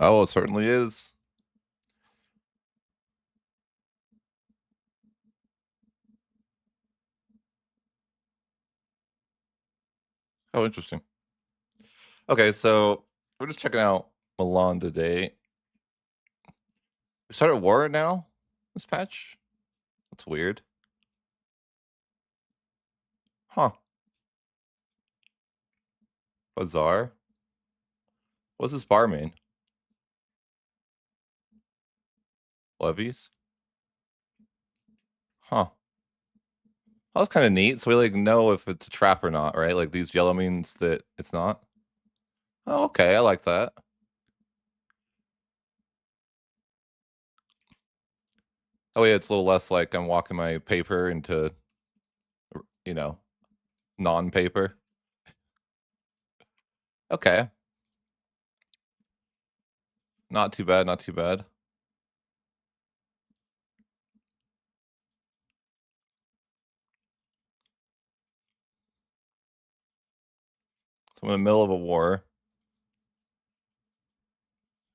Oh, it certainly is. Oh, interesting. Okay, so we're just checking out Milan today. We started war now? This patch? That's weird. Huh. Bizarre. What's this bar mean? Levies? Huh. That was kinda neat, so we, like, know if it's a trap or not, right? Like, these yellow means that it's not? Oh, okay, I like that. Oh, yeah, it's a little less like I'm walking my paper into, you know, non-paper. Okay. Not too bad, not too bad. So I'm in the middle of a war.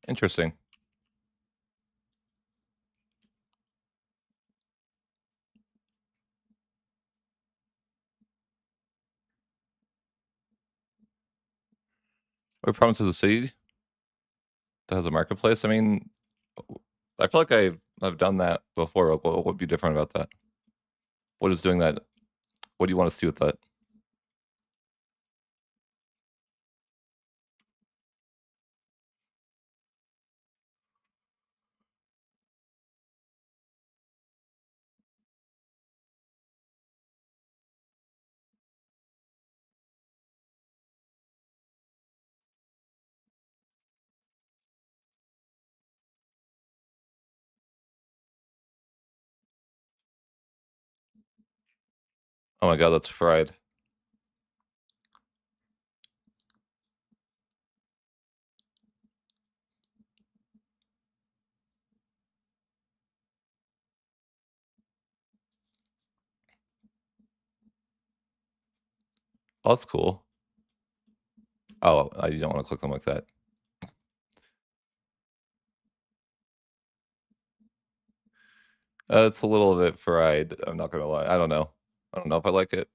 Interesting. What province is a city that has a marketplace? I mean, I feel like I've done that before. Like, what would be different about that? What is doing that? What do you want us to do with that? Oh my god, that's fried. Oh, that's cool. Oh, you don't want to click them like that. It's a little bit fried. I'm not gonna lie. I don't know. I don't know if I like it,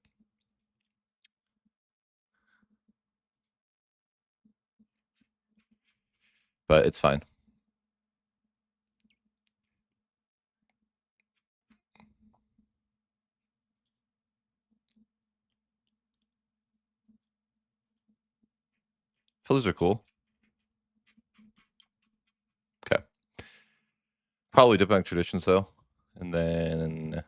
but it's fine. Fillers are cool. Okay. Probably diplomatic traditions though, and then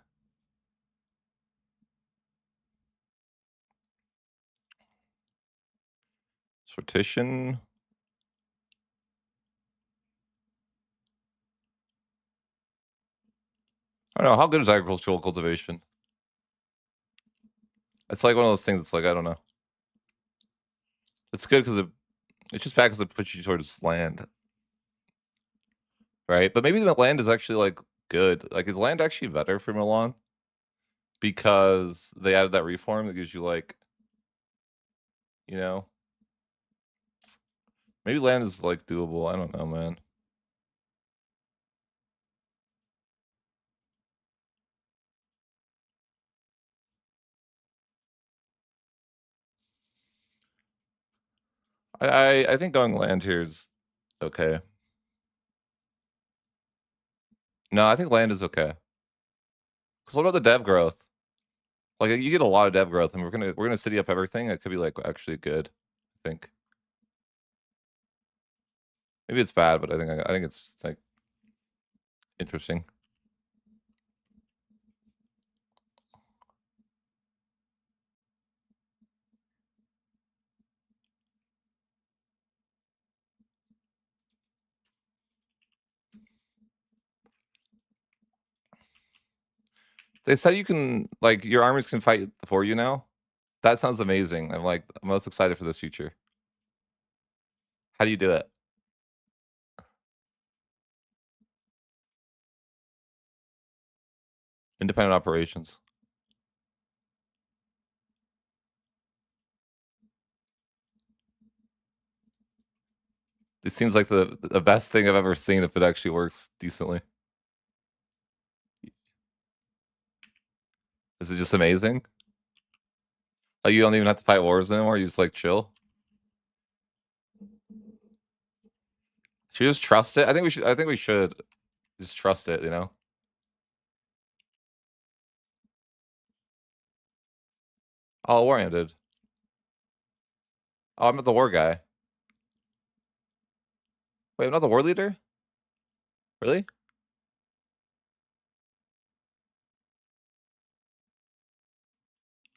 sortition. I don't know how good is agricultural cultivation. It's like one of those things. It's like I don't know. It's good because it's just bad because it puts you towards land, right? But maybe the land is actually like good. Like, is land actually better for Milan because they added that reform that gives you like, you know, maybe land is like doable. I don't know, man. I think going land here is okay. No, I think land is okay. Because what about the dev growth? Like you get a lot of dev growth, and we're gonna city up everything. It could be like actually good. I think maybe it's bad, but I think it's like interesting. They said you can like your armies can fight for you now. That sounds amazing. I'm most excited for this future. How do you do it? Independent operations. This seems like the best thing I've ever seen if it actually works decently. Is it just amazing? Like, you don't even have to fight wars anymore, you just, like, chill? Should we just trust it? I think we should just trust it, you know? Oh, war ended. Oh, I'm not the war guy. Wait, I'm not the war leader? Really? Is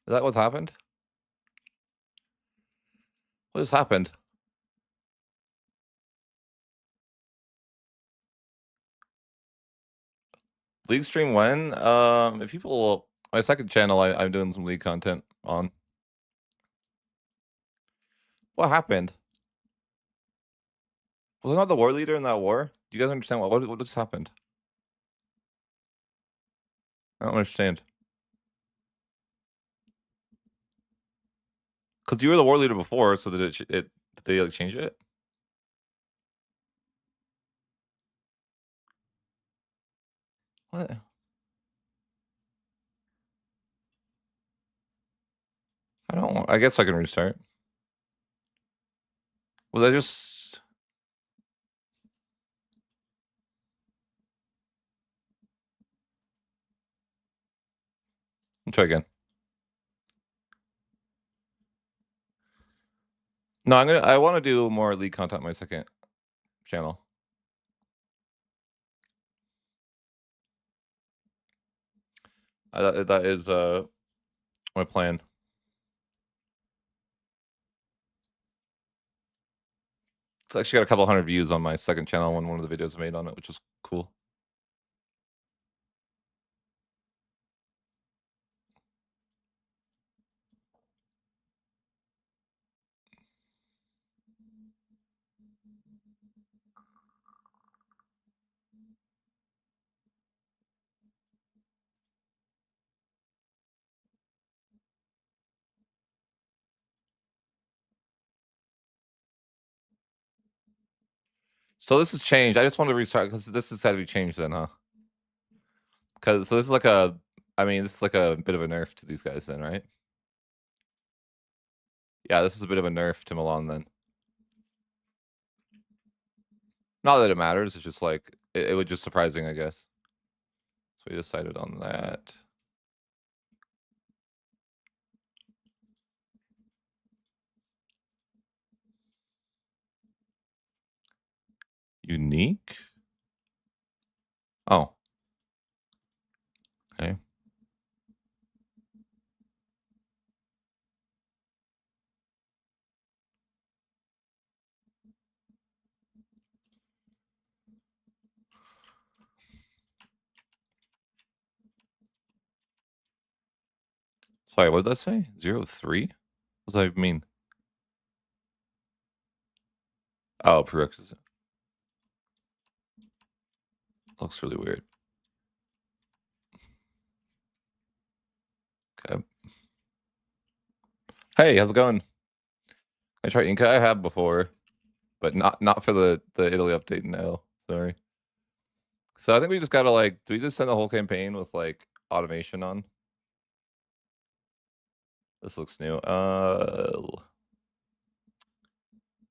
that what's happened? What just happened? League stream when? If people my second channel, I'm doing some league content on. What happened? Was I not the war leader in that war? Do you guys understand what just happened? I don't understand. Because you were the war leader before, so did they, like, change it? What? I guess I can restart. Was I just let me try again. No, I wanna do more league content on my second channel. That is, my plan. It's actually got a couple 100 views on my second channel when one of the videos I made on it, which is cool. So this has changed. I just wanted to restart because this has had to be changed then, huh? Because so this is like a I mean, this is like a bit of a nerf to these guys then, right? Yeah, this is a bit of a nerf to Milan then. Not that it matters, it's just like it was just surprising, I guess. So we decided on that. Unique? Oh, okay. Sorry, what did that say? 03? What does that mean? Oh, prerequisite. Looks really weird. Okay. Hey, how's it going? I tried Inca. I have before, but not for the Italy update. No, sorry. So I think we just gotta like, do we just send the whole campaign with like automation on? This looks new.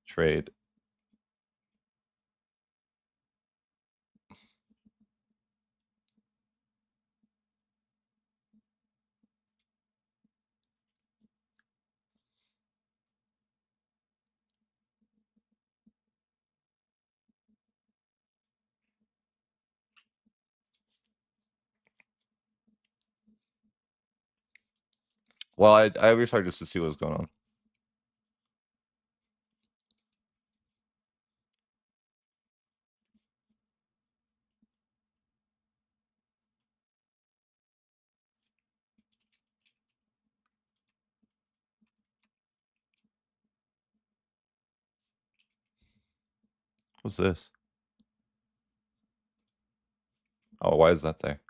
Trade. Well, I restarted just to see what's going on. What's this? Oh, why is that there?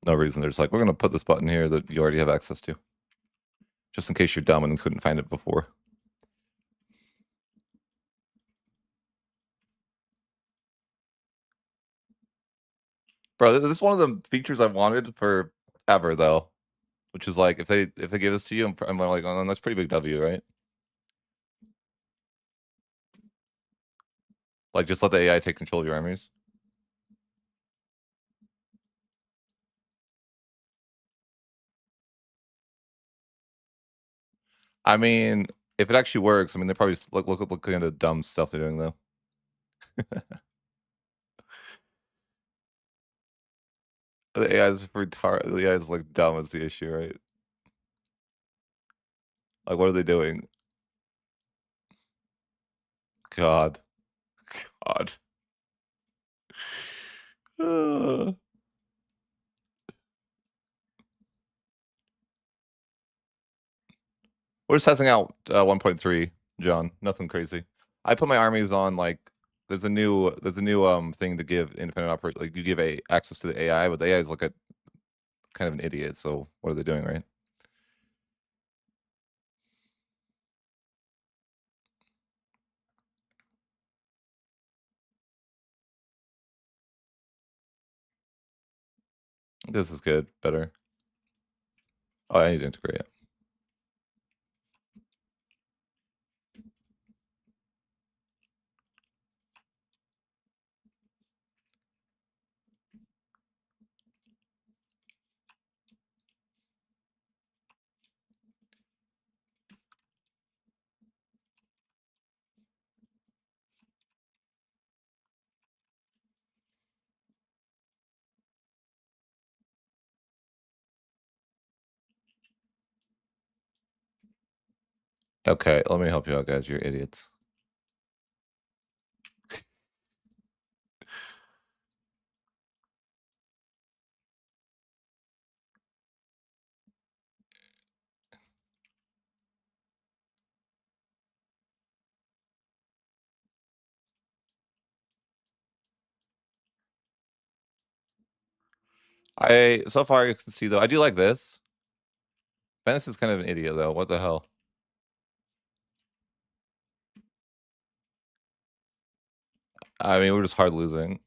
No reason. They're just like, we're gonna put this button here that you already have access to. Just in case you're dumb and couldn't find it before. Bro, this is one of the features I've wanted forever, though. Which is like, if they give this to you, I'm like, "Oh, that's pretty big W, right?" Like, just let the AI take control of your armies. I mean, if it actually works, I mean, they're probably look at the dumb stuff they're doing, though. The AI is retarded. The AI is, like, dumb is the issue, right? Like, what are they doing? God. God. Uh, we're just testing out 1.3, John. Nothing crazy. I put my armies on like there's a new thing to give independent operate like you give a access to the AI, but the AI is like a kind of an idiot. So what are they doing, right? This is good, better. Oh, I need to integrate it. Okay, let me help you out, guys. You're idiots. I so far you can see though, I do like this. Venice is kind of an idiot though. What the hell? I mean, we're just hard losing.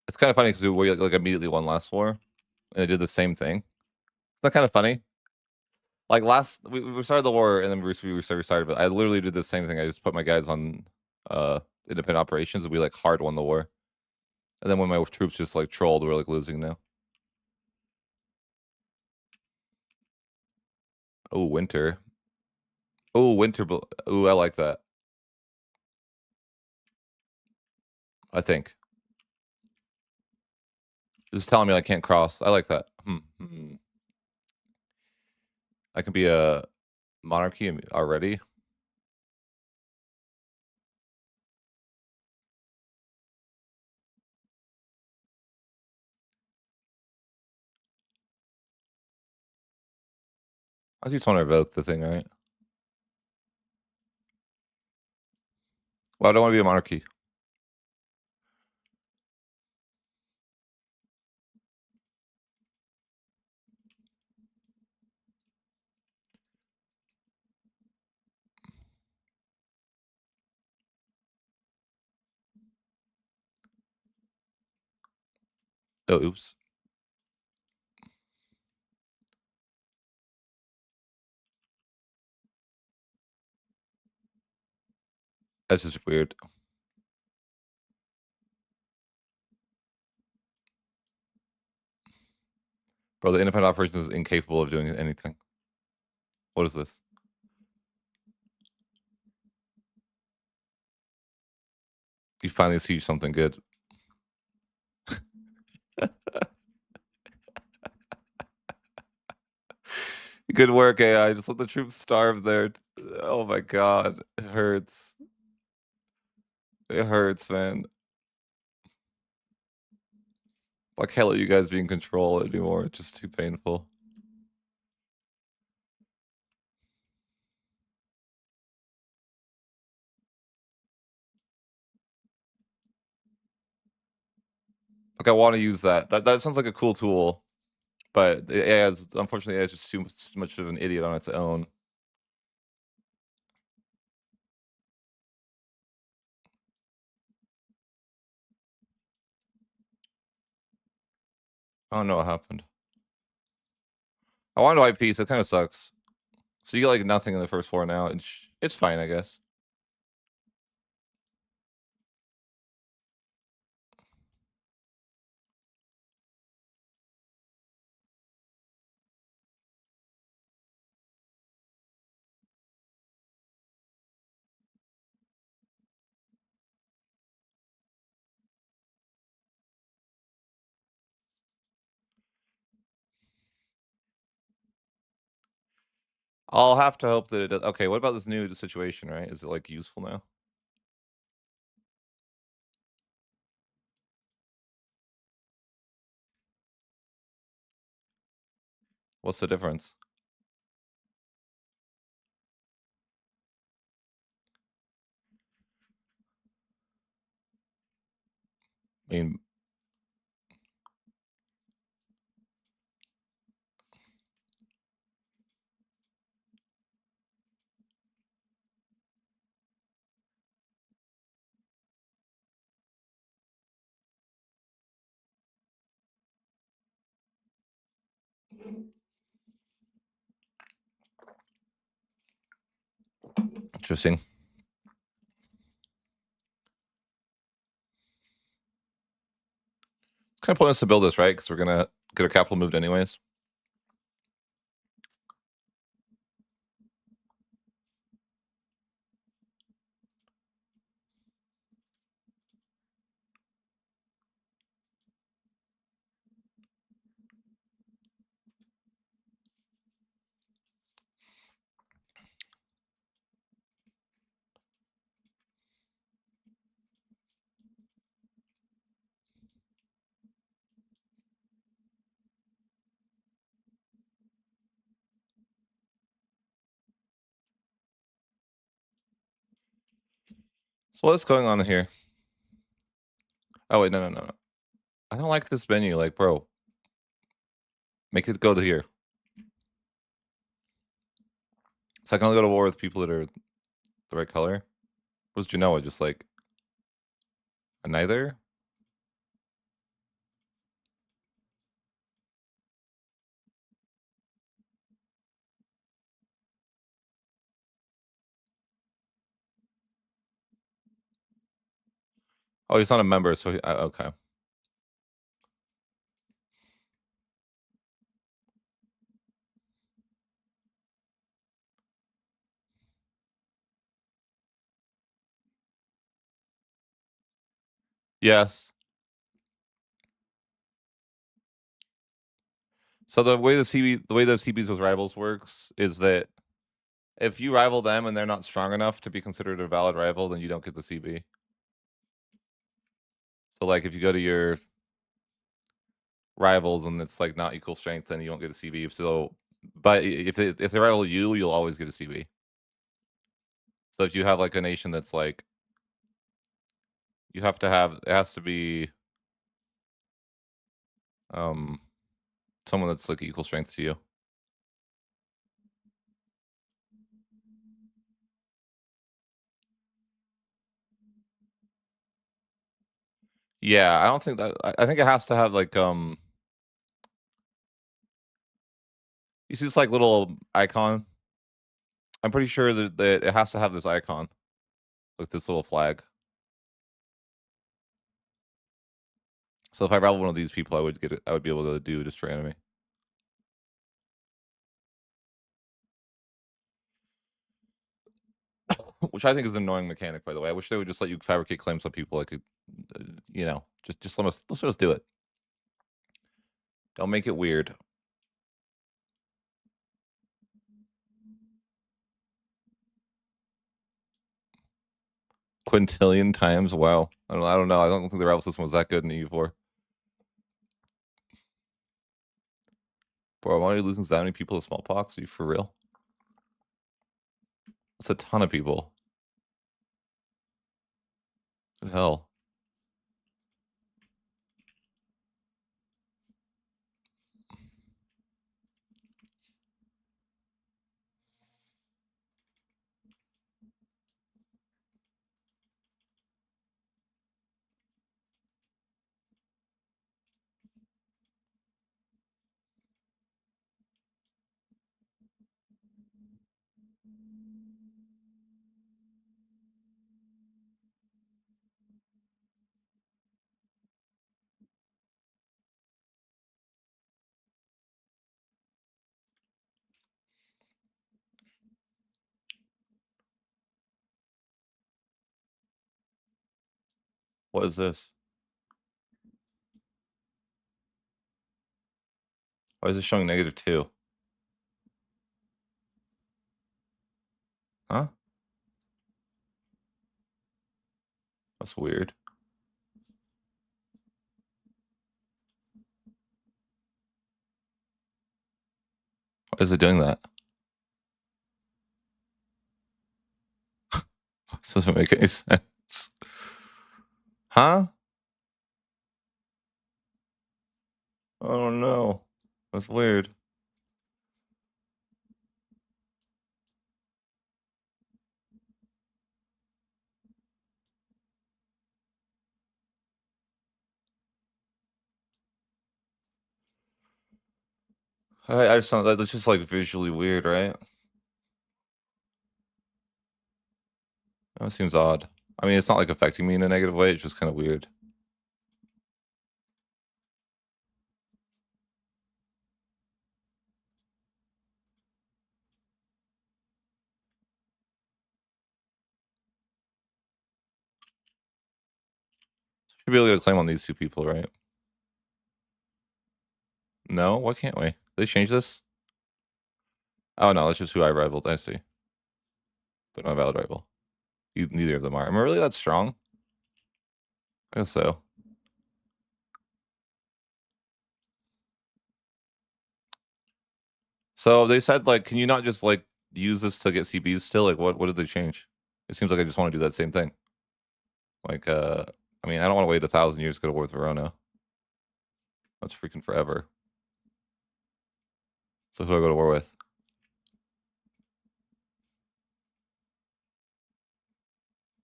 It's kind of funny because we like immediately won last war, and they did the same thing. Isn't that kind of funny? Like we started the war and then we restarted, but I literally did the same thing. I just put my guys on independent operations and we like hard won the war. And then when my troops just like trolled, we're like losing now. Oh, winter. Oh, winter. Oh, I like that. I think. Just telling me I can't cross. I like that. I can be a monarchy already. I just want to revoke the thing, right? Well, I don't want to be a monarchy. Oh, oops. That's just weird. Bro, the independent operations is incapable of doing anything. What is this? You finally see something good. Good work, AI. Just let the troops starve there. Oh my god. It hurts. It hurts, man. Why can't let you guys be in control anymore? It's just too painful. Like I want to use that. That sounds like a cool tool. But the AI is unfortunately, AI is just too much of an idiot on its own. I don't know what happened. I wanted white piece, it kinda sucks. So you get, like, nothing in the first 4 now, it's fine, I guess. I'll have to hope that it does. Okay, what about this new situation, right? Is it, like, useful now? What's the difference? I mean, interesting. Kinda pointless to build this, right? Because 'Cause we're gonna get our capital moved anyways. So what's going on here? Oh, wait, no, no, no, no. I don't like this menu, like, bro, make it go to here. So I can only go to war with people that are the right color? What does Genoa, just, like, a neither? Oh, he's not a member, so okay. Yes. So the way those CBs with rivals works is that if you rival them and they're not strong enough to be considered a valid rival, then you don't get the CB. So, like, if you go to your rivals and it's, like, not equal strength, then you don't get a CB, so but if they rival you, you'll always get a CB. So if you have, like, a nation that's, like you have to have it has to be, um, someone that's, like, equal strength to you. Yeah, I don't think that I think it has to have, like, you see this, like, little icon? I'm pretty sure that it has to have this icon, with this little flag. So if I rival one of these people, I would be able to do destroy enemy. Which I think is an annoying mechanic, by the way. I wish they would just let you fabricate claims on people like, just let us do it. Don't make it weird. Quintillion times? Wow. I don't know. I don't think the rival system was that good in EU4. Bro, why are you losing that many people to smallpox? Are you for real? That's a ton of people. What the hell? What is this? Why is it showing -2? Huh? That's weird. Why is it doing that? This doesn't make any sense. Huh? I don't know. That's weird. I just don't that's just, like, visually weird, right? That seems odd. I mean, it's not, like, affecting me in a negative way, it's just kinda weird. Should be able to get a claim on these 2 people, right? No? Why can't we? They change this? Oh, no, that's just who I rivaled, I see. They're not a valid rival. Neither of them are. Am I really that strong? I guess so. So they said, like, can you not just, like, use this to get CBs still? Like, what did they change? It seems like I just wanna do that same thing. Like, I mean, I don't wanna wait 1,000 years to go to war with Verona. That's freaking forever. So who do I go to war with?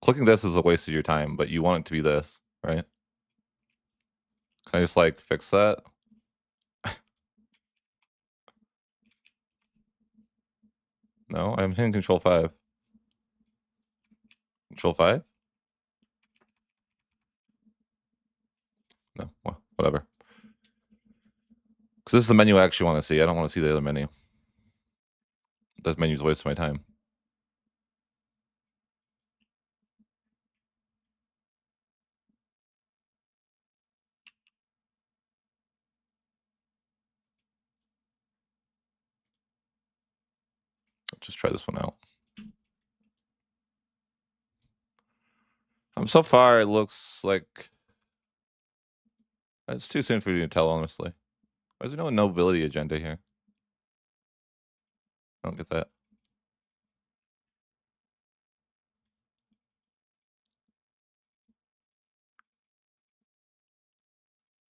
Clicking this is a waste of your time, but you want it to be this, right? Can I just, like, fix that? No, I'm hitting control 5. Control 5? No, well, whatever. Because this is the menu I actually wanna see. I don't wanna see the other menu. This menu's a waste of my time. Let's just try this one out. So far, it looks like it's too soon for you to tell, honestly. Why is there no nobility agenda here? I don't get that.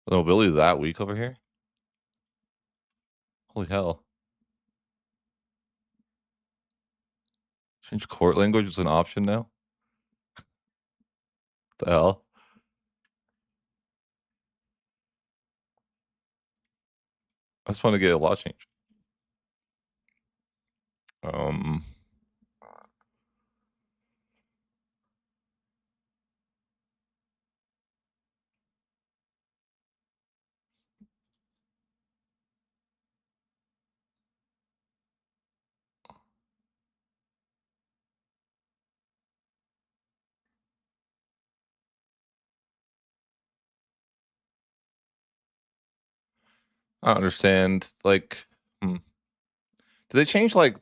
The nobility that weak over here? Holy hell. Change court language is an option now? The hell? I just wanna get a law change. Um, I don't understand, like, do they change, like,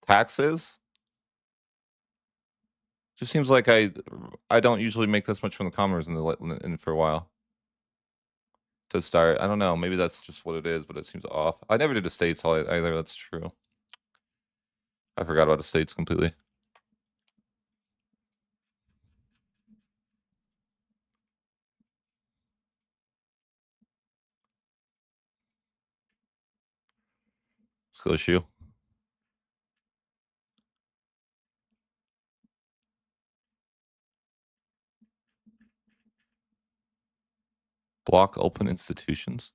taxes? Just seems like I don't usually make this much from the commerce in the in for a while to start. I don't know, maybe that's just what it is, but it seems off. I never did estates either, that's true. I forgot about estates completely. Skill issue. Block open institutions?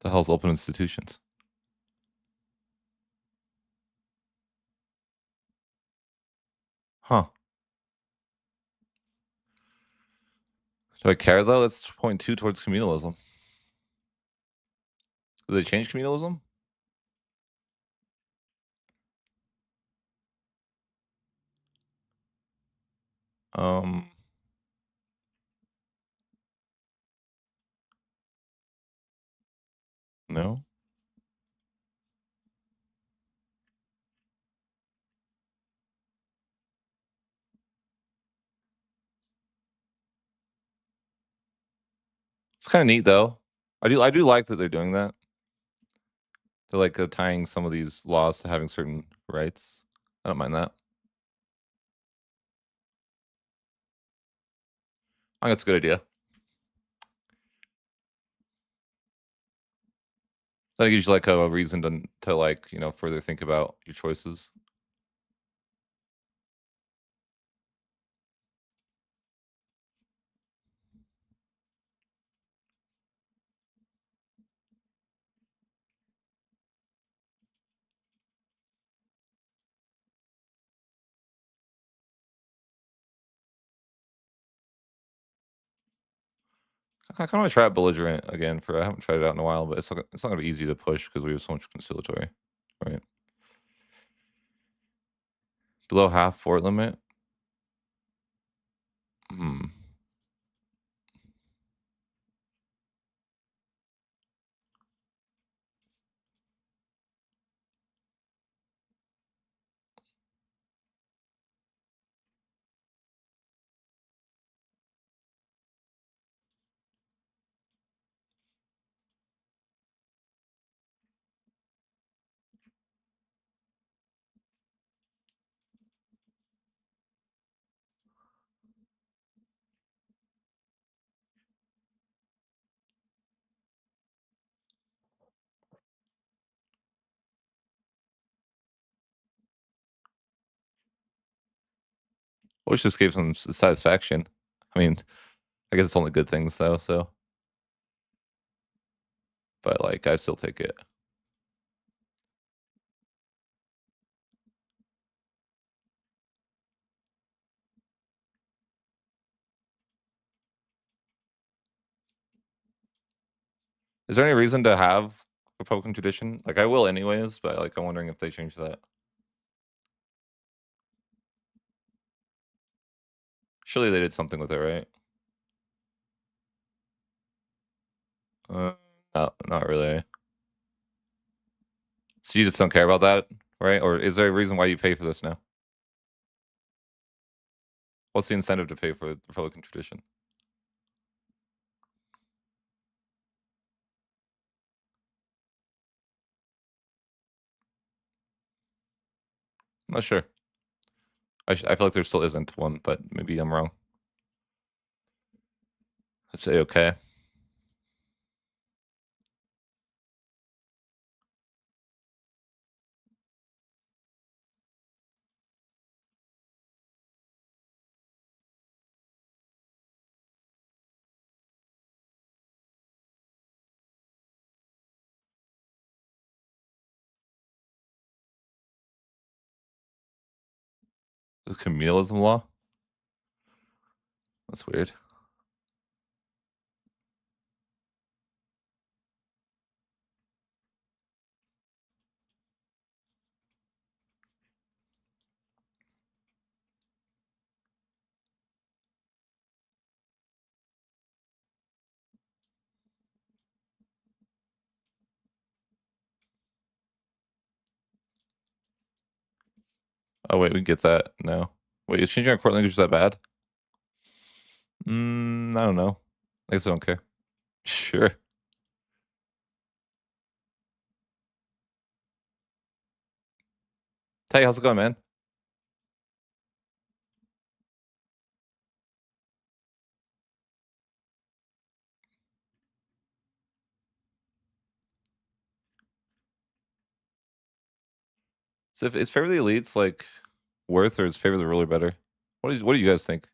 The hell's open institutions? Huh. Do I care though? That's point 2 towards communalism. Did they change communalism? Um, no. It's kinda neat, though. I do like that they're doing that. They're, like, tying some of these laws to having certain rights. I don't mind that. I think that's a good idea. I think it gives you, like, a reason to, like, further think about your choices. I kinda wanna try out belligerent again I haven't tried it out in a while, but it's not gonna be easy to push because we have so much conciliatory, right? Below half fort limit? Hmm. Which just gave some satisfaction. I mean, I guess it's only good things though, but, like, I still take it. Is there any reason to have Republican tradition? Like, I will anyways, but, like, I'm wondering if they change that. Surely they did something with it, right? Uh, not really. So you just don't care about that, right? Or is there a reason why you pay for this now? What's the incentive to pay for Republican tradition? I'm not sure. I feel like there still isn't one, but maybe I'm wrong. Let's say okay. Is communalism law? That's weird. Oh wait, we get that now. Wait, is changing our court language that bad? I don't know. I guess I don't care. Sure. Hey, how's it going, man? So if is favor the elites like worth or is favor the ruler better? What do you guys think?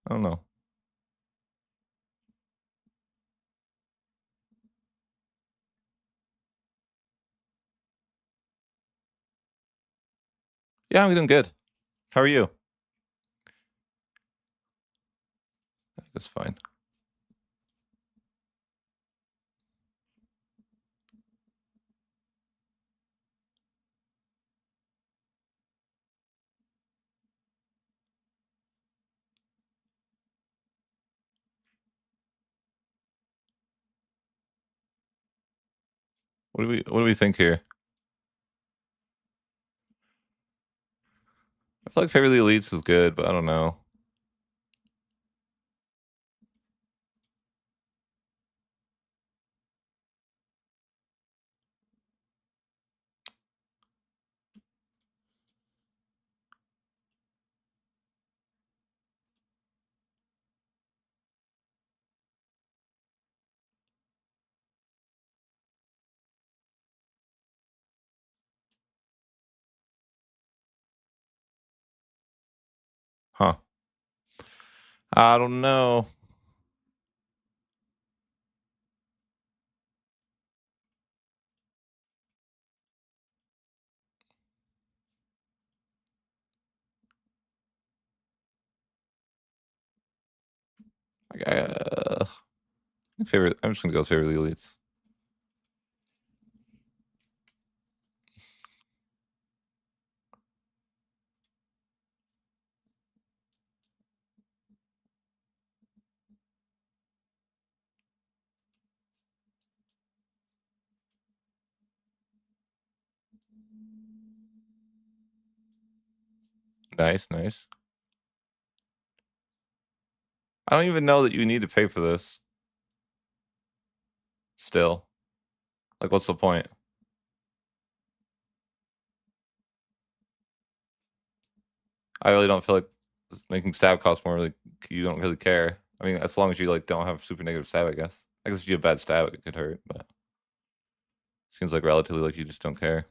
I don't know. Yeah, I'm doing good. How are you? That's fine. What do we think here? I feel like Favor the Elites is good, but I don't know. Huh. I don't know. Like, favorite. I'm just gonna go with Favor the Elites. Nice, nice. I don't even know that you need to pay for this. Still, like, what's the point? I really don't feel like making stab cost more. Like, you don't really care. I mean, as long as you like don't have super negative stab, I guess. I guess if you have bad stab, it could hurt, but seems like relatively like you just don't care.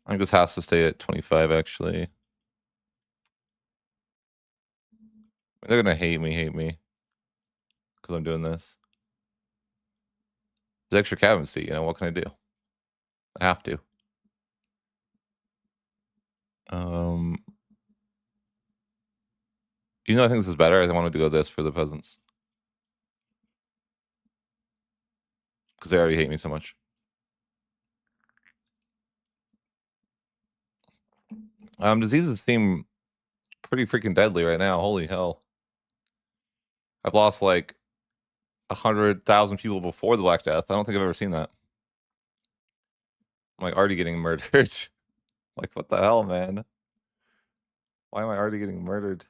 I think this has to stay at 25. Actually, they're gonna hate me because I'm doing this. There's extra cabin seat. You know what can I do? I have to. Um, I think this is better. I wanted to go this for the peasants because they already hate me so much. Diseases seem pretty freaking deadly right now. Holy hell! I've lost like 100,000 people before the Black Death. I don't think I've ever seen that. I'm like already getting murdered. Like what the hell, man? Why am I already getting murdered?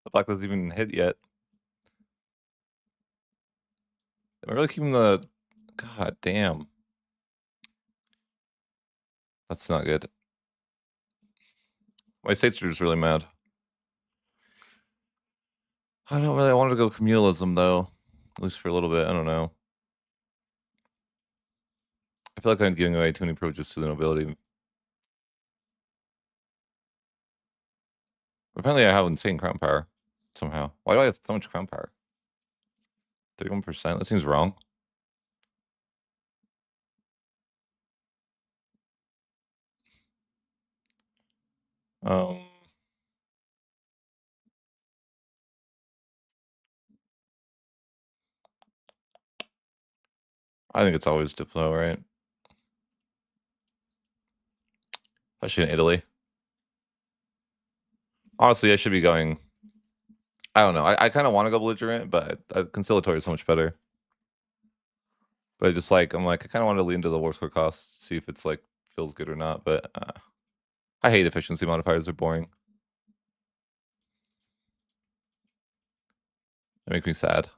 The Black Death even hit yet. Am I really keeping the? God damn, that's not good. My states are just really mad. I don't really. I wanted to go communalism though, at least for a little bit. I don't know. I feel like I'm giving away too many privileges to the nobility. Apparently, I have insane crown power somehow. Why do I have so much crown power? 31%. That seems wrong. Um, I think it's always Diplo, right? Especially in Italy. Honestly, I should be going. I don't know. I kind of want to go belligerent, but conciliatory is so much better. But just like I'm like I kind of want to lean into the war score cost, see if it's like feels good or not. But I hate efficiency modifiers; they're boring. They make me sad.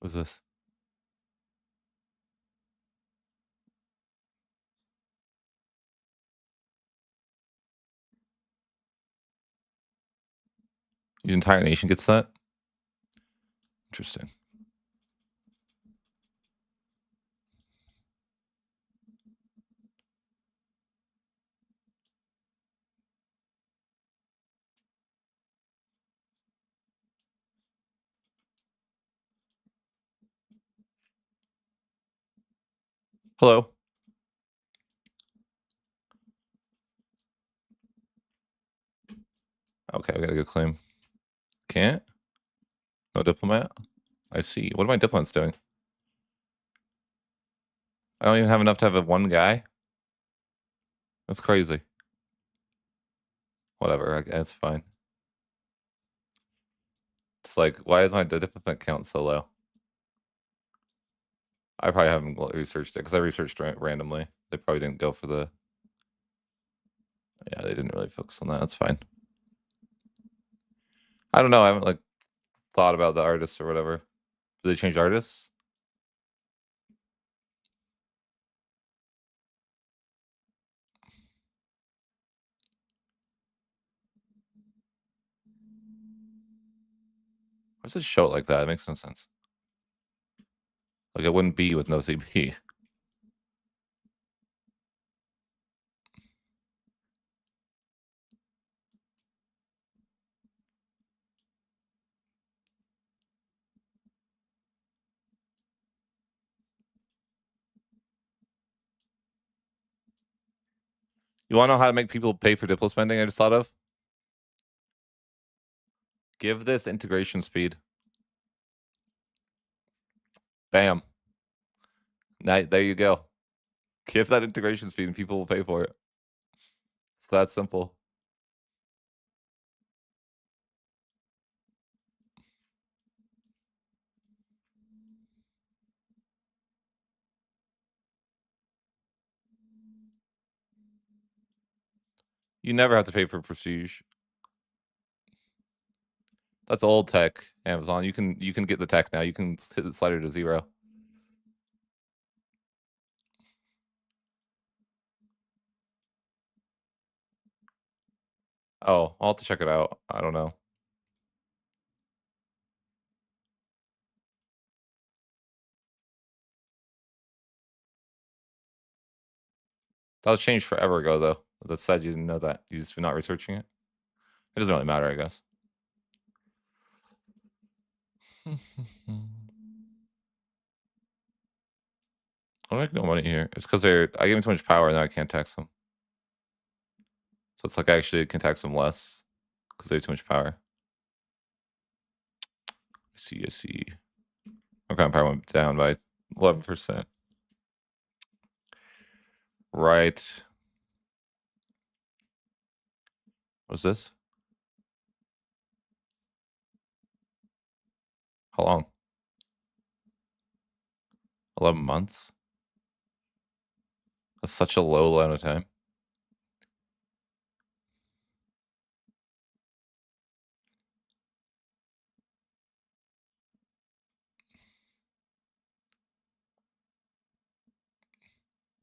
What's this? The entire nation gets that. Interesting. Hello. Okay, I got a good claim. Can't? No diplomat? I see. What are my diplomats doing? I don't even have enough to have a one guy? That's crazy. Whatever, it's fine. It's like, why is my diplomat count so low? I probably haven't researched it because I researched randomly. They probably didn't go for the. Yeah, they didn't really focus on that. That's fine. I don't know. I haven't like thought about the artists or whatever. Do they change artists? Why does it show it like that? It makes no sense. Like it wouldn't be with no CP. You want to know how to make people pay for Diplo spending? I just thought of. Give this integration speed. Bam. Now, there you go. Give that integration speed and people will pay for it. It's that simple. You never have to pay for prestige. That's old tech, Amazon. You can get the tech now. You can hit the slider to 0. Oh, I'll have to check it out. I don't know. That was changed forever ago, though. That said, you didn't know that. You just not researching it. It doesn't really matter, I guess. I make no money here. It's because I gave them too much power and now I can't tax them. So it's like I actually can tax them less because they have too much power. I see. My crown power went down by 11%. Right. What's this? How long? 11 months? That's such a low amount of time.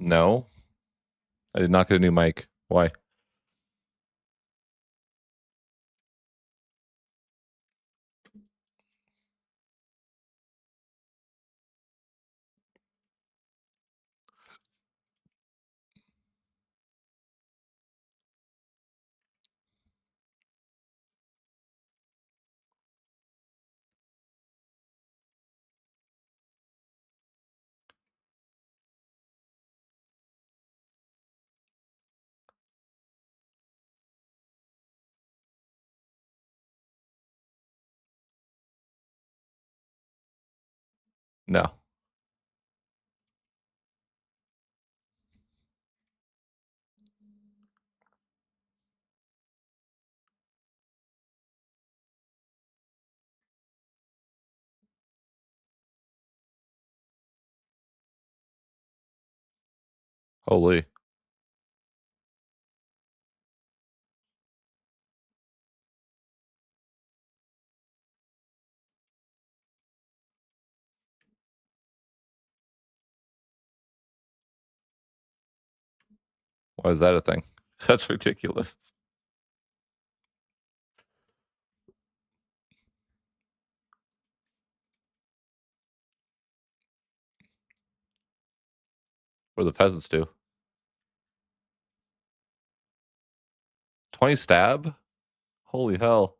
No, I did not get a new mic. Why? No. Holy. Why is that a thing? That's ridiculous. What do the peasants do? 20 stab? Holy hell.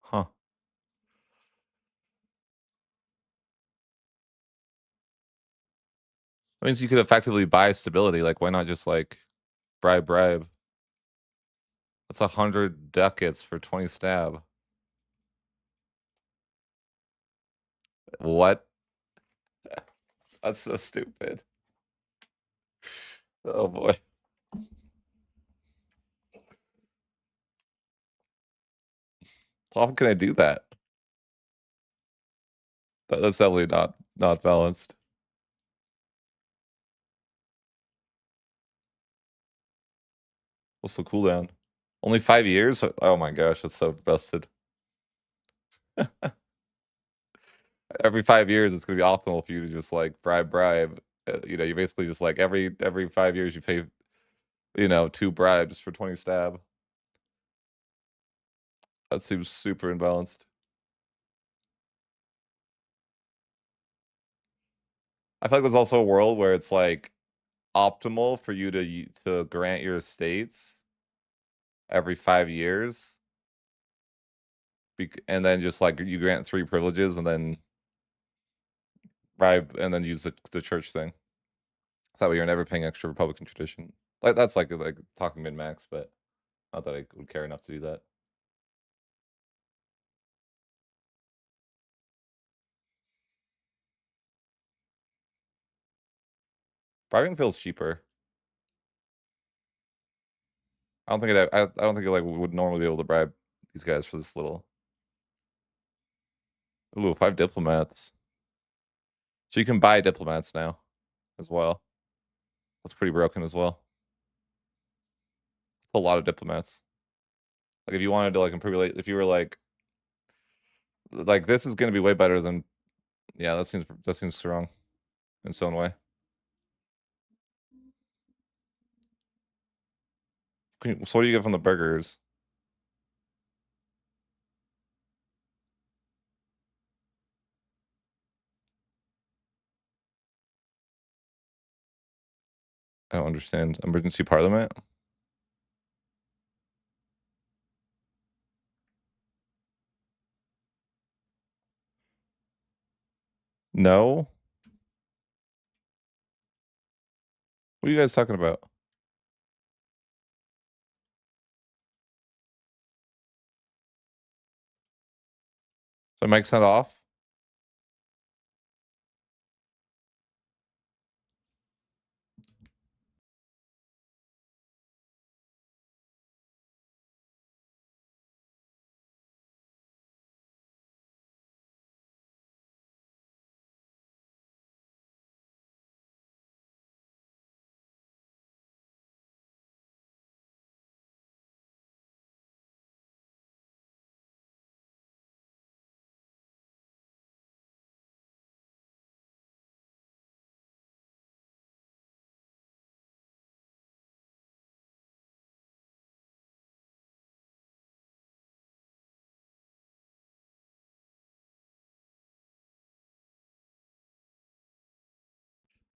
Huh. That means you could effectively buy stability, like, why not just, like, bribe? That's 100 ducats for 20 stab. What? That's so stupid. Oh, boy. How often can I do that? That's definitely not balanced. What's the cooldown? Only 5 years? Oh my gosh, that's so busted. Every 5 years, it's gonna be optimal for you to just, like, bribe. You basically just, like, every 5 years, you pay, 2 bribes for 20 stab. That seems super imbalanced. I feel like there's also a world where it's, like, optimal for you to grant your estates every 5 years, and then just, like, you grant 3 privileges and then bribe and then use the church thing. So that way you're never paying extra Republican tradition. Like, that's like talking min-max, but not that I would care enough to do that. Bribing feels cheaper. I don't think it, like, would normally be able to bribe these guys for this little. Ooh, 5 diplomats. So you can buy diplomats now as well. That's pretty broken as well. A lot of diplomats. Like, if you wanted to, like, improve if you were like, this is gonna be way better than yeah, that seems strong in its own way. So what do you get from the burgers? I don't understand. Emergency parliament? No? What are you guys talking about? So mic's not off?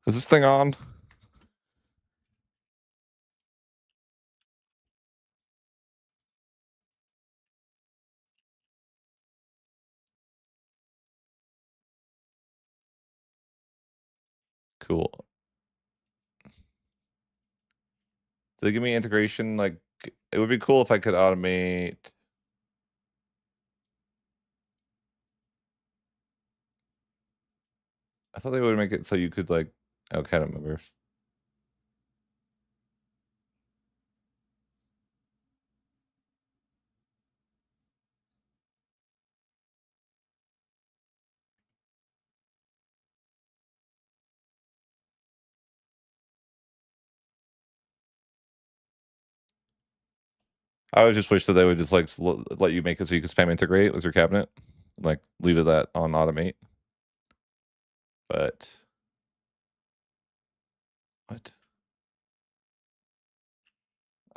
Is this thing on? Cool. Do they give me integration? Like, it would be cool if I could automate. I thought they would make it so you could, like, okay, I don't remember. I would just wish that they would just, like, let you make it so you could spam integrate with your cabinet, like, leave it that on automate. But what?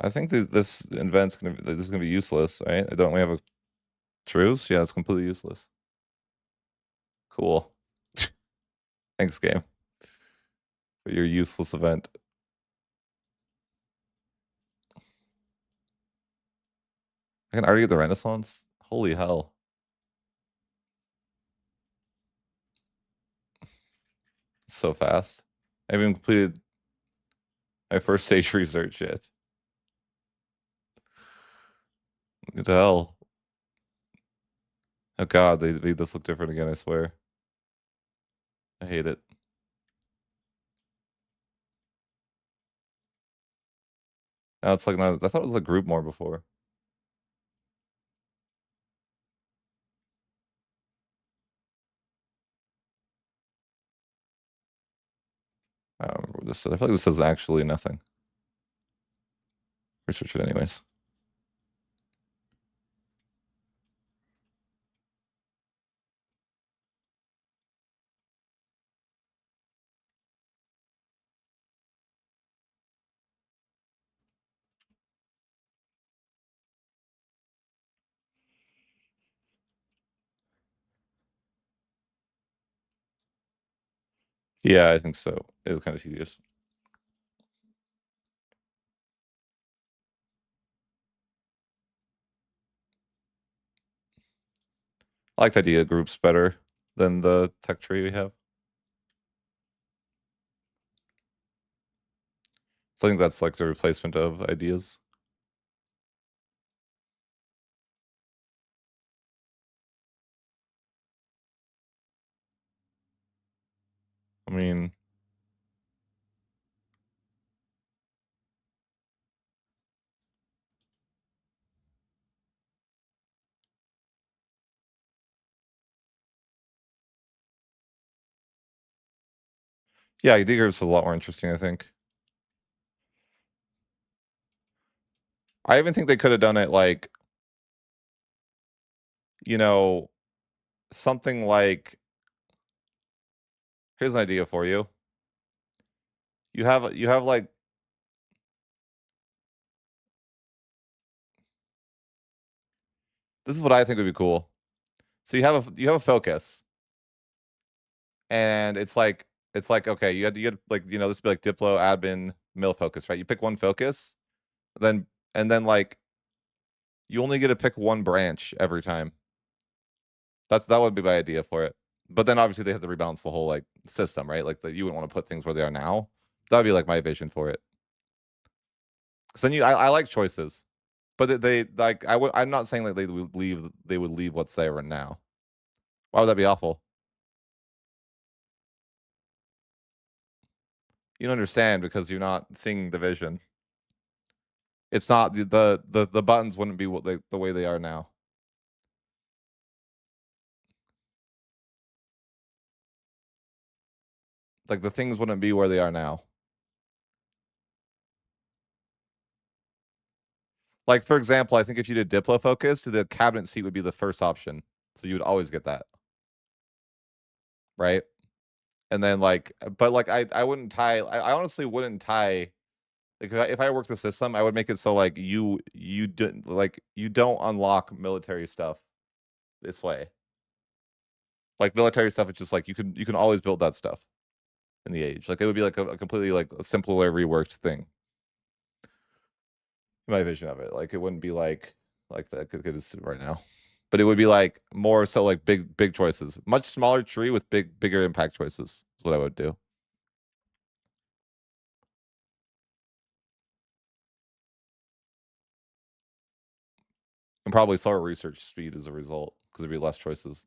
I think this this is gonna be useless, right? Don't we have a truce? Yeah, it's completely useless. Cool. Thanks, game, for your useless event. I can already get the Renaissance? Holy hell. so fast. I haven't even completed my first stage research yet. What the hell? Oh god, they made this look different again, I swear. I hate it. Now it's like not I thought it was like group more before. I don't remember what this says. I feel like this says actually nothing. Research it anyways. Yeah, I think so. It was kind of tedious. I like the idea of groups better than the tech tree we have. So I think that's like the replacement of ideas. I mean, yeah, idea groups is a lot more interesting, I think. I even think they could have done it like, you know, something like here's an idea for you. You have like this is what I think would be cool. So you have a focus, and it's like okay, you had like this would be like Diplo, admin, mill focus, right? You pick one focus, then and then like you only get to pick one branch every time. That would be my idea for it. But then obviously they have to rebalance the whole like system, right? Like you wouldn't want to put things where they are now. That would be like my vision for it. Because then I like choices, but they like I'm not saying like they would leave what's there right now. Why would that be awful? You don't understand because you're not seeing the vision. It's not the buttons wouldn't be the way they are now. Like the things wouldn't be where they are now. Like for example, I think if you did Diplo focus, the cabinet seat would be the first option, so you would always get that, right? And then but like I wouldn't tie. I honestly wouldn't tie. Like if I worked the system, I would make it so like you don't unlock military stuff this way. Like military stuff, it's just like you can always build that stuff in the age. Like it would be like a completely like a simpler reworked thing. My vision of it, like it wouldn't be like that because right now, but it would be like more so like big choices, much smaller tree with bigger impact choices. Is what I would do, and probably slower research speed as a result because there'd be less choices.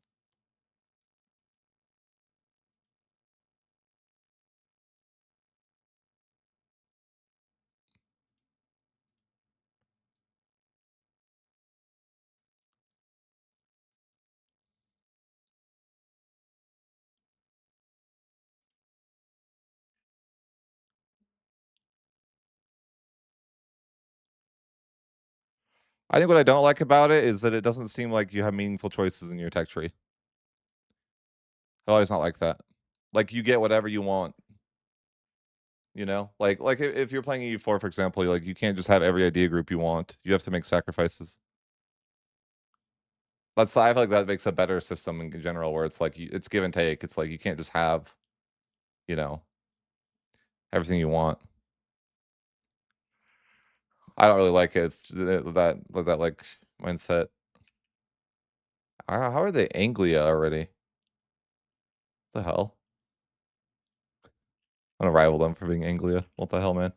I think what I don't like about it is that it doesn't seem like you have meaningful choices in your tech tree. I always not like that. Like you get whatever you want, like if you're playing EU4, for example, like you can't just have every idea group you want. You have to make sacrifices. I feel like that makes a better system in general, where it's like it's give and take. It's like you can't just have, you know, everything you want. I don't really like it. It's that like mindset. How are they Anglia already? The hell? I'm gonna rival them for being Anglia. What the hell, man?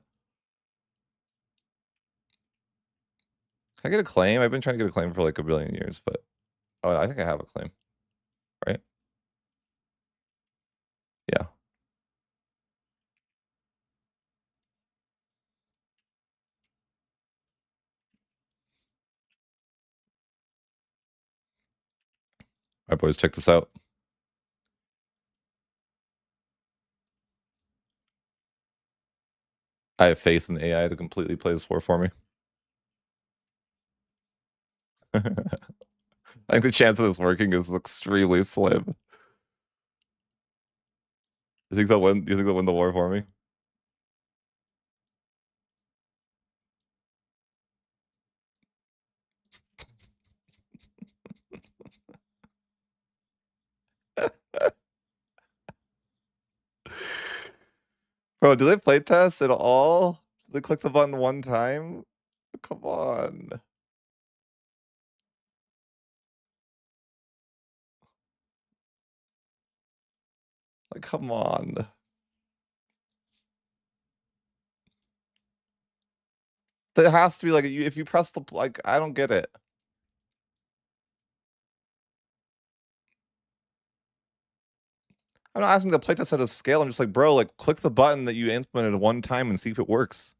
Can I get a claim? I've been trying to get a claim for like a billion years, but oh, I think I have a claim, right? Yeah. All right, boys, check this out. I have faith in the AI to completely play this war for me. I think the chance of this working is extremely slim. You think they'll win? You think they'll win the war for me? Bro, do they play test at all? They click the button one time? Come on. Like, come on. There has to be like if you press the like I don't get it. I'm not asking the playtest at a scale. I'm just like, bro, like click the button that you implemented one time and see if it works.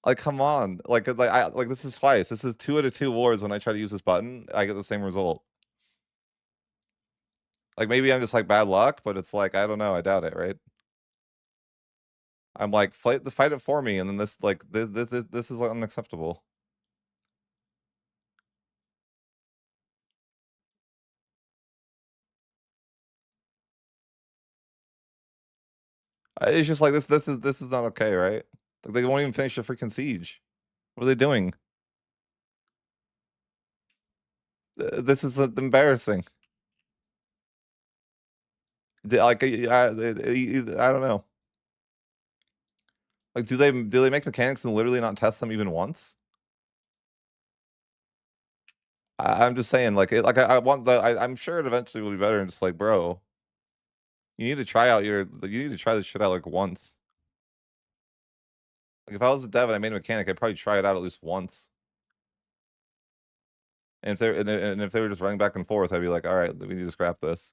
Like, come on. Like this is twice. This is 2 out of 2 wars when I try to use this button, I get the same result. Like maybe I'm just like bad luck, but it's like I don't know. I doubt it, right? I'm like fight it for me, and then this like this is like unacceptable. It's just like this is not okay, right? Like they won't even finish the freaking siege. What are they doing? This is embarrassing. Like I don't know. Like do they make mechanics and literally not test them even once? I'm just saying, like I want I'm sure it eventually will be better. And just like, bro, you need to try out you need to try this shit out like once. Like if I was a dev and I made a mechanic, I'd probably try it out at least once. And if they were just running back and forth, I'd be like, all right, we need to scrap this.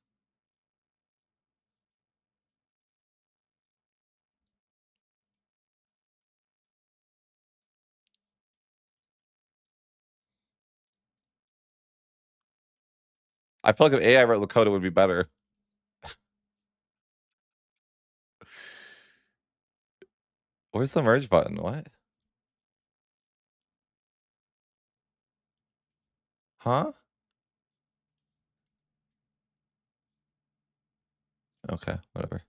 I feel like if AI wrote Lakota would be better. Where's the merge button? What? Huh? Okay, whatever.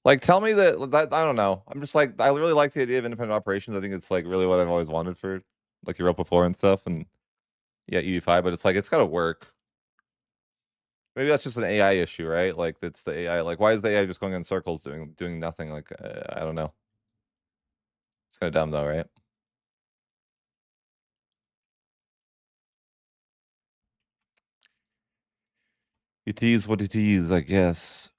Like, tell me that I don't know. I'm just like I really like the idea of independent operations. I think it's like really what I've always wanted for like Europa 4 and stuff, and yeah, EV5. But it's like it's got to work. Maybe that's just an AI issue, right? Like it's the AI. Like, why is the AI just going in circles doing nothing? Like, I don't know. It's kind of dumb though, right? It is what it is, I guess.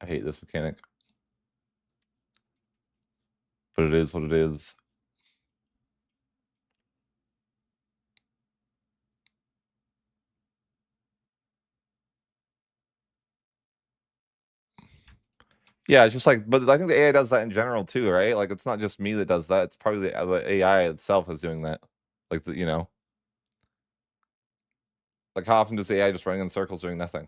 I hate this mechanic, but it is what it is. Yeah, it's just like, but I think the AI does that in general too, right? Like, it's not just me that does that. It's probably the AI itself is doing that. Like, like how often does the AI just running in circles doing nothing?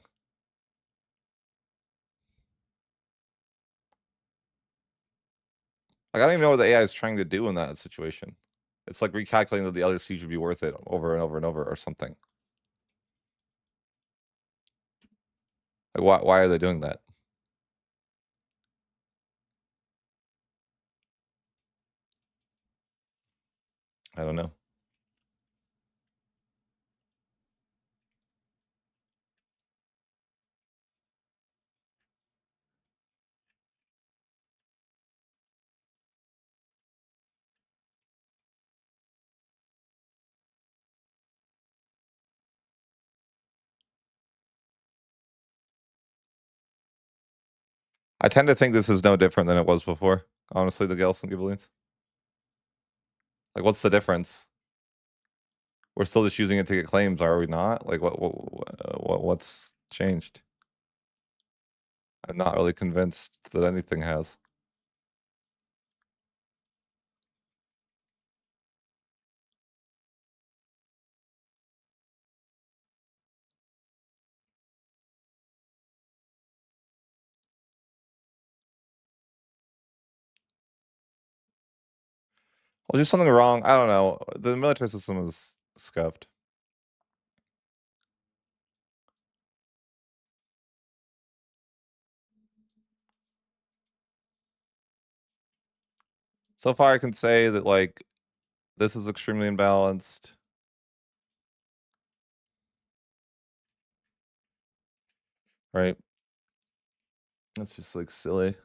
Like, I don't even know what the AI is trying to do in that situation. It's like recalculating that the other siege would be worth it over and over and over or something. Like, why are they doing that? I don't know. I tend to think this is no different than it was before, honestly, the Gales and Ghibellines. Like, what's the difference? We're still just using it to get claims, are we not? Like, what's changed? I'm not really convinced that anything has. Well, there's something wrong. I don't know. The military system is scuffed. So far, I can say that, like, this is extremely imbalanced. Right? That's just, like, silly. I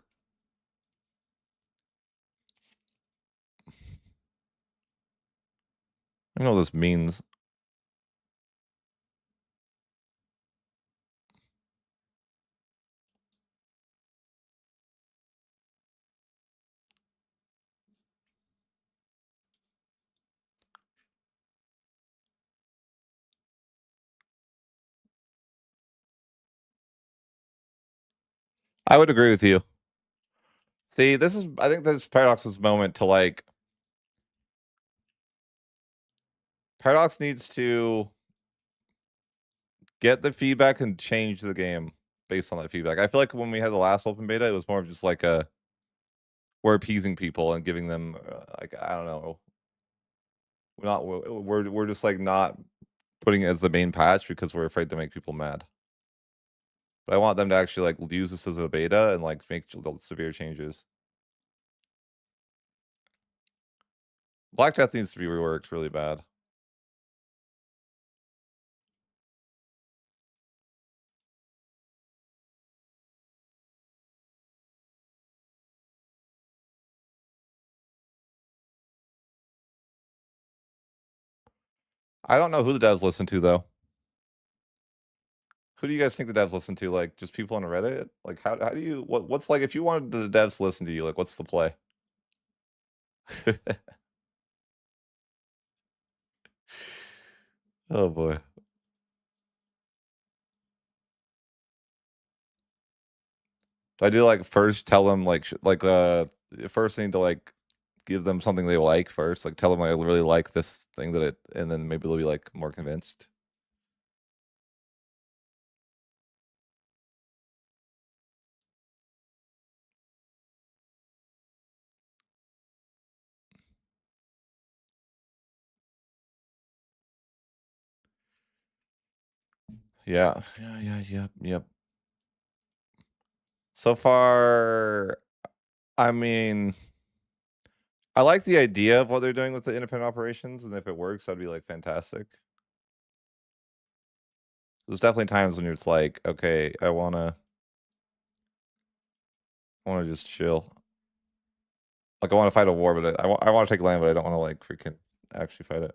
don't know what this means. I would agree with you. See, this is I think this Paradox's moment to, like Paradox needs to get the feedback and change the game based on that feedback. I feel like when we had the last open beta, it was more of just like a we're appeasing people and giving them like I don't know. We're just like not putting it as the main patch because we're afraid to make people mad. But I want them to actually like use this as a beta and like make severe changes. Black Death needs to be reworked really bad. I don't know who the devs listen to though. Who do you guys think the devs listen to? Like just people on Reddit? Like how do you what's like if you wanted the devs to listen to you, like what's the play? Oh boy. Do I do like first tell them like first thing to like give them something they like first, like tell them I really like this thing that it, and then maybe they'll be like more convinced. Yeah, yep. So far, I mean, I like the idea of what they're doing with the independent operations, and if it works, that'd be like fantastic. There's definitely times when it's like, okay, I wanna just chill. Like I want to fight a war, but I want to take land, but I don't want to like freaking actually fight it.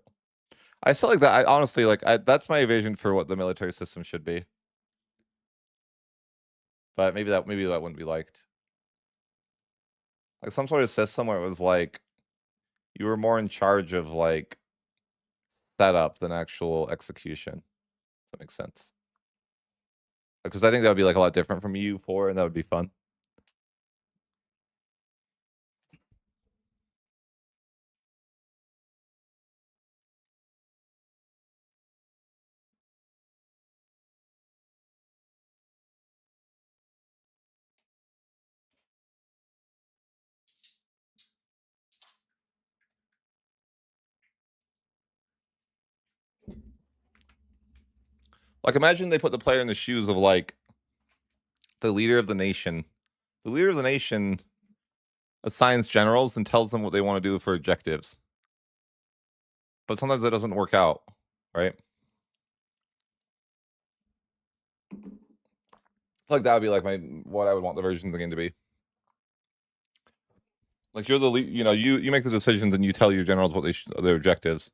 I still like that. I honestly like that's my vision for what the military system should be. But maybe that wouldn't be liked. Like some sort of system where it was like you were more in charge of like setup than actual execution. If that makes sense. Because I think that would be like a lot different from U4, and that would be fun. Like imagine they put the player in the shoes of like the leader of the nation. The leader of the nation assigns generals and tells them what they want to do for objectives. But sometimes that doesn't work out, right? Like that would be like what I would want the version of the game to be. Like you're the lead, you make the decisions and you tell your generals what their objectives.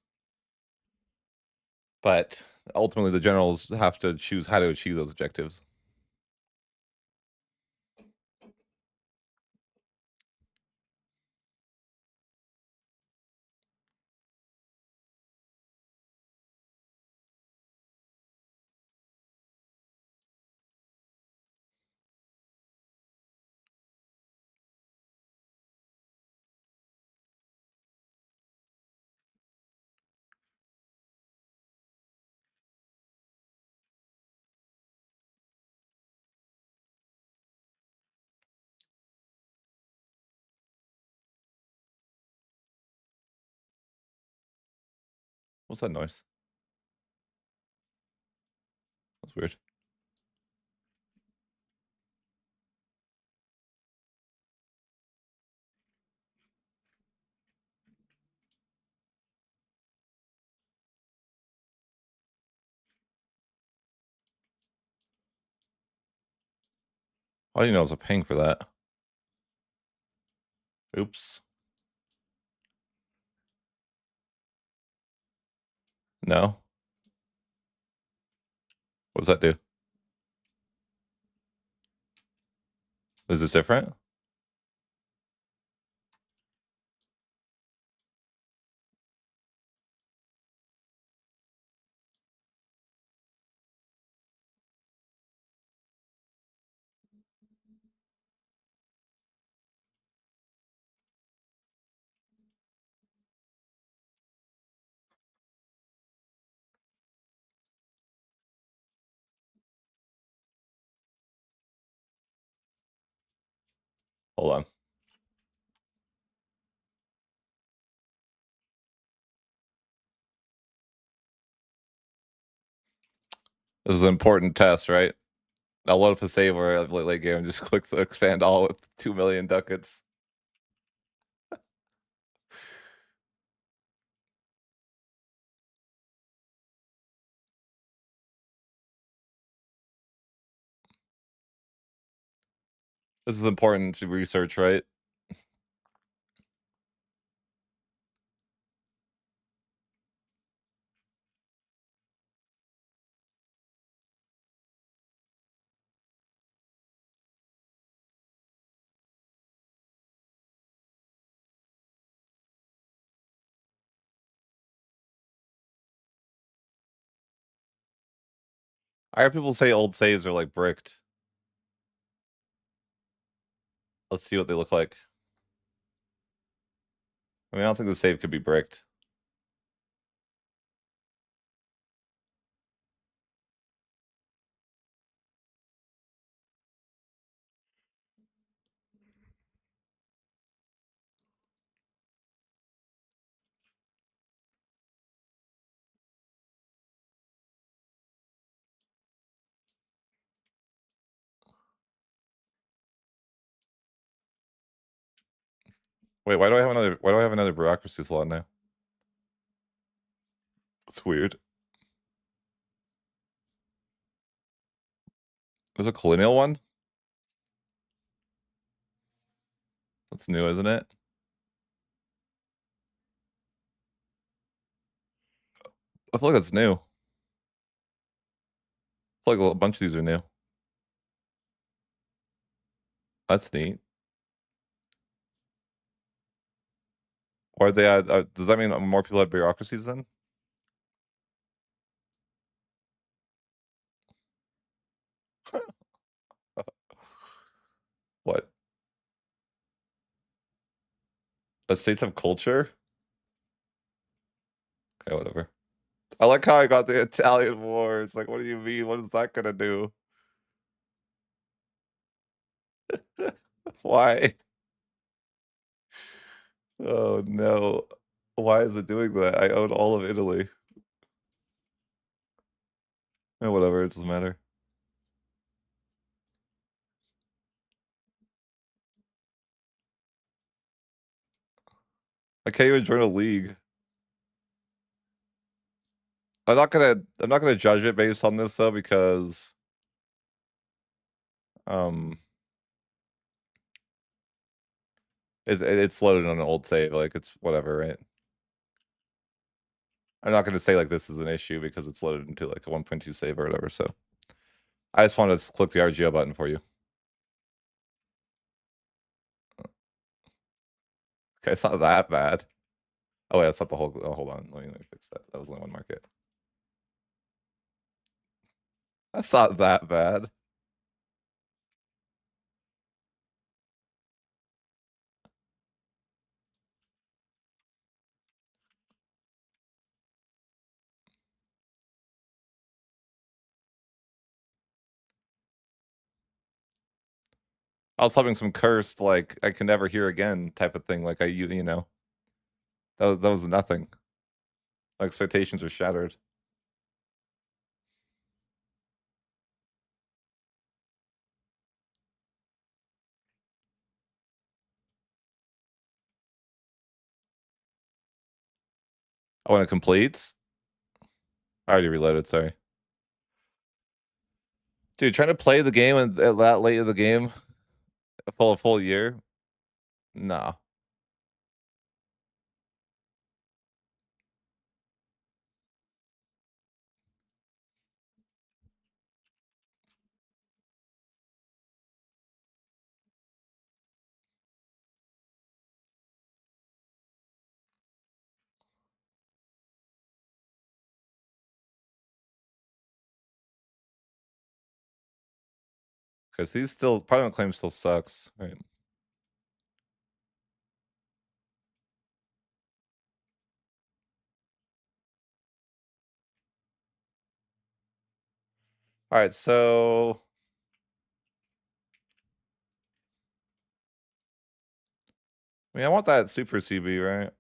But ultimately, the generals have to choose how to achieve those objectives. What's that noise? That's weird. All you know is I'm paying for that. Oops. No. What does that do? Is this different? Hold on. This is an important test, right? I'll load up a save or a late game and just click the expand all with 2,000,000 ducats. This is important to research, right? I heard people say old saves are like bricked. Let's see what they look like. I mean, I don't think the save could be bricked. Wait, why do I have another bureaucracy slot now? It's weird. There's a colonial one? That's new, isn't it? I feel like that's new. I feel like a bunch of these are new. That's neat. Why they add? Does that mean more people have bureaucracies then? What? States of culture? Okay, whatever. I like how I got the Italian wars. Like, what do you mean? What is that gonna do? Why? Oh no. Why is it doing that? I own all of Italy. Whatever, it doesn't matter. I can't even join a league. I'm not gonna judge it based on this though, because um it's loaded on an old save, like it's whatever, right? I'm not gonna say like this is an issue because it's loaded into like a 1.2 save or whatever, so I just wanted to click the RGO button for you. Okay, it's not that bad. Oh wait, that's not the whole hold on. Let me fix that. That was only one market. That's not that bad. I was having some cursed, like, I can never hear again type of thing, like, you know? That was nothing. My expectations are shattered. Oh, when it completes? I already reloaded, sorry. Dude, trying to play the game and at that late in the game, a full year? Nah. Because these still Parliament Claim still sucks, right? Alright, so I mean, I want that Super CB, right?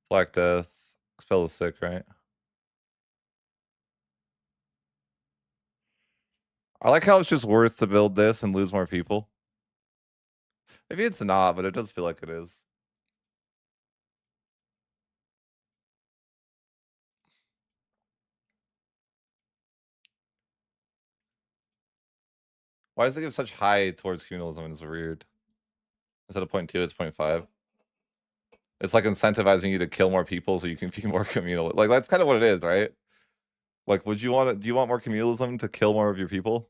Black Death, Expel the Sick, right? I like how it's just worth to build this and lose more people. Maybe it's not, but it does feel like it is. Why does it give such high towards communalism? It's weird. Instead of 0.2, it's 0.5. It's like incentivizing you to kill more people so you can be more communal. Like that's kind of what it is, right? Like, would you want to? Do you want more communalism to kill more of your people?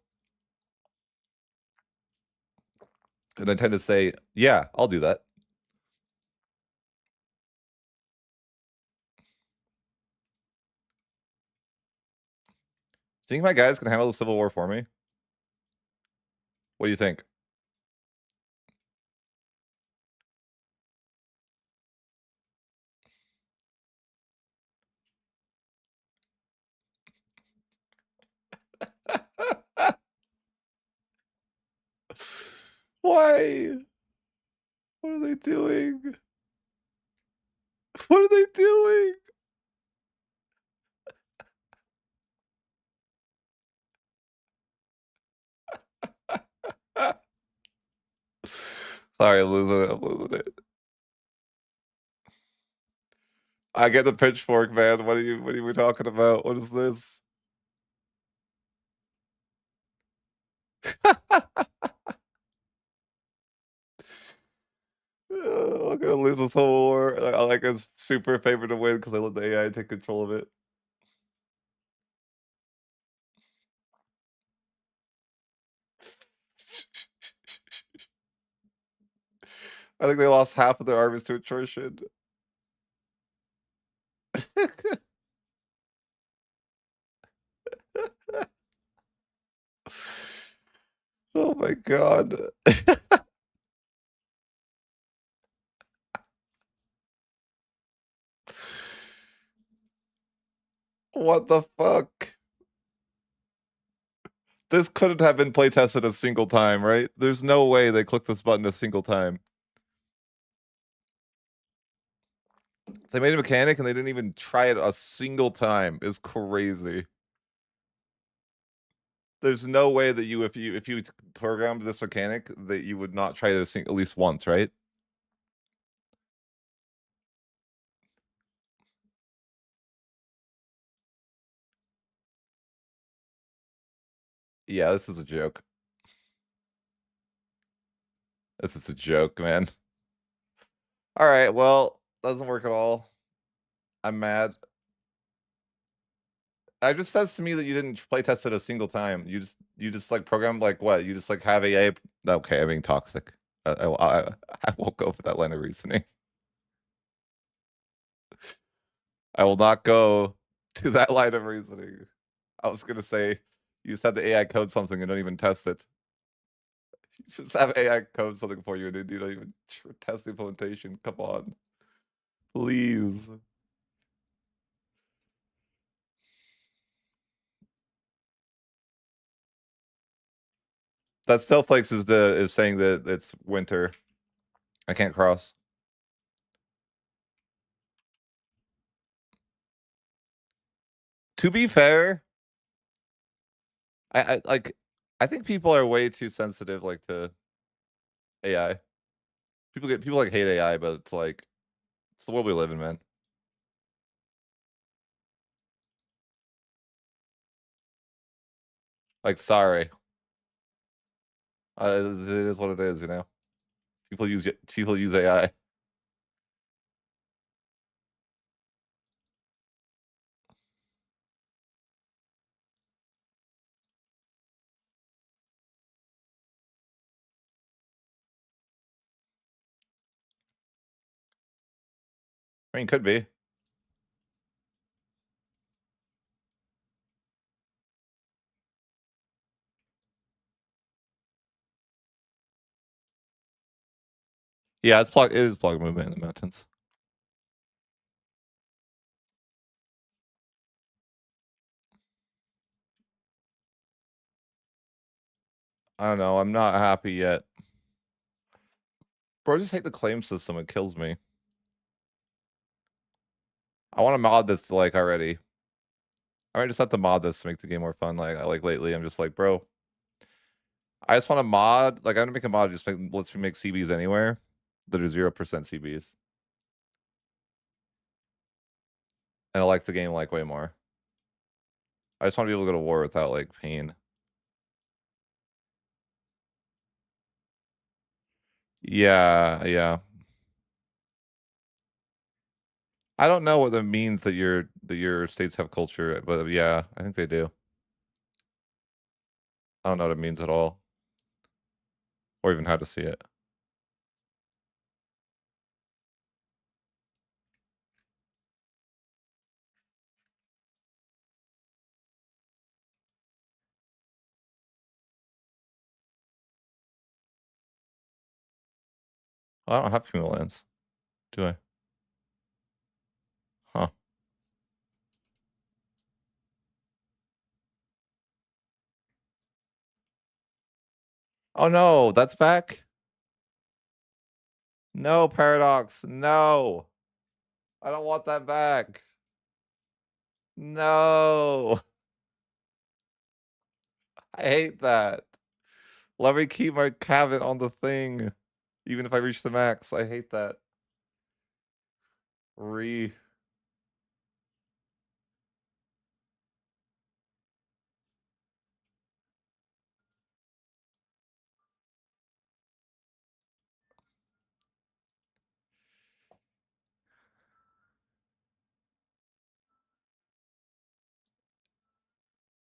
And I tend to say, yeah, I'll do that. Think my guys can handle the Civil War for me? What do you think? Why? What are they doing? What are they doing? Sorry, I'm losing it. I'm losing it. I get the pitchfork, man. What are we talking about? What is this? I'm gonna lose this whole war. I like his super favorite to win because I let the AI take control of it. I think they lost half of their armies to attrition. Oh my god. What the fuck? This couldn't have been playtested a single time, right? There's no way they clicked this button a single time. They made a mechanic and they didn't even try it a single time. Is crazy. There's no way that if you programmed this mechanic that you would not try it at least once, right? Yeah, this is a joke. This is a joke, man. All right, well, doesn't work at all. I'm mad. It just says to me that you didn't play test it a single time. You just like programmed like what? You just like have AA. Okay, I'm being toxic. I won't go for that line of reasoning. I will not go to that line of reasoning. I was gonna say you just have the AI code something and don't even test it. You just have AI code something for you and you don't even test the implementation. Come on, please. That snowflakes is saying that it's winter. I can't cross. To be fair, I like I think people are way too sensitive like to AI. People like hate AI, but it's like it's the world we live in, man. Like sorry. It is what it is, you know. People use AI. I mean, could be. Yeah, it is plug movement in the mountains. I don't know. I'm not happy yet. Bro, I just hate the claim system. It kills me. I want to mod this like already. I might just have to mod this to make the game more fun. Like lately, I'm just like, bro, I just want to mod. Like, I'm gonna make a mod. Just lets me make CBs anywhere that are 0% CBs, and I like the game like way more. I just want to be able to go to war without like pain. Yeah, yeah. I don't know what that means that your states have culture, but yeah, I think they do. I don't know what it means at all, or even how to see it. I don't have communal lands, do I? Huh. Oh no, that's back? No, Paradox. No. I don't want that back. No. I hate that. Let me keep my cabinet on the thing, even if I reach the max. I hate that. Re.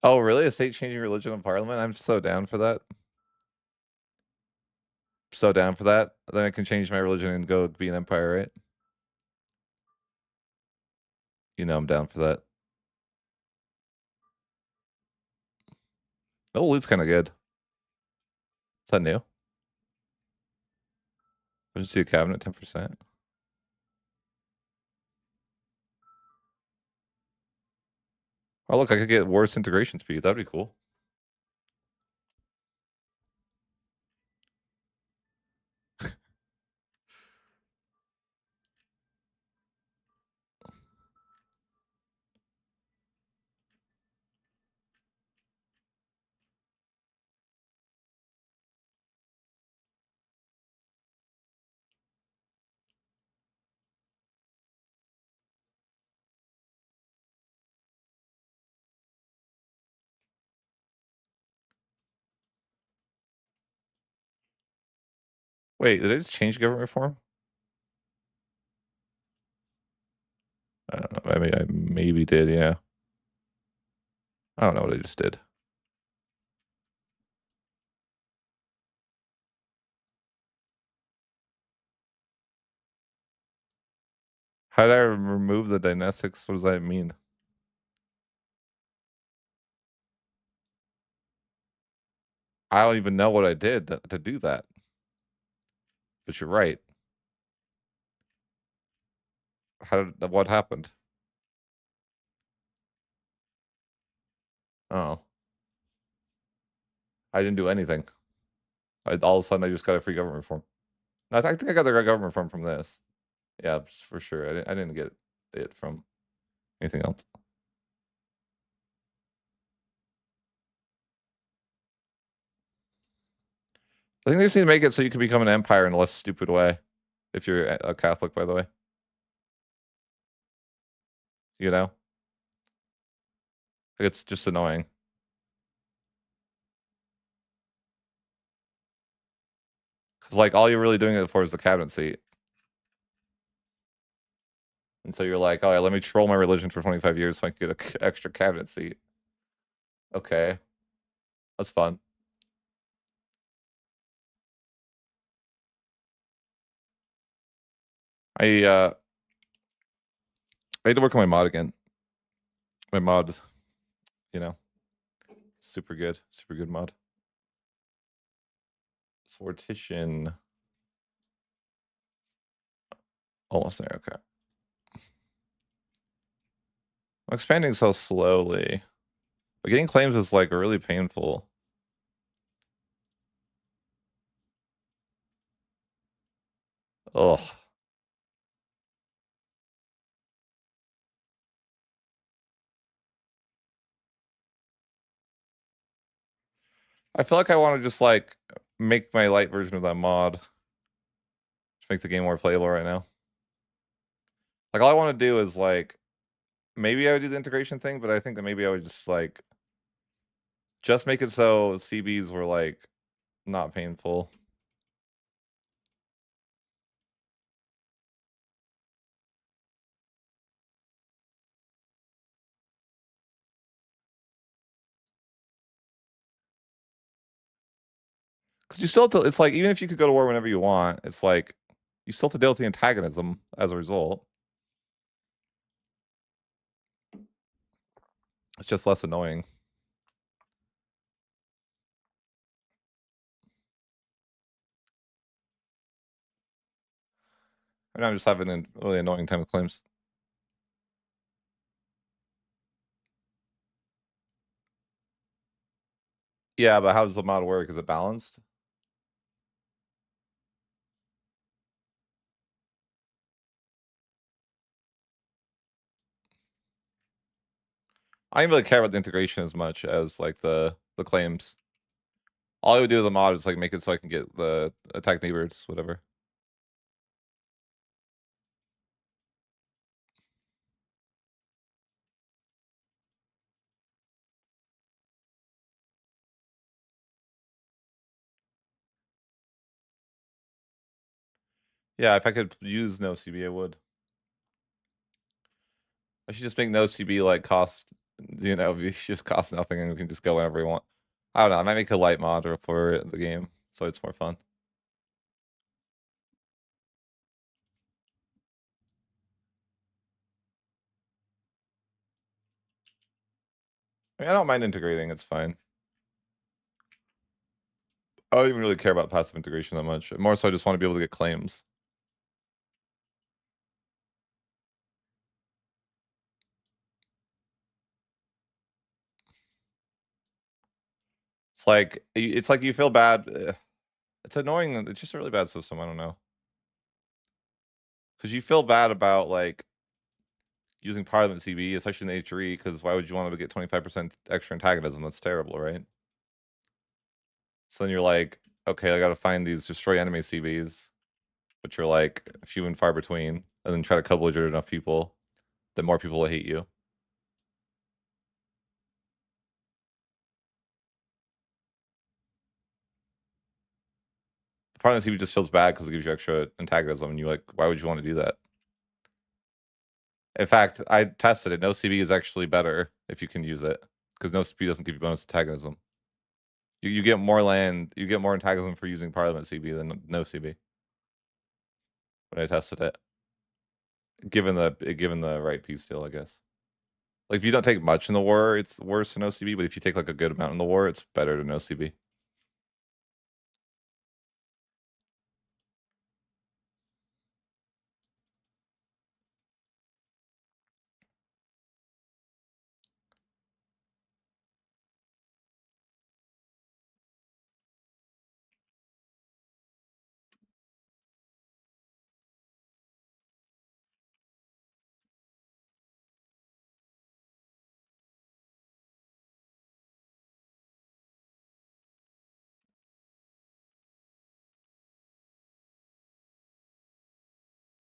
Oh, really? A state changing religion in parliament? I'm so down for that. So down for that. Then I can change my religion and go be an empire, right? You know I'm down for that. Oh, loot's kind of good. Is that new? I just see a cabinet 10%. Oh, look, I could get worse integration speed. That'd be cool. Wait, did I just change government reform? I don't know. I mean, I maybe did, yeah. I don't know what I just did. How did I remove the dynastics? What does that mean? I don't even know what I did to do that. But you're right. What happened? Oh, I didn't do anything. All of a sudden, I just got a free government reform. I think I got the government reform from this. Yeah, for sure. I didn't get it from anything else. I think they just need to make it so you can become an empire in a less stupid way. If you're a Catholic, by the way, you know, like, it's just annoying. Because like all you're really doing it for is the cabinet seat, and so you're like, oh yeah, let me troll my religion for 25 years so I can get an extra cabinet seat. Okay, that's fun. I uh I had to work on my mod again. My mod, you know, super good mod. Sortition, almost there. Okay, I'm expanding so slowly, but getting claims is like really painful. Ugh. I feel like I want to just like make my light version of that mod to make the game more playable right now. Like all I want to do is like maybe I would do the integration thing, but I think that maybe I would just make it so CBs were like not painful. Because you still have to, it's like even if you could go to war whenever you want, it's like you still have to deal with the antagonism as a result. It's just less annoying. And I'm just having a really annoying time with claims. Yeah, but how does the mod work? Is it balanced? I didn't really care about the integration as much as like the claims. All I would do with the mod is like make it so I can get the attack neighbors, whatever. Yeah, if I could use no CB, I would. I should just make no CB like cost, just cost nothing, and we can just go whenever we want. I don't know. I might make a light mod for the game, so it's more fun. I mean, I don't mind integrating. It's fine. I don't even really care about passive integration that much. More so, I just want to be able to get claims. It's like you feel bad. It's annoying. It's just a really bad system. I don't know, because you feel bad about like using Parliament CB, especially in the H3, because why would you want to get 25% extra antagonism? That's terrible, right? So then you're like, okay, I got to find these destroy enemy CBs, which are like few and far between, and then try to couple enough people that more people will hate you. Parliament CB just feels bad because it gives you extra antagonism, and you're like, why would you want to do that? In fact, I tested it. No CB is actually better if you can use it, because no CB doesn't give you bonus antagonism. You get more land, you get more antagonism for using Parliament CB than no CB. When I tested it, given the right piece still, I guess. Like if you don't take much in the war, it's worse than OCB. But if you take like a good amount in the war, it's better than OCB.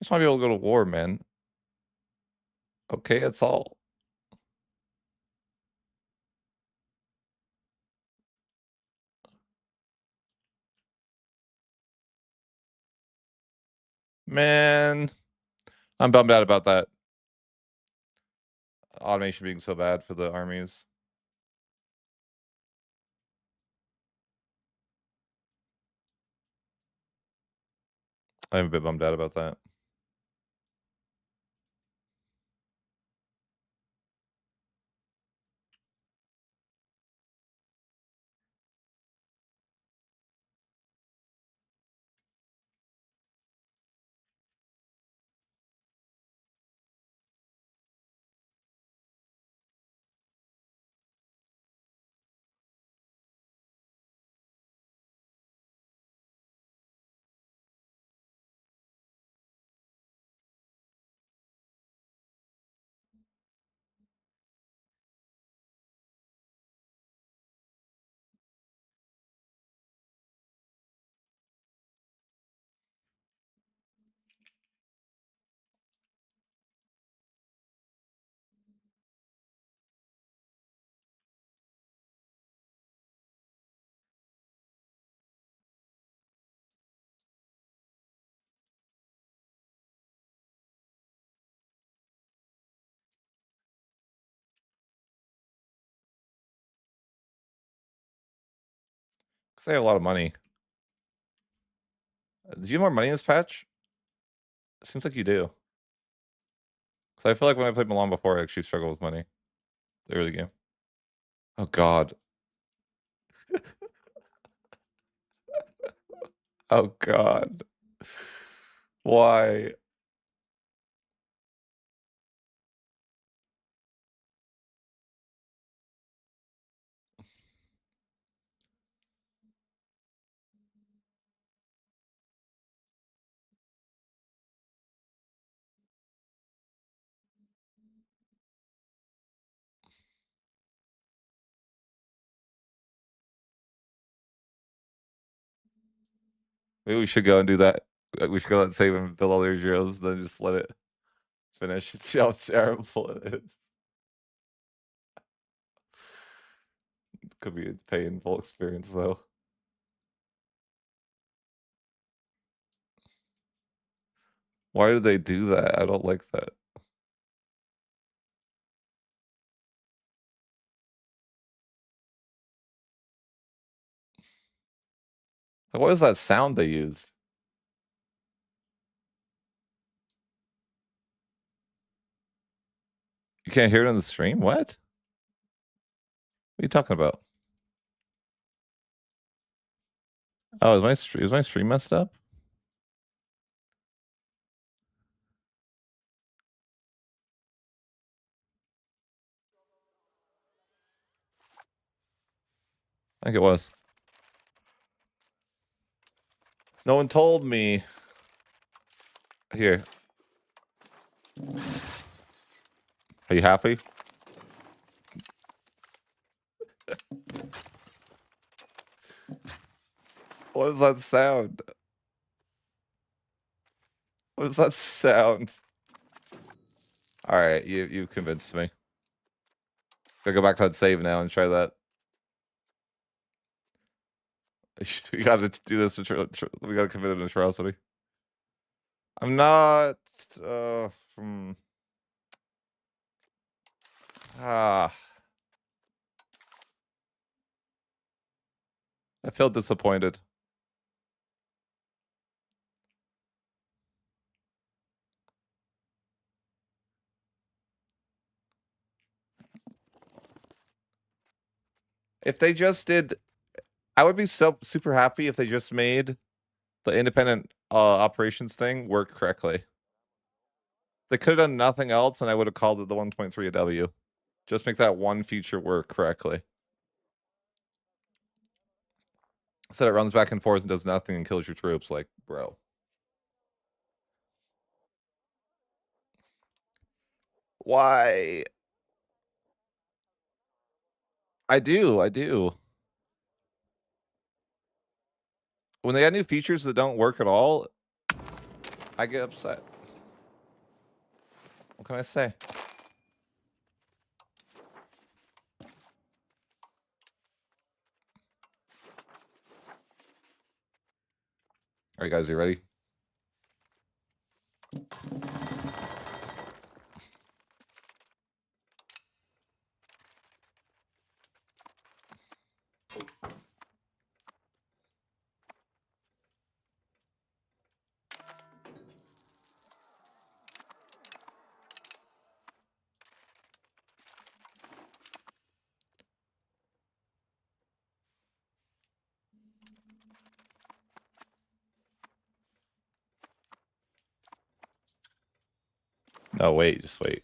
Just want to be able to go to war, man. Okay, that's all. Man, I'm bummed out about that automation being so bad for the armies. I'm a bit bummed out about that. 'Cause they have a lot of money. Do you have more money in this patch? Seems like you do. 'Cause I feel like when I played Milan before, I actually struggled with money. The early game. Oh god. Oh god. Why? Maybe we should go and do that. We should go and save and build all their zeros, then just let it finish. See how terrible it is. Could be a painful experience though. Why do they do that? I don't like that. What is that sound they used? You can't hear it on the stream? What? What are you talking about? Oh, is my stream messed up? I think it was. No one told me. Here. Are you happy? What is that sound? What is that sound? All right, you convinced me. Gotta go back to that save now and try that. We gotta do this. We gotta commit an atrocity. I'm not. Hmm. Ah. I feel disappointed. If they just did, I would be so super happy if they just made the independent operations thing work correctly. They could have done nothing else, and I would have called it the 1.3 AW. Just make that one feature work correctly. So it runs back and forth and does nothing and kills your troops. Like, bro. Why? I do. I do. When they add new features that don't work at all, I get upset. What can I say? All right, guys, you ready? No, wait, just wait.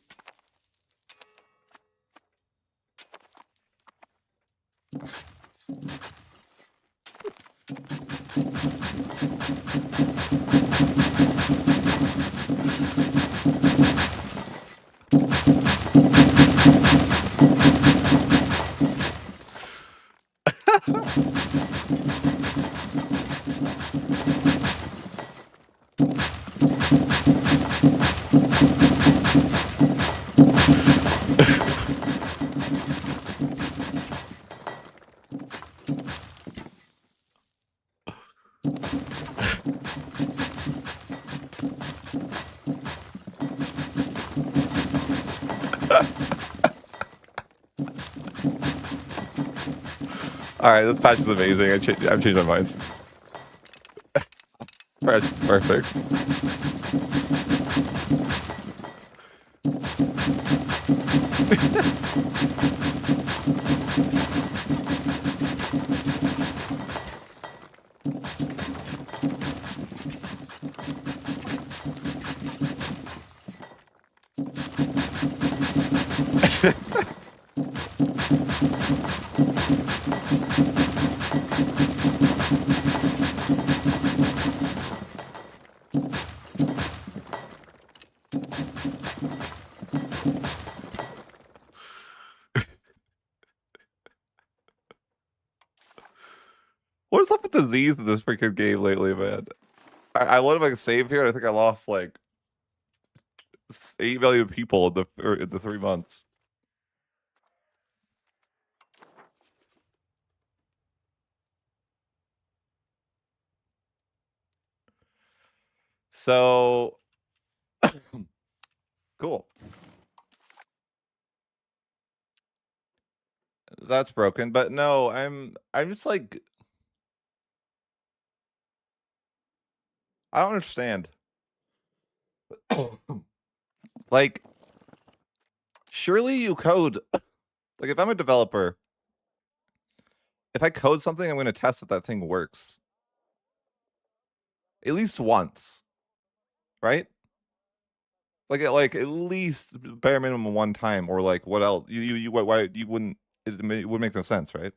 All right, this patch is amazing. I've changed my mind. Patch is perfect. What is up with the Z's in this freaking game lately, man? I loaded my save here, and I think I lost like 8 million people in the 3 months. So cool. That's broken, but no, I'm just like I don't understand. Like, surely you code like if I'm a developer, if I code something, I'm gonna test if that thing works. At least once, right? Like at least bare minimum one time, or like what else? Why you wouldn't? It would make no sense, right?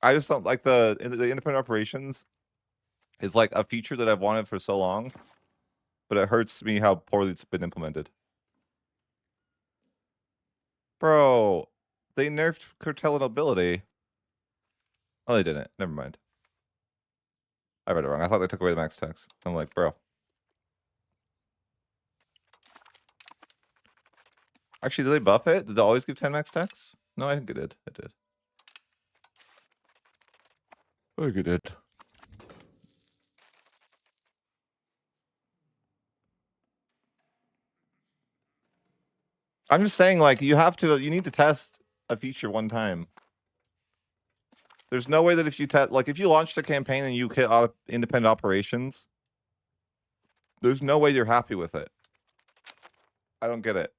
I just don't like the independent operations is like a feature that I've wanted for so long, but it hurts me how poorly it's been implemented. Bro, they nerfed curtailability. Oh, they didn't. Never mind. I read it wrong. I thought they took away the max text. I'm like, bro. Actually, did they buff it? Did they always give 10 max text? No, I think it did. It did. I think it did. I'm just saying, like, you need to test a feature one time. There's no way that if you if you launched a campaign and you hit independent operations, there's no way you're happy with it. I don't get it.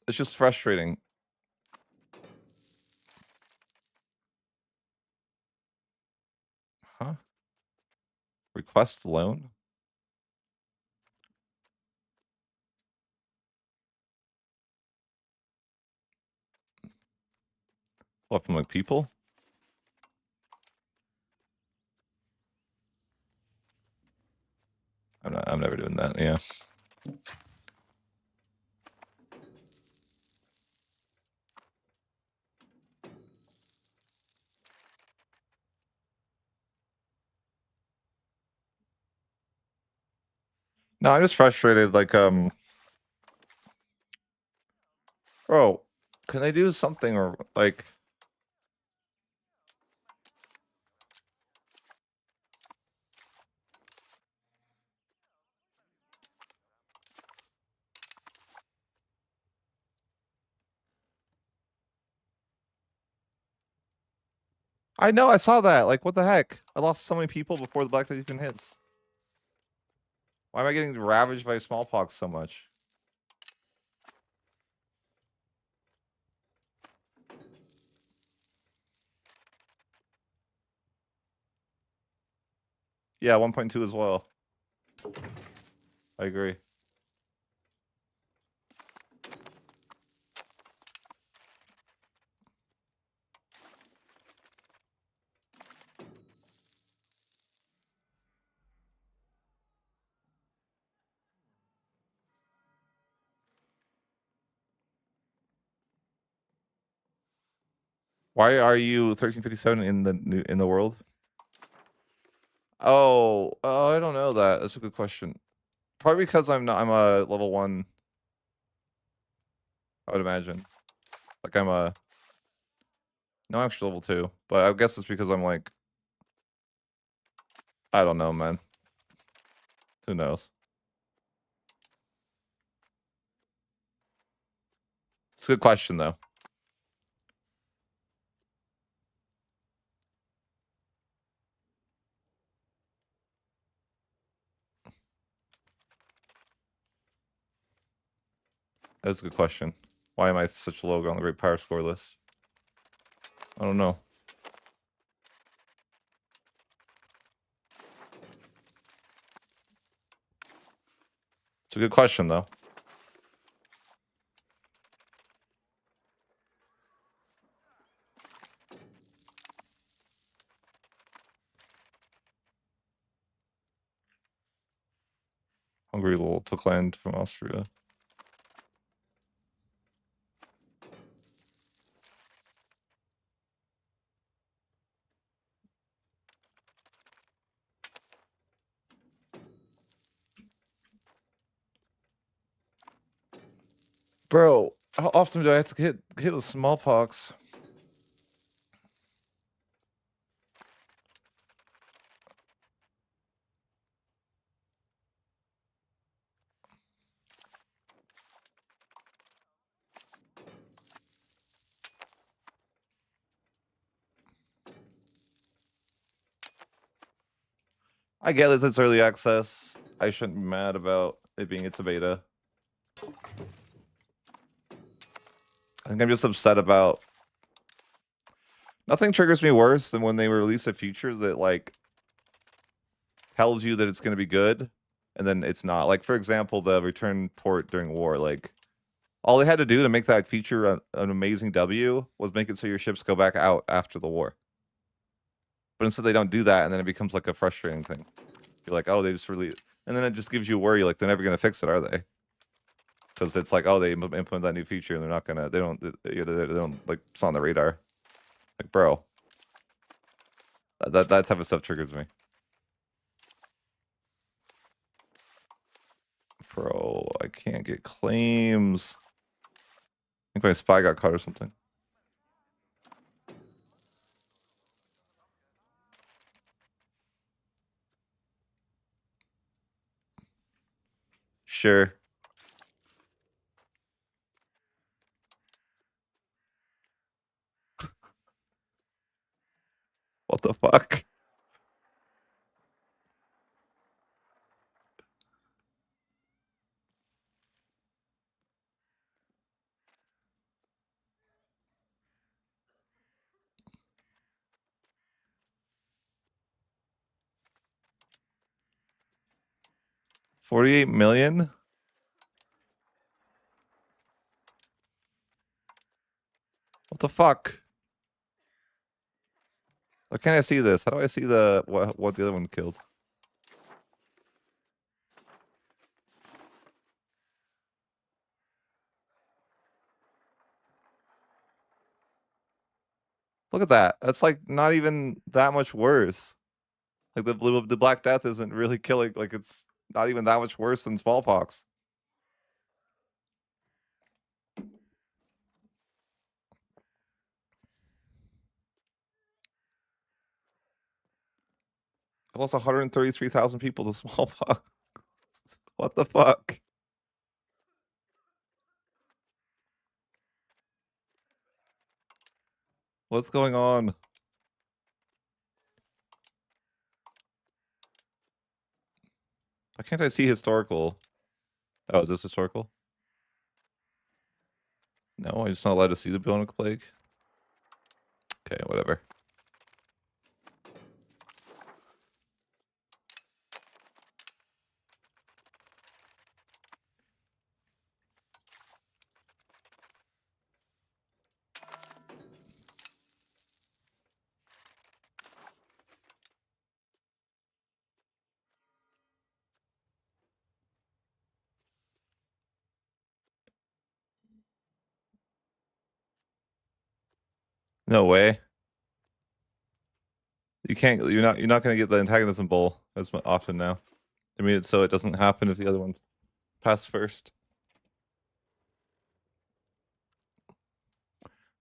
It's just frustrating. Huh? Request loan? What, from like people? I'm never doing that, yeah. No, I'm just frustrated. Like, bro, can they do something or like? I know, I saw that. Like, what the heck? I lost so many people before the Black Death even hits. Why am I getting ravaged by smallpox so much? Yeah, 1.2 as well. I agree. Why are you 1357 in the world? Oh, I don't know that. That's a good question. Probably because I'm a level 1, I would imagine. Like I'm a no, I'm actually level 2, but I guess it's because I'm like I don't know, man. Who knows? It's a good question though. That's a good question. Why am I such low on the great power score list? I don't know. It's a good question though. Hungary little took land from Austria. Bro, how often do I have to hit with smallpox? I get that it's early access. I shouldn't be mad about it being it's a beta. I think I'm just upset about nothing triggers me worse than when they release a feature that like tells you that it's going to be good and then it's not. Like for example, the return port during war, like all they had to do to make that feature an amazing W was make it so your ships go back out after the war. But instead they don't do that and then it becomes like a frustrating thing. You're like, "Oh, they just released." And then it just gives you worry like they're never going to fix it, are they? Because it's like, oh, they implement that new feature and they're not gonna, they don't like, it's on the radar. Like, bro, that type of stuff triggers me. Bro, I can't get claims. I think my spy got caught or something. Sure. What the fuck? $48 million? What the fuck? Why can't I see this? How do I see the what the other one killed? Look at that. That's like not even that much worse. Like the Black Death isn't really killing. Like it's Not even that much worse than smallpox. I lost 133,000 people to smallpox. What the fuck? What's going on? Why can't I see historical? Oh, is this historical? No, I'm just not allowed to see the bubonic plague. Okay, whatever. No way. You can't. You're not gonna get the antagonism bowl as often now. I mean, so it doesn't happen if the other ones pass first.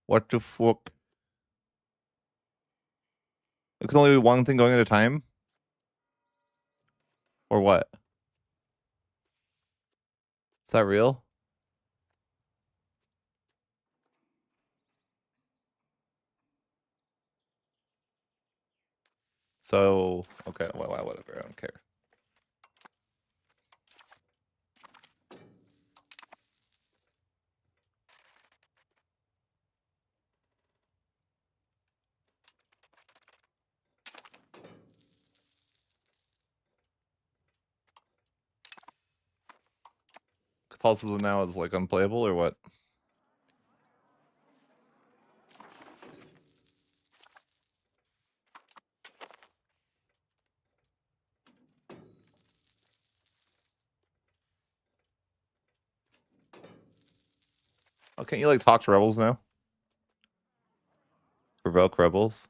What the fuck? There's only one thing going at a time, or what? Is that real? So okay, well, whatever. I don't care. Catholicism now is like unplayable, or what? Oh, can't you like talk to rebels now? Provoke rebels.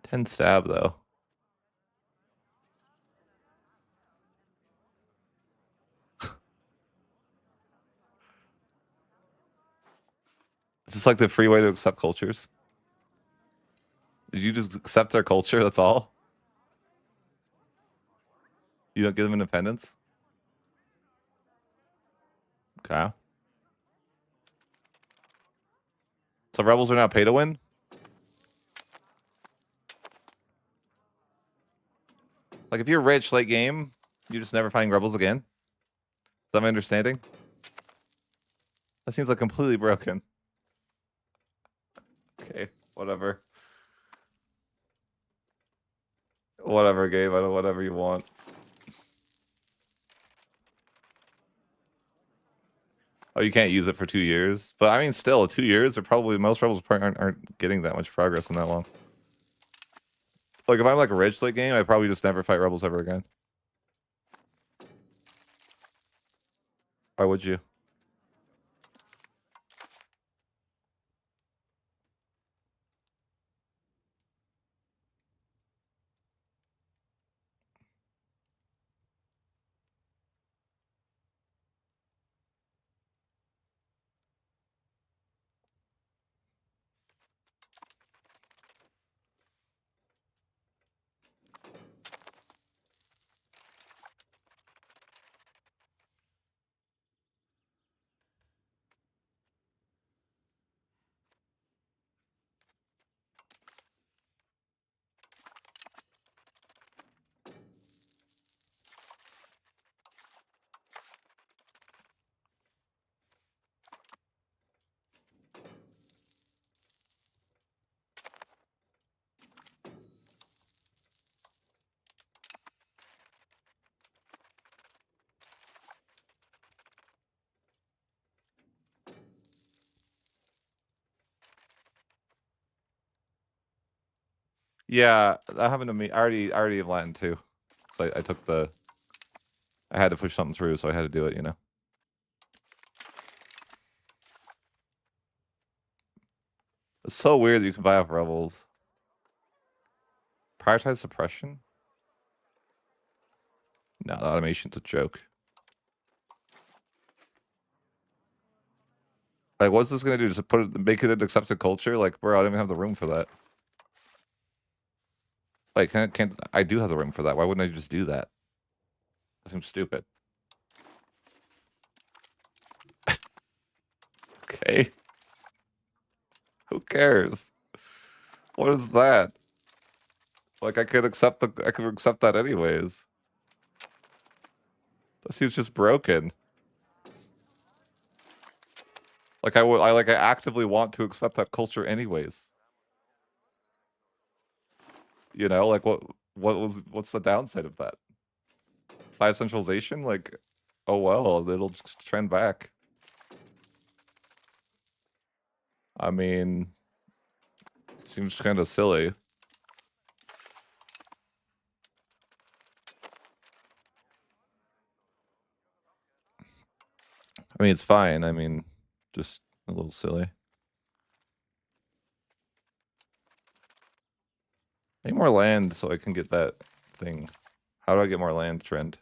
10 stab though. Is this like the free way to accept cultures? Did you just accept their culture? That's all? You don't give them independence? Okay. So rebels are now pay to win? Like if you're rich late game, you just never find rebels again? Is that my understanding? That seems like completely broken. Okay, whatever. Whatever, Gabe. I don't whatever you want. Oh, you can't use it for 2 years? But I mean, still, 2 years, are probably most rebels aren't getting that much progress in that long. Like, if I'm like a rich late game, I probably just never fight rebels ever again. Why would you? Yeah, that happened to me. I already have Latin too. So I took the... I had to push something through, so I had to do it, you know? It's so weird that you can buy off rebels. Prioritize suppression? No, the automation's a joke. Like, what's this gonna do? Just make it an accepted culture? Like, bro, I don't even have the room for that. Like, can't I do have the room for that? Why wouldn't I just do that? That seems stupid. Okay. Who cares? What is that? Like, I could accept that anyways. That seems just broken. Like, I actively want to accept that culture anyways. You know, like what's the downside of that? 5 centralization? Like, oh well, it'll just trend back. I mean, seems kind of silly. I mean, it's fine. I mean, just a little silly. I need more land so I can get that thing. How do I get more land, Trend?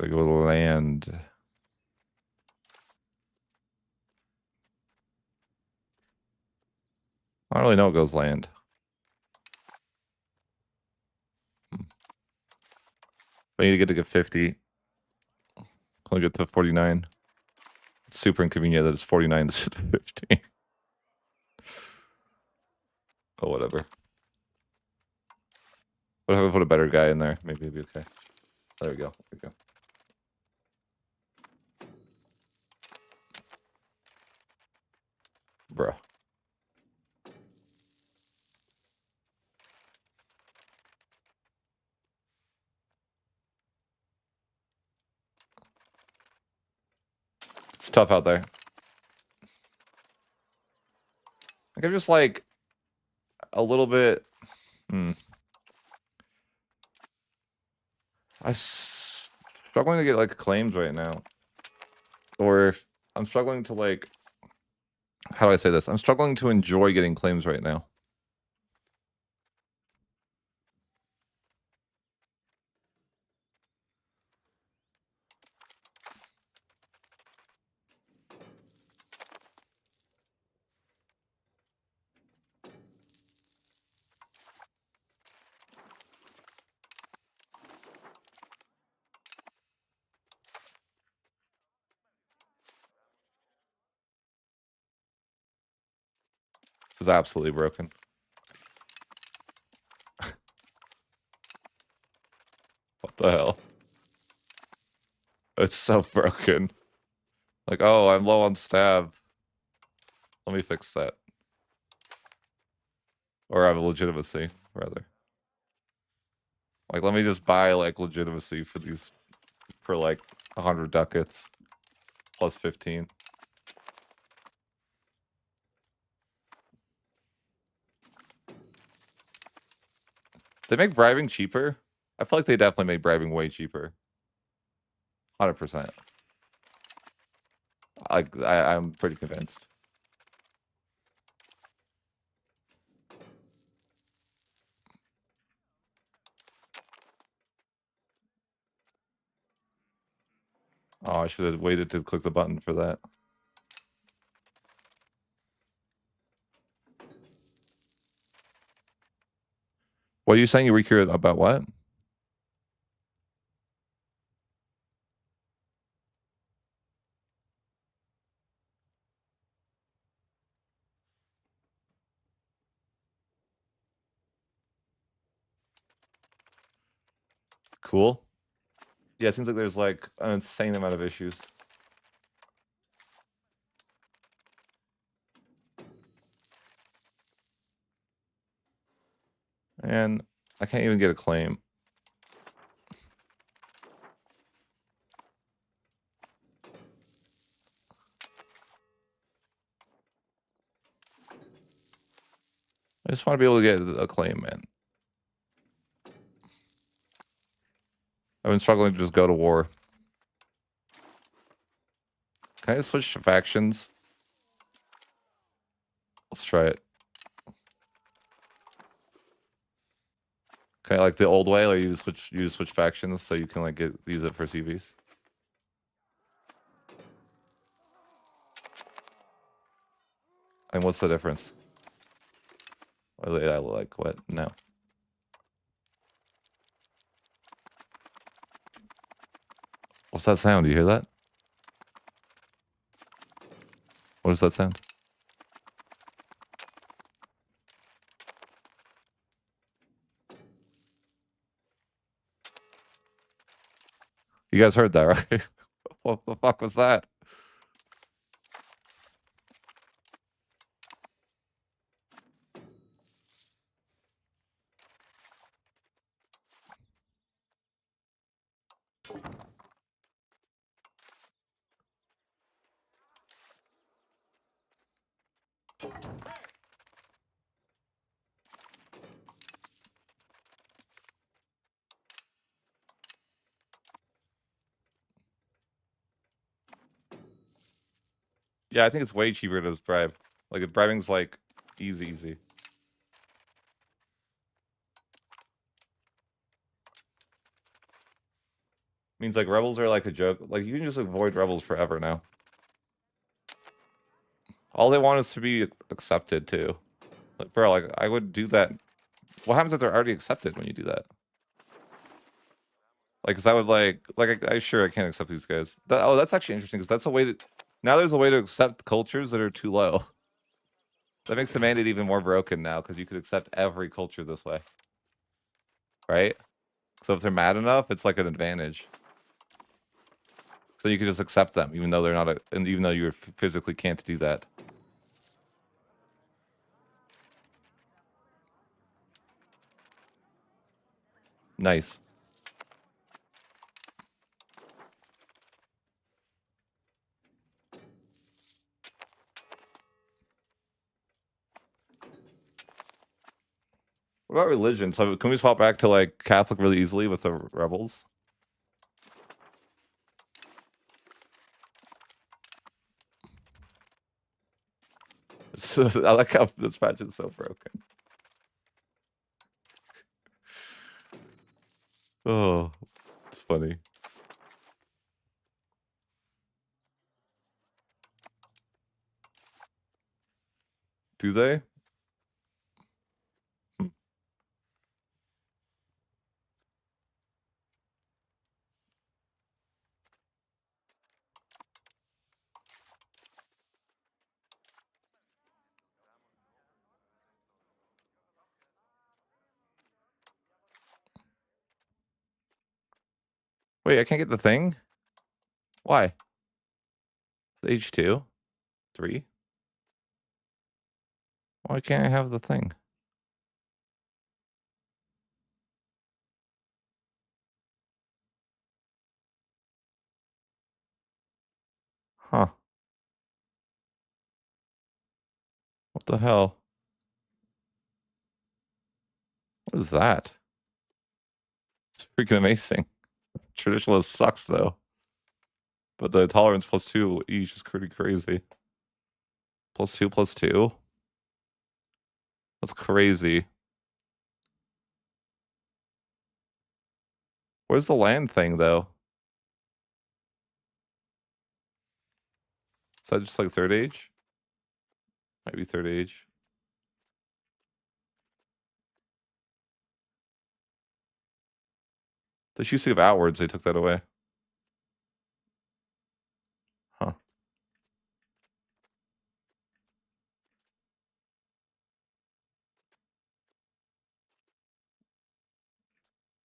I go to land. I don't really know what goes land. I need to get 50. I'll get to 49. It's super inconvenient that it's 49 to 50. Oh, whatever. What if I put a better guy in there? Maybe it'd be okay. There we go. There we go. Bruh. It's tough out there. Like, I'm just like a little bit. Struggling to get like claims right now, or I'm struggling to like. How do I say this? I'm struggling to enjoy getting claims right now. This is absolutely broken. What the hell? It's so broken. Like, oh, I'm low on stab. Let me fix that. Or I have a legitimacy, rather. Like, let me just buy, like, legitimacy for these, for, like, 100 ducats. Plus 15. They make bribing cheaper? I feel like they definitely make bribing way cheaper. 100%. I'm pretty convinced. Oh, I should have waited to click the button for that. What are you saying? You were curious about what? Cool. Yeah, it seems like there's like an insane amount of issues. And I can't even get a claim. I just want to be able to get a claim, man. I've been struggling to just go to war. Can I switch to factions? Let's try it. Kind of like the old way, or you switch factions so you can like use it for CVs. And what's the difference? Like what? No. What's that sound? Do you hear that? What is that sound? You guys heard that, right? What the fuck was that? Yeah, I think it's way cheaper to bribe. Like, bribing's like easy. Means like rebels are like a joke. Like you can just avoid rebels forever now. All they want is to be accepted too. Like, bro, like I would do that. What happens if they're already accepted when you do that? Like, cause I would I sure I can't accept these guys. Oh, that's actually interesting because that's a way to. Now there's a way to accept cultures that are too low. That makes the mandate even more broken now because you could accept every culture this way, right? So if they're mad enough, it's like an advantage. So you can just accept them, even though they're not, and even though you physically can't do that. Nice. What about religion? So can we swap back to like Catholic really easily with the rebels? So, I like how this patch is so broken. Oh, it's funny. Do they? Hmm. Wait, I can't get the thing? Why? Stage 2? 3? Why can't I have the thing? Huh. What the hell? What is that? It's freaking amazing. Traditionalist sucks though. But the tolerance +2 each is pretty crazy. +2/+2? That's crazy. Where's the land thing though? Is that just like third age? Might be third age. The used to give outwards, they took that away. Huh.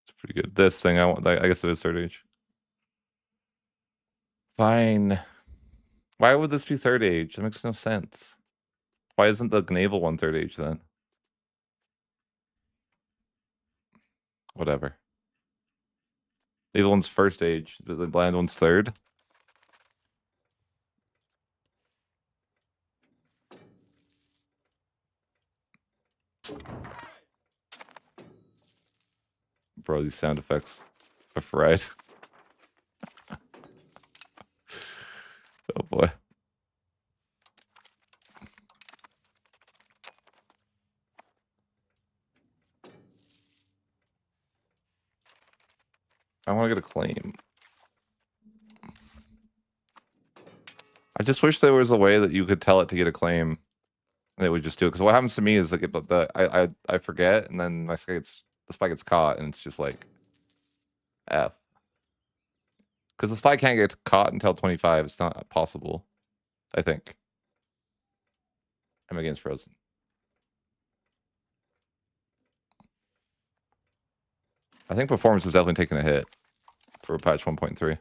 It's pretty good. This thing, I guess it is third age. Fine. Why would this be third age? That makes no sense. Why isn't the naval one third age then? Whatever. Naval one's first age. The land one's third. Bro, these sound effects are fried. Oh boy. I want to get a claim. I just wish there was a way that you could tell it to get a claim, and it would just do it. Because what happens to me is like I forget, and then the spy gets caught, and it's just like F. Because the spy can't get caught until 25. It's not possible. I think. I'm against Frozen. I think performance is definitely taking a hit for patch 1.3.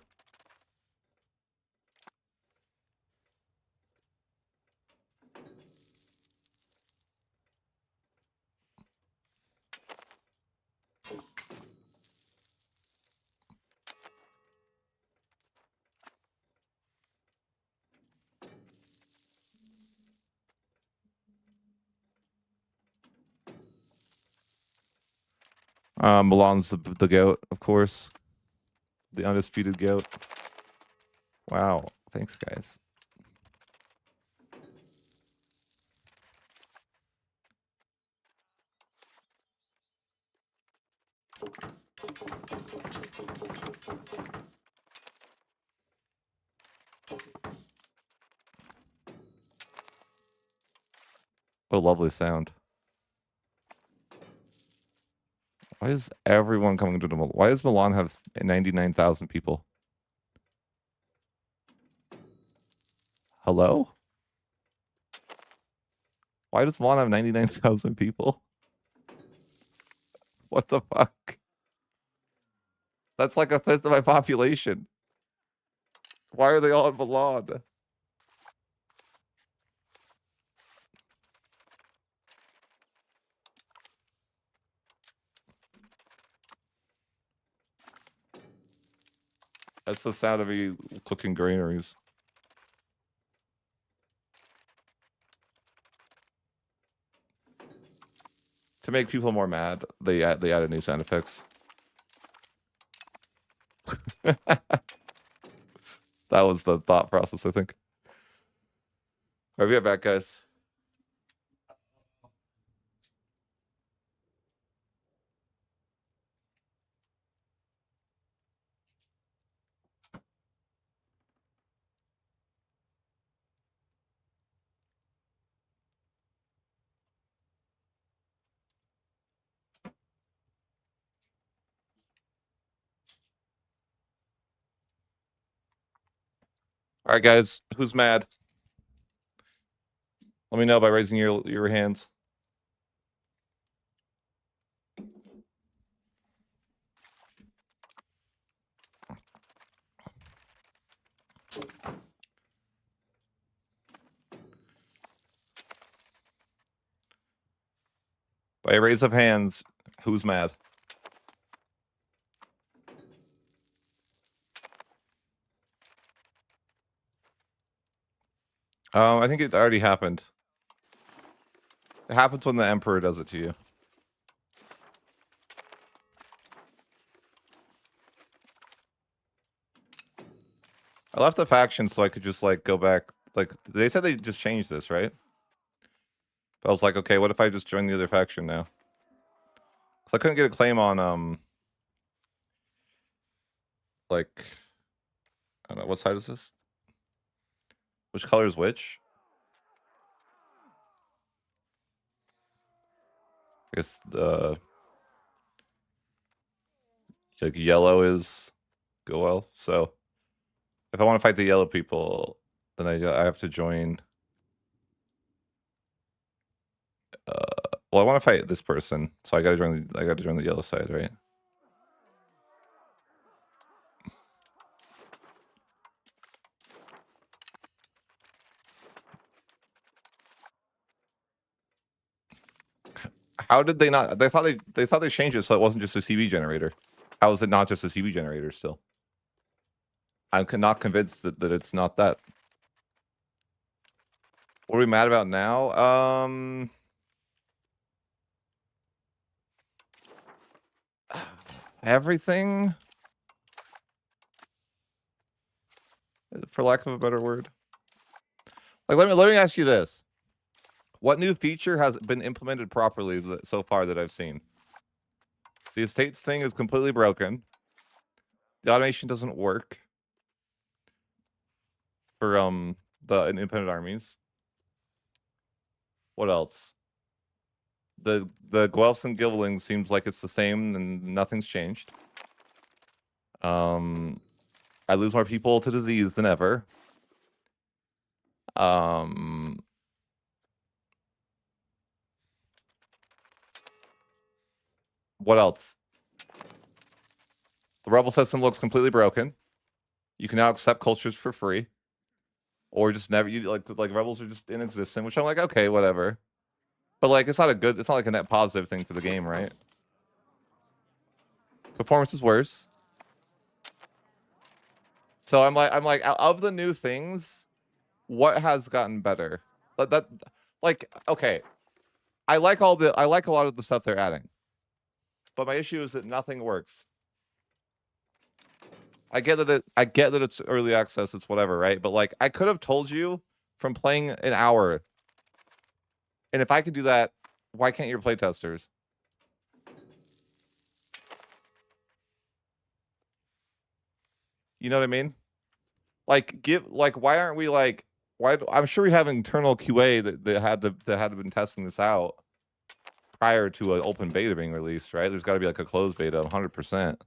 Milan's the goat, of course. The undisputed goat. Wow. Thanks, guys. What a lovely sound. Why is everyone coming to Milan? Why does Milan have 99,000 people? Hello? Why does Milan have 99,000 people? What the fuck? That's like a fifth of my population. Why are they all in Milan? That's the sound of me cooking granaries. To make people more mad, they added new sound effects. That was the thought process, I think. All right, we get back, guys. All right, guys, who's mad? Let me know by raising your hands. By a raise of hands, who's mad? I think it already happened. It happens when the Emperor does it to you. I left the faction so I could just like go back. Like they said they just changed this, right? But I was like, okay, what if I just join the other faction now? Cause I couldn't get a claim on like I don't know, what side is this? Which color is which? I guess the like yellow is go well. So if I want to fight the yellow people, then I have to join. Well, I want to fight this person, so I gotta join the yellow side, right? How did they not? They thought they changed it so it wasn't just a CV generator. How is it not just a CV generator still? I'm not convinced that it's not that. What are we mad about now? Everything, for lack of a better word. Like, let me ask you this: what new feature has been implemented properly so far that I've seen? The estates thing is completely broken. The automation doesn't work for the independent armies. What else? The Guelphs and Gilblings seems like it's the same and nothing's changed. I lose more people to disease than ever. What else? The rebel system looks completely broken. You can now accept cultures for free, or just never. You like rebels are just inexistent, which I'm like, okay, whatever. But like, it's not a good. It's not like a net positive thing for the game, right? Performance is worse. So I'm like, of the new things, what has gotten better? Like, okay, I like a lot of the stuff they're adding, but my issue is that nothing works. I get that it's early access, it's whatever, right? But like, I could have told you from playing an hour, and if I could do that, why can't your playtesters? You know what I mean? Like, why aren't we like, I'm sure we have internal QA that had to been testing this out prior to an open beta being released, right? There's got to be like a closed beta, 100%.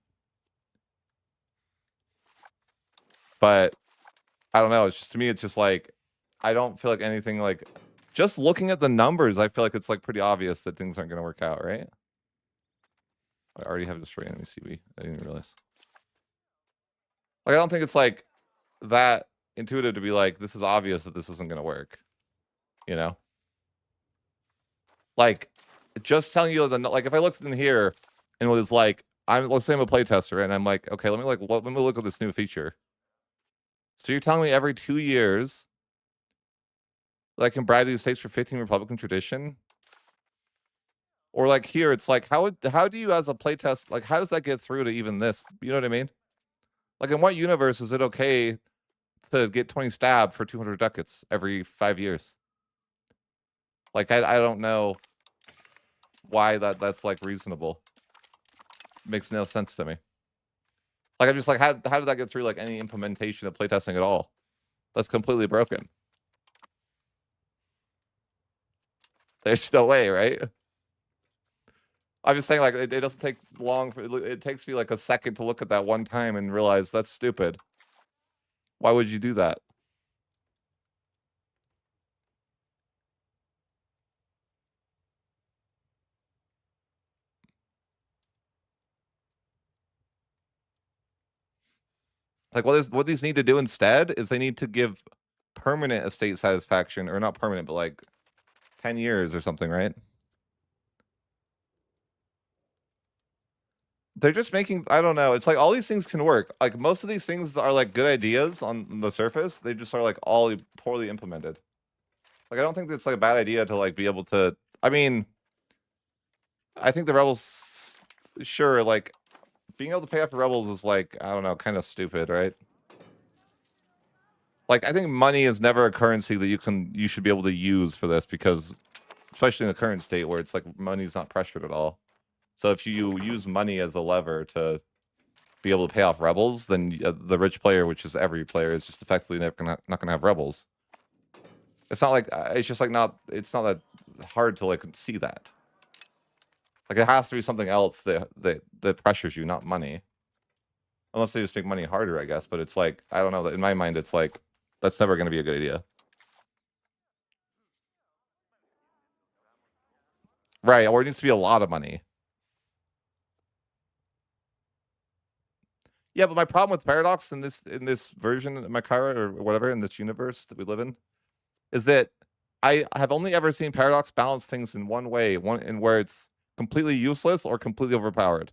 But I don't know. It's just, to me, it's just like, I don't feel like anything, like, just looking at the numbers, I feel like it's like pretty obvious that things aren't going to work out, right? I already have destroy enemy CB. I didn't realize. Like, I don't think it's like that intuitive to be like, this is obvious that this isn't going to work. You know? Like, just telling you, like, if I looked in here and it was like, let's say I'm a playtester, and I'm like, okay, let me look at this new feature. So you're telling me every 2 years that I can bribe these states for 15 Republican tradition? Or like here, it's like, how do you as a playtest, like, how does that get through to even this? You know what I mean? Like, in what universe is it okay to get 20 stabbed for 200 ducats every 5 years? Like, I don't know why that's like reasonable. Makes no sense to me. Like, I'm just like, how did that get through like any implementation of playtesting at all? That's completely broken. There's no way, right? I'm just saying, like, it doesn't take long. It takes me like a second to look at that one time and realize that's stupid. Why would you do that? Like, what these need to do instead is they need to give permanent estate satisfaction, or not permanent, but like 10 years or something, right? They're just making, I don't know. It's like all these things can work. Like, most of these things are like good ideas on the surface. They just are like all poorly implemented. Like, I don't think it's like a bad idea to like be able to, I mean, I think the rebels, sure, like being able to pay off the rebels is like, I don't know, kind of stupid, right? Like, I think money is never a currency that you should be able to use for this, because especially in the current state where it's like money's not pressured at all. So if you use money as a lever to be able to pay off rebels, then the rich player, which is every player, is just effectively not gonna have rebels. It's not like it's just like it's not that hard to like see that. Like, it has to be something else that pressures you, not money. Unless they just make money harder, I guess. But it's like, I don't know. In my mind, it's like that's never going to be a good idea. Right, or it needs to be a lot of money. Yeah, but my problem with Paradox in this version of Makara or whatever, in this universe that we live in, is that I have only ever seen Paradox balance things in one way, in where it's completely useless or completely overpowered.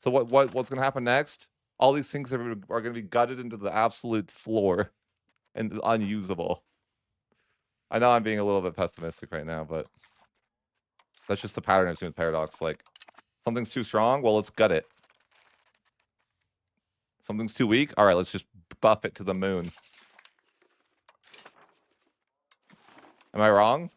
So what's going to happen next? All these things are going to be gutted into the absolute floor and unusable. I know I'm being a little bit pessimistic right now, but that's just the pattern I've seen with Paradox. Like, something's too strong, well, let's gut it. Something's too weak, all right, let's just buff it to the moon. Am I wrong?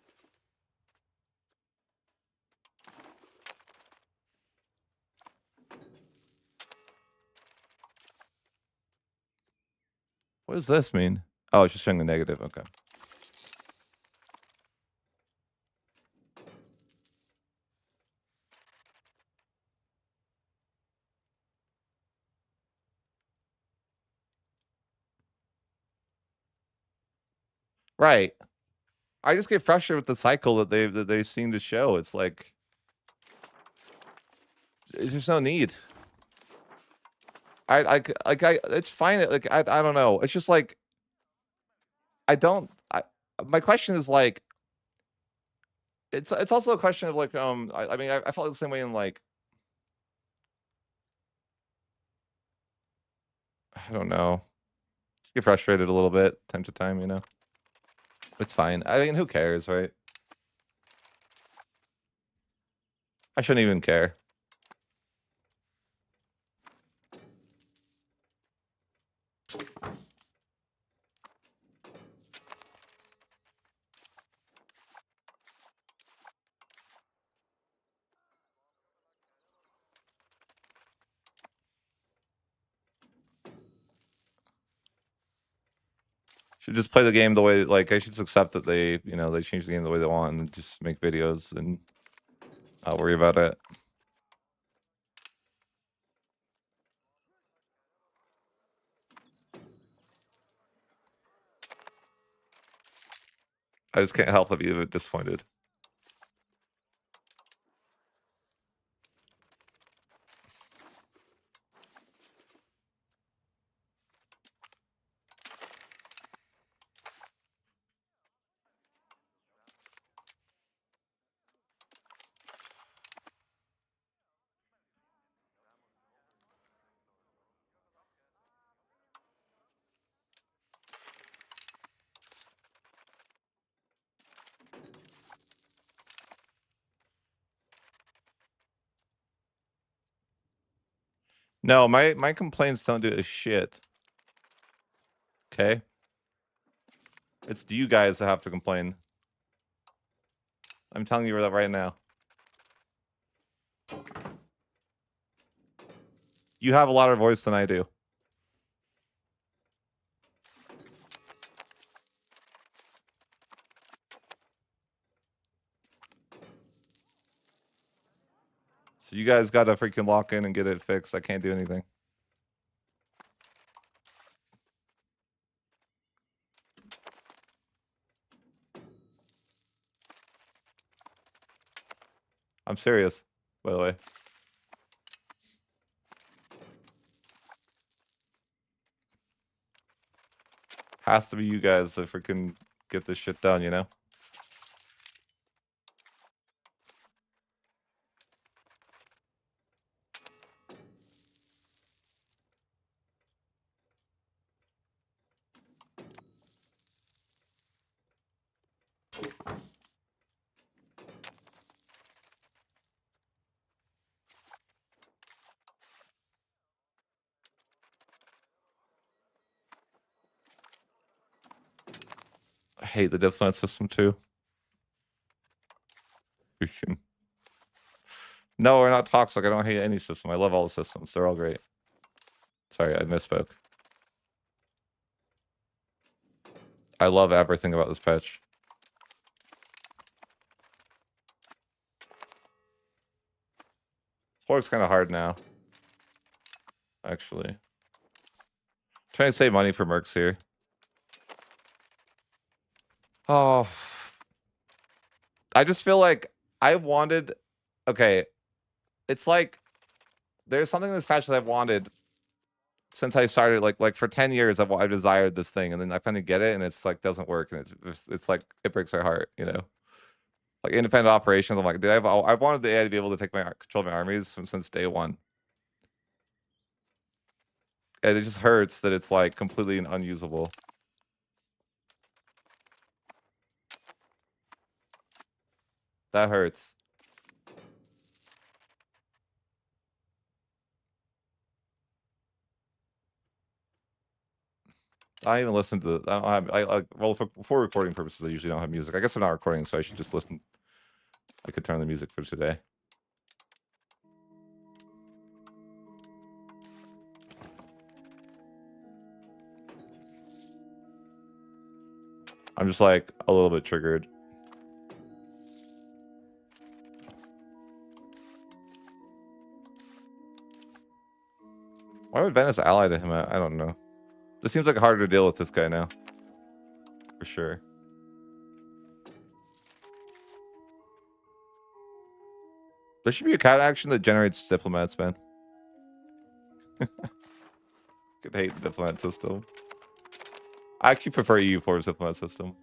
What does this mean? Oh, it's just showing the negative. Okay. Right. I just get frustrated with the cycle that they seem to show. It's like there's just no need. It's fine. Like I don't know. It's just like I don't. My question is like it's also a question of like I mean I felt the same way in like I don't know. Get frustrated a little bit time to time, you know. It's fine. I mean, who cares, right? I shouldn't even care. Should just play the game the way like I should just accept that they, you know, they change the game the way they want and just make videos and not worry about it. I just can't help but be a bit disappointed. No, my complaints don't do a shit. Okay? It's you guys that have to complain. I'm telling you that right now. You have a louder voice than I do. So you guys gotta freaking lock in and get it fixed. I can't do anything. I'm serious, by the way. Has to be you guys that freaking get this shit done, you know? I hate the defense system too. No, we're not toxic. I don't hate any system. I love all the systems. They're all great. Sorry, I misspoke. I love everything about this patch. This work's kind of hard now. Actually. Trying to save money for mercs here. Oh. I just feel like I wanted... Okay. It's like... There's something in this patch that I've wanted since I started, like for 10 years, I've desired this thing, and then I finally get it, and it's like doesn't work, and it's like it breaks my heart, you know. Like independent operations, I'm like, dude, I've wanted the AI to be able to take my control of my armies since day one, and it just hurts that it's like completely unusable. That hurts. I even listen to the. I don't have. Well for recording purposes, I usually don't have music. I guess I'm not recording, so I should just listen. I could turn the music for today. I'm just like a little bit triggered. Why would Venice ally to him? I don't know. This seems like harder to deal with this guy now. For sure. There should be a cat action that generates diplomats, man. Could hate the diplomat system. I actually prefer EU4's diplomat system.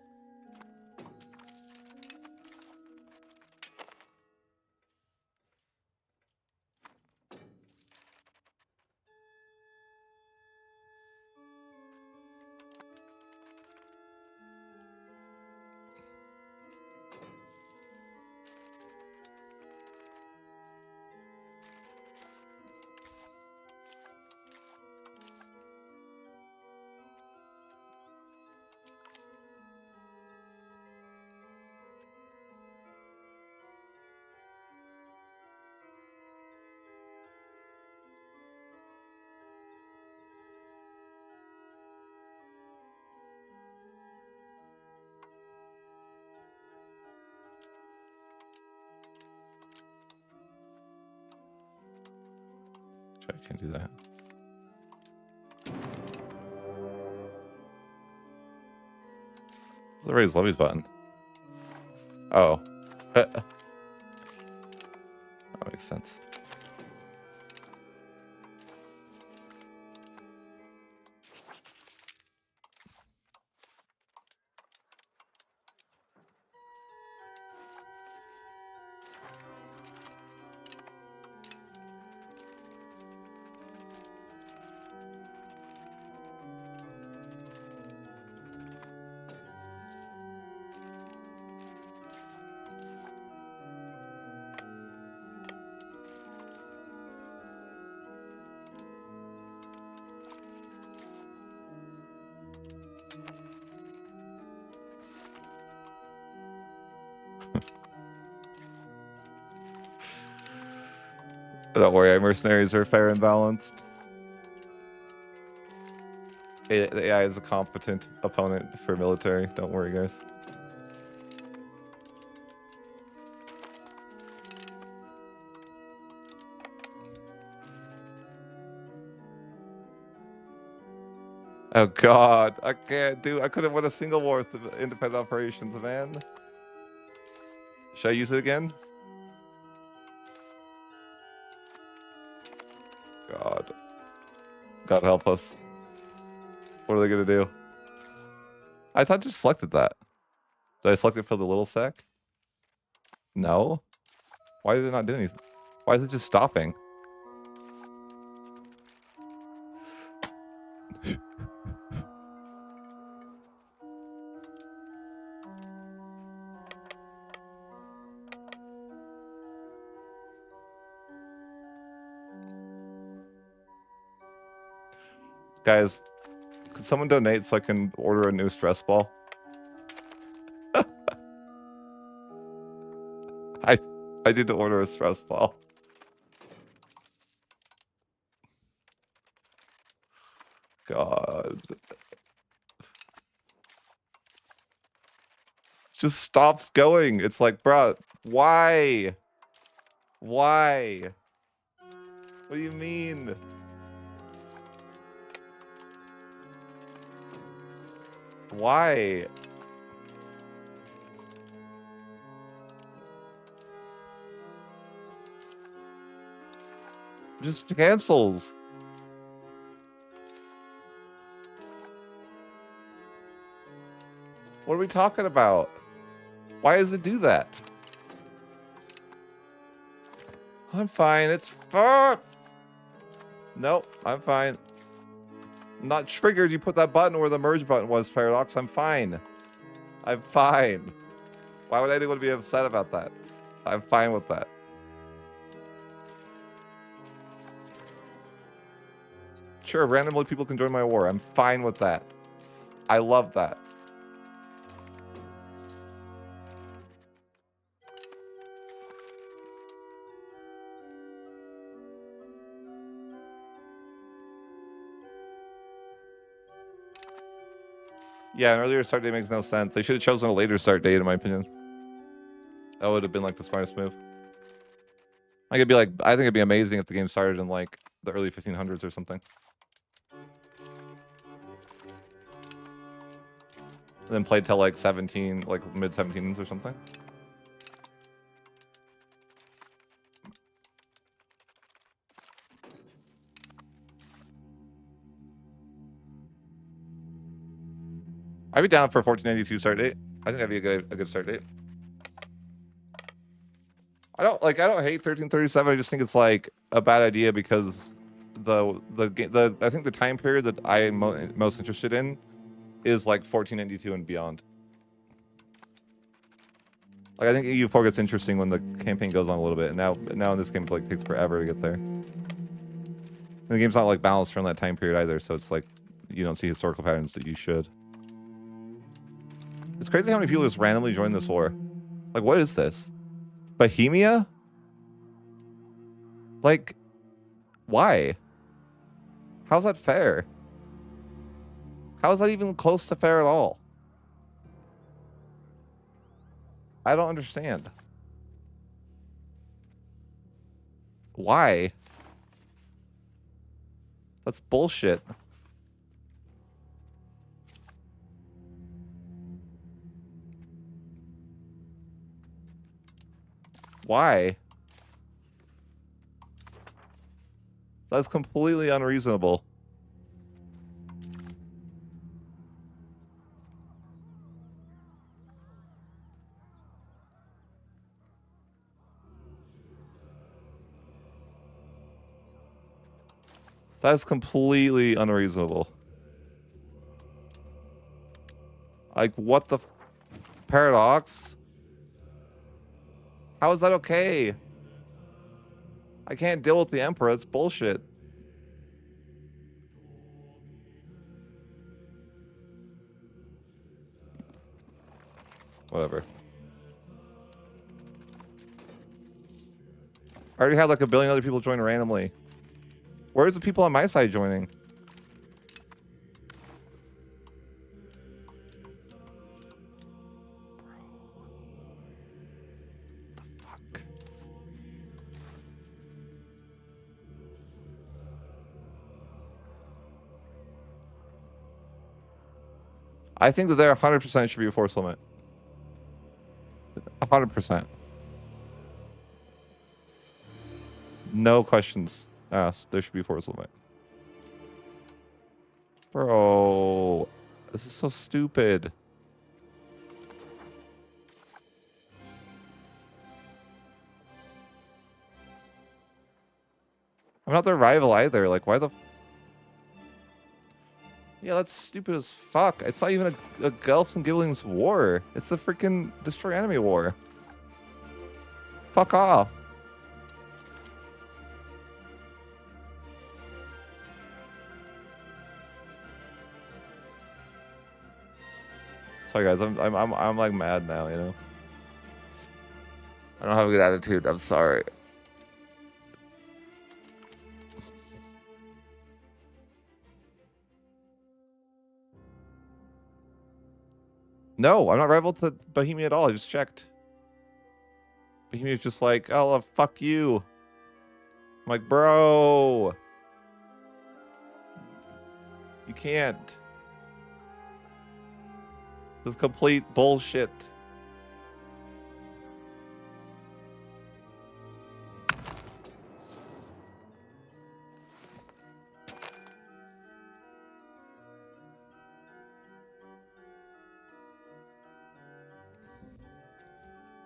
I can't do that. What's the raise levies button? Oh. That makes sense. Don't worry, our mercenaries are fair and balanced. The AI is a competent opponent for military. Don't worry, guys. Oh god, I can't do. I couldn't win a single war with the independent operations, man. Should I use it again? God. God help us. What are they gonna do? I thought I just selected that. Did I select it for the little sec? No. Why did it not do anything? Why is it just stopping? Guys, could someone donate so I can order a new stress ball? I need to order a stress ball. God. Just stops going. It's like, bruh, why? Why? What do you mean? Why? Just cancels. What are we talking about? Why does it do that? I'm fine. It's fine. Nope, I'm fine. I'm not triggered. You put that button where the merge button was, Paradox. I'm fine. I'm fine. Why would anyone be upset about that? I'm fine with that. Sure, randomly people can join my war. I'm fine with that. I love that. Yeah, an earlier start date makes no sense. They should have chosen a later start date, in my opinion. That would have been like the smartest move. I think it'd be amazing if the game started in like the early 1500s or something. And then played till like 17, like mid 17s or something. I'd be down for a 1492 start date. I think that'd be a good start date. I don't hate 1337. I just think it's like a bad idea because I think the time period that I am most interested in is like 1492 and beyond. Like I think EU4 gets interesting when the campaign goes on a little bit, and now in this game it like takes forever to get there. And the game's not like balanced from that time period either, so it's like you don't see historical patterns that you should. It's crazy how many people just randomly join this war. Like, what is this? Bohemia? Like, why? How's that fair? How is that even close to fair at all? I don't understand. Why? That's bullshit. Why? That's completely unreasonable. That's completely unreasonable. Like, what the paradox? How is that okay? I can't deal with the Emperor. It's bullshit. Whatever. I already had like a billion other people join randomly. Where's the people on my side joining? The fuck? I think that there 100% should be a force limit. 100%. No questions asked. There should be a force limit. Bro, this is so stupid. I'm not their rival either. Like, why the... Yeah, that's stupid as fuck. It's not even a Guelphs and Giblings war. It's the freaking Destroy Enemy war. Fuck off. Sorry guys, I'm like mad now, you know. I don't have a good attitude. I'm sorry. No, I'm not rival to Bohemia at all. I just checked. Bohemia's just like, oh, fuck you. I'm like, bro. You can't. This is complete bullshit.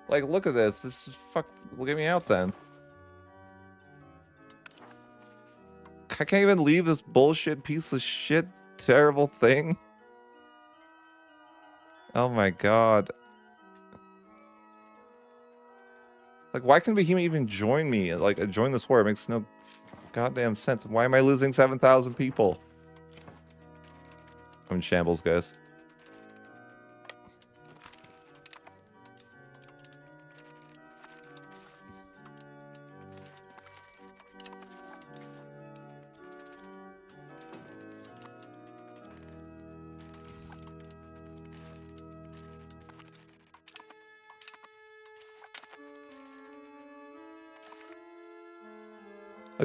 Like, look at this. This is fuck. Get me out then. I can't even leave this bullshit piece of shit terrible thing. Oh my god. Like, why can Bohemia even join me? Like, join this war? It makes no goddamn sense. Why am I losing 7,000 people? I'm in shambles, guys.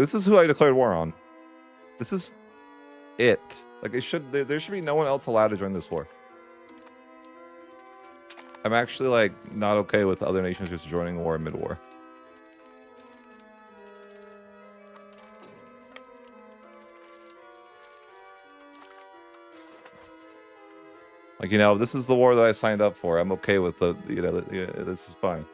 This is who I declared war on. This is it. Like, it should. There should be no one else allowed to join this war. I'm actually, like, not okay with other nations just joining war mid-war. Like, you know, this is the war that I signed up for. I'm okay with the, you know, this is fine.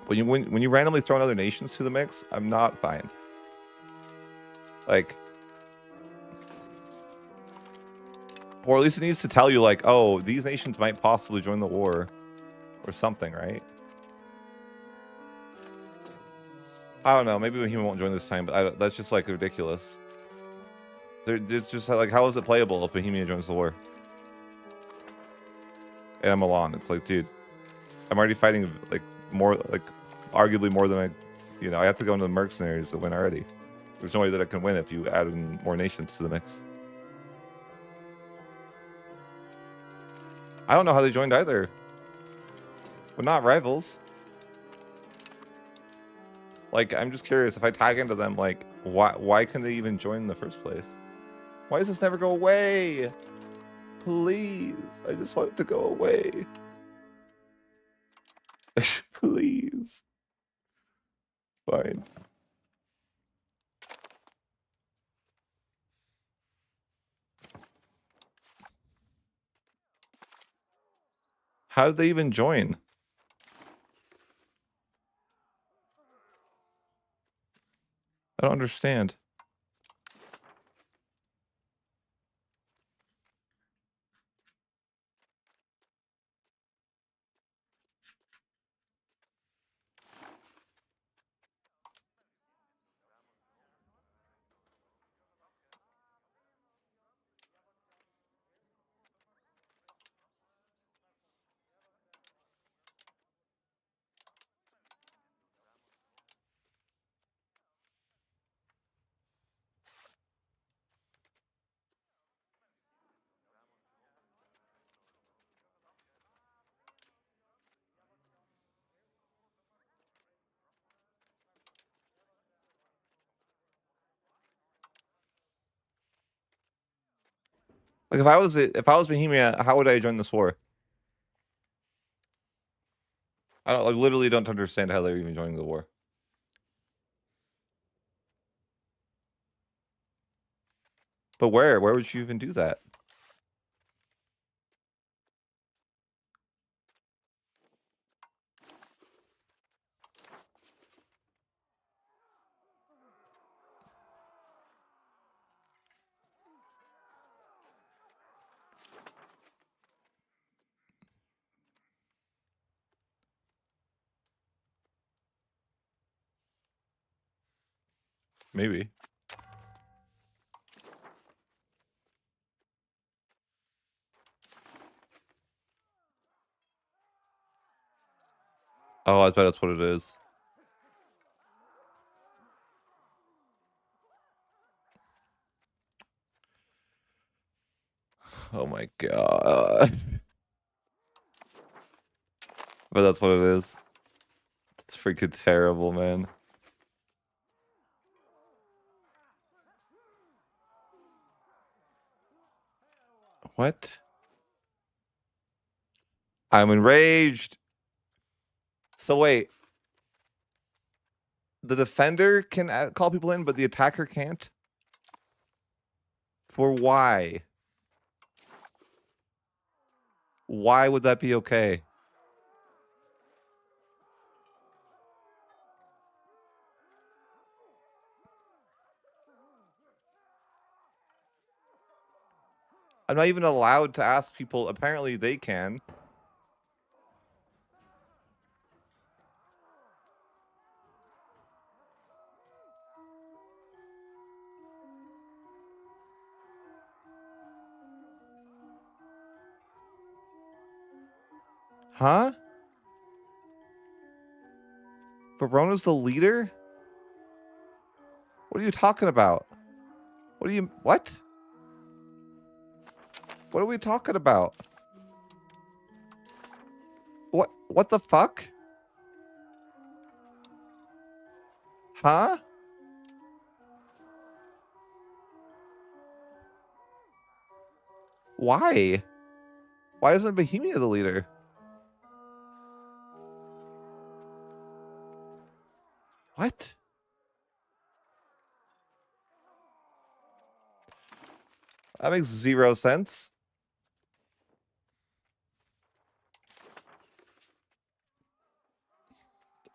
When you randomly throw in other nations to the mix, I'm not fine. Like, or at least it needs to tell you, like, oh, these nations might possibly join the war, or something, right? I don't know. Maybe he won't join this time, but that's just like ridiculous. It's just like, how is it playable if Bohemia joins the war? And I'm Milan. It's like, dude, I'm already fighting like more, like arguably more than you know, I have to go into the mercenaries to win already. There's no way that I can win if you add in more nations to the mix. I don't know how they joined either. We're not rivals. Like, I'm just curious if I tag into them, like, why can they even join in the first place? Why does this never go away? Please, I just want it to go away. Please. Fine. How did they even join? I don't understand. Like, if I was Bohemia, how would I join this war? I don't, like, literally don't understand how they're even joining the war. But where? Where would you even do that? Maybe. Oh, I bet that's what it is. Oh my god. But that's what it is. It's freaking terrible, man. What? I'm enraged. So wait. The defender can call people in, but the attacker can't? For why? Why would that be okay? I'm not even allowed to ask people. Apparently they can. Huh? Verona's the leader? What are you talking about? What? What are we talking about? What the fuck? Huh? Why? Why isn't Bohemia the leader? What? That makes 0 sense.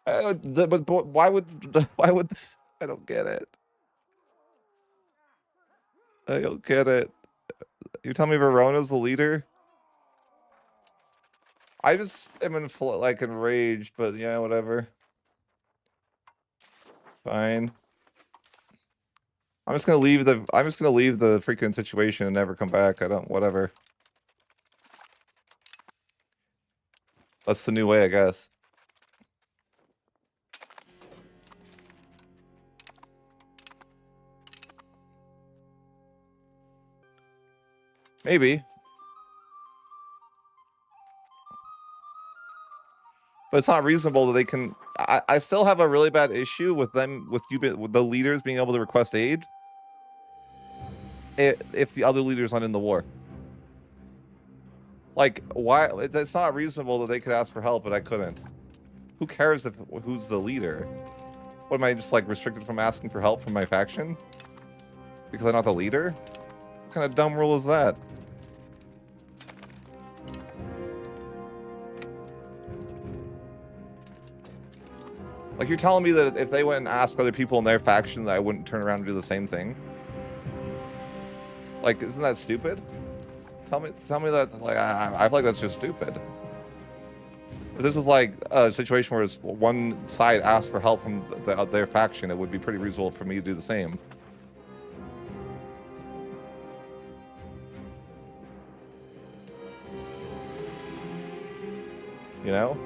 But why would this? I don't get it. I don't get it. You tell me Verona's the leader? I just am like enraged, but yeah, whatever. Fine. I'm just gonna leave the freaking situation and never come back. I don't whatever. That's the new way, I guess. Maybe. But it's not reasonable that they can. I still have a really bad issue with them, with the leaders being able to request aid if the other leader's not in the war. Like, why? It's not reasonable that they could ask for help, but I couldn't. Who cares who's the leader? What, am I just like restricted from asking for help from my faction? Because I'm not the leader? What kind of dumb rule is that? Like, you're telling me that if they went and asked other people in their faction that I wouldn't turn around and do the same thing? Like, isn't that stupid? Tell me that, like, I feel like that's just stupid. If this was like a situation where it's one side asked for help from their faction, it would be pretty reasonable for me to do the same. You know?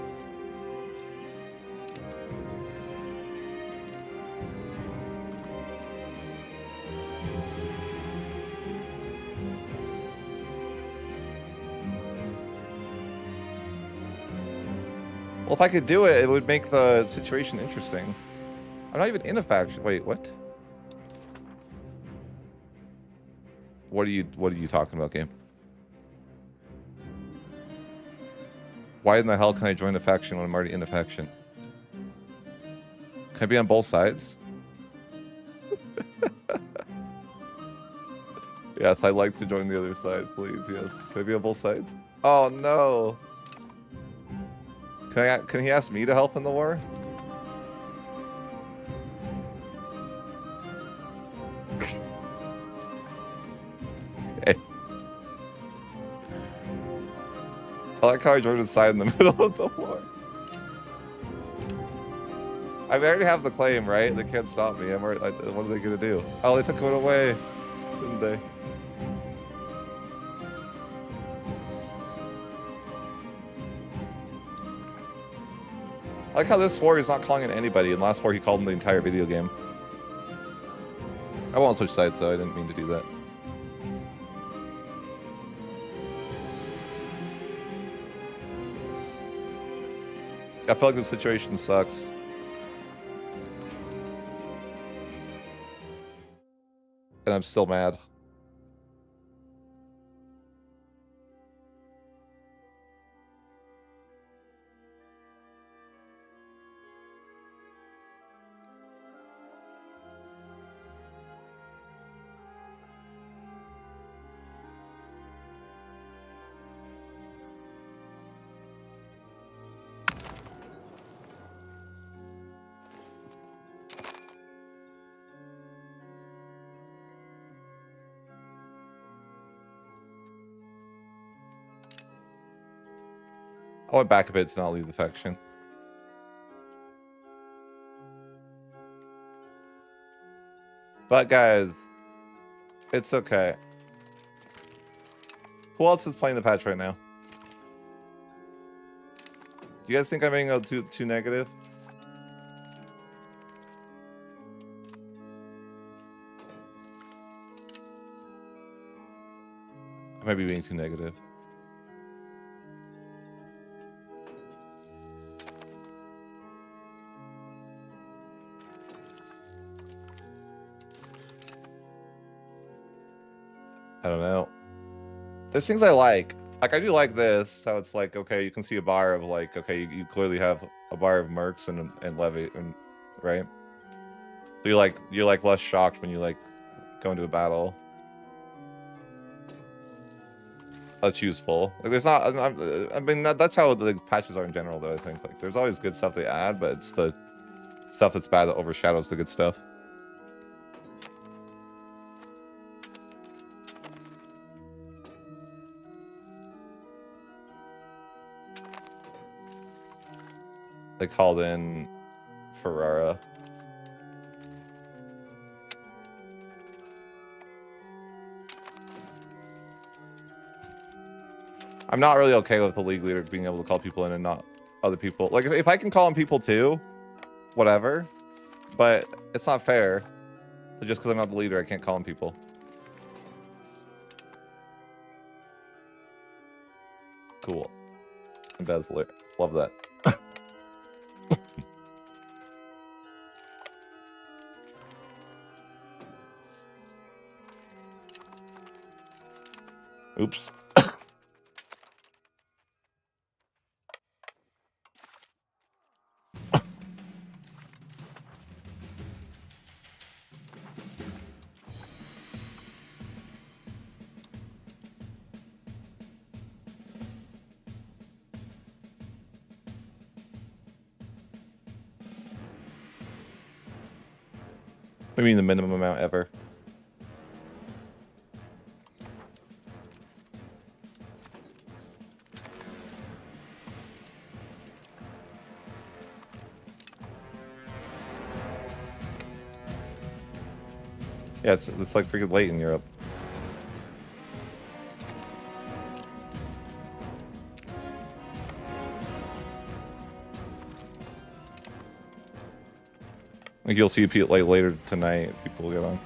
Well, if I could do it, it would make the situation interesting. I'm not even in a faction. Wait, what? What are you talking about, game? Why in the hell can I join a faction when I'm already in a faction? Can I be on both sides? Yes, I'd like to join the other side, please. Yes. Can I be on both sides? Oh no. Can he ask me to help in the war? Okay. I like how I joined his side in the middle of the war. I already have the claim, right? They can't stop me. What are they gonna do? Oh, they took it away, didn't they? I like how this war is not calling in anybody, and last war he called in the entire video game. I won't switch sides, though. I didn't mean to do that. I feel like the situation sucks. And I'm still mad. I went back a bit to not leave the faction. But guys, it's okay. Who else is playing the patch right now? Do you guys think I'm being too negative? I might be being too negative. I don't know. There's things I like. Like, I do like this, how it's like, okay, you can see a bar of, like, okay, you clearly have a bar of mercs and levy, and right? So you're like less shocked when you, like, go into a battle. That's useful. Like, there's not, I mean, that's how the patches are in general, though, I think. Like, there's always good stuff they add, but it's the stuff that's bad that overshadows the good stuff. They called in Ferrara. I'm not really okay with the league leader being able to call people in and not other people. Like, if I can call in people too, whatever. But it's not fair. So just because I'm not the leader, I can't call in people. Cool. Embezzler. Love that. Oops. I mean the minimum amount ever. Yeah, it's like freaking late in Europe. Like, you'll see people like later tonight, people will get on.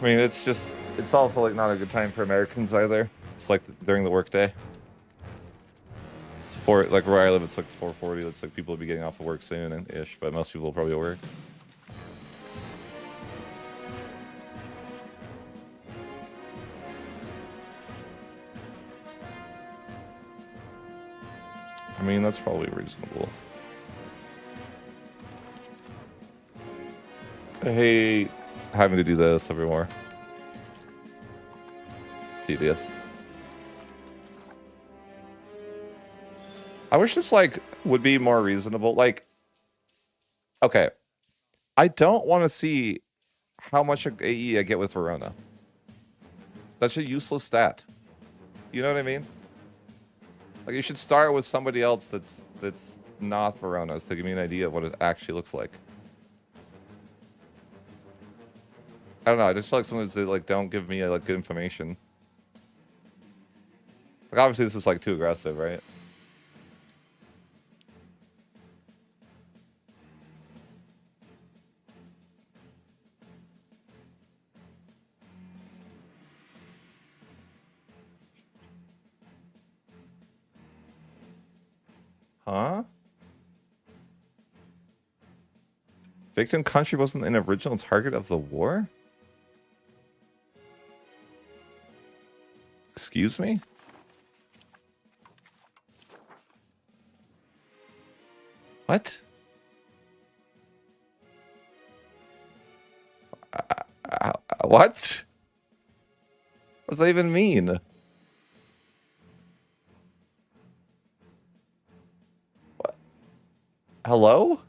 I mean, it's also like not a good time for Americans either. It's like during the workday. It's like where I live, it's like 4:40. It's like people will be getting off of work soon and ish, but most people will probably work. I mean, that's probably reasonable. I hate having to do this evermore. It's tedious. I wish this, like, would be more reasonable. Like, okay, I don't want to see how much AE I get with Verona. That's a useless stat. You know what I mean? Like, you should start with somebody else that's not Verona's to give me an idea of what it actually looks like. I don't know. I just feel like sometimes they like don't give me like good information. Like, obviously this is like too aggressive, right? Huh? Victim country wasn't an original target of the war? Excuse me? What? What? What does that even mean? What? Hello?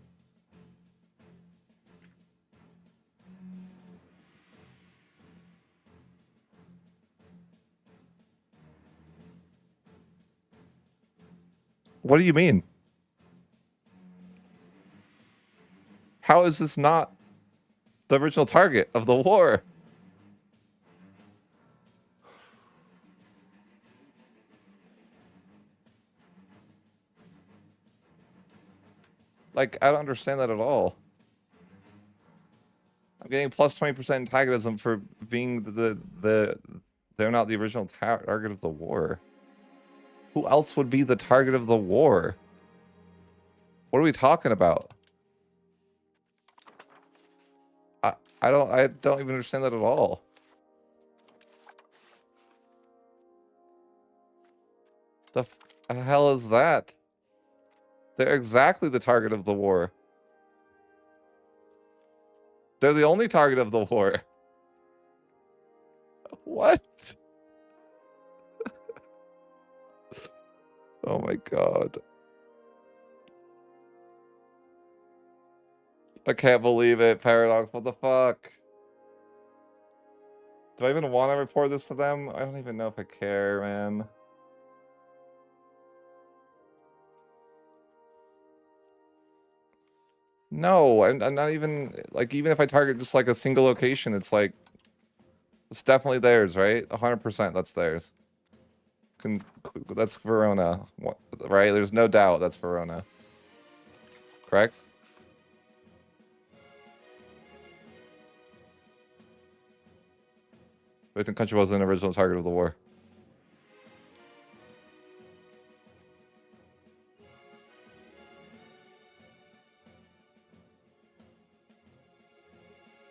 What do you mean? How is this not the original target of the war? Like, I don't understand that at all. I'm getting plus 20% antagonism for being they're not the original target of the war. Who else would be the target of the war? What are we talking about? I don't even understand that at all. The hell is that? They're exactly the target of the war. They're the only target of the war. What? Oh my god. I can't believe it, Paradox. What the fuck? Do I even want to report this to them? I don't even know if I care, man. No, I'm not even, like, even if I target just, like, a single location, it's, like, it's definitely theirs, right? 100% that's theirs. That's Verona, right? There's no doubt that's Verona. Correct? I think country was an original target of the war.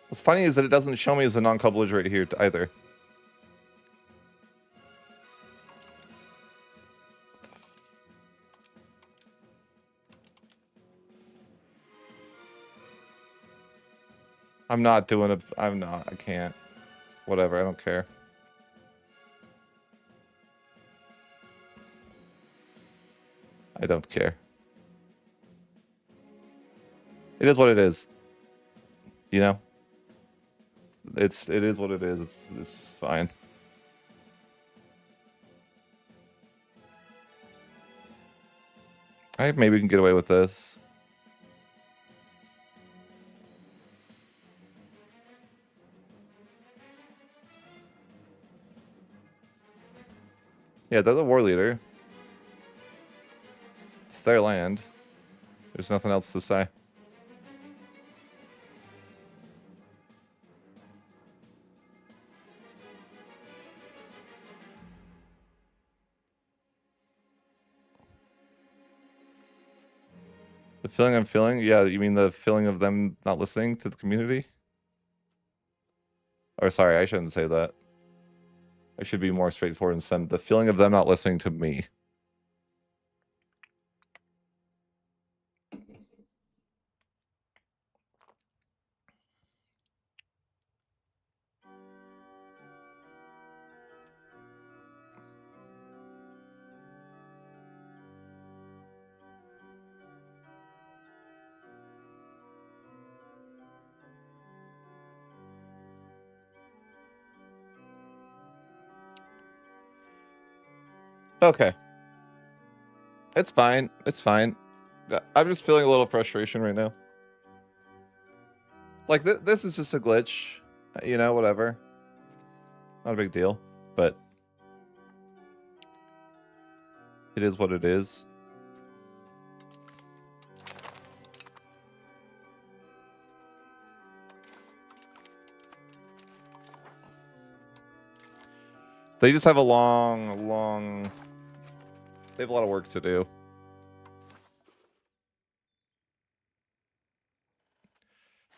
What's funny is that it doesn't show me as a non-co-belligerate here either. I'm not doing it. I'm not. I can't. Whatever. I don't care. I don't care. It is what it is. You know? It is what it is. It's fine. Maybe we can get away with this. Yeah, they're the war leader. It's their land. There's nothing else to say. The feeling I'm feeling? Yeah, you mean the feeling of them not listening to the community? Or sorry, I shouldn't say that. I should be more straightforward and send the feeling of them not listening to me. Okay. It's fine. It's fine. I'm just feeling a little frustration right now. Like, this is just a glitch. You know, whatever. Not a big deal. But it is what it is. They just have a long... They have a lot of work to do.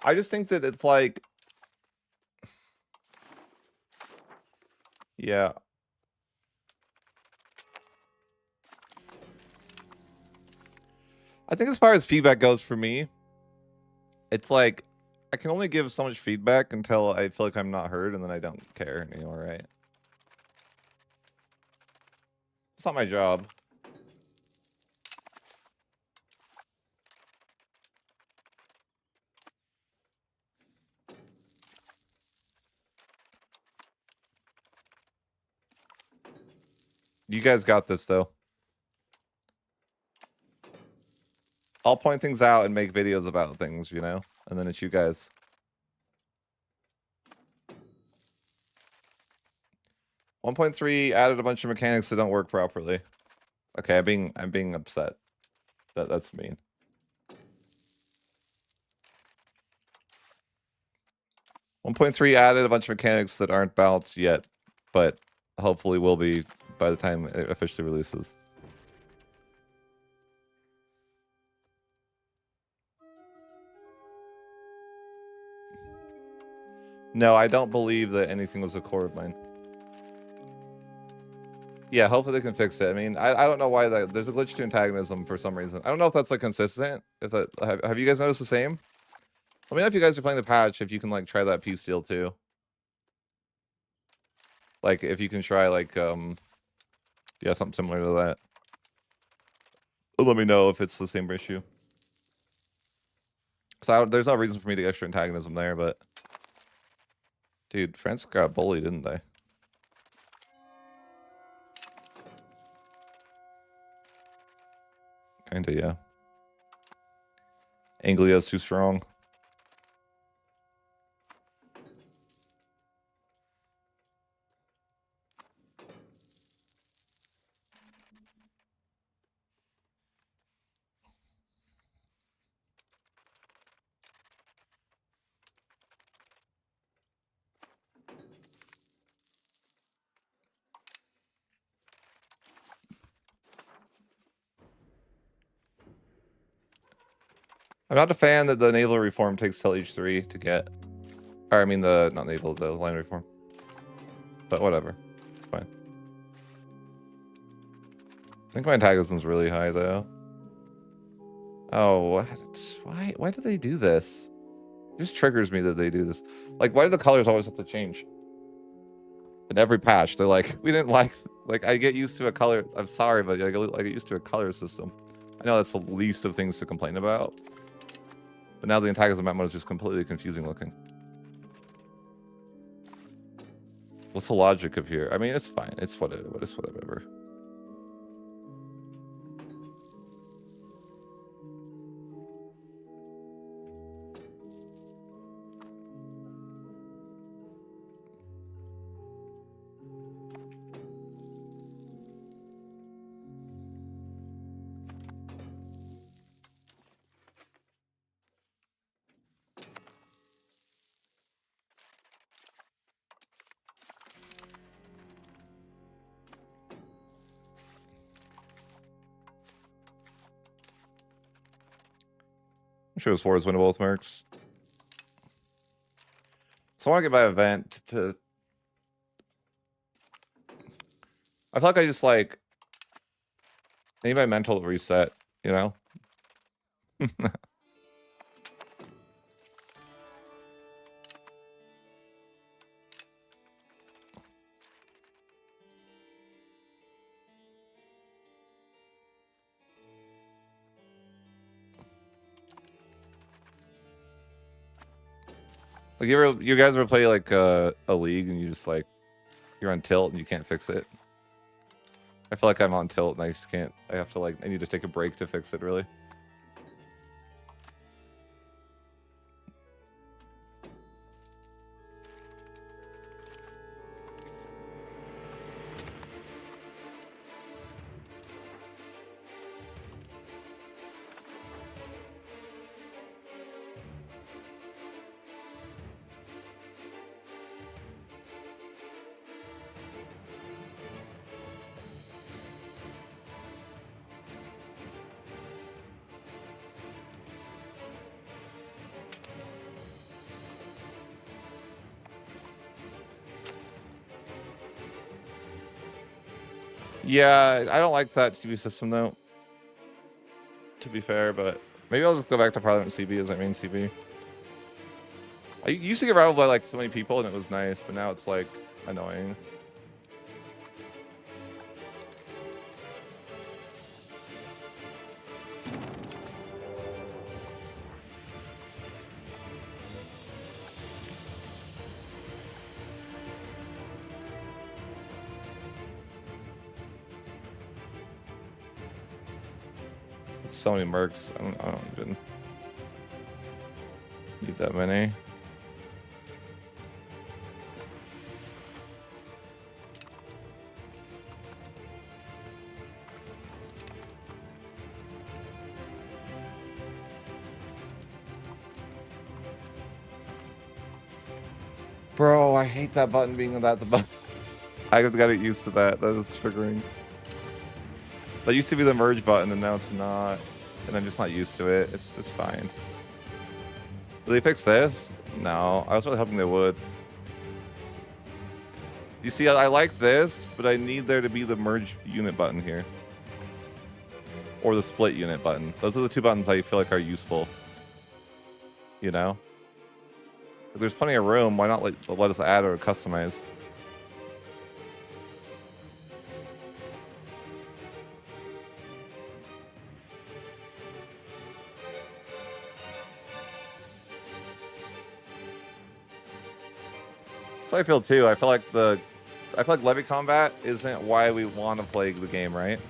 I just think that it's like... Yeah. I think as far as feedback goes for me, it's like, I can only give so much feedback until I feel like I'm not heard, and then I don't care anymore, right? It's not my job. You guys got this, though. I'll point things out and make videos about things, you know? And then it's you guys. .3 added a bunch of mechanics that don't work properly. Okay, I'm being upset. That's mean. 1.3 added a bunch of mechanics that aren't balanced yet, but hopefully will be by the time it officially releases. No, I don't believe that anything was a core of mine. Yeah, hopefully they can fix it. I mean, I don't know why there's a glitch to antagonism for some reason. I don't know if that's like consistent. If that have you guys noticed the same? Let me know if you guys are playing the patch, if you can like try that peace deal too. Like if you can try like yeah, something similar to that. Let me know if it's the same issue. So there's no reason for me to get extra antagonism there, but dude, France got bullied, didn't they? Kinda, yeah. Anglia's too strong. I'm not a fan that the naval reform takes till H3 to get. Or I mean the not naval, the line reform. But whatever. It's fine. I think my antagonism's really high though. Oh, what? Why do they do this? It just triggers me that they do this. Like, why do the colors always have to change? In every patch, they're like, we didn't like I get used to a color. I'm sorry, but I get used to a color system. I know that's the least of things to complain about. But now the antagonism map mode is just completely confusing looking. What's the logic of here? I mean, it's fine. It's whatever. I'm sure this war is winnable with mercs. So I want to get my event to... I feel like I just like... I need my mental reset, you know? Like you guys ever play like a league and you just like you're on tilt and you can't fix it? I feel like I'm on tilt and I just can't. I have to like I need to take a break to fix it really. Yeah, I don't like that CB system though. To be fair, but maybe I'll just go back to Parliament CB as my main CB. I used to get rivaled by like so many people and it was nice, but now it's like annoying. So many mercs. I don't even need that many. Bro, I hate that button being that the button. I got to get used to that. That is triggering. That used to be the merge button, and now it's not. And I'm just not used to it. It's fine. Will they fix this? No. I was really hoping they would. You see, I like this, but I need there to be the merge unit button here. Or the split unit button. Those are the two buttons I feel like are useful. You know? If there's plenty of room, why not let us add or customize? That's how I feel too. I feel like levy combat isn't why we want to play the game, right?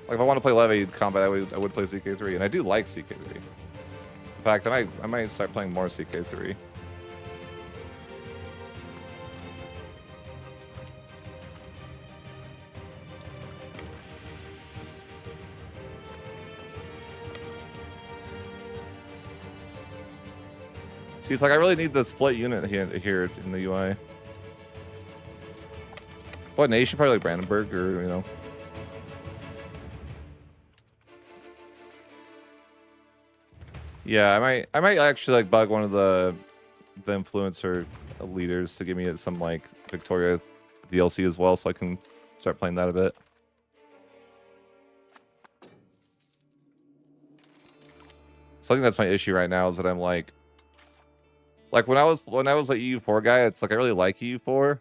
Like if I want to play levy combat, I would play CK3, and I do like CK3. In fact, I might start playing more CK3. See, it's like I really need the split unit here in the UI. What nation? Probably like Brandenburg, or you know. Yeah, I might actually like bug one of the influencer leaders to give me some like Victoria DLC as well, so I can start playing that a bit. So I think that's my issue right now is that I'm like when I was like EU4 guy, it's like I really like EU4,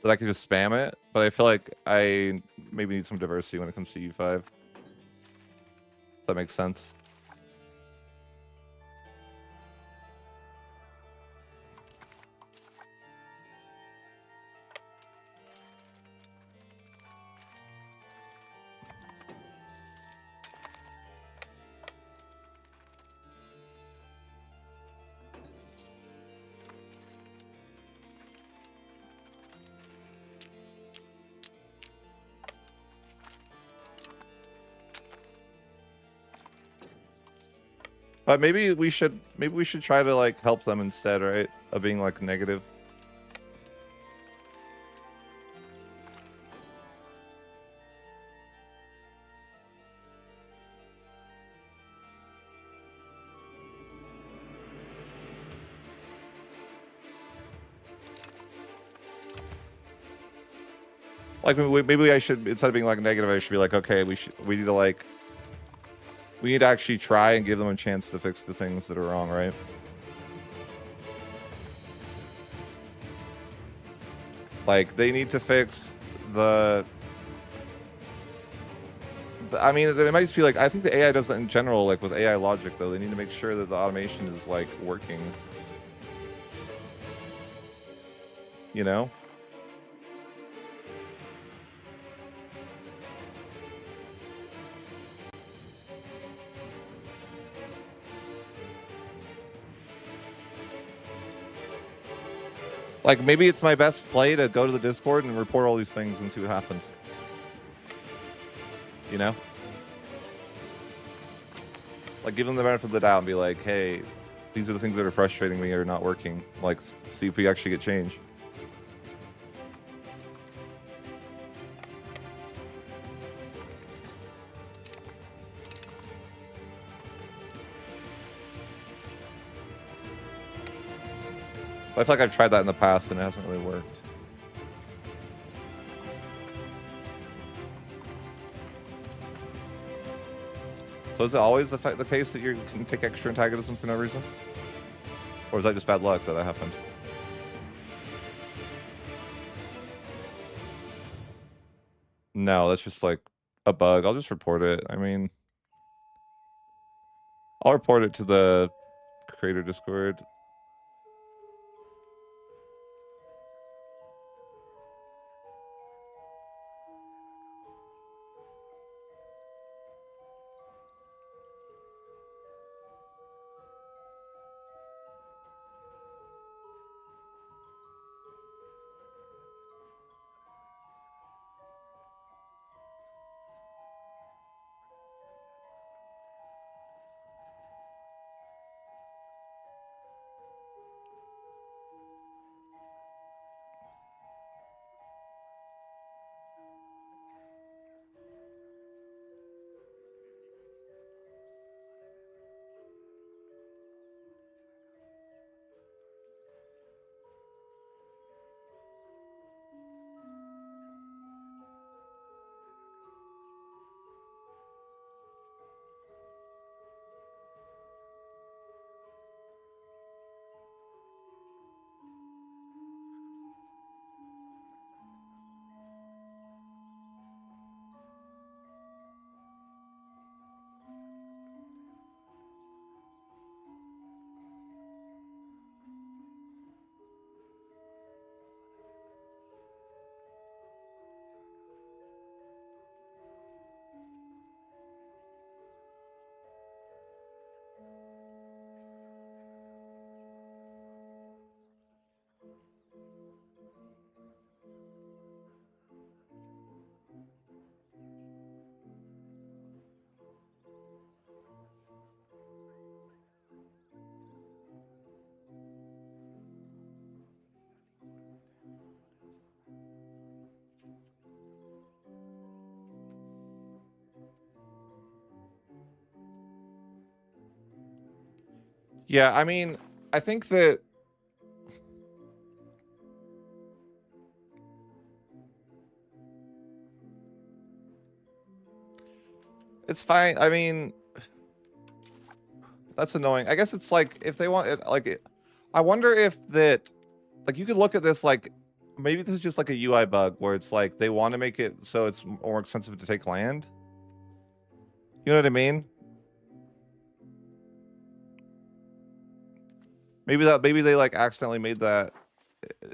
that I can just spam it, but I feel like I maybe need some diversity when it comes to EU5. If that makes sense. But maybe we should try to like help them instead, right? Of being like negative. Like maybe I should, instead of being like negative, I should be like, okay, we need to actually try and give them a chance to fix the things that are wrong, right? Like they need to fix I mean, it might just be like, I think the AI does that in general, like with AI logic though. They need to make sure that the automation is like working. You know? Like maybe it's my best play to go to the Discord and report all these things and see what happens. You know? Like give them the benefit of the doubt and be like, hey, these are the things that are frustrating me or not working. Like see if we actually get change. But I feel like I've tried that in the past and it hasn't really worked. So is it always the case that you can take extra antagonism for no reason? Or is that just bad luck that happened? No, that's just like a bug. I'll just report it. I mean, I'll report it to the creator Discord. Yeah, I mean, I think that it's fine. I mean, that's annoying. I guess it's like if they want it, like I wonder if that, like you could look at this like maybe this is just like a UI bug where it's like they want to make it so it's more expensive to take land. You know what I mean? Maybe they like accidentally made that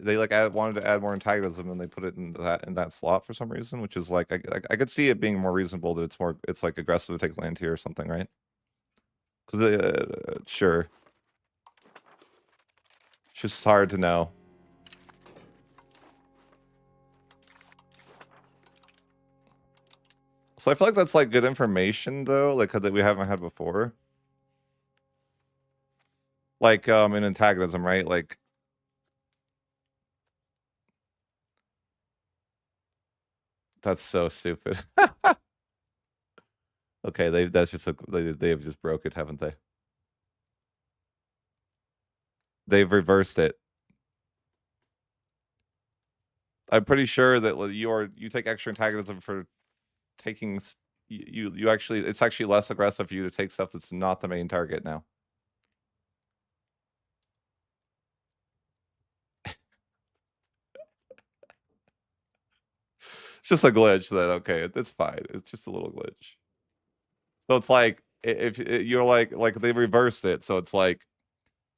they like wanted to add more antagonism and they put it in that slot for some reason, which is like I could see it being more reasonable that it's like aggressive to take land here or something, right? Sure. It's just hard to know. So I feel like that's like good information though, like that we haven't had before. Like in antagonism, right? Like that's so stupid. Okay, that's just they have just broke it, haven't they? They've reversed it. I'm pretty sure that you take extra antagonism for taking you actually it's actually less aggressive for you to take stuff that's not the main target now. It's just a glitch that okay, it's fine. It's just a little glitch. So it's like if you're like they reversed it, so it's like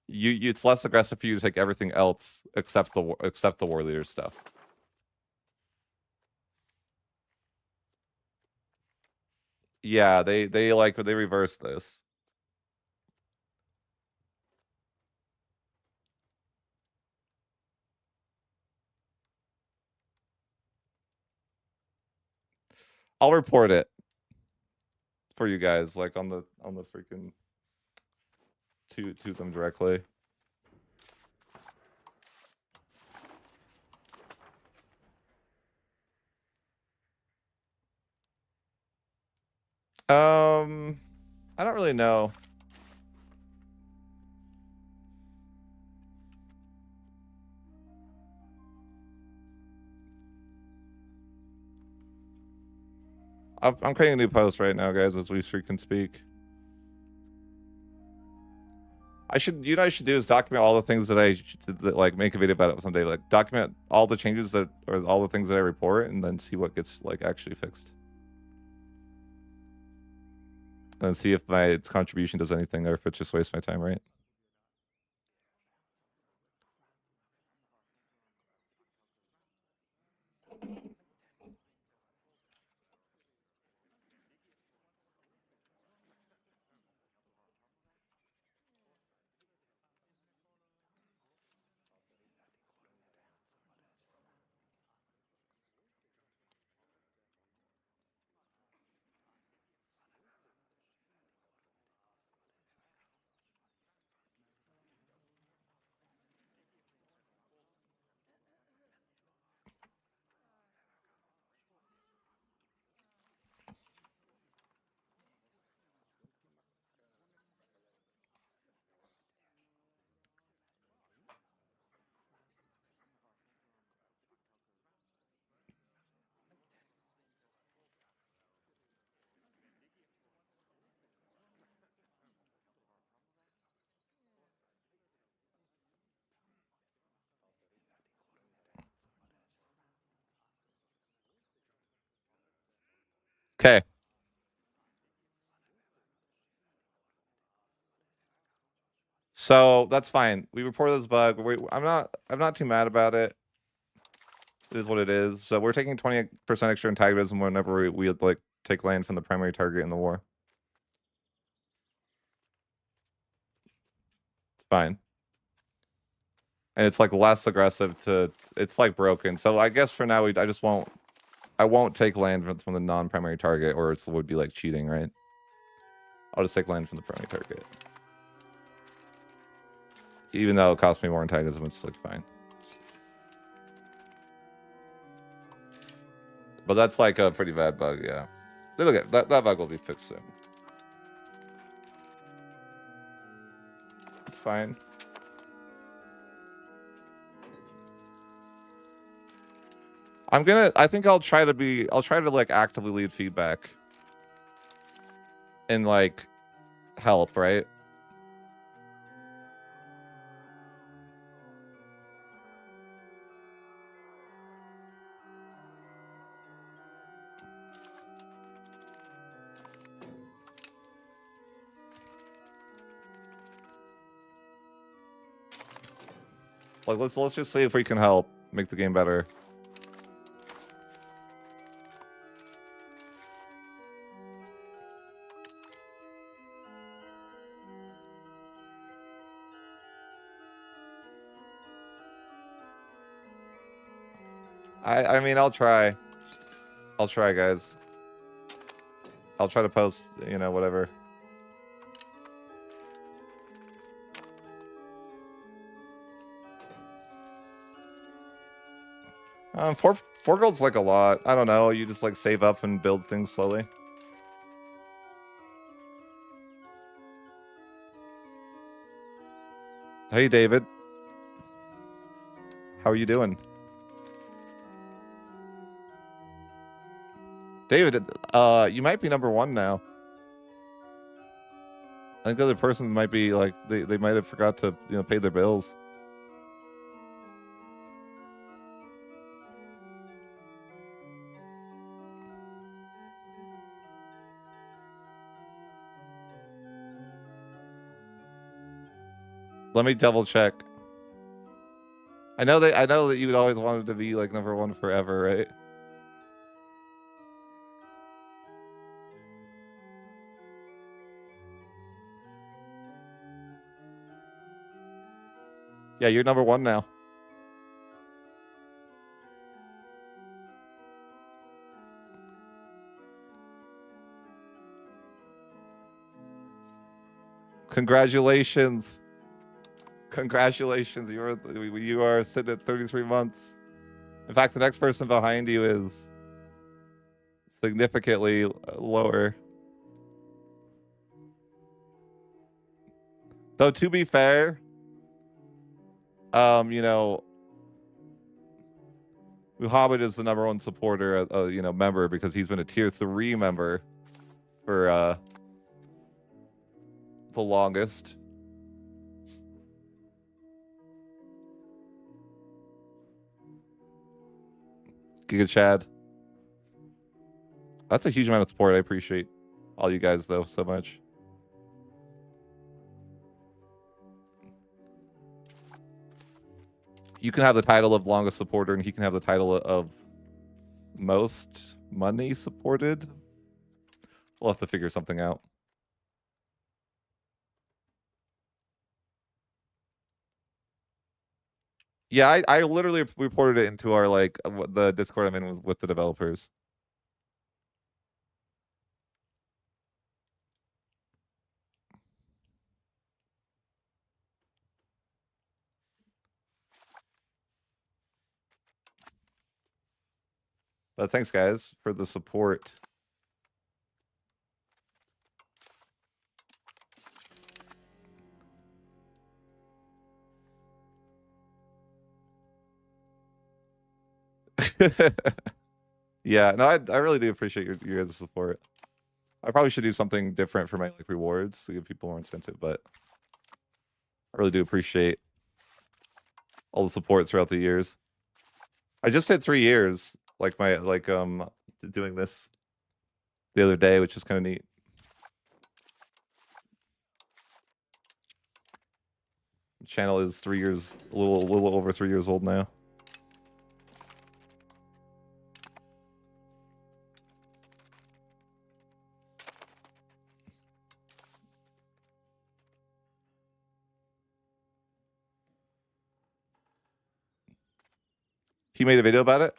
you it's less aggressive for you to take everything else except the war leader stuff. Yeah, they like they reversed this. I'll report it for you guys, like on the freaking to them directly. I don't really know. I'm creating a new post right now, guys, as we freaking speak. You know what I should do is document all the things that like make a video about it someday. Like document all the changes or all the things that I report, and then see what gets like actually fixed, and see if my contribution does anything or if it just wastes my time, right? Okay. So that's fine. We reported this bug. I'm not too mad about it. It is what it is. So we're taking 20% extra antagonism whenever we like take land from the primary target in the war. It's fine. And it's like less aggressive to it's like broken. So I guess for now I won't take land from the non-primary target or it would be like cheating, right? I'll just take land from the primary target. Even though it costs me more antagonism, it's like fine. But that's like a pretty bad bug, yeah. It'll get that bug will be fixed soon. fine. I think I'll try to like actively lead feedback. And like help, right? Like let's just see if we can help make the game better. I mean, I'll try. I'll try, guys. I'll try to post, you know, whatever. Four gold's like a lot. I don't know. You just like save up and build things slowly. Hey, David. How are you doing? David, you might be #1 now. I think the other person might be like they might have forgot to, you know, pay their bills. Let me double check. I know that you always wanted to be like #1 forever, right? Yeah, you're #1 now. Congratulations. Congratulations. You are sitting at 33 months. In fact, the next person behind you is significantly lower. Though to be fair, you know, Muhammad is the #1 supporter, you know, member because he's been a tier 3 member for the longest. Giga Chad. That's a huge amount of support. I appreciate all you guys though so much. You can have the title of longest supporter and he can have the title of most money supported. We'll have to figure something out. Yeah, I literally reported it into our like the Discord I'm in with the developers. But thanks guys for the support. Yeah, no, I really do appreciate your guys' support. I probably should do something different for my like rewards to give people more incentive, but I really do appreciate all the support throughout the years. I just hit 3 years, like my doing this the other day, which is kind of neat. The channel is 3 years, a little over 3 years old now. He made a video about it.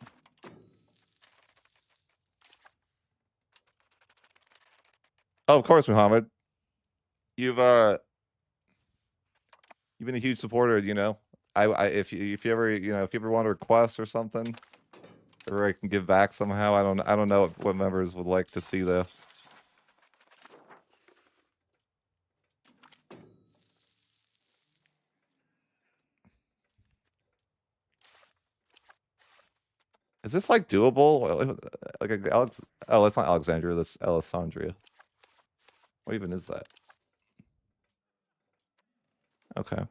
Oh, of course, Muhammad. You've been a huge supporter, you know. If you ever, you know, if you ever want a request or something, or I can give back somehow. I don't know what members would like to see though. Is this like doable? Like Alex? Oh, that's not Alexandria. That's Alessandria. What even is that? Okay.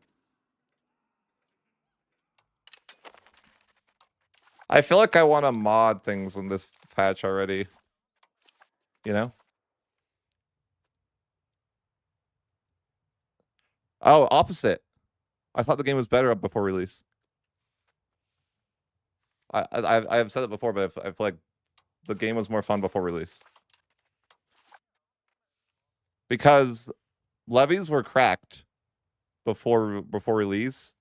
I feel like I want to mod things in this patch already. You know? Oh, opposite. I thought the game was better up before release. I have said it before, but I feel like the game was more fun before release. Because levies were cracked before release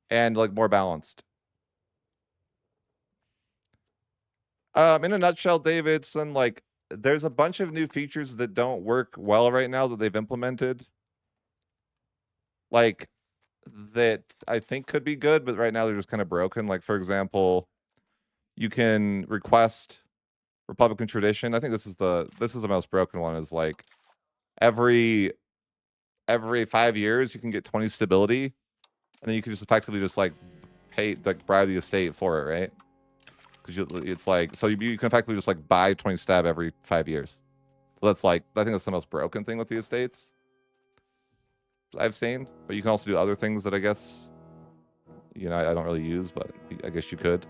and like more balanced. In a nutshell, Davidson, like there's a bunch of new features that don't work well right now that they've implemented. Like that I think could be good, but right now they're just kind of broken. Like for example, you can request Republican tradition. I think this is the most broken one, is like every 5 years you can get 20 stability, and then you can just effectively just like pay, like bribe the estate for it, right? Because it's like, so you can effectively just like buy 20 stab every 5 years. So that's like, I think that's the most broken thing with the estates I've seen. But you can also do other things that I guess, you know, I don't really use, but I guess you could.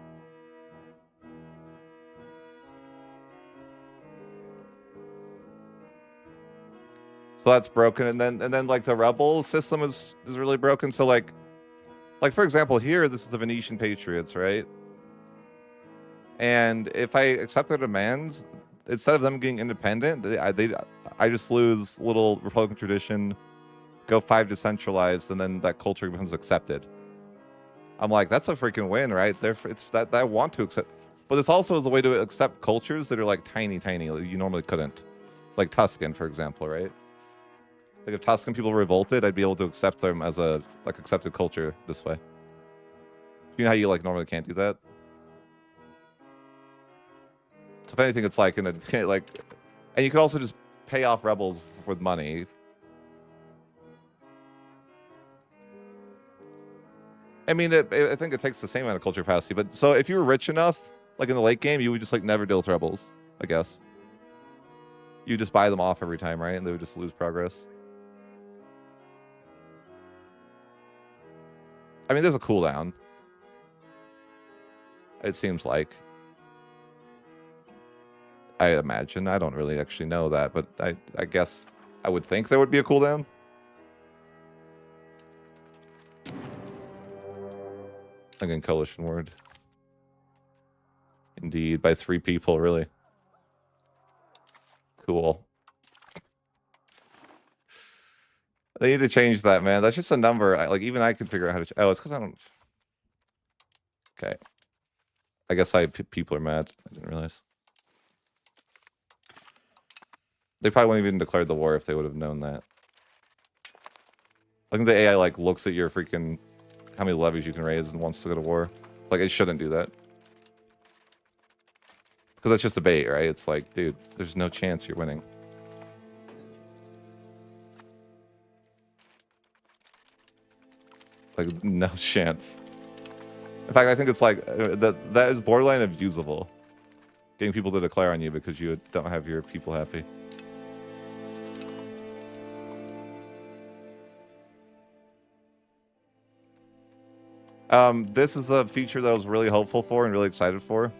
So that's broken, and then like the rebel system is really broken. So like for example, here this is the Venetian Patriots, right? And if I accept their demands, instead of them getting independent, I just lose little Republican tradition, go 5 decentralized, and then that culture becomes accepted. I'm like, that's a freaking win, right? It's that I want to accept, but this also is a way to accept cultures that are like tiny, like you normally couldn't, like Tuscan, for example, right? Like if Tuscan people revolted, I'd be able to accept them as a like accepted culture this way. You know how you like normally can't do that? So if anything, it's like in a like, and you can also just pay off rebels with money. I mean, I think it takes the same amount of culture capacity, but so if you were rich enough, like in the late game, you would just like never deal with rebels, I guess. You just buy them off every time, right? And they would just lose progress. I mean, there's a cooldown. It seems like. I imagine. I don't really actually know that, but I guess I would think there would be a cooldown. Again, coalition word. Indeed, by 3 people, really. Cool. They need to change that, man. That's just a number. Like, even I can figure out how to... Oh, it's because I don't... Okay. I guess people are mad. I didn't realize. They probably wouldn't even declared the war if they would have known that. I think the AI, like, looks at your freaking... how many levies you can raise and wants to go to war. Like, it shouldn't do that. Because that's just a bait, right? It's like, dude, there's no chance you're winning. Like, no chance. In fact, I think it's like, that is borderline abusable. Getting people to declare on you because you don't have your people happy. This is a feature that I was really hopeful for and really excited for.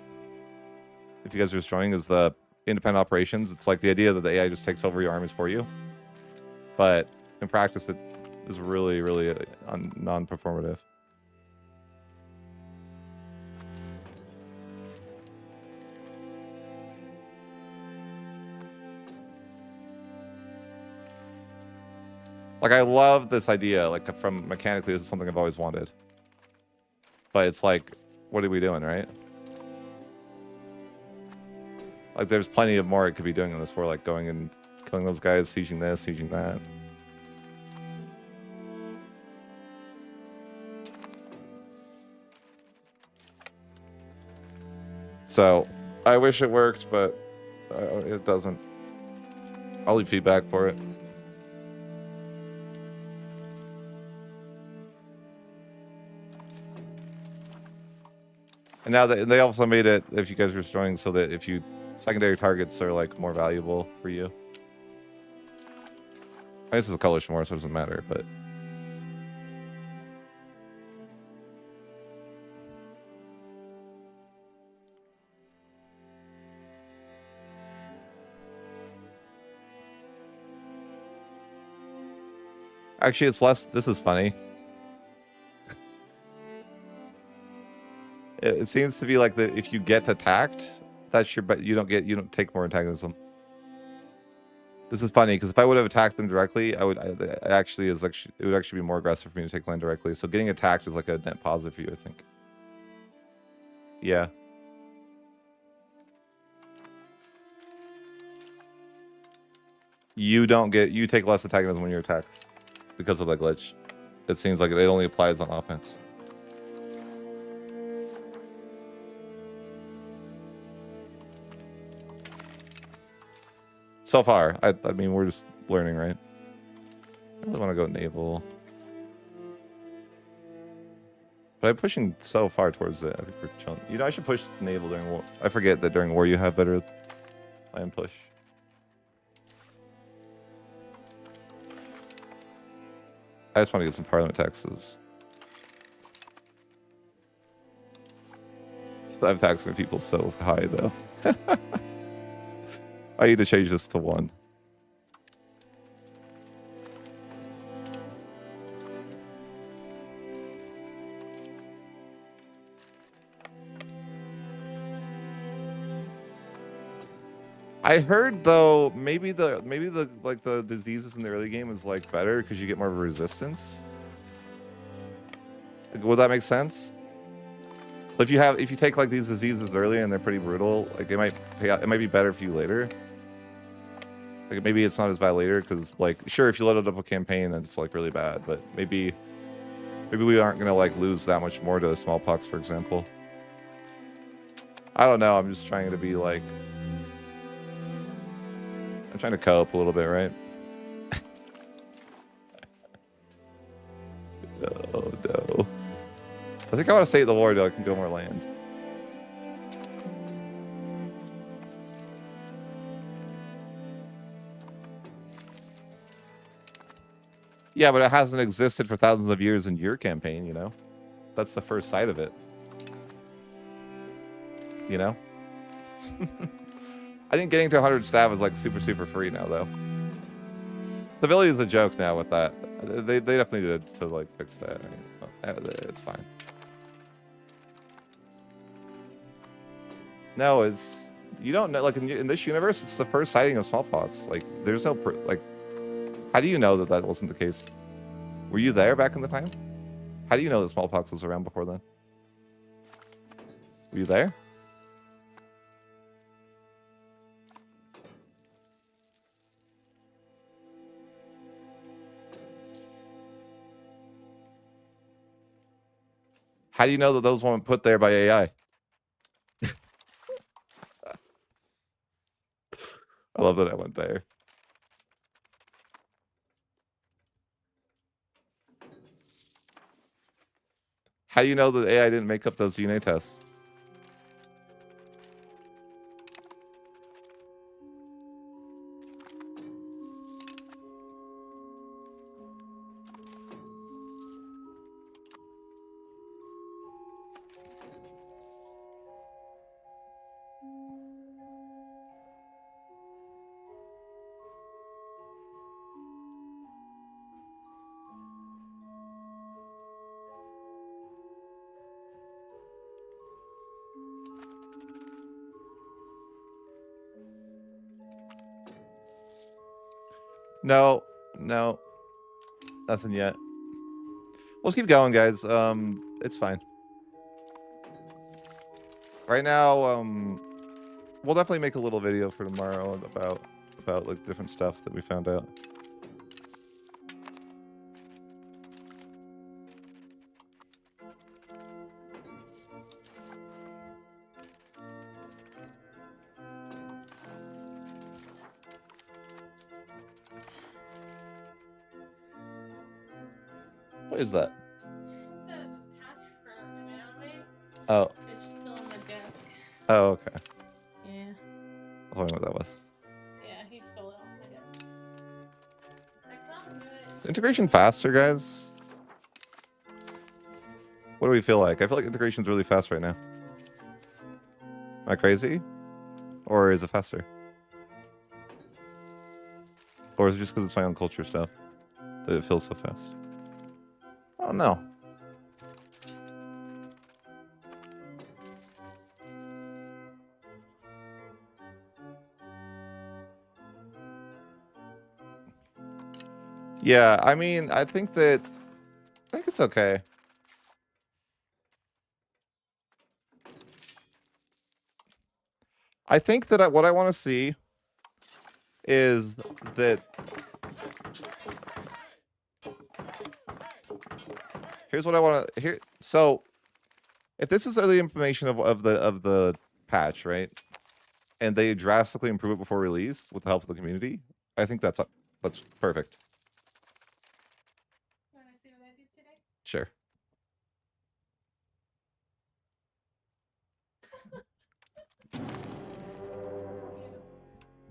If you guys are just joining, is the independent operations. It's like the idea that the AI just takes over your armies for you. But in practice, it is really, really non-performative. Like, I love this idea. Like, from mechanically, this is something I've always wanted. But it's like, what are we doing, right? Like, there's plenty of more it could be doing in this war, like going and killing those guys, sieging this, sieging that. So, I wish it worked, but it doesn't. I'll leave feedback for it. And now they also made it, if you guys are destroying, so that if you secondary targets are like more valuable for you. I guess it's a color more, so it doesn't matter, but actually it's less. This is funny. It seems to be like that if you get attacked, that's your, but you don't take more antagonism. This is funny because if I would have attacked them directly, it would actually be more aggressive for me to take land directly. So getting attacked is like a net positive for you, I think. Yeah. You take less antagonism when you're attacked because of the glitch. It seems like it only applies on offense. So far, I mean, we're just learning, right? I really want to go naval. But I'm pushing so far towards it. I think we're chilling. You know, I should push naval during war. I forget that during war you have better land push. I just want to get some parliament taxes. I'm taxing people so high, though. I need to change this to 1. I heard though maybe the like the diseases in the early game is like better because you get more resistance. Like, would that make sense? So if you take like these diseases early and they're pretty brutal, like it might pay out. It might be better for you later. Like maybe it's not as bad later because like sure if you load up a campaign then it's like really bad, but maybe we aren't gonna like lose that much more to smallpox, for example. I don't know. I'm just trying to be like. I'm trying to cope a little bit, right? Oh no. I think I want to stay the war though. I can go more land. Yeah, but it hasn't existed for thousands of years in your campaign, you know? That's the first sight of it. You know? I think getting to 100 staff is like super free now, though. Stability is a joke now with that. They definitely did to like fix that. I mean, it's fine. No, it's you don't know. Like in this universe, it's the first sighting of smallpox. Like there's no like. How do you know that that wasn't the case? Were you there back in the time? How do you know that smallpox was around before then? Were you there? How do you know that those weren't put there by AI? I love that I went there. How do you know that AI didn't make up those DNA tests? No, nothing yet. Let's keep going, guys. It's fine. Right now, we'll definitely make a little video for tomorrow about like different stuff that we found out. What is that? It's a patch for Anime. Oh. It's still Oh, okay. Yeah. I wondering what that was. Yeah, he stole it, I guess. I found good. Is integration faster, guys? What do we feel like? I feel like integration's really fast right now. Am I crazy? Or is it faster? Or is it just because it's my own culture stuff that it feels so fast? I don't know. Yeah, I mean, I think it's okay. I think that what I want to see is that here's what I want to here. So if this is early information of the patch, right? And they drastically improve it before release with the help of the community, I think that's perfect. Want to see what I did today? Sure.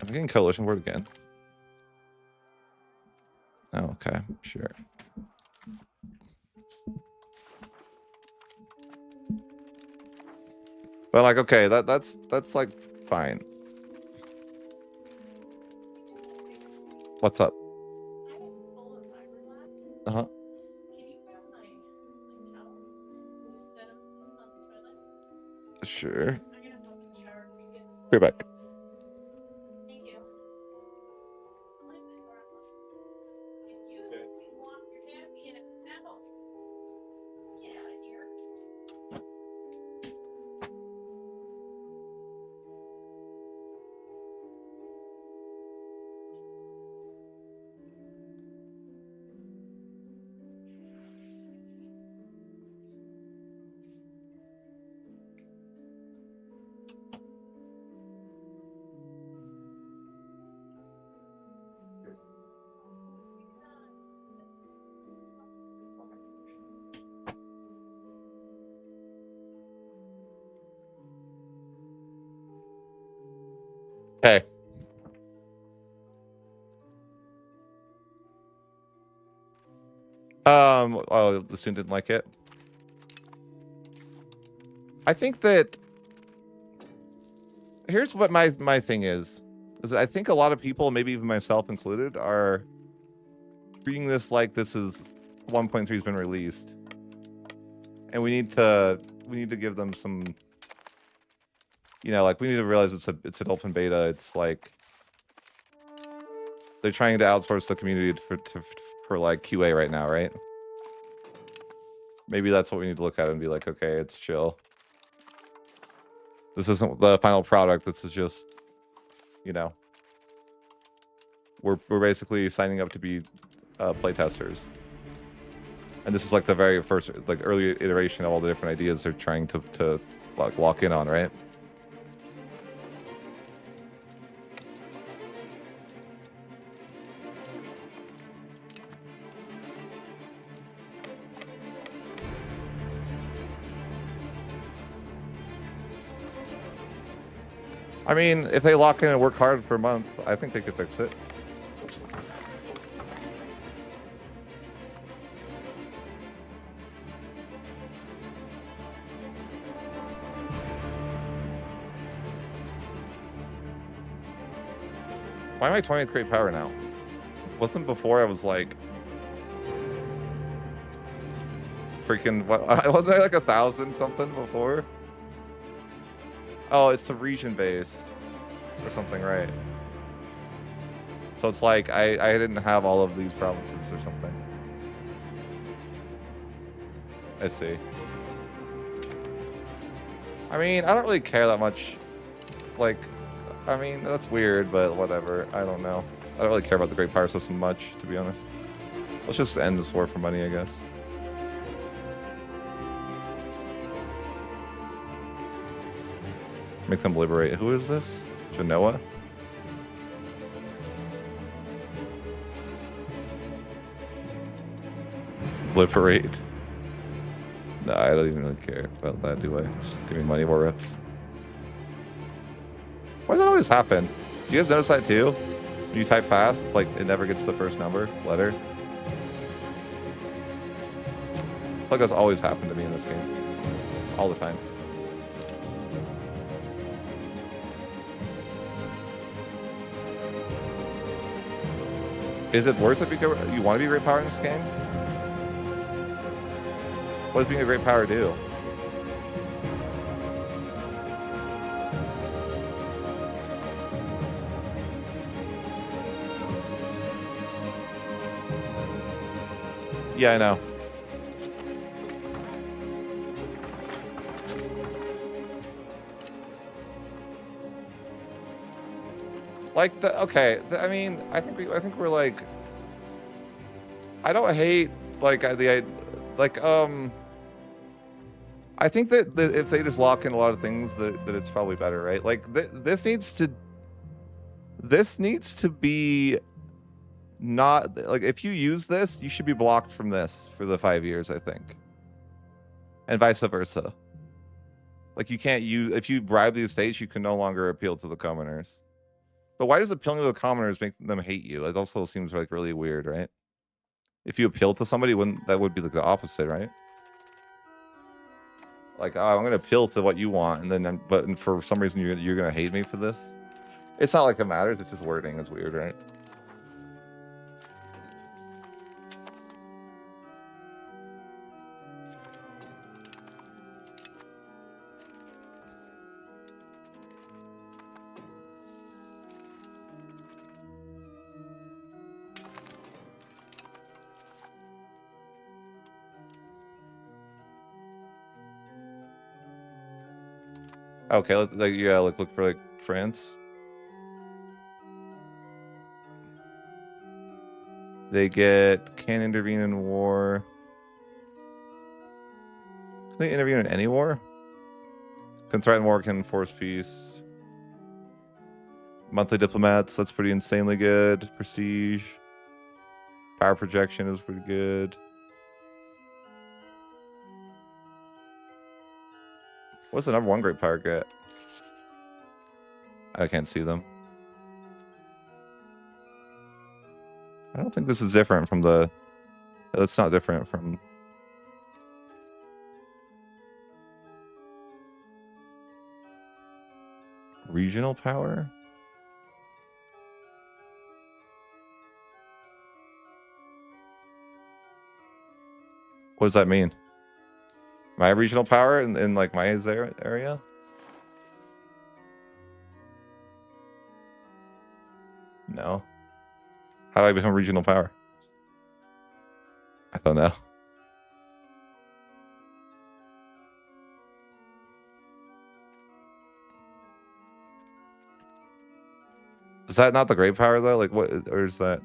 I'm getting coalition word again. Oh, okay, sure. But like, okay, that's like fine. What's up? I have full of fiberglass. Uh-huh. Can you grab my towels and just set them on the toilet? Sure. I'm gonna hop in the shower and get this one. Be back. Thank you. Leave the door unlocked. And you can walk your happy ass out. Get out of here. Okay. Oh, the student didn't like it. I think that here's what my thing is that I think a lot of people, maybe even myself included, are treating this like this is 1.3 has been released, and we need to give them some, you know, like we need to realize it's an open beta. It's like they're trying to outsource the community for like QA right now, right? Maybe that's what we need to look at and be like, okay, it's chill. This isn't the final product. This is just, you know, we're basically signing up to be playtesters. And this is like the very first, like early iteration of all the different ideas they're trying to like lock in on, right? I mean, if they lock in and work hard for a month, I think they could fix it. Why am I 20th grade power now? Wasn't before I was like freaking what? Wasn't I like 1,000 something before? Oh, it's the region based or something, right? So it's like I didn't have all of these provinces or something. I see. I mean, I don't really care that much. Like, I mean, that's weird, but whatever. I don't know. I don't really care about the Great Power System much, to be honest. Let's just end this war for money, I guess. Make them liberate. Who is this? Genoa? Liberate. No, I don't even really care about that, do I? Just give me money, war riffs. Why does that always happen? Do you guys notice that too? When you type fast, it's like it never gets the first letter. Like that's always happened to me in this game. All the time. Is it worth it because you want to be a great power in this game? What does being a great power do? Yeah, I know. Like I mean, I think we're like, I don't hate like I think that if they just lock in a lot of things that it's probably better, right? Like this needs to be not like, if you use this, you should be blocked from this for the 5 years, I think. And vice versa. Like you can't use, if you bribe the estates, you can no longer appeal to the commoners. But why does appealing to the commoners make them hate you? It also seems like really weird, right? If you appeal to somebody, that would be like the opposite, right? Like, oh, I'm going to appeal to what you want, and then but for some reason you're going to hate me for this. It's not like it matters. It's just wording. It's weird, right? Okay, look for like France. They can't intervene in war. Can they intervene in any war? Can threaten war, can force peace. Monthly diplomats, that's pretty insanely good. Prestige. Power projection is pretty good. What's the number one great power get? I can't see them. I don't think this is different from the... That's not different from... Regional power? What does that mean? My regional power in like my area? No. How do I become regional power? I don't know. Is that not the great power though? Like what, or is that?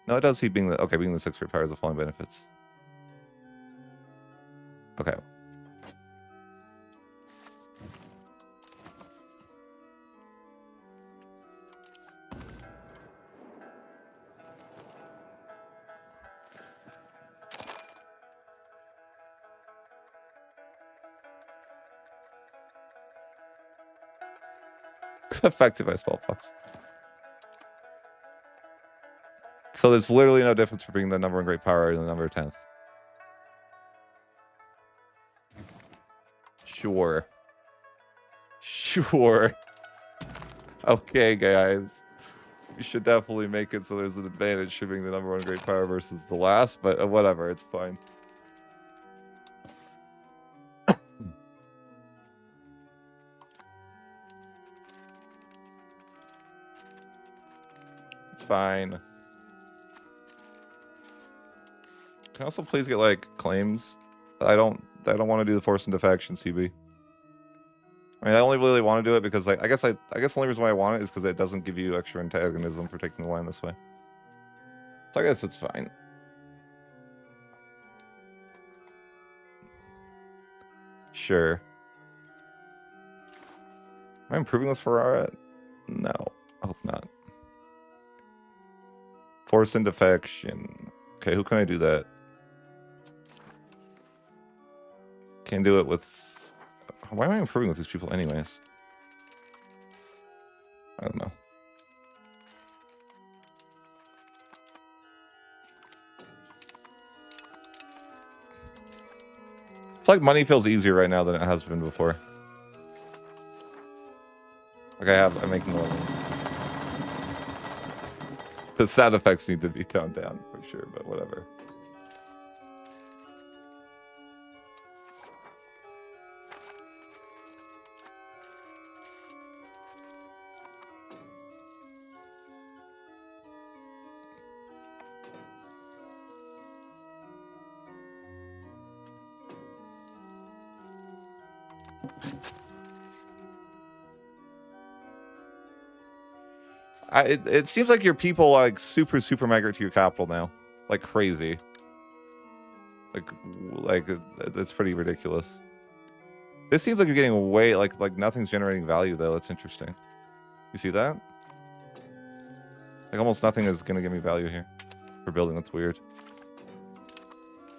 No, it does see being the, okay, being the 6th great power is the following benefits. Okay. Affected by smallpox. So there's literally no difference for being the number one great power and the number 10th. Sure. Sure. Okay, guys. We should definitely make it so there's an advantage for being the number one great power versus the last, but whatever, it's fine. It's fine. Can I also please get like claims? I don't want to do the force and defection CB. I mean, I only really want to do it because I guess the only reason why I want it is because it doesn't give you extra antagonism for taking the line this way. So I guess it's fine. Sure. Am I improving with Ferrara? No, I hope not. Force and defection. Okay, who can I do that? Can't do it with... Why am I improving with these people anyways? I don't know. It's like money feels easier right now than it has been before. Like I'm making more money. The sound effects need to be toned down for sure, but whatever. It seems like your people like super migrate to your capital now, like crazy. Like that's pretty ridiculous. This seems like you're getting way like nothing's generating value though. That's interesting. You see that? Like almost nothing is gonna give me value here for building. That's weird.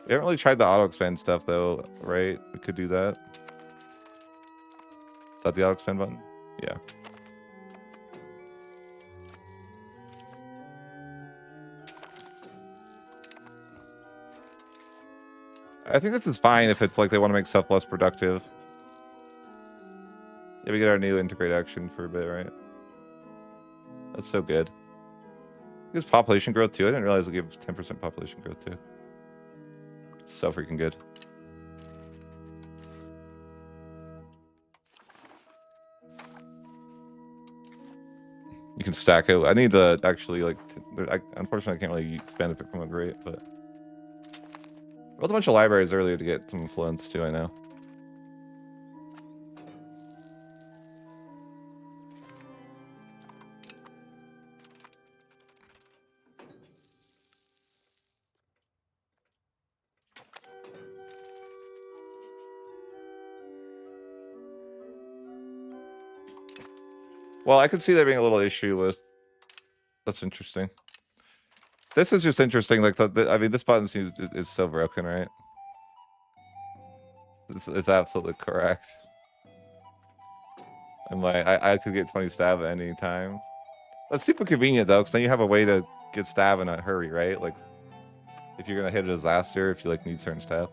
We haven't really tried the auto expand stuff though, right? We could do that. Is that the auto expand button? Yeah. I think this is fine if it's like they want to make stuff less productive. Yeah, we get our new integrate action for a bit, right? That's so good. It gives population growth too. I didn't realize it gave 10% population growth too. So freaking good. You can stack it. I need to actually like. Unfortunately, I can't really benefit from it great, but I built a bunch of libraries earlier to get some influence too. I know. Well, I could see there being a little issue with. That's interesting. This is just interesting. Like, I mean, this button is so broken, right? It's absolutely correct. I'm like, I could get 20 stab at any time. That's super convenient though, because then you have a way to get stab in a hurry, right? Like, if you're gonna hit a disaster, if you like need certain stab.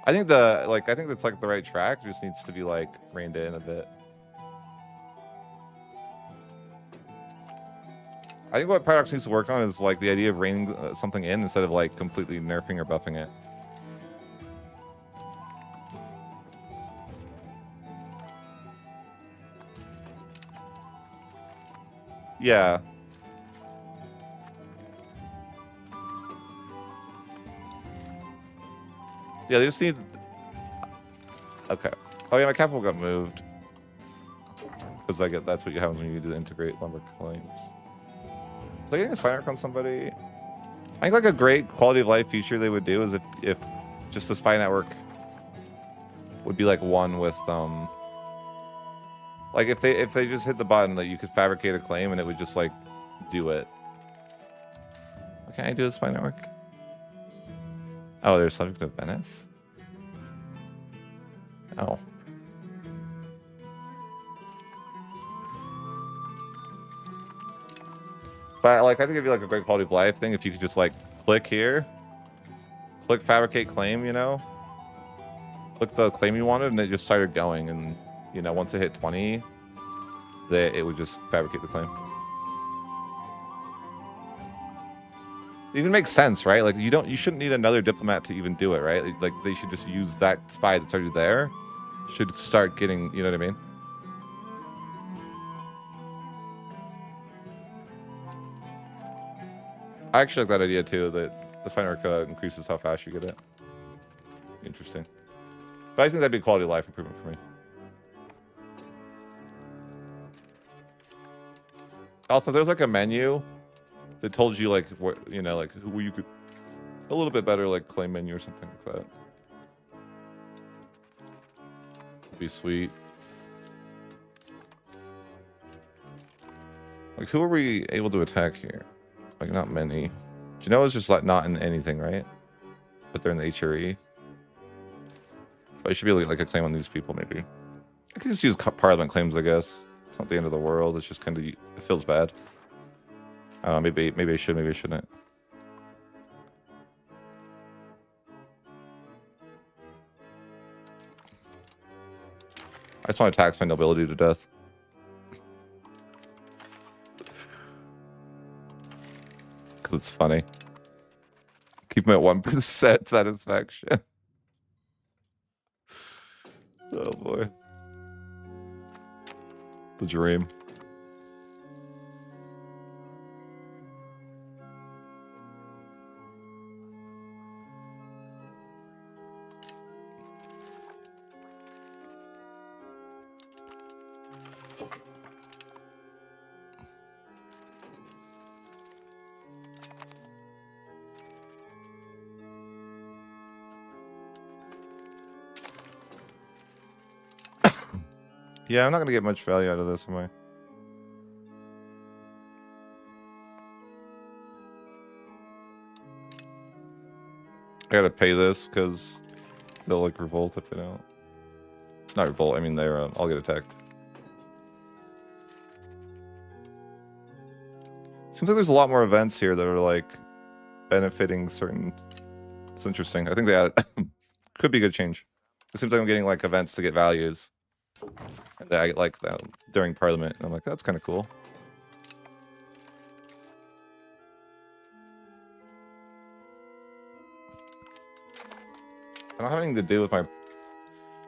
I think that's like the right track. It just needs to be like reined in a bit. I think what Paradox needs to work on is like the idea of reining something in instead of like completely nerfing or buffing it. Yeah. Yeah, they just need. Okay. Oh yeah, my capital got moved. Because that's what you have when you do the integrate lumber claims. Was I getting a spine arc on somebody? I think like a great quality of life feature they would do is if just the spy network would be like one with like if they just hit the button that you could fabricate a claim and it would just like do it. What can I do with spy network? Oh, they're subject to Venice? Oh. But like, I think it'd be like a great quality of life thing if you could just like click here, click fabricate claim, you know, click the claim you wanted, and it just started going. And you know, once it hit 20, it would just fabricate the claim. It even makes sense, right? Like you shouldn't need another diplomat to even do it, right? Like they should just use that spy that's already there. Should start getting, you know what I mean? I actually like that idea too, that the spine arc increases how fast you get it. Interesting. But I think that'd be a quality of life improvement for me. Also, there's like a menu that told you like what, you know, like who you could a little bit better like claim menu or something like that. Would be sweet. Like who are we able to attack here? Like not many. Genoa's just like not in anything, right? But they're in the HRE. But I should be able to like a claim on these people maybe. I could just use Parliament claims, I guess. It's not the end of the world. It's just kind of, it feels bad. I don't know, maybe I should, maybe I shouldn't. I just want to tax my nobility to death. Because it's funny. Keep him at 1% satisfaction. Oh boy. The dream. Yeah, I'm not going to get much value out of this, am I? I gotta pay this because they'll like revolt if I don't. Not revolt, I mean they're I'll get attacked. Seems like there's a lot more events here that are like benefiting certain. It's interesting. I think they added could be good change. It seems like I'm getting like events to get values. And I like that during Parliament. And I'm like, that's kind of cool. I don't have anything to do with my.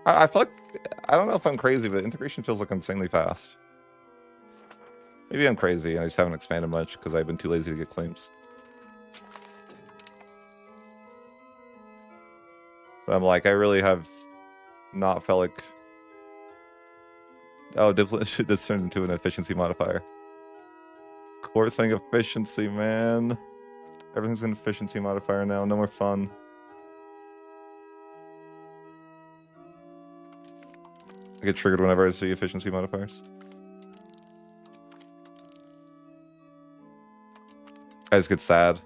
I feel like I don't know if I'm crazy, but integration feels like insanely fast. Maybe I'm crazy and I just haven't expanded much because I've been too lazy to get claims. But I'm like, I really have not felt like. Oh, this turns into an efficiency modifier. Core thing efficiency, man. Everything's an efficiency modifier now. No more fun. I get triggered whenever I see efficiency modifiers. I just get sad.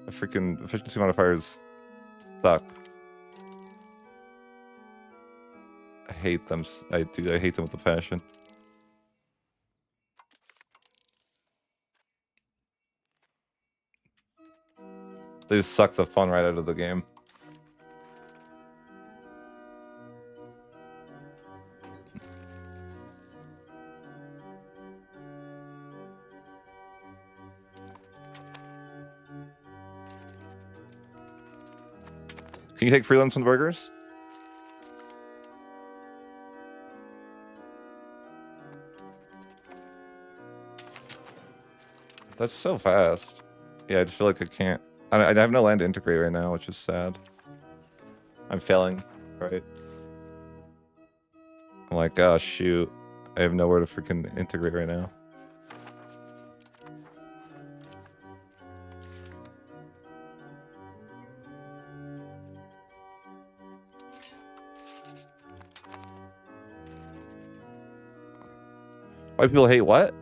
The freaking efficiency modifiers suck. I hate them. I hate them with a passion. They just suck the fun right out of the game. Can you take freelance on burgers? That's so fast. Yeah, I just feel like I can't. I have no land to integrate right now, which is sad. I'm failing, right? I'm like, oh shoot. I have nowhere to freaking integrate right now. Why do people hate what?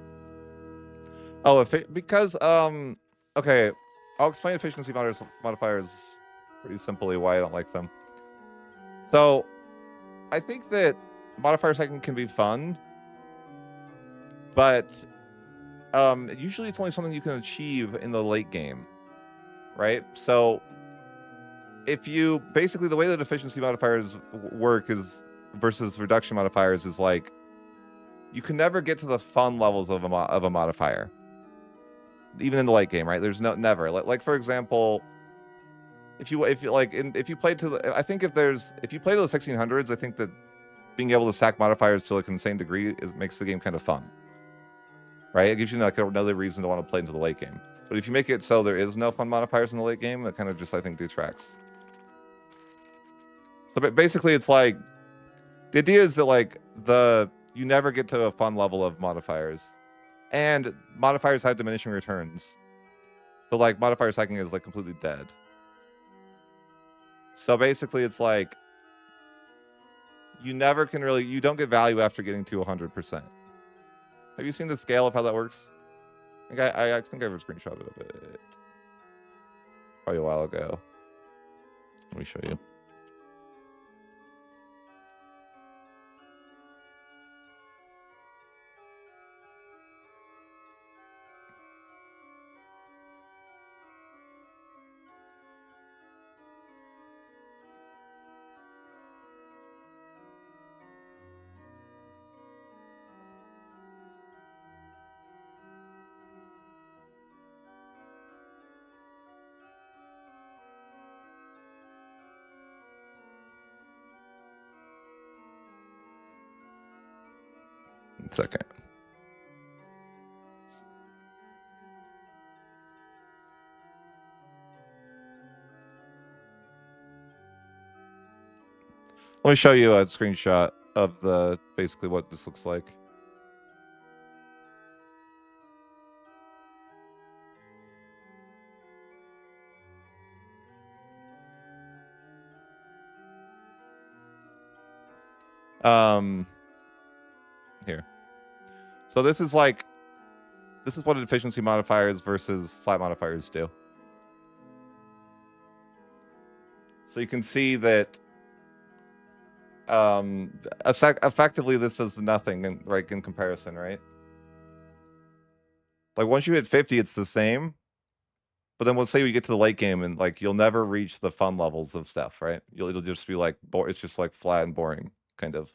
Oh, because okay, I'll explain efficiency modifiers pretty simply why I don't like them. So, I think that modifier cycling can be fun, but usually it's only something you can achieve in the late game, right? So, if you basically the way that efficiency modifiers work is versus reduction modifiers is like you can never get to the fun levels of a modifier, even in the late game, right? There's never like for example, if you play to the, I think if you play to the 1600s, I think that being able to stack modifiers to like an insane degree makes the game kind of fun, right? It gives you like another reason to want to play into the late game. But if you make it so there is no fun modifiers in the late game, that kind of just I think detracts. So basically, it's like the idea is that like you never get to a fun level of modifiers, and modifiers have diminishing returns. So like modifier cycling is like completely dead. So basically, it's like you never can really you don't get value after getting to 100%. Have you seen the scale of how that works? I think I have a screenshot of it probably a while ago. Let me show you. 1 second. Let me show you a screenshot of the basically what this looks like. Here. So this is what efficiency modifiers versus flat modifiers do. So you can see that effectively this does nothing in comparison, right? Like once you hit 50, it's the same. But then let's say we get to the late game and like you'll never reach the fun levels of stuff, right? It'll just be like it's just like flat and boring, kind of.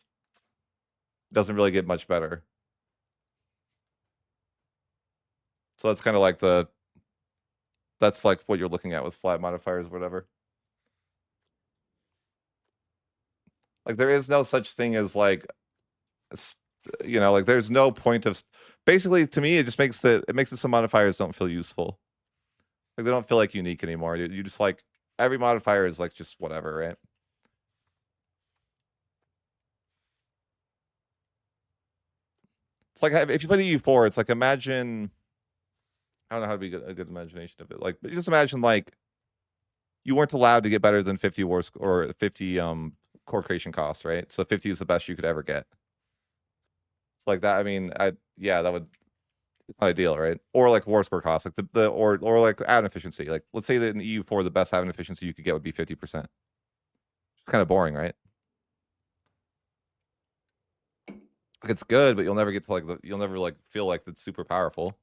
Doesn't really get much better. So that's kind of like that's like what you're looking at with flat modifiers, whatever. Like there is no such thing as like, like there's no point of. Basically, to me, it just makes it so modifiers don't feel useful. Like they don't feel like unique anymore. You just like every modifier is like just whatever, right? It's like if you play EU4, it's like imagine. I don't know how to be a good imagination of it. Like, but just imagine like you weren't allowed to get better than 50 wars or 50 core creation costs, right? So 50 is the best you could ever get. It's like that. I mean, that would. It's not ideal, right? Or like war score cost, like or like add efficiency. Like let's say that in EU4 the best add efficiency you could get would be 50%. It's kind of boring, right? Like it's good, but you'll never get to like you'll never like feel like it's super powerful.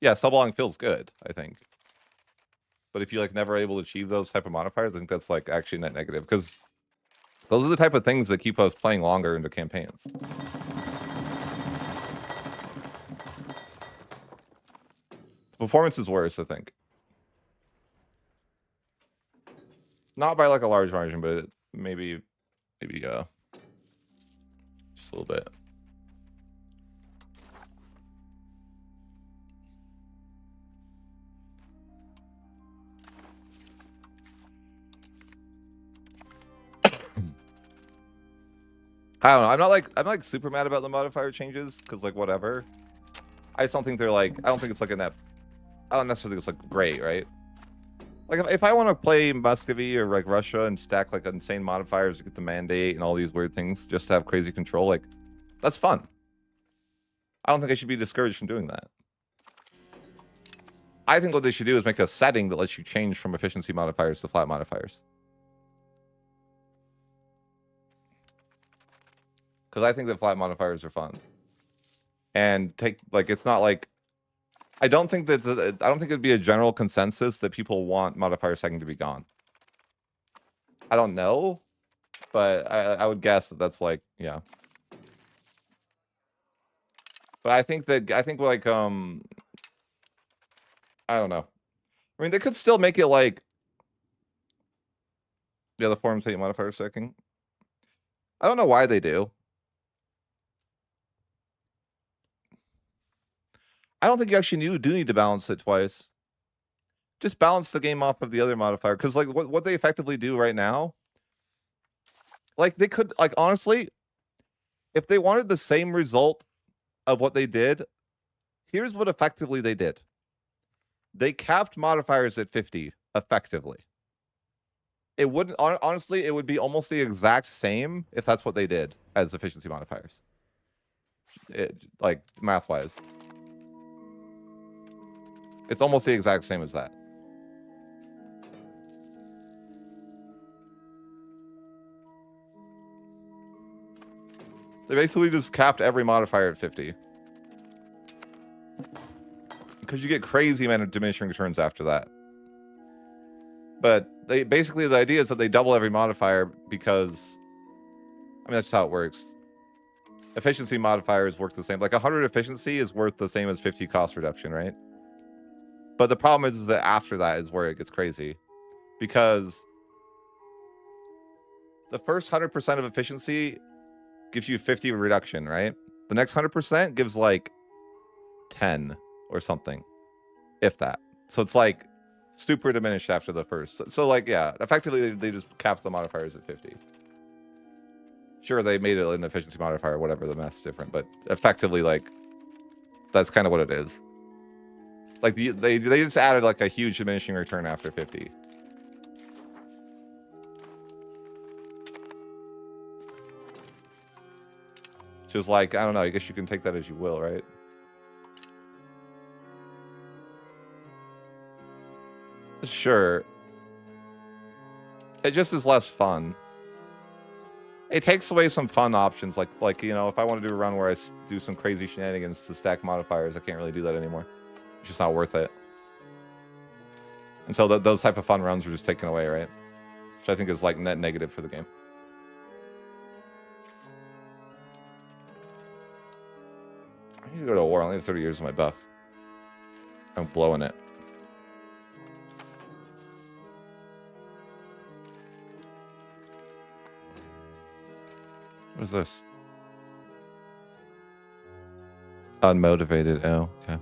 Yeah, sublong feels good, I think. But if you like never able to achieve those type of modifiers, I think that's like actually net negative because those are the type of things that keep us playing longer into campaigns. Performance is worse, I think. Not by like a large margin, but maybe just a little bit. I don't know. I'm not super mad about the modifier changes because like whatever. I just don't think they're like. I don't think it's like I don't necessarily think it's like great, right? Like if I want to play Muscovy or like Russia and stack like insane modifiers to get the mandate and all these weird things just to have crazy control, like that's fun. I don't think I should be discouraged from doing that. I think what they should do is make a setting that lets you change from efficiency modifiers to flat modifiers. Because I think that flat modifiers are fun. And it's not like I don't think it'd be a general consensus that people want modifier setting to be gone. I don't know, but I would guess that that's like, yeah. But I think like I don't know. I mean, they could still make it like the form state modifier setting. I don't know why they do. I don't think you actually do need to balance it twice. Just balance the game off of the other modifier. Because like what they effectively do right now, like they could like honestly, if they wanted the same result of what they did, here's what effectively they did. They capped modifiers at 50 effectively. It wouldn't honestly, it would be almost the exact same if that's what they did as efficiency modifiers. Like math-wise. It's almost the exact same as that. They basically just capped every modifier at 50. Because you get crazy amount of diminishing returns after that. But they basically, the idea is that they double every modifier because, I mean, that's how it works. Efficiency modifiers work the same. Like 100 efficiency is worth the same as 50 cost reduction, right? But the problem is that after that is where it gets crazy. Because the first 100% of efficiency gives you 50 reduction, right? The next 100% gives like 10 or something, if that. So it's like super diminished after the first. So like, yeah, effectively they just capped the modifiers at 50. Sure, they made it an efficiency modifier, whatever, the math's different, but effectively, like, that's kind of what it is. Like, they just added, like, a huge diminishing return after 50. Just like, I don't know, I guess you can take that as you will, right? Sure. It just is less fun. It takes away some fun options, like you know, if I want to do a run where I do some crazy shenanigans to stack modifiers, I can't really do that anymore. It's just not worth it. And so those type of fun runs are just taken away, right? Which I think is like net negative for the game. I need to go to war. I only have 30 years of my buff. I'm blowing it. What is this? Unmotivated. Oh, okay.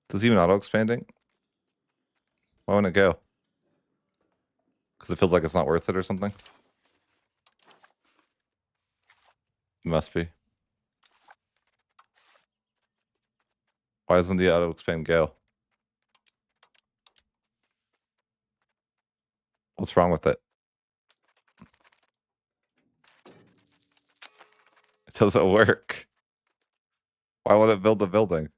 Does it even auto-expanding? Why won't it go? Because it feels like it's not worth it or something? It must be. Why doesn't the auto-expand go? What's wrong with it? It doesn't work. Why won't it build the building?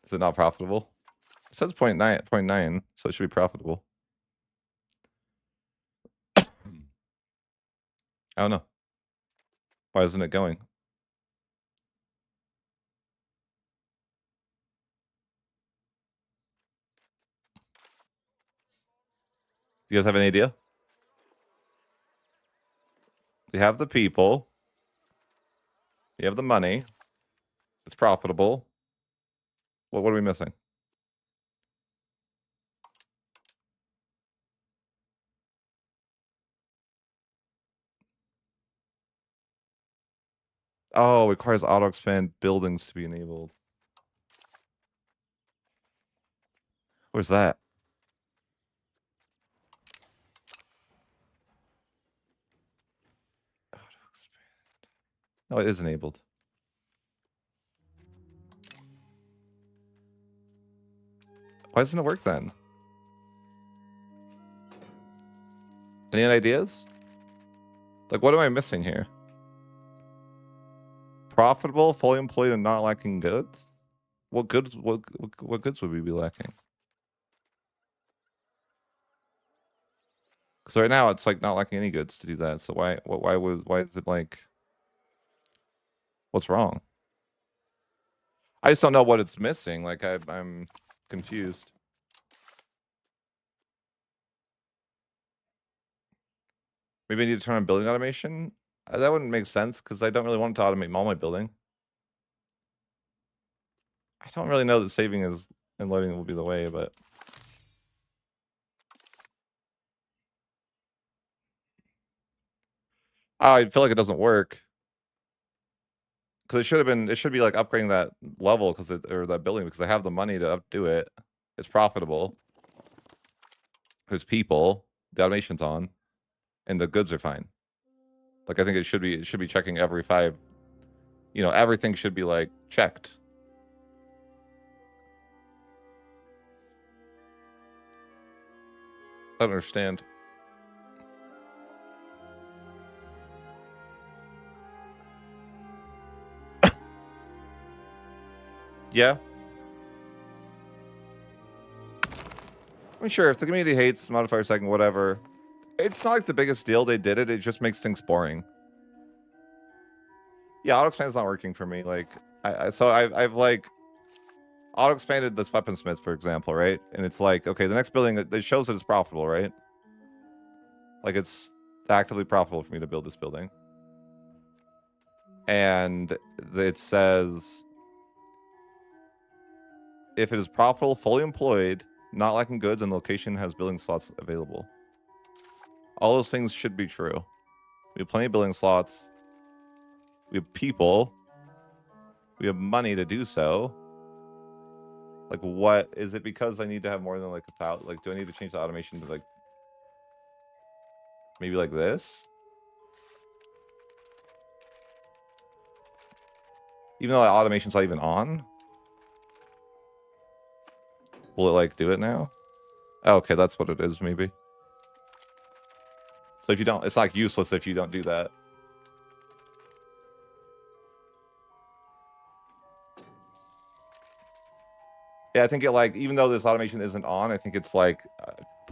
Is it not profitable? It says 0.9, so it should be profitable. I don't know. Why isn't it going? Do you guys have any idea? You have the people. You have the money. It's profitable. What are we missing? Oh, it requires auto-expand buildings to be enabled. Where's that? Auto-expand. No, it is enabled. Why doesn't it work then? Any ideas? Like, what am I missing here? Profitable, fully employed, and not lacking goods? What goods? What goods would we be lacking? Because right now it's like not lacking any goods to do that. So why is it like? What's wrong? I just don't know what it's missing. Like I'm confused. Maybe I need to turn on building automation. That wouldn't make sense because I don't really want to automate all my building. I don't really know that saving is and loading will be the way, but I feel like it doesn't work because it should have been. It should be like upgrading that level because or that building because I have the money to do it. It's profitable. There's people. The automation's on, and the goods are fine. Like I think it should be checking every 5. You know, everything should be like checked. I don't understand. Yeah. I mean, sure, if the community hates modifier second, whatever. It's not like the biggest deal they did it. It just makes things boring. Yeah, auto expand's not working for me. Like, I've like auto expanded this weaponsmith, for example, right? And it's like, okay, the next building, it shows that it's profitable, right? Like it's actively profitable for me to build this building. And it says, if it is profitable, fully employed, not lacking goods, and the location has building slots available. All those things should be true. We have plenty of building slots. We have people. We have money to do so. Like, what is it? Because I need to have more than like 1,000? Like, do I need to change the automation to like maybe like this? Even though that automation's not even on, will it like do it now? Oh, okay, that's what it is. Maybe. So if you don't, it's like useless if you don't do that. Yeah, I think it like, even though this automation isn't on, I think it's like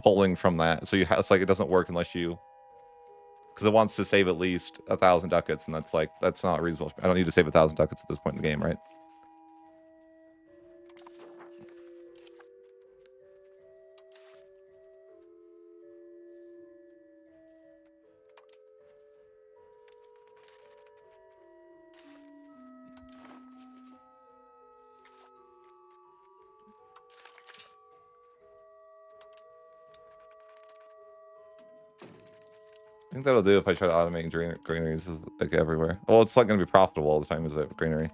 pulling from that. So it's like it doesn't work unless you, because it wants to save at least 1,000 ducats, and that's like, that's not reasonable. I don't need to save 1,000 ducats at this point in the game, right? I think that'll do if I try to automate granaries like everywhere. Well, it's not going to be profitable all the time, is it? Granary.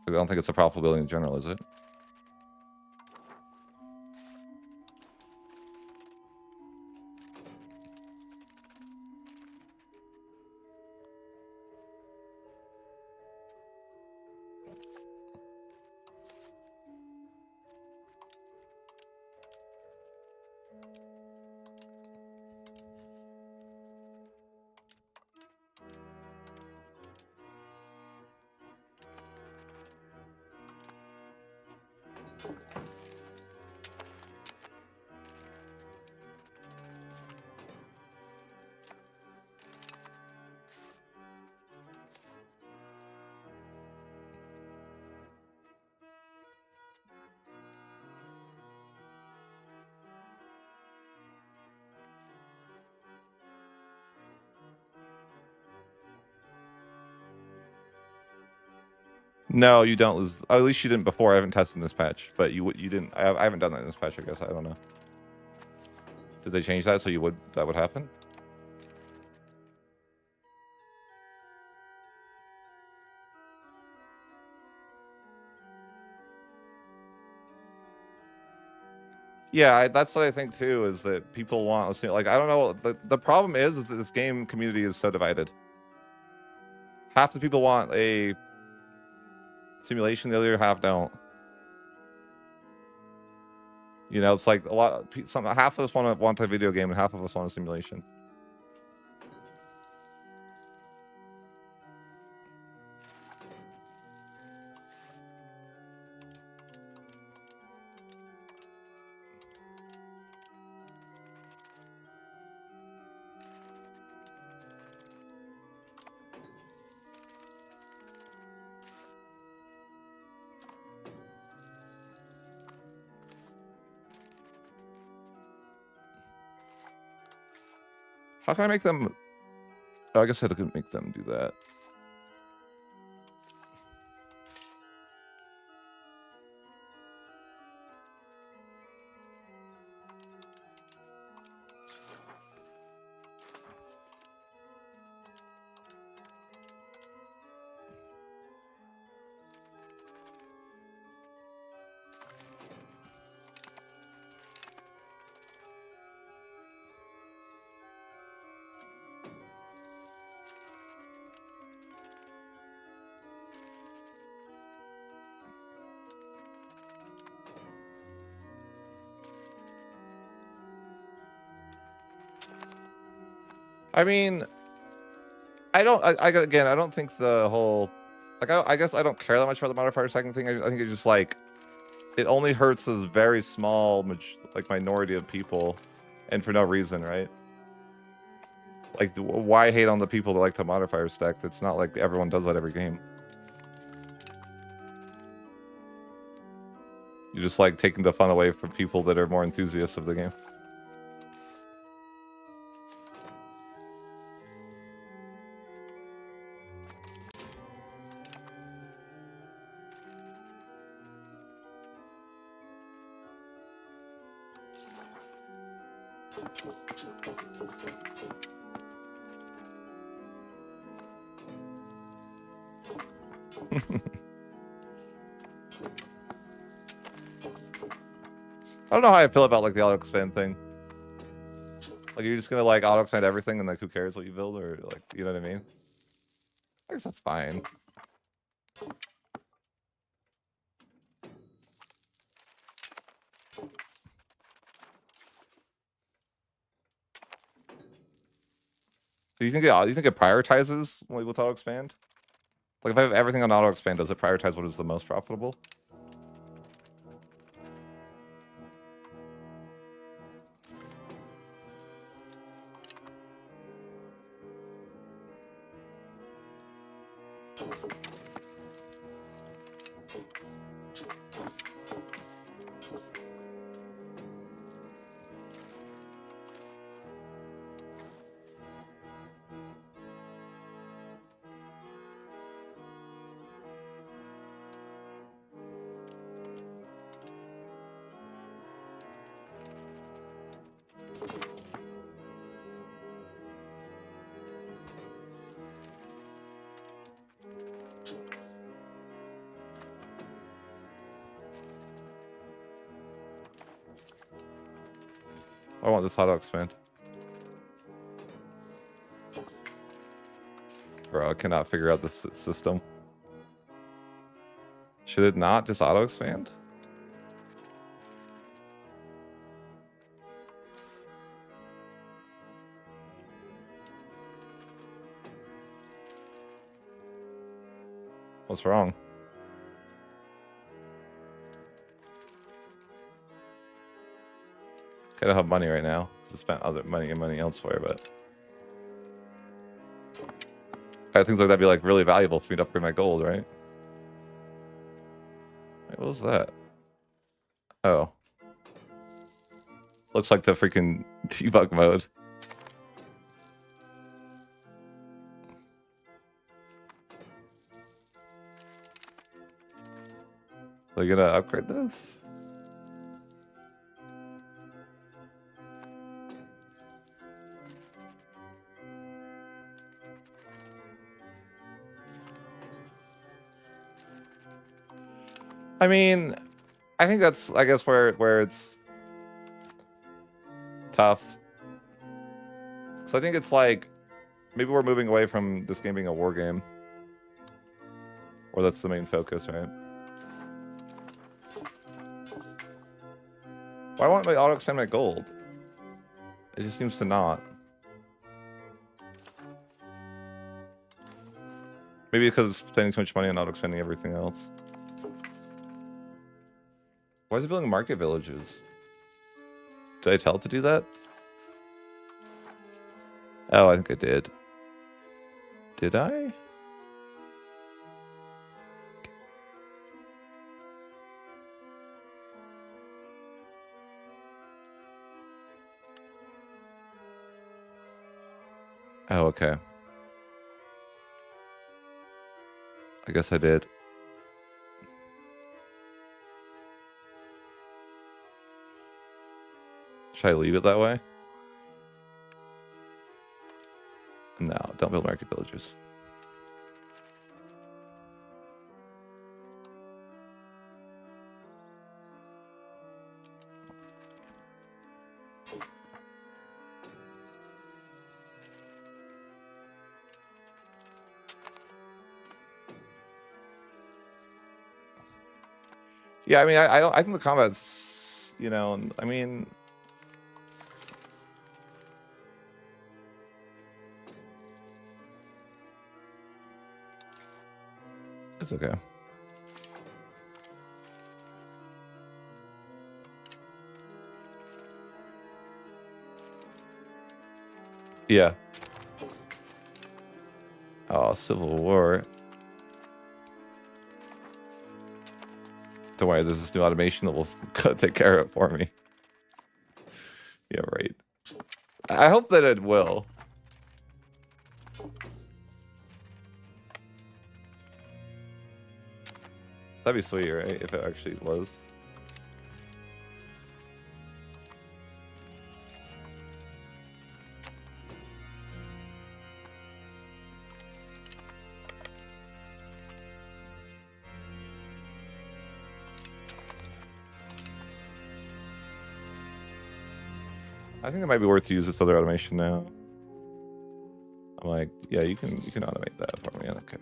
I don't think it's a profitable building in general, is it? No, you don't lose. At least you didn't before. I haven't tested this patch, but you didn't. I haven't done that in this patch. I guess I don't know. Did they change that so that would happen? Yeah, that's what I think too. Is that people want like, I don't know. The problem is that this game community is so divided. Half the people want a simulation, the other half don't. You know, it's like a lot. Half of us want a video game, and half of us want a simulation. How can I make them? Oh, I guess I could make them do that. I mean, I don't think the whole, like, I guess I don't care that much about the modifier stacking thing. I think it just like, it only hurts this very small, like, minority of people, and for no reason, right? Like, why hate on the people that like to modifier stack? It's not like everyone does that every game. You're just like taking the fun away from people that are more enthusiasts of the game. I don't know how I feel about like the auto expand thing. Like, you're just gonna like auto expand everything and like who cares what you build, or like, you know what I mean? I guess that's fine. Do you think it prioritizes like, with auto expand? Like if I have everything on auto expand, does it prioritize what is the most profitable? I want this auto expand. Bro, I cannot figure out this system. Should it not just auto expand? What's wrong? I don't have money right now because I spent other money elsewhere, but I think like that'd be like really valuable for me to upgrade my gold, right? Wait, what was that? Oh. Looks like the freaking debug mode. They're gonna upgrade this? I mean, I think that's, I guess, where it's tough. So I think it's like, maybe we're moving away from this game being a war game. Or that's the main focus, right? Why won't I auto expand my gold? It just seems to not. Maybe because it's spending too much money on auto expanding everything else. Why is it building market villages? Did I tell it to do that? Oh, I think I did. Did I? Oh, okay. I guess I did. Should I leave it that way? No, don't build market villages. Yeah, I mean, I think the combat's, you know, I mean, it's okay. Yeah. Oh, Civil War. Don't worry, there's this new automation that will take care of it for me. Yeah, right. I hope that it will. That'd be sweet, right? If it actually was. I think it might be worth to use this other automation now. I'm like, yeah, you can automate that for me. Okay.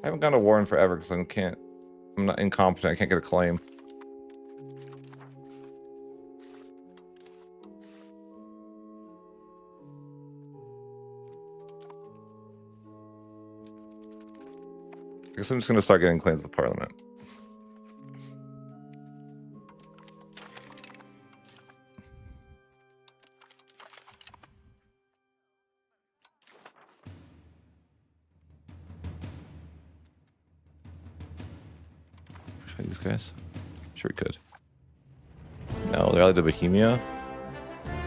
I haven't gone to war in forever because I'm not incompetent. I can't get a claim. I guess I'm just gonna start getting claims to Parliament. These guys? Sure we could. No, they're out to Bohemia?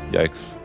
Yikes.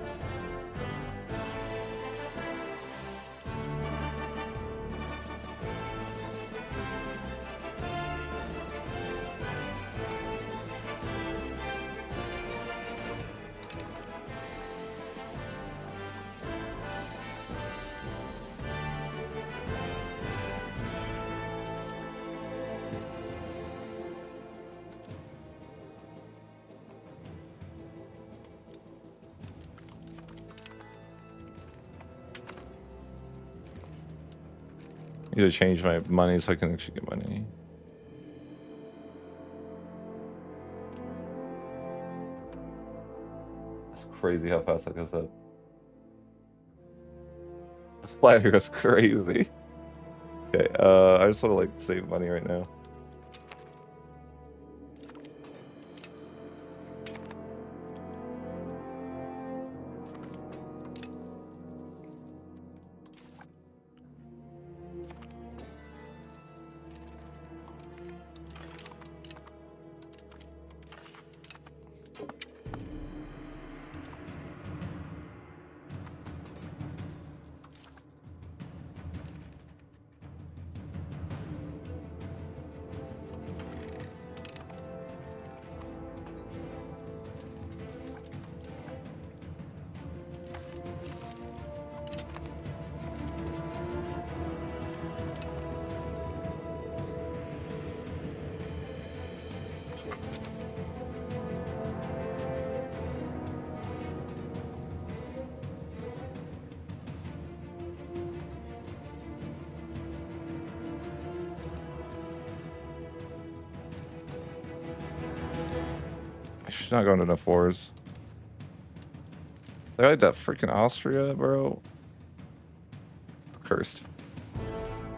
I need to change my money so I can actually get money. It's crazy how fast that goes up. The slider goes crazy. Okay, I just want to like save money right now. I should not go into enough wars. They like that freaking Austria, bro. It's cursed.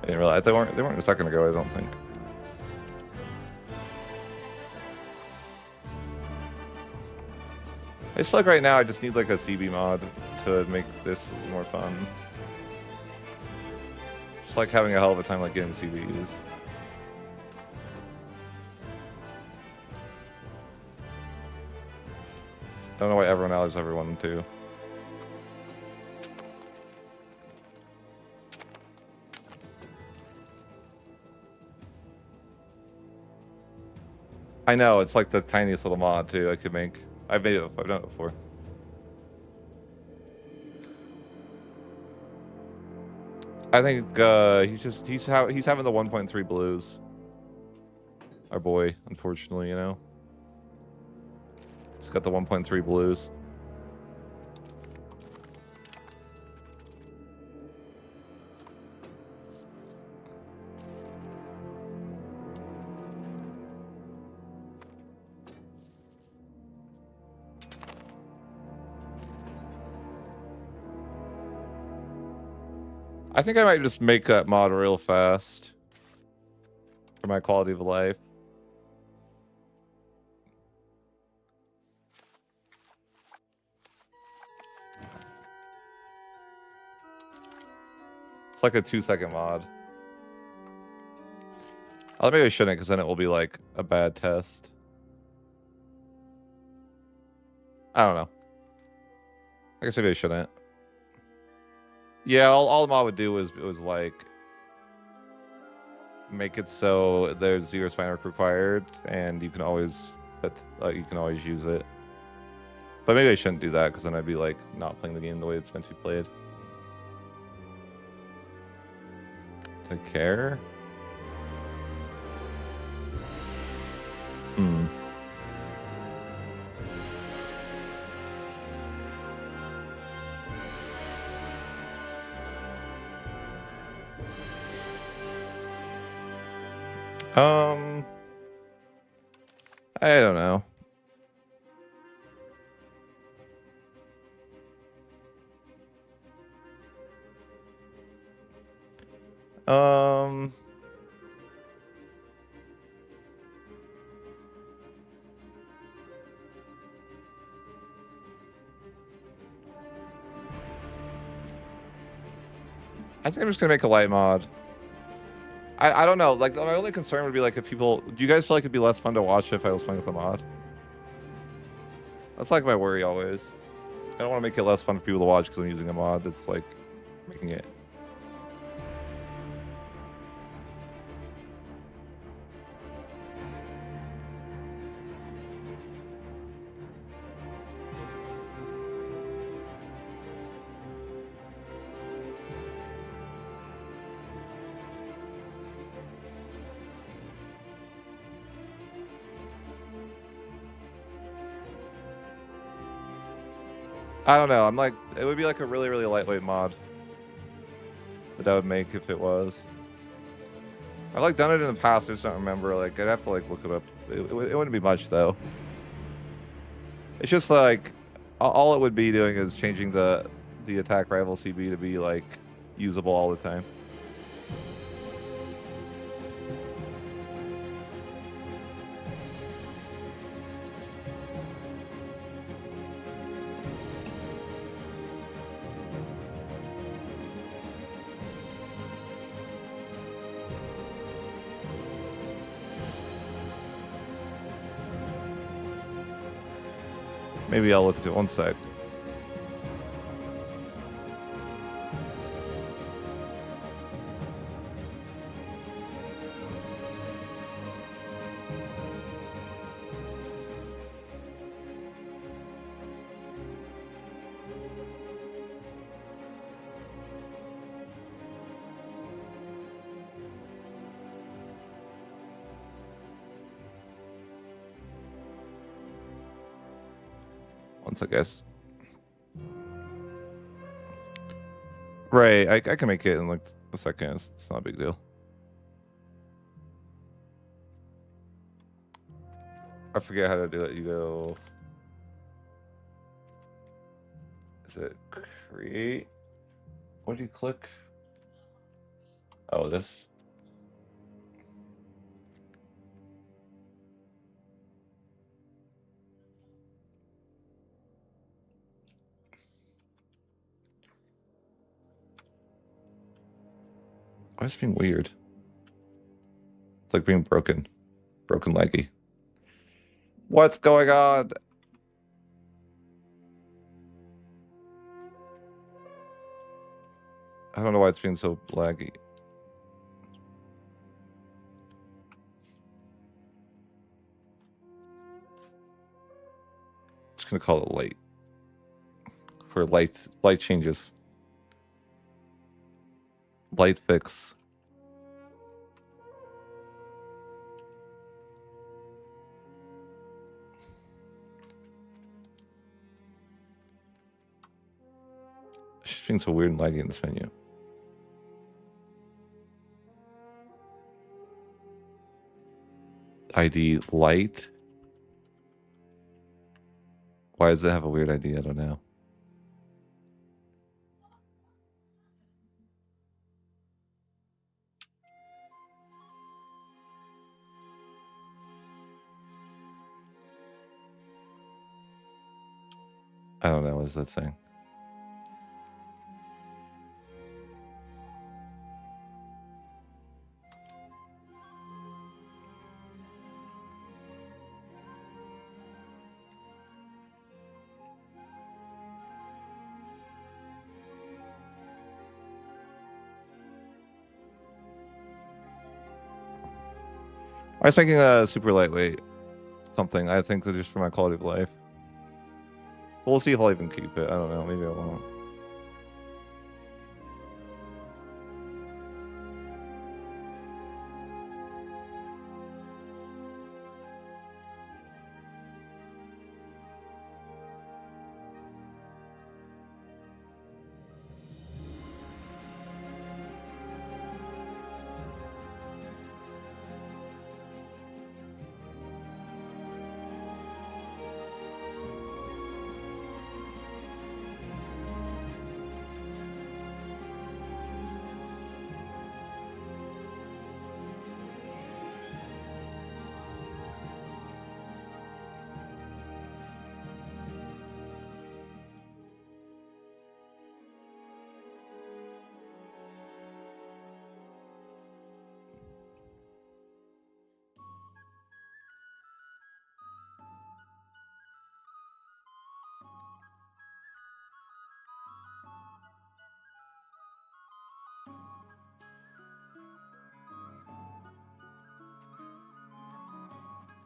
I didn't realize they weren't a second ago, I don't think. I just feel like right now I just need like a CB mod to make this more fun. Just like having a hell of a time like getting CBs. I don't know why everyone allows everyone to. I know, it's like the tiniest little mod too I could make. I've made it, I've done it before. I think he's having the 1.3 blues. Our boy, unfortunately, you know. He's got the 1.3 blues. I think I might just make that mod real fast for my quality of life. It's like a 2-second mod. Oh, maybe I shouldn't, because then it will be like a bad test. I don't know. I guess maybe I shouldn't. Yeah, all the mod would do was like make it so there's 0 spine work required, and you can always use it. But maybe I shouldn't do that, because then I'd be like not playing the game the way it's meant to be played. To care? Hmm. I don't know. I think I'm just gonna make a light mod. I don't know. Like, my only concern would be like, if people, do you guys feel like it'd be less fun to watch if I was playing with a mod? That's like my worry always. I don't want to make it less fun for people to watch because I'm using a mod that's like making it. I don't know. I'm like, it would be like a really, really lightweight mod that I would make if it was. I've like done it in the past. I just don't remember. Like, I'd have to like look it up. It wouldn't be much though. It's just like all it would be doing is changing the attack rival CB to be like usable all the time. Maybe I'll look at it one side. Once, I guess. Right, I can make it in like a second. It's not a big deal. I forget how to do it. You go. Is it create? What do you click? Oh, this. Why is it being weird? It's like being broken. Broken leggy. What's going on? I don't know why it's being so laggy. Just gonna call it light. For light changes. Light fix. It's just being so weird and laggy in this menu. ID light. Why does it have a weird ID? I don't know. I don't know. What is that saying? I was thinking a super lightweight something. I think just for my quality of life. We'll see if I'll even keep it. I don't know. Maybe I won't.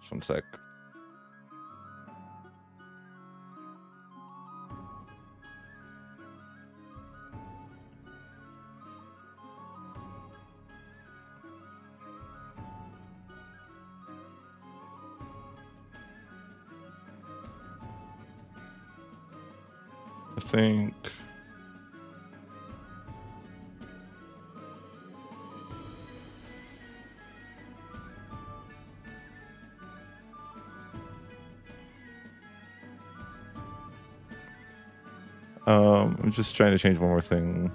Just 1 sec. I think. I'm just trying to change one more thing.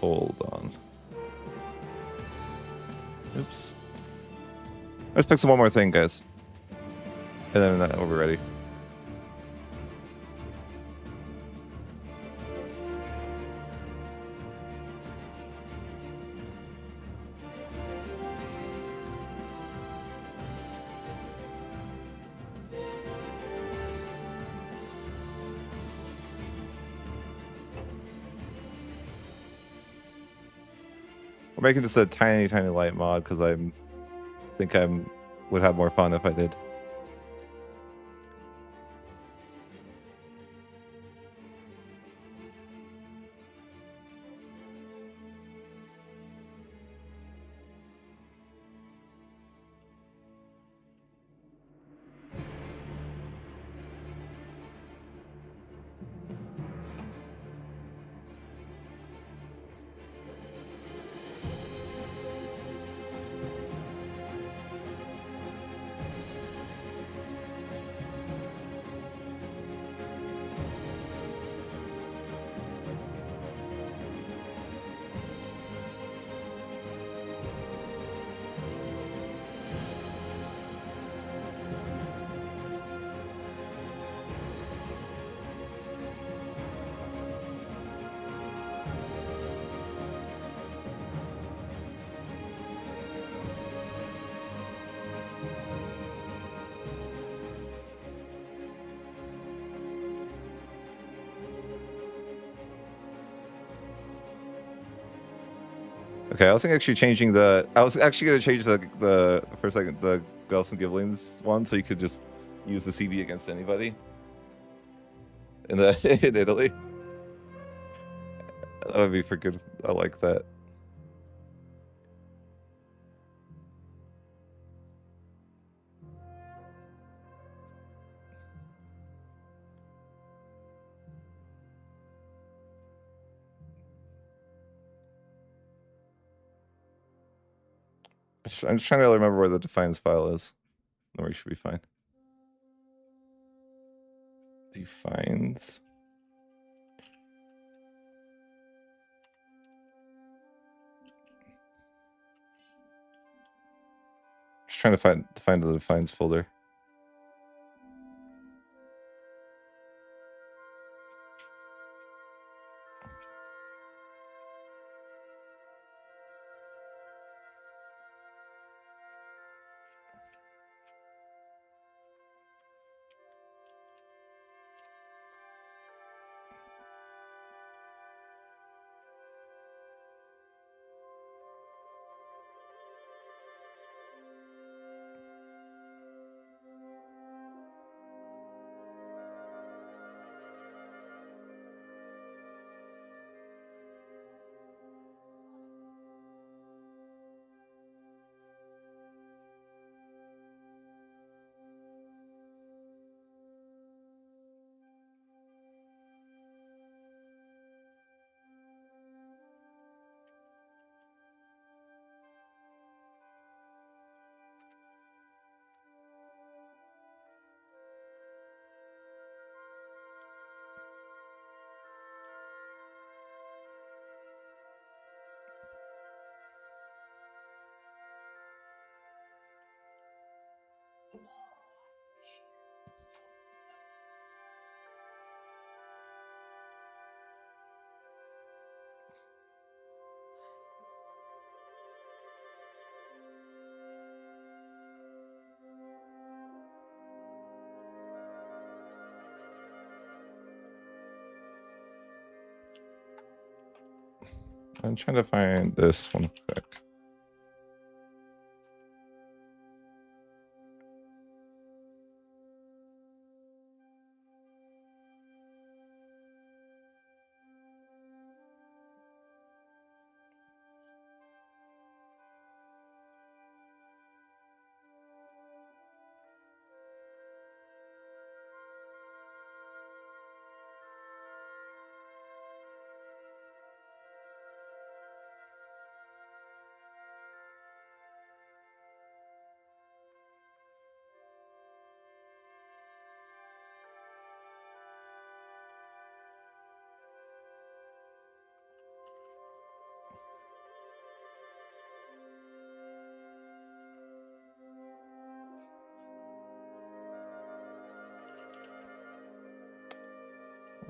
Hold on. Oops. Let's fix one more thing, guys. And then we'll be ready. We're making just a tiny, tiny light mod because I think I would have more fun if I did. Okay, I was actually changing the. I was actually gonna change the for a second the Gauss and Giblings one, so you could just use the CB against anybody in the in Italy. That would be for good. I like that. I'm just trying to remember where the defines file is. Then we should be fine. Defines. Just trying to find the defines folder. I'm trying to find this one quick.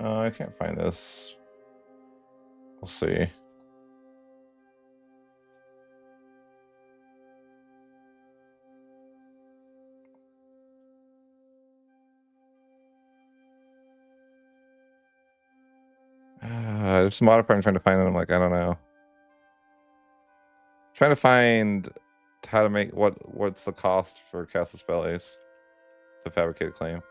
I can't find this. We'll see. There's some modifier I'm trying to find, and I'm like, I don't know. Trying to find how to make what's the cost for cast a spell ace to fabricate a claim.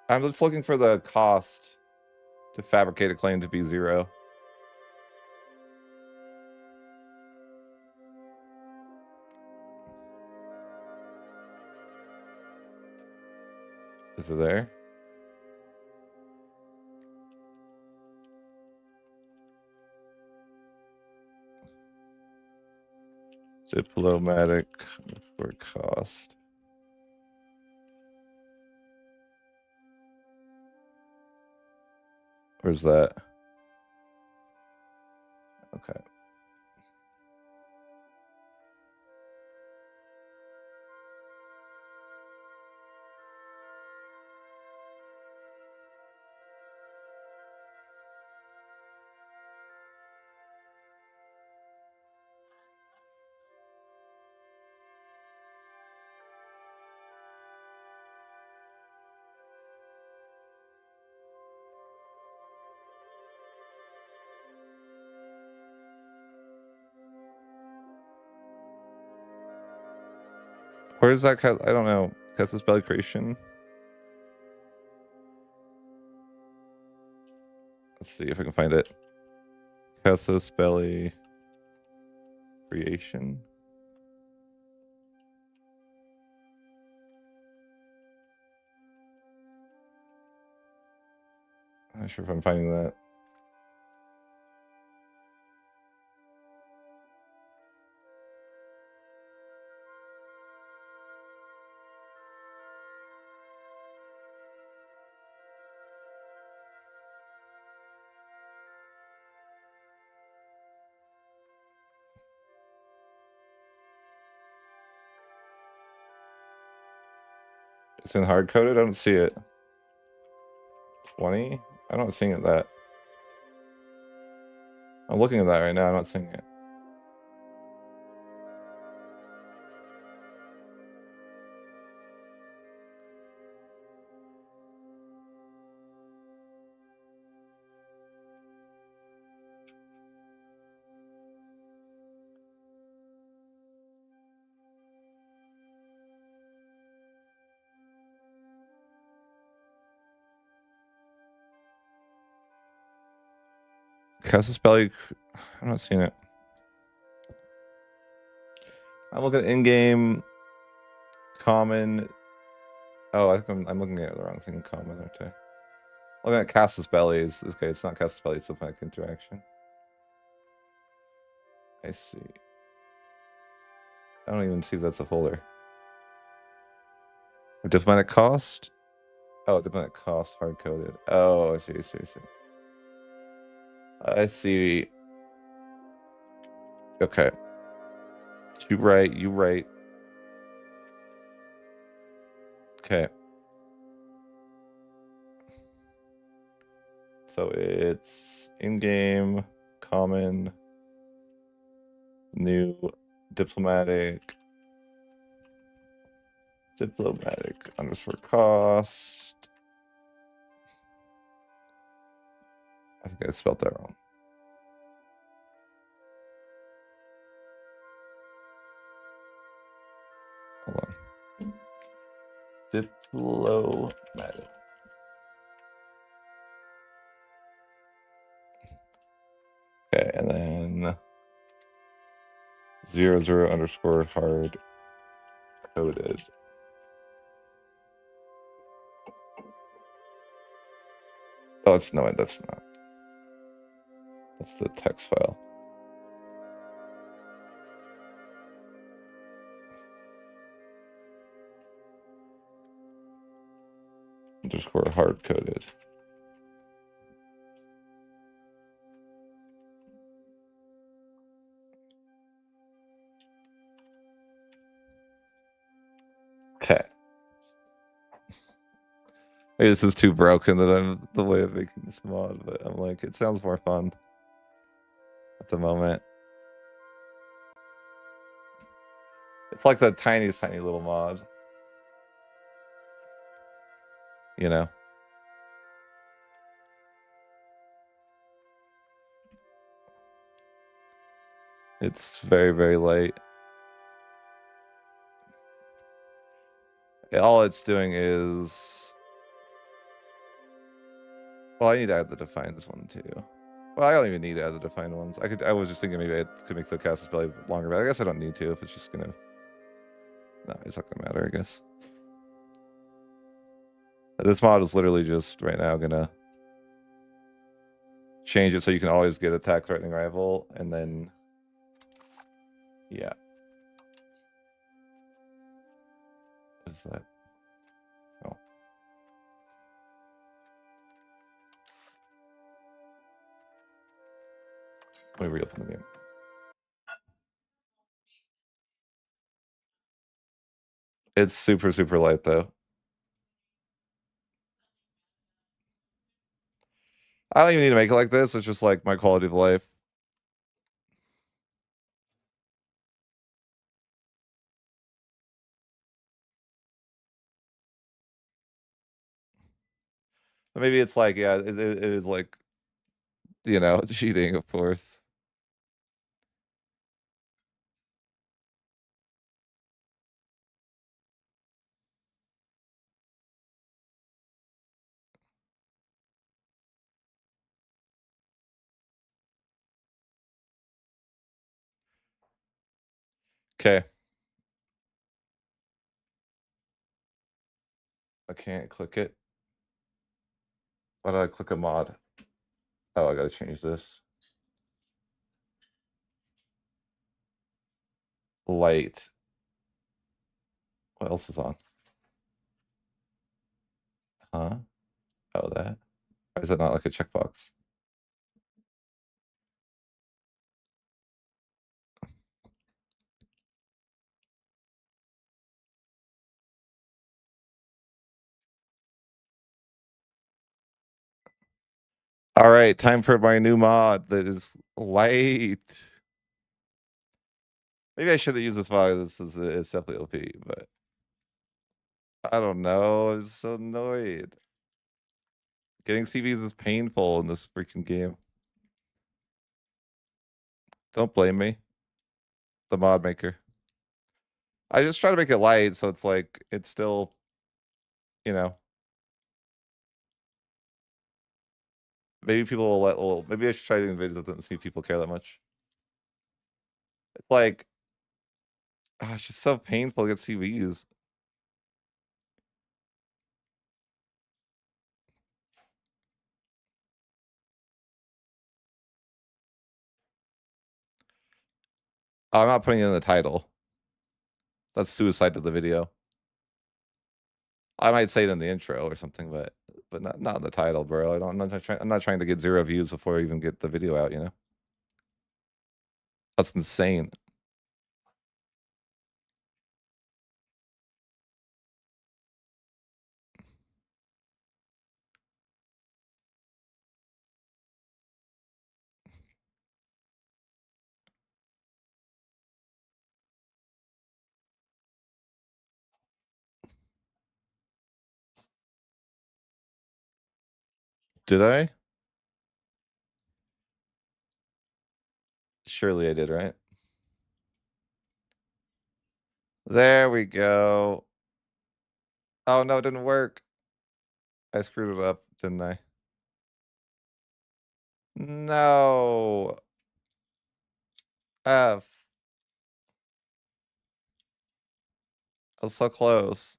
I'm just looking for the cost to fabricate a claim to be 0. Is it there? Diplomatic for cost. Where's that? Okay. Where is that? I don't know. Casus Belli creation. Let's see if I can find it. Casus Belli creation. I'm not sure if I'm finding that. It's in hard coded. I don't see it. 20. I'm not seeing it that. I'm looking at that right now. I'm not seeing it. Casus Belli. I'm not seeing it. I'm looking at in-game common. Oh, I think I'm looking at the wrong thing. Common, aren't I? Looking at Casus Belli is okay. It's not Casus Belli. It's diplomatic interaction. I see. I don't even see if that's a folder. Diplomatic cost. Oh, diplomatic cost hard coded. Oh, I see. I see. I see. I see. Okay. You right. You right. Okay. So it's in-game, common, new, diplomatic underscore cost. I think I spelled that wrong. Hold on. Diplomatic. Okay, and then 00 underscore hard coded. Oh, it's no, that's not. That's the text file. Underscore hard coded. Okay. Maybe this is too broken that I'm the way of making this mod, but I'm like, it sounds more fun at the moment. It's like the tiniest, tiny little mod. You know? It's very, very light. All it's doing is... Well, I need to add the defined one too. Well, I don't even need to add the defined ones. I was just thinking maybe I could make the Casus Belli longer, but I guess I don't need to if it's just gonna... No, it's not gonna matter, I guess. This mod is literally just right now gonna change it so you can always get attack threatening rival, and then yeah. What is that? Oh. Let me reopen the game. It's super, super light though. I don't even need to make it like this. It's just like my quality of life. Maybe it's like, yeah, it is like, you know, cheating, of course. Okay. I can't click it. Why did I click a mod? Oh, I gotta change this. Light. What else is on? Huh? Oh, that. Why is that not like a checkbox? All right, time for my new mod that is light. Maybe I should have used this mod. This is it's definitely OP, but I don't know. I'm so annoyed. Getting CVs is painful in this freaking game. Don't blame me. The mod maker. I just try to make it light so it's like it's still, you know. Maybe people will let well, maybe I should try doing videos that doesn't see if people care that much. It's like it's just so painful to get CVs. Oh, I'm not putting it in the title. That's suicide to the video. I might say it in the intro or something, but not in the title, bro. I'm not trying to get 0 views before I even get the video out, you know? That's insane. Did I? Surely I did, right? There we go. Oh no, it didn't work. I screwed it up, didn't I? No. F. I was so close.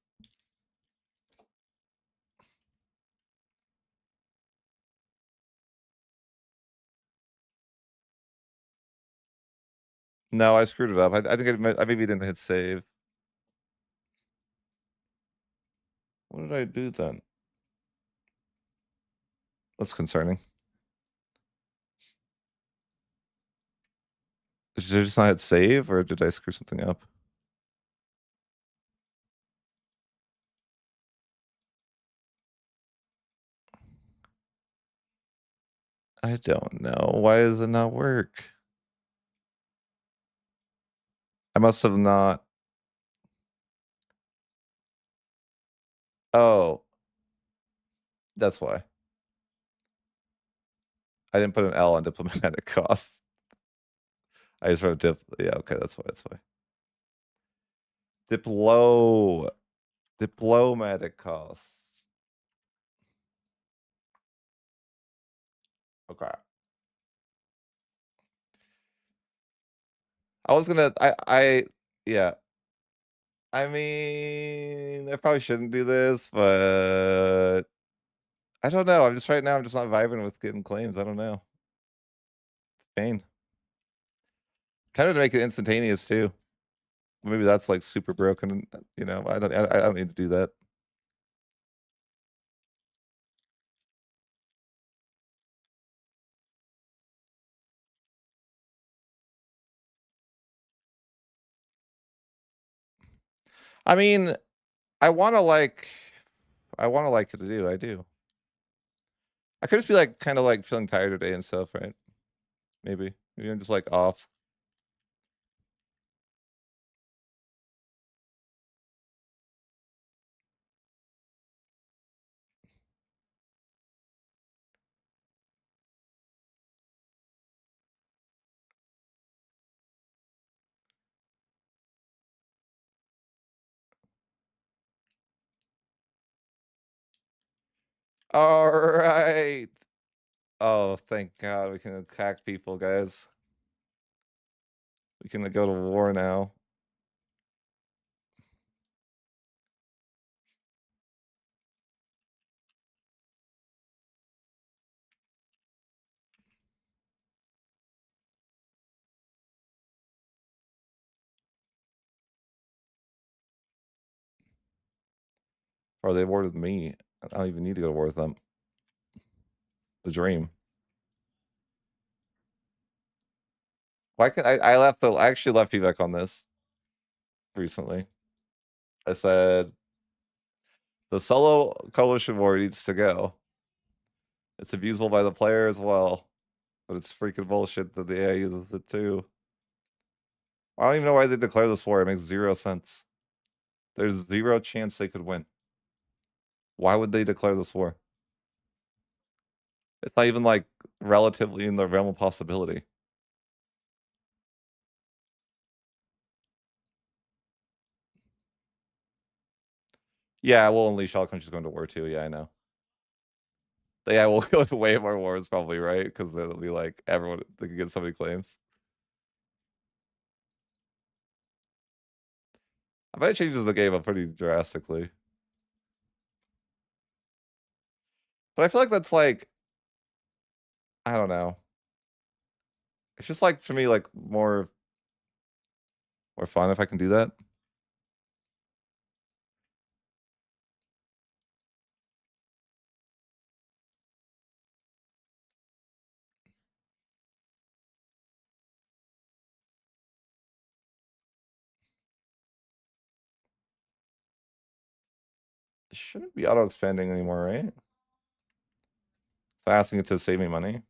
No, I screwed it up. I think I maybe didn't hit save. What did I do then? That's concerning. Did I just not hit save or did I screw something up? I don't know. Why does it not work? I must have not. Oh, that's why. I didn't put an L on diplomatic costs. I just wrote dip. Yeah, okay, that's why. That's why. Diplomatic costs. Okay. I was gonna. Yeah. I mean, I probably shouldn't do this, but I don't know. I'm just right now. I'm just not vibing with getting claims. I don't know. It's pain. Kind of to make it instantaneous too. Maybe that's like super broken. You know, I don't need to do that. I mean, I want to like, I want to like it to do. I do. I could just be like kind of like feeling tired today and stuff, right? Maybe I'm just like off. All right. Oh, thank God we can attack people, guys. We can go to war now. Or they war with me. I don't even need to go to war with them. The dream. Why can I actually left feedback on this recently. I said the solo coalition war needs to go. It's abusable by the player as well. But it's freaking bullshit that the AI uses it too. I don't even know why they declare this war. It makes 0 sense. There's 0 chance they could win. Why would they declare this war? It's not even like relatively in the realm of possibility. Yeah, we'll unleash all countries going to war too. Yeah, I know. Yeah, we'll go to way more wars probably, right? Because it'll be like everyone they can get so many claims. I bet it changes the game up pretty drastically. But I feel like that's like I don't know. It's just like for me like more fun if I can do that. It shouldn't be auto expanding anymore, right? So asking it to save me money.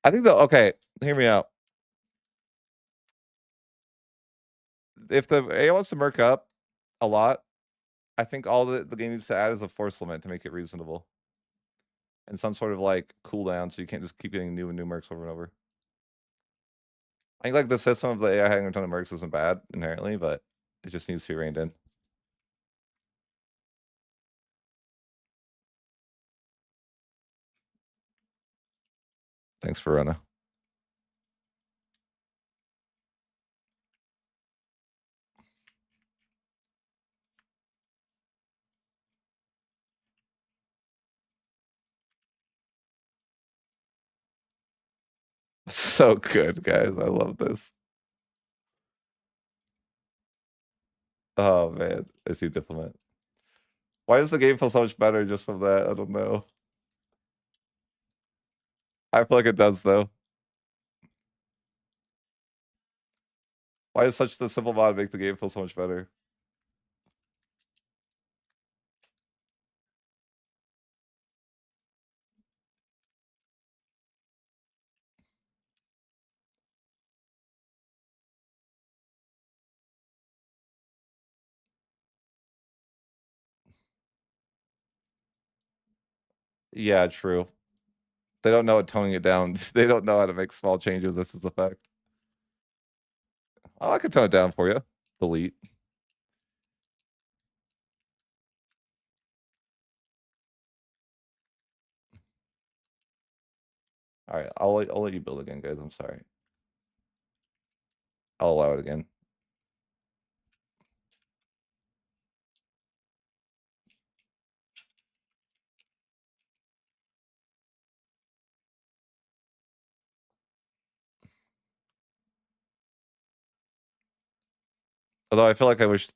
I think that okay, hear me out. If the AI wants to merc up a lot, I think all the game needs to add is a force limit to make it reasonable. And some sort of like cooldown so you can't just keep getting new and new mercs over and over. I think like the system of the AI having a ton of mercs isn't bad inherently, but it just needs to be reined in. Thanks, Verona. So good, guys. I love this. Oh man, I see Diplomat. Why does the game feel so much better just from that? I don't know. I feel like it does though. Why does such the simple mod make the game feel so much better? Yeah, true. They don't know what toning it down. They don't know how to make small changes. This is effect. Oh, I can tone it down for you. Delete. All right, I'll let you build again, guys. I'm sorry. I'll allow it again. Although I feel like I wish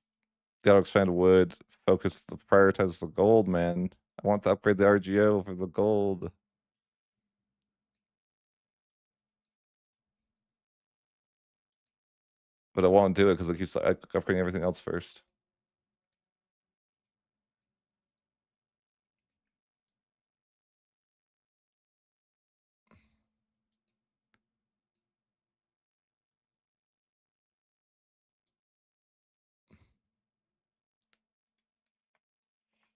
the auto expand would prioritize the gold, man. I want to upgrade the RGO for the gold. But I won't do it because it keeps upgrading everything else first.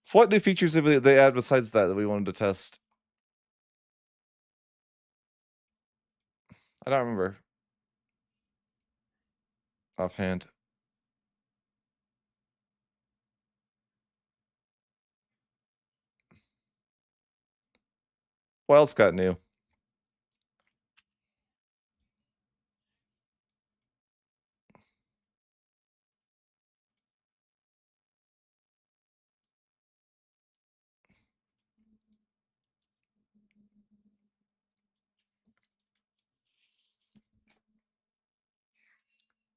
So what new features did they add besides that we wanted to test? I don't remember offhand. What else got new?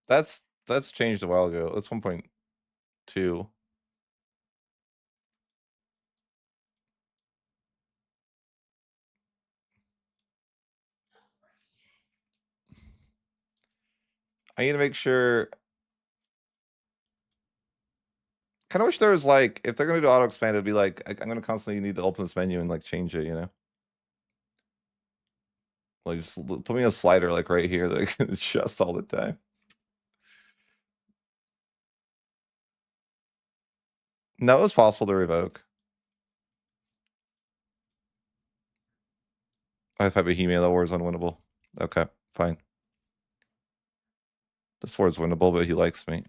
That's changed a while ago. That's 1.2. I need to make sure. Kind of wish there was like, if they're gonna do auto expand, it'd be like I'm gonna constantly need to open this menu and like change it, you know? Like just put me a slider like right here that I can adjust all the time. No, it's possible to revoke. I thought Bohemia, that war is unwinnable. Okay, fine. This war is winnable, but he likes me.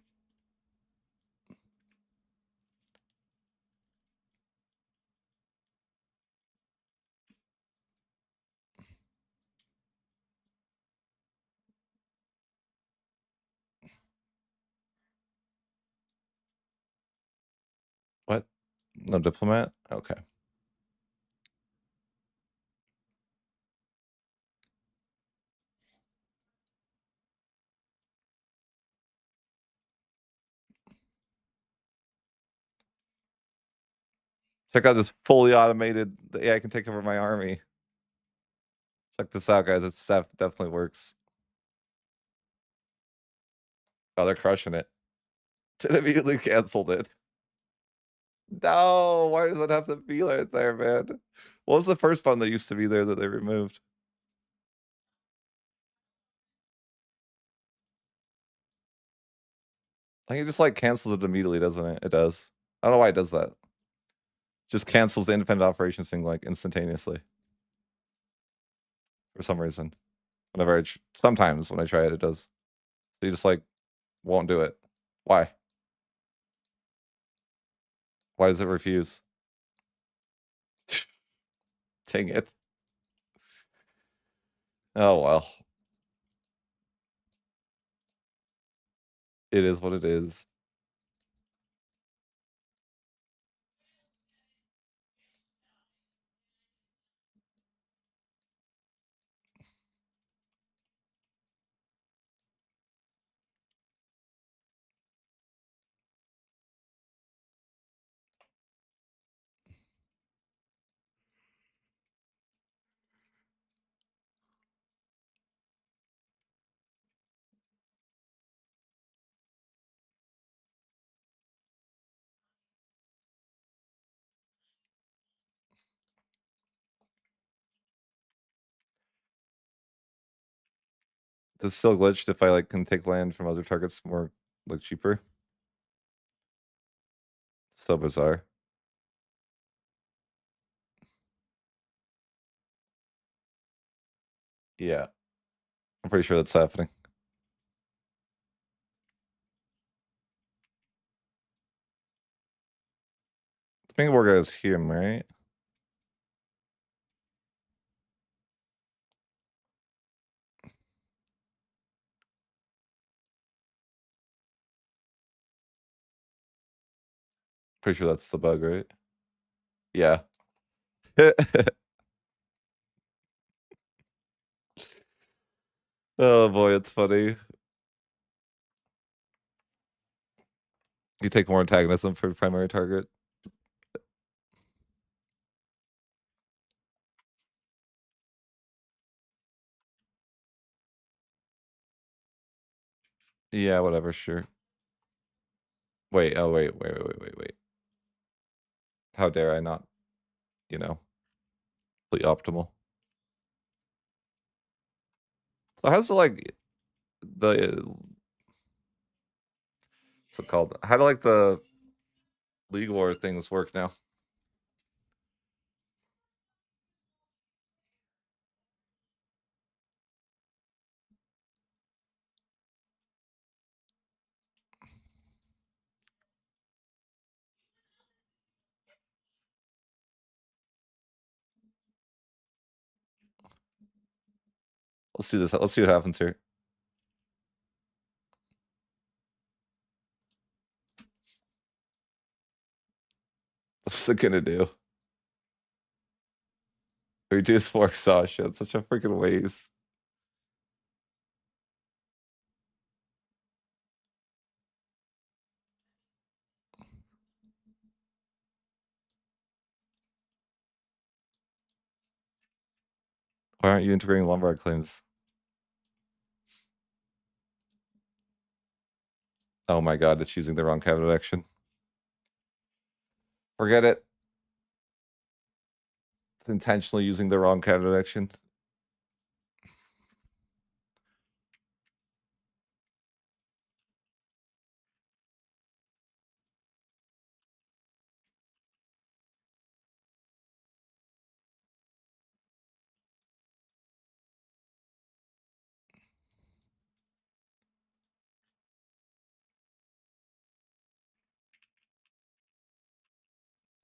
What? No diplomat? Okay. Check out this fully automated. The AI can take over my army. Check this out, guys. It's definitely works. Oh, they're crushing it. It immediately canceled it. No, why does it have to be right there, man? What was the first button that used to be there that they removed? I think it just like cancels it immediately, doesn't it? It does. I don't know why it does that. Just cancels the independent operations thing like instantaneously for some reason. Whenever sometimes when I try it, it does. So you just like won't do it. Why? Why does it refuse? Dang it. Oh well. It is what it is. It's still glitched if I like can take land from other targets more like cheaper. So bizarre. Yeah. I'm pretty sure that's happening. The main war guy is him, right? Pretty sure that's the bug, right? Yeah. Oh boy, it's funny. You take more antagonism for primary target. Yeah, whatever, sure. Wait, oh, wait. How dare I not, you know, play optimal. So how's the, like, the what's it called? How do, like, the League War things work now? Let's do this. Let's see what happens here. What's it gonna do? Reduce force Sasha. It's such a freaking waste. Why aren't you integrating Lombard claims? Oh my god, it's using the wrong cabinet action. Forget it. It's intentionally using the wrong cabinet action.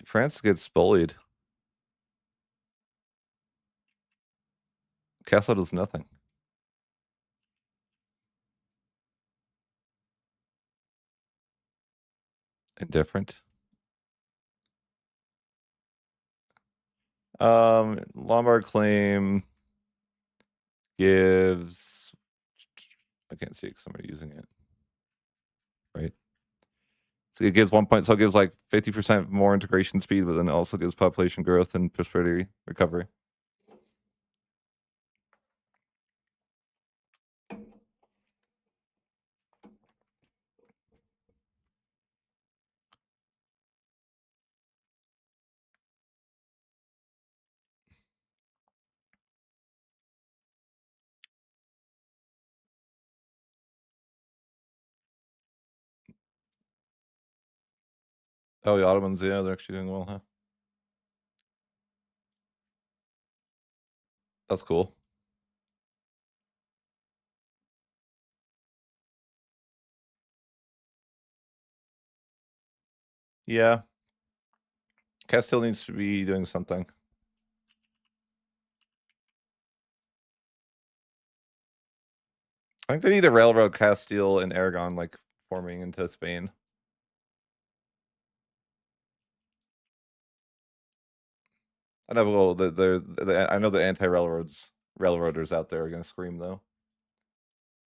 France gets bullied. Castle does nothing. Indifferent. Lombard claim gives. I can't see it because I'm already using it. Right. So it gives 1 point. So it gives like 50% more integration speed, but then it also gives population growth and prosperity recovery. Oh, the Ottomans, yeah, they're actually doing well, huh? That's cool. Yeah. Castile needs to be doing something. I think they need a railroad Castile and Aragon like forming into Spain. I know. Well, I know the railroaders out there are gonna scream though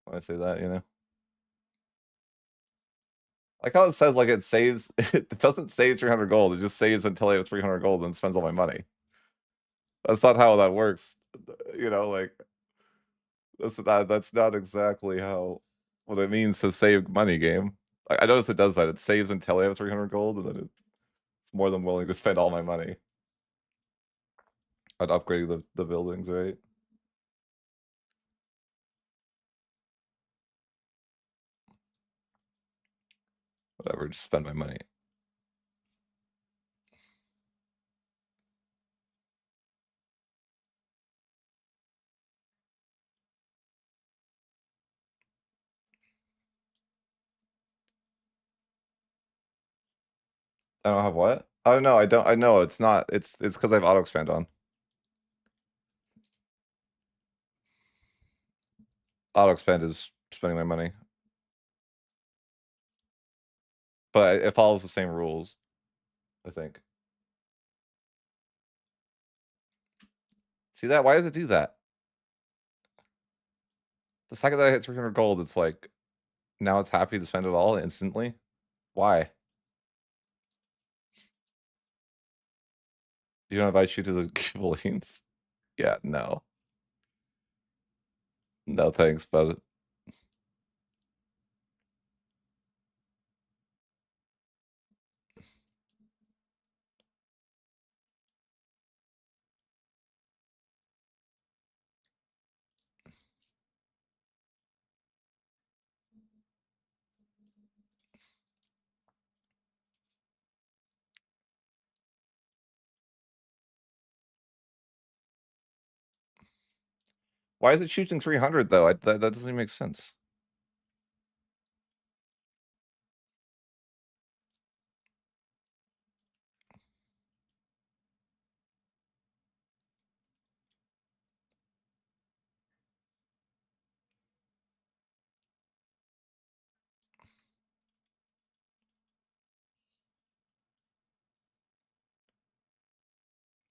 when I say that. You know, like how it says like it saves. It doesn't save 300 gold. It just saves until I have 300 gold and spends all my money. That's not how that works. You know, like that's not exactly how what it means to save money game. I notice it does that. It saves until I have 300 gold, and then it's more than willing to spend all my money on upgrading the buildings, right? Whatever, just spend my money. I don't have what? Oh no, I don't. I know it's not. It's because I have auto expand on. Auto expand is spending my money, but it follows the same rules. I think. See that? Why does it do that? The second that I hit 300 gold, it's like now it's happy to spend it all instantly. Why? Do you not invite you to the Ghibellines? Yeah, no. No thanks, but why is it shooting 300 though? That doesn't even make sense.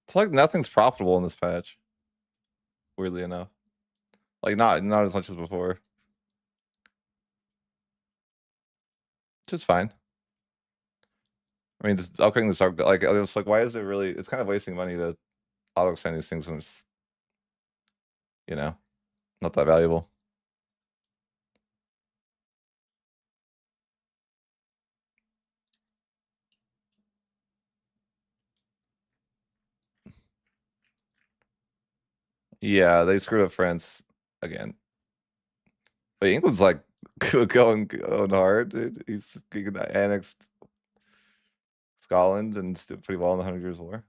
It's like nothing's profitable in this patch, weirdly enough. Like not as much as before. Which is fine. I mean, just upgrading the start, like, it's like, why is it really? It's kind of wasting money to auto extend these things when it's, you know, not that valuable. Yeah, they screwed up France again. But England's like going hard, dude. He's getting annexed Scotland and stood pretty well in the Hundred Years' War.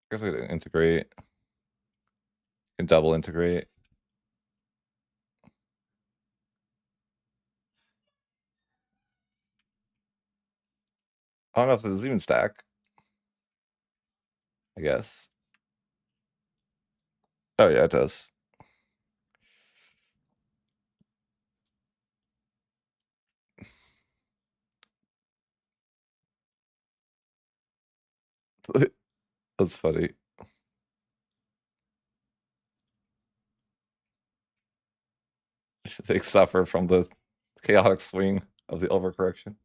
I guess I could integrate and double integrate. I don't know if this even stack. I guess. Oh yeah, it does. That's funny. They suffer from the chaotic swing of the overcorrection.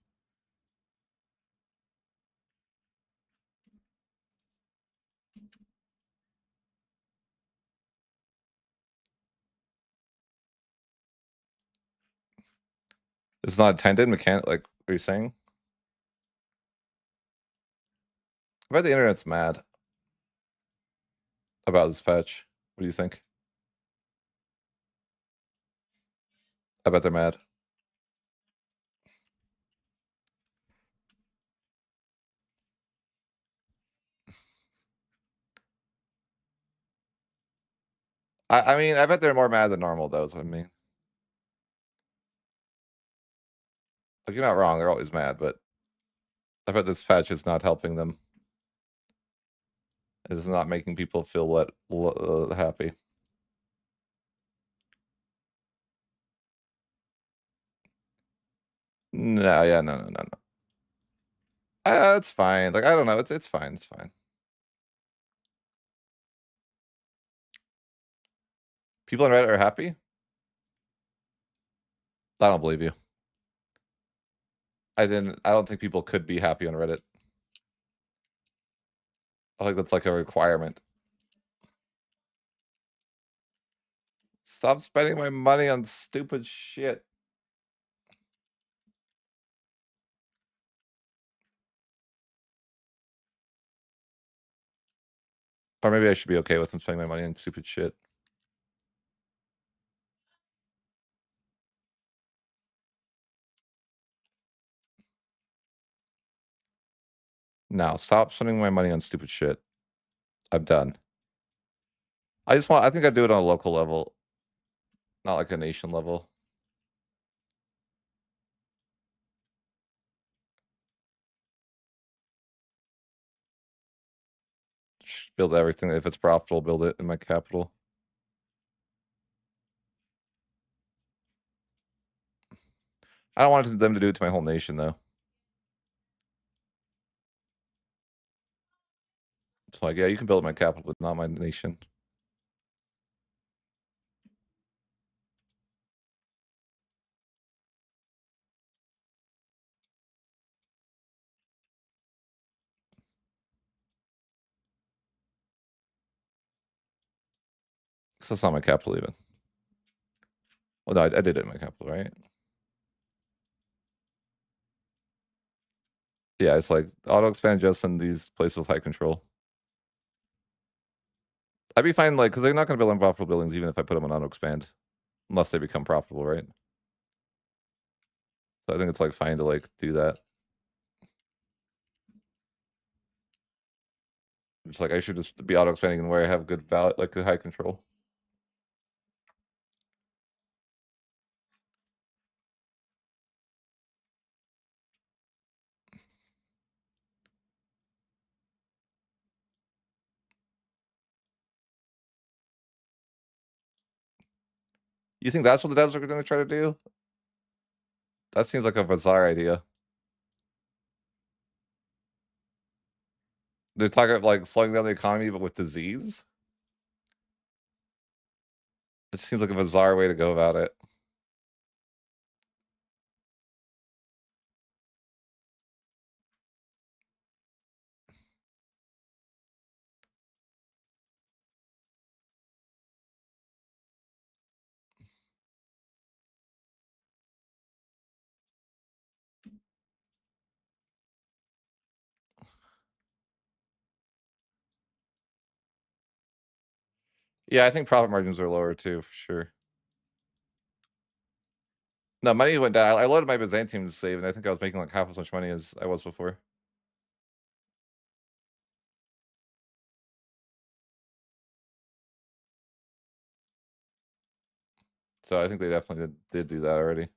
It's not intended mechanic. Like, what are you saying? I bet the internet's mad about this patch. What do you think? I bet they're mad. I mean, I bet they're more mad than normal, though. Is what I mean. Like, you're not wrong. They're always mad, but I bet this patch is not helping them. It is not making people feel happy. No, yeah, no. It's fine. Like, I don't know. It's fine. It's fine. People on Reddit are happy. I don't believe you. I didn't. I don't think people could be happy on Reddit. I think that's like a requirement. Stop spending my money on stupid shit. Or maybe I should be okay with him spending my money on stupid shit. Now, stop spending my money on stupid shit. I'm done. I think I'd do it on a local level, not like a nation level. Just build everything. If it's profitable, build it in my capital. I don't want them to do it to my whole nation, though. It's like, yeah, you can build my capital, but not my nation. Because that's not my capital, even. Well, no, I did it in my capital, right? Yeah, it's like auto expand just in these places with high control. I'd be fine, like, because they're not going to build unprofitable buildings even if I put them on auto expand, unless they become profitable, right? So I think it's like fine to like do that. It's like I should just be auto expanding where I have good value, like a high control. You think that's what the devs are going to try to do? That seems like a bizarre idea. They're talking about like slowing down the economy, but with disease. It seems like a bizarre way to go about it. Yeah, I think profit margins are lower too, for sure. No, money went down. I loaded my Byzantium to save, and I think I was making like half as much money as I was before. So I think they definitely did do that already.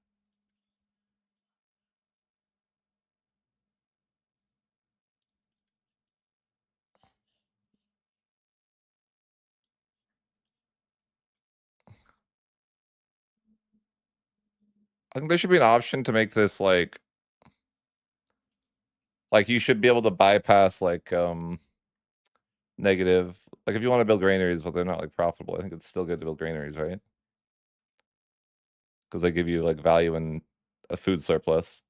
I think there should be an option to make this like you should be able to bypass like negative, like if you want to build granaries but they're not like profitable, I think it's still good to build granaries, right? Because they give you like value in a food surplus.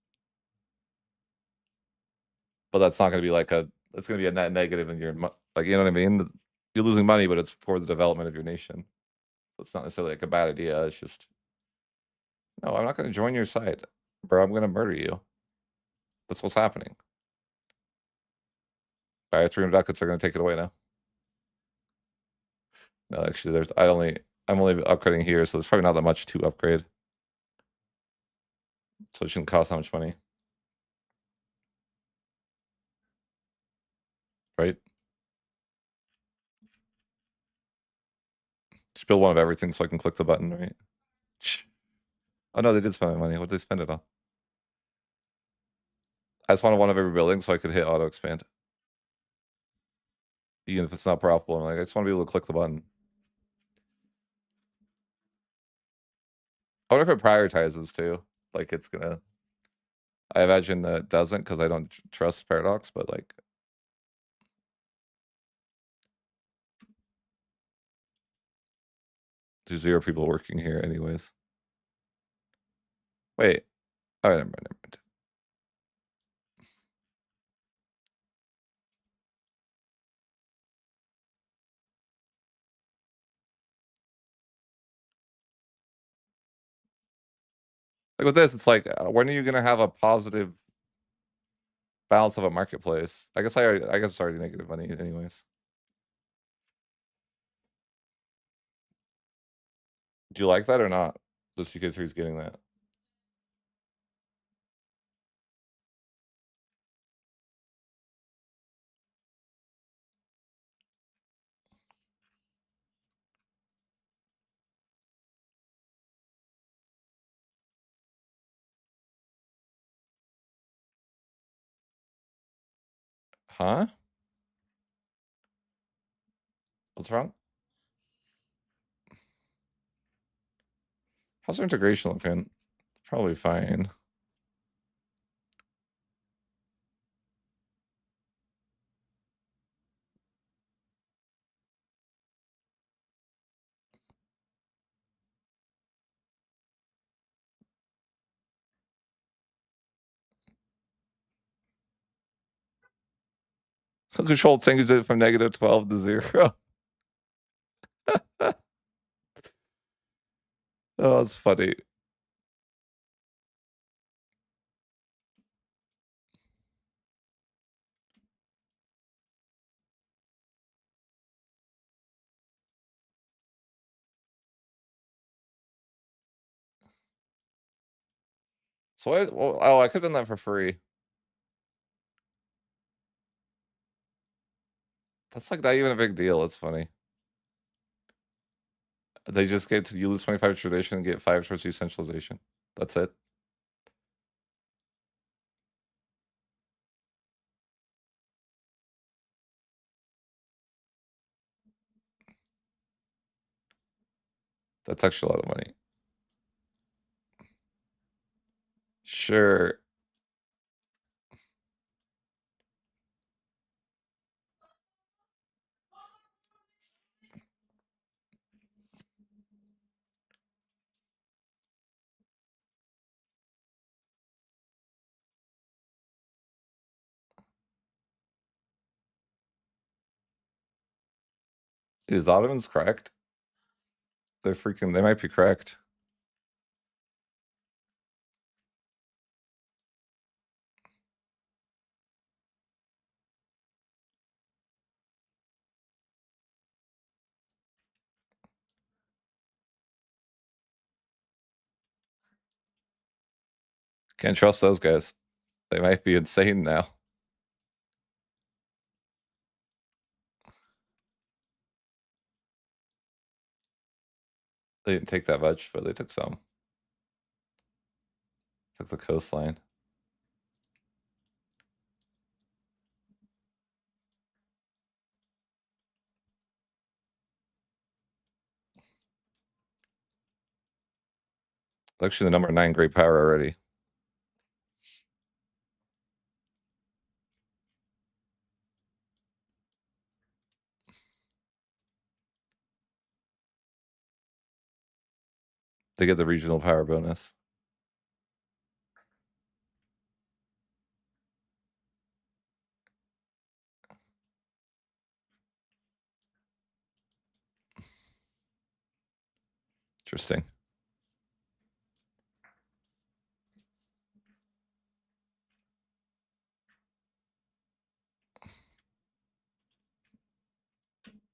But that's not going to be like it's going to be a net negative in your like, you know what I mean? You're losing money, but it's for the development of your nation. So it's not necessarily like a bad idea. It's just, no, I'm not going to join your side, bro. I'm going to murder you. That's what's happening. All right, 300 ducats are going to take it away now. No, actually, I'm only upgrading here, so there's probably not that much to upgrade. So it shouldn't cost that much money. Right? Just build one of everything so I can click the button, right? Oh no, they did spend my money. What did they spend it on? I just wanted one of every building so I could hit auto expand. Even if it's not profitable. I'm like, I just want to be able to click the button. I wonder if it prioritizes too. Like it's gonna. I imagine that it doesn't because I don't trust Paradox, but like. There's 0 people working here, anyways. Wait. Oh, never mind, never mind. Like with this, it's like, when are you gonna have a positive balance of a marketplace? I guess it's already negative money, anyways. Do you like that or not? The CK3's getting that. Huh? What's wrong? How's our integration looking? Probably fine. Control changes it from -12 to 0. Oh, that's funny. So oh, I could've done that for free. That's, like, not even a big deal, it's funny. They just get to you lose 25 tradition and get 5 towards decentralization. That's it. That's actually a lot of money. Sure. Is Ottomans correct? They might be correct. Can't trust those guys. They might be insane now. They didn't take that much, but they took some. Took the coastline. Actually, the number 9 great power already. They get the regional power bonus. Interesting.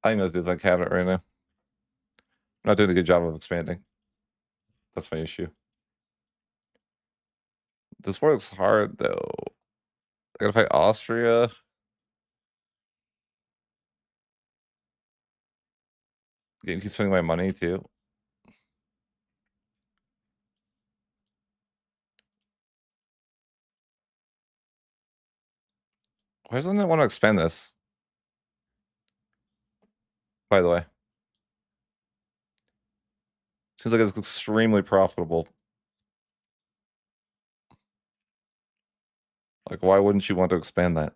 I know do that cabinet right now. I'm not doing a good job of expanding. That's my issue. This works hard though. I gotta fight Austria. Game keeps spending my money too. Why doesn't it want to expand this? By the way, seems like it's extremely profitable. Like, why wouldn't you want to expand that?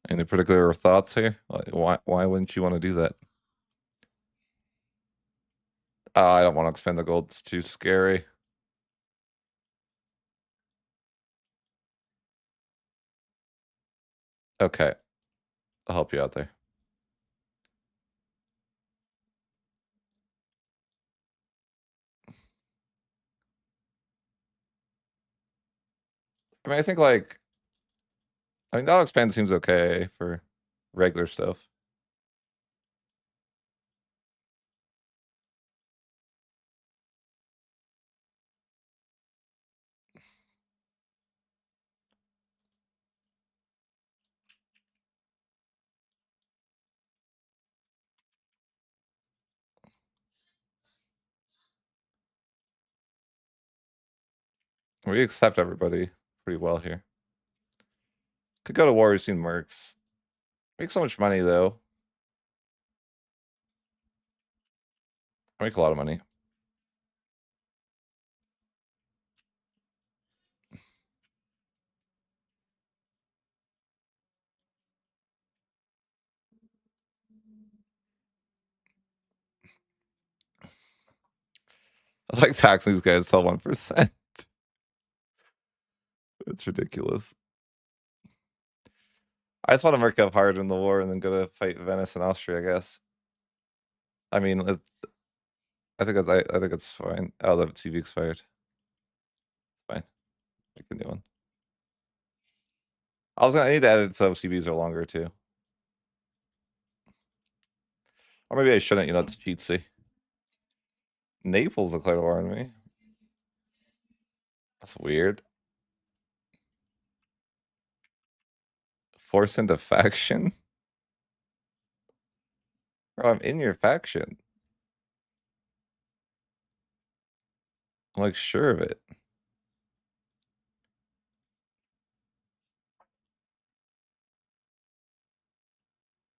Any particular thoughts here? Like, why wouldn't you want to do that? I don't want to expand the gold. It's too scary. Okay, I'll help you out there. I mean, I think like I mean, that'll expand seems okay for regular stuff. We accept everybody pretty well here. Could go to war, we've seen mercs. Make so much money though. I make a lot of money. I like taxing these guys till 1%. It's ridiculous. I just want to merc up hard in the war and then go to fight Venice and Austria, I guess. I mean, I think that's I think it's fine. Oh, the TV expired. Fine. Make a new one. I need to edit so CVs are longer too. Or maybe I shouldn't, it's cheatsy. Naples declared war on me. That's weird. Force into faction? Bro, I'm in your faction. I'm like sure of it.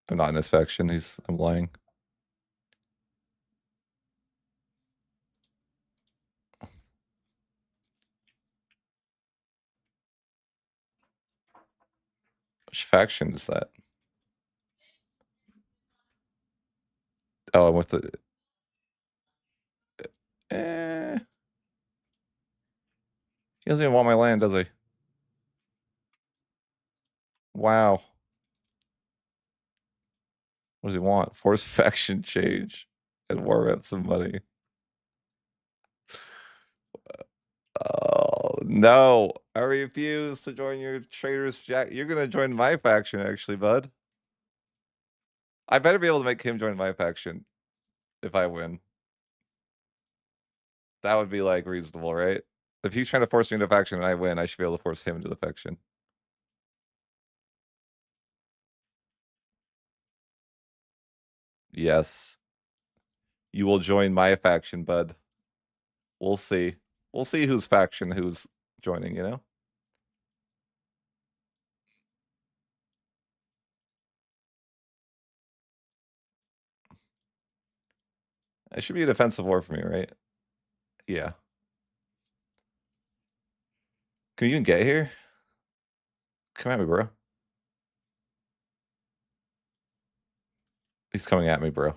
I'm not in his faction. I'm lying. Which faction is that? Oh, I'm with the. Eh, he doesn't even want my land, does he? Wow. What does he want? Force faction change and war rep some money. Oh no! I refuse to join your traitorous jack. You're gonna join my faction, actually, bud. I better be able to make him join my faction if I win. That would be like reasonable, right? If he's trying to force me into a faction and I win, I should be able to force him into the faction. Yes. You will join my faction, bud. We'll see. We'll see whose faction who's joining. It should be a defensive war for me, right? Yeah. Can you even get here? Come at me, bro. He's coming at me, bro.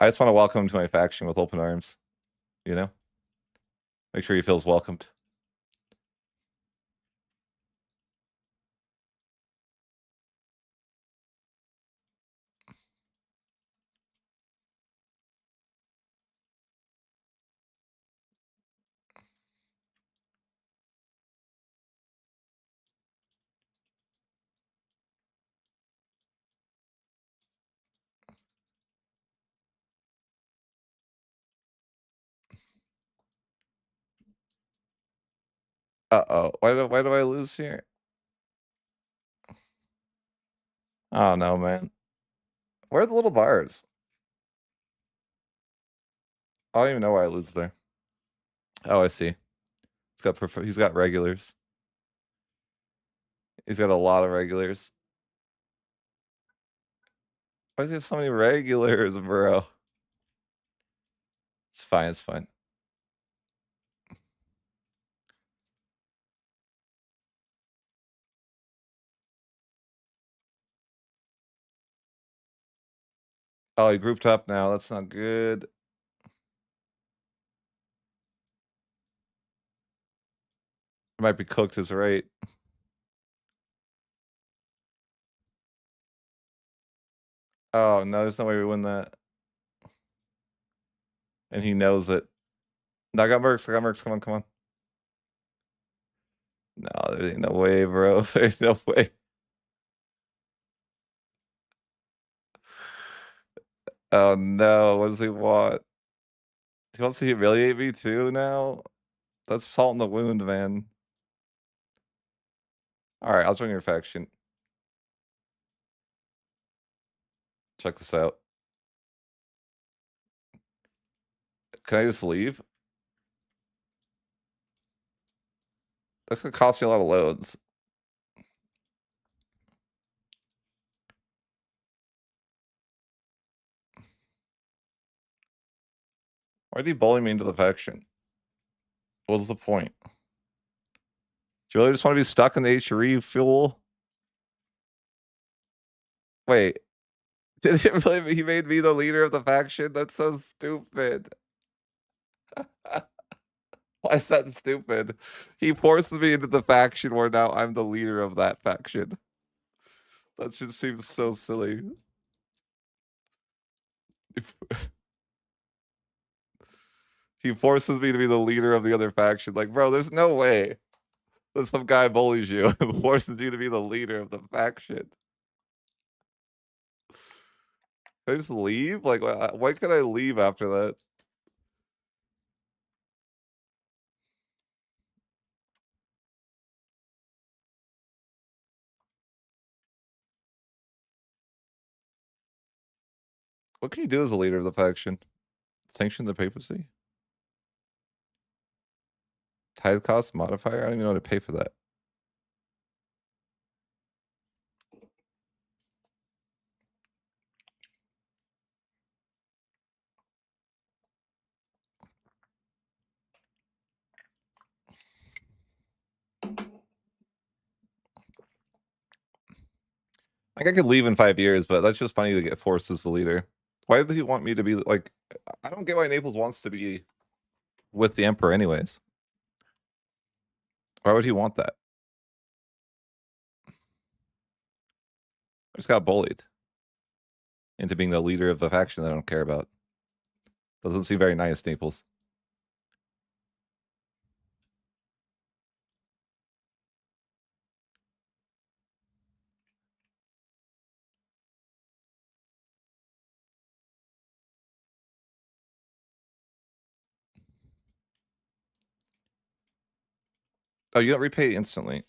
I just want to welcome him to my faction with open arms, you know? Make sure he feels welcomed. Uh-oh. Why do I lose here? Oh no, man. Where are the little bars? I don't even know why I lose there. Oh, I see. He's got regulars. He's got a lot of regulars. Why does he have so many regulars, bro? It's fine, it's fine. Oh, he grouped up now. That's not good. It might be cooked as right. Oh no, there's no way we win that. And he knows it. No, I got Mercs. I got Mercs. Come on, come on. No, there ain't no way, bro. There's no way. Oh no, what does he want? He wants to humiliate me too now? That's salt in the wound, man. Alright, I'll join your faction. Check this out. Can I just leave? That's gonna cost me a lot of loads. Why'd he bully me into the faction? What was the point? Do you really just want to be stuck in the HRE, fool? Wait, did he really? He made me the leader of the faction? That's so stupid. Why is that stupid? He forced me into the faction where now I'm the leader of that faction. That just seems so silly. He forces me to be the leader of the other faction. Like, bro, there's no way that some guy bullies you and forces you to be the leader of the faction. Can I just leave? Like, why can I leave after that? What can you do as a leader of the faction? Sanction the papacy? Tithe cost modifier? I don't even know how to pay for that. Like, I could leave in 5 years, but that's just funny to get forced as the leader. Why does he want me to be like? I don't get why Naples wants to be with the emperor, anyways. Why would he want that? I just got bullied into being the leader of a faction that I don't care about. Doesn't seem very nice, Naples. Oh, you got repay instantly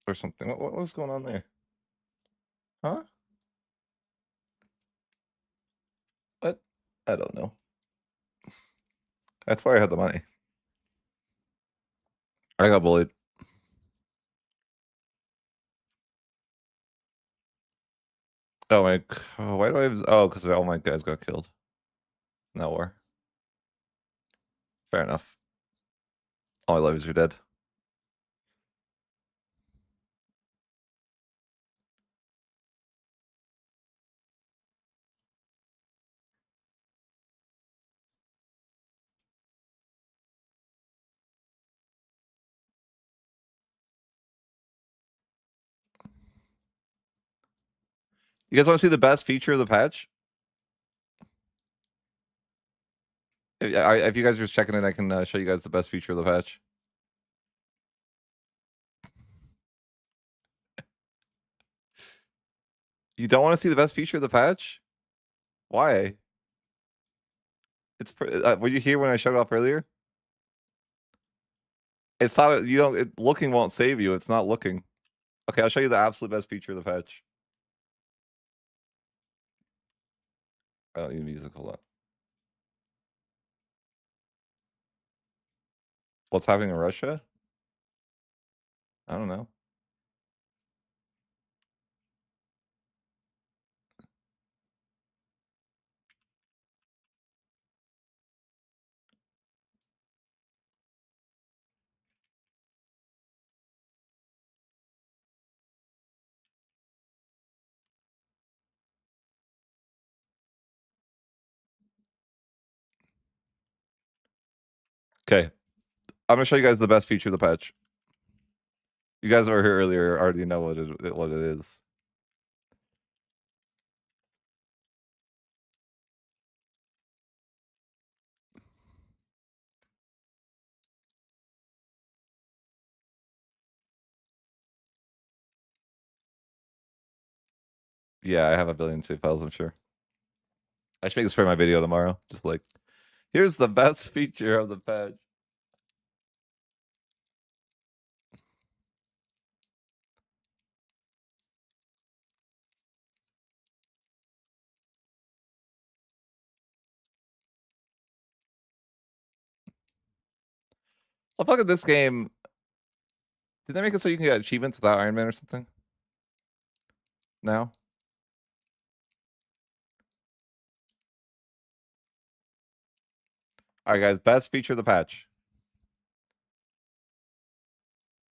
or something. What was going on there? Huh? What? I don't know. That's why I had the money. I got bullied. Oh my! Oh, why do I have? Oh, because all my guys got killed in that war. Fair enough. All my levies are dead. You guys want to see the best feature of the patch? If you guys are just checking in, I can show you guys the best feature of the patch. You don't want to see the best feature of the patch? Why? It's were you here when I showed it off earlier? It's not. You don't. Looking won't save you. It's not looking. Okay, I'll show you the absolute best feature of the patch. I don't need music. Hold on. What's happening in Russia? I don't know. Okay, I'm gonna show you guys the best feature of the patch. You guys were here earlier. Already know what it is. Yeah, I have a billion save files, I'm sure. I should make this for my video tomorrow. Just like, here's the best feature of the patch. Well, fuck at this game. Did they make it so you can get achievements without Iron Man or something? Now? Alright, guys, best feature of the patch.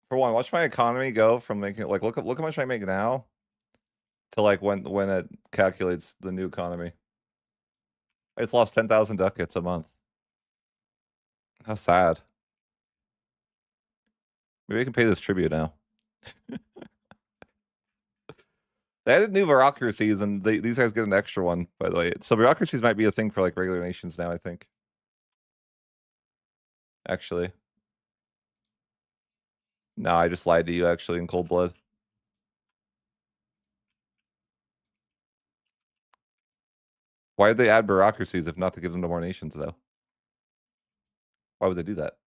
For one, watch my economy go from making like look how much I make now to like when it calculates the new economy. It's lost 10,000 ducats a month. How sad. Maybe we can pay this tribute now. They added new bureaucracies, and these guys get an extra one, by the way. So bureaucracies might be a thing for like regular nations now, I think. Actually. No, I just lied to you actually in cold blood. Why did they add bureaucracies if not to give them to more nations, though? Why would they do that?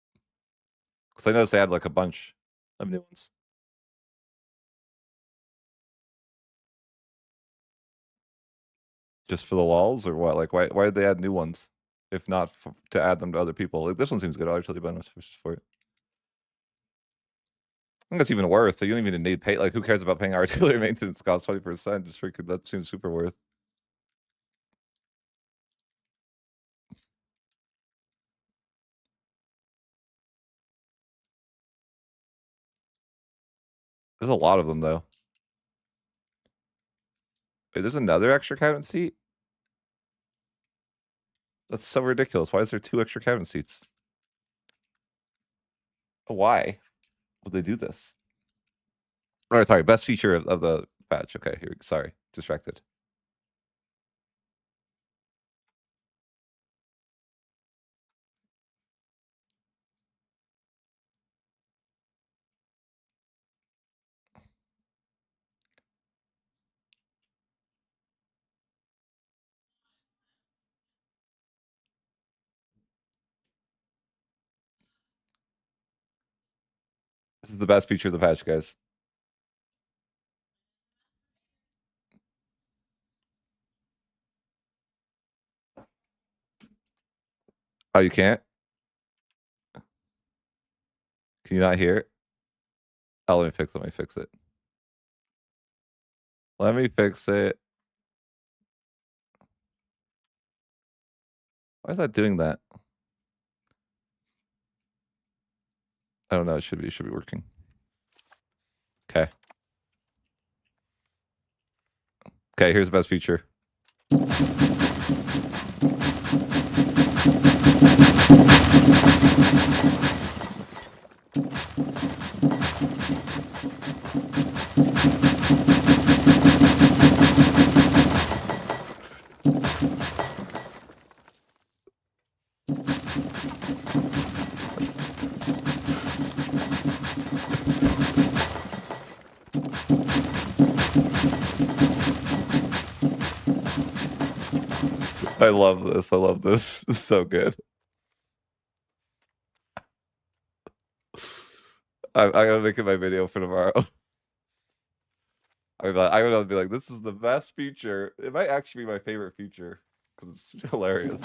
Because I noticed they had like a bunch of new ones. Just for the walls or what? Like, why did they add new ones if not to add them to other people? Like, this one seems good. I'll actually bonus for it. I think it's even worth. You don't even need pay. Like, who cares about paying artillery maintenance cost 20%? Just for that seems super worth. There's a lot of them though. Wait, there's another extra cabinet seat. That's so ridiculous. Why is there 2 extra cabinet seats? Why would they do this? All sorry. Best feature of the patch. Okay, here. Sorry, distracted. This is the best feature of the patch, guys. Oh, you can't? Can you not hear it? Oh, let me fix it. Let me fix it. Why is that doing that? I don't know. It should be working. Okay. Okay, here's the best feature. I love this. I love this. It's so good. I'm gonna make it my video for tomorrow. I'm gonna be like, this is the best feature. It might actually be my favorite feature because it's hilarious.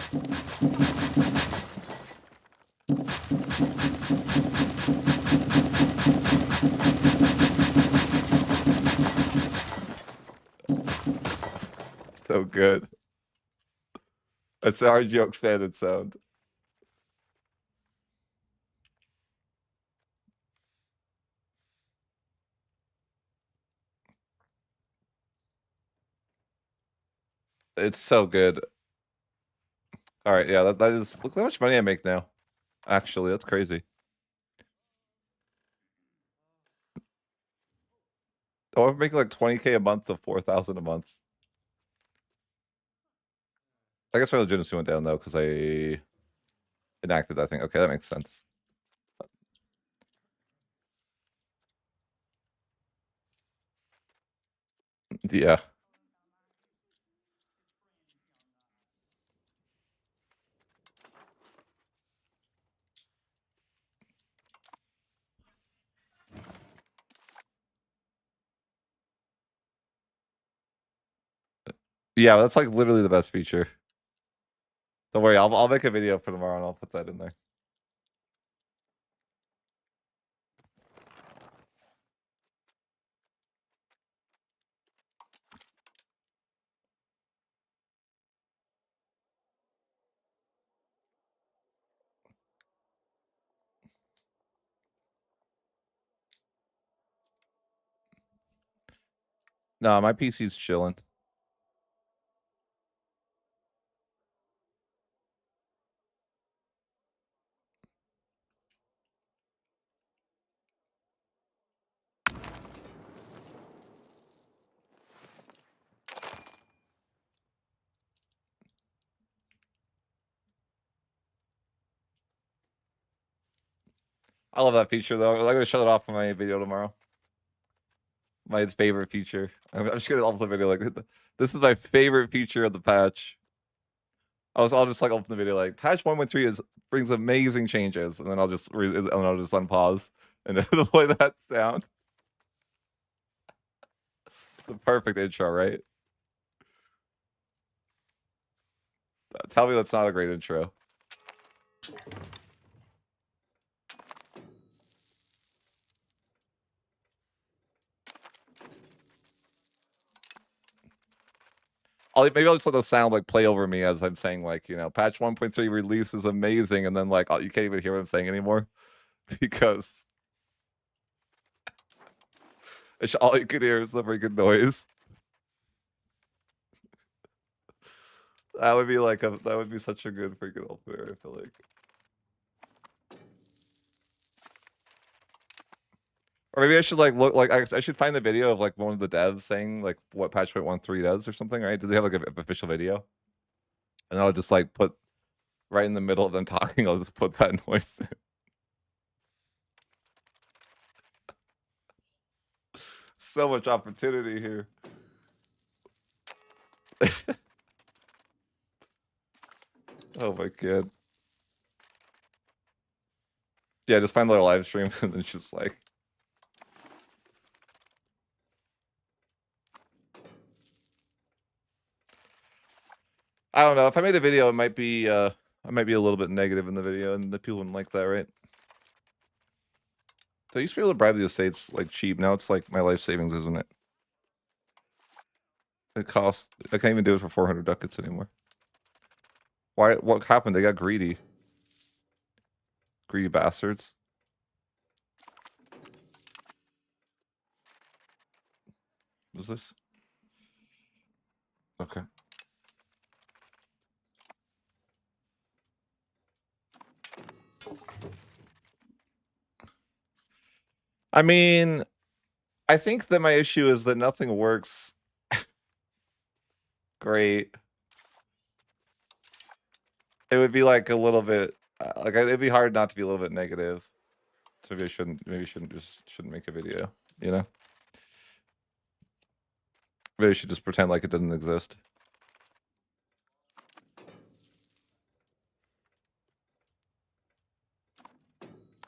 So good. It's the RGO expanded sound. It's so good. All right, yeah, that is. Look how much money I make now. Actually, that's crazy. Oh, I'm making like 20K a month to 4,000 a month. I guess my legitimacy went down though because I enacted that thing. Okay, that makes sense. Yeah. Yeah, that's like literally the best feature. Don't worry, I'll make a video for tomorrow and I'll put that in there. No, my PC's chilling. I love that feature though. I'm gonna shut it off in my video tomorrow. My favorite feature. I'm just gonna upload the video like this is my favorite feature of the patch. I'll just like open the video like patch 1.3 brings amazing changes, and then I'll just unpause and it'll play that sound. The perfect intro, right? Tell me that's not a great intro. Maybe I'll just let the sound like play over me as I'm saying like, you know, patch 1.3 release is amazing, and then like you can't even hear what I'm saying anymore because all you can hear is the freaking noise. That would be like that would be such a good freaking opener, I feel like. Or maybe I should like look like I should find the video of like one of the devs saying like what patch 1.13 does or something, right? Do they have like an official video? And I'll just like put right in the middle of them talking, I'll just put that noise in. So much opportunity here. Oh my god. Yeah, just find their live stream and then just like I don't know. If I made a video, it might be I might be a little bit negative in the video, and the people wouldn't like that, right? So I used to be able to bribe the estates like cheap. Now it's like my life savings, isn't it? It costs. I can't even do it for 400 ducats anymore. Why? What happened? They got greedy. Greedy bastards. What's this? Okay. I mean, I think that my issue is that nothing works great. It would be like a little bit like it'd be hard not to be a little bit negative. So maybe I shouldn't make a video, you know? Maybe I should just pretend like it doesn't exist.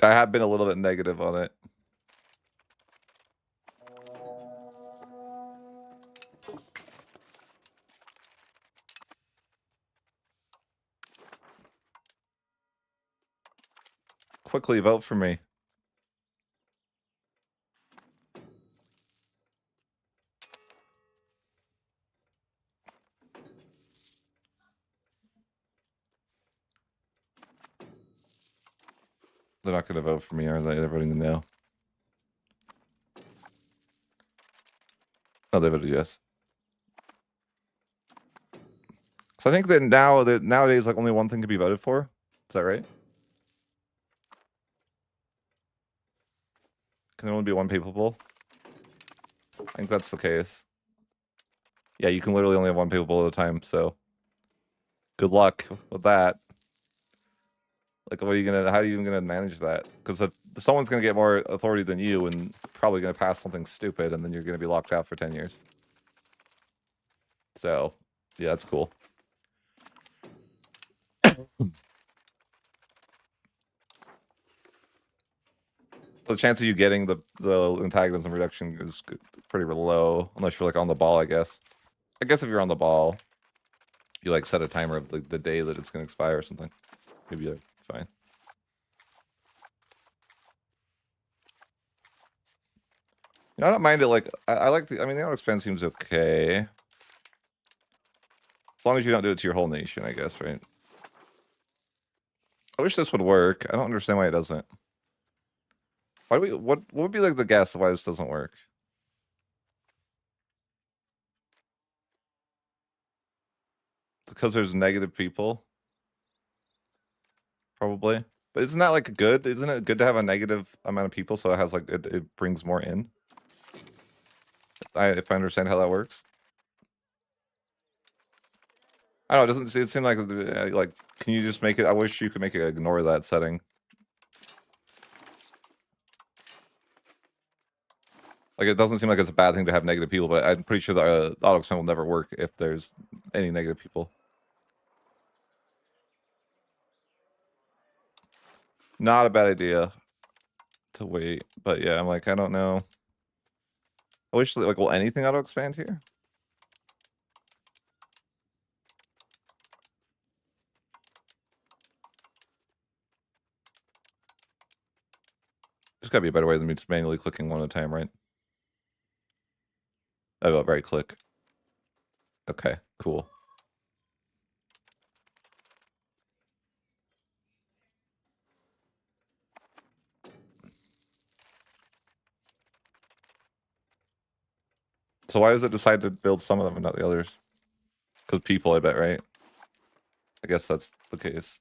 I have been a little bit negative on it. Quickly vote for me. They're not going to vote for me, are they? They're voting no. Oh, they voted yes. So I think that nowadays, like only one thing can be voted for. Is that right? Can there only be one people? I think that's the case. Yeah, you can literally only have one people at a time. So good luck with that. Like, what are you gonna? How are you even gonna manage that? Because if someone's gonna get more authority than you, and probably gonna pass something stupid, and then you're gonna be locked out for 10 years. So, yeah, that's cool. The chance of you getting the antagonism reduction is pretty low, unless you're like on the ball, I guess. I guess if you're on the ball, you like set a timer of the day that it's gonna expire or something. Maybe like fine. You know, I don't mind it. Like I like the. I mean, the auto expand seems okay. As long as you don't do it to your whole nation, I guess, right? I wish this would work. I don't understand why it doesn't. Why do we? What would be like the guess of why this doesn't work? Because there's negative people, probably. But isn't that like good? Isn't it good to have a negative amount of people so it has like it brings more in? If I understand how that works. I don't know. It doesn't it seem like can you just make it? I wish you could make it ignore that setting. Like it doesn't seem like it's a bad thing to have negative people, but I'm pretty sure the auto expand will never work if there's any negative people. Not a bad idea to wait, but yeah, I'm like I don't know. I wish like will anything auto expand here? There's gotta be a better way than me just manually clicking one at a time, right? Oh, right click. Okay, cool. So why does it decide to build some of them and not the others? Because people, I bet, right? I guess that's the case.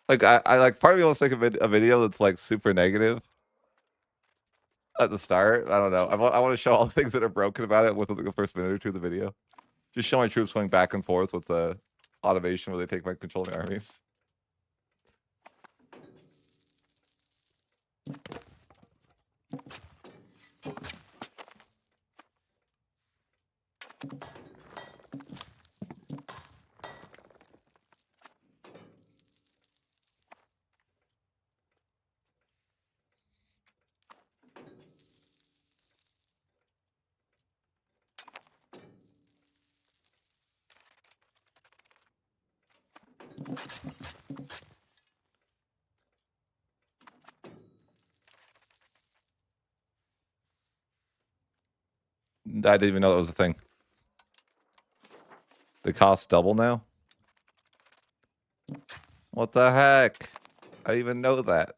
Like I like part of me wants to make a video that's like super negative at the start. I don't know. I want to show all the things that are broken about it within the first minute or two of the video. Just show my troops going back and forth with the automation where they take my controlling armies. I didn't even know that was a thing. They cost double now? What the heck? I didn't even know that.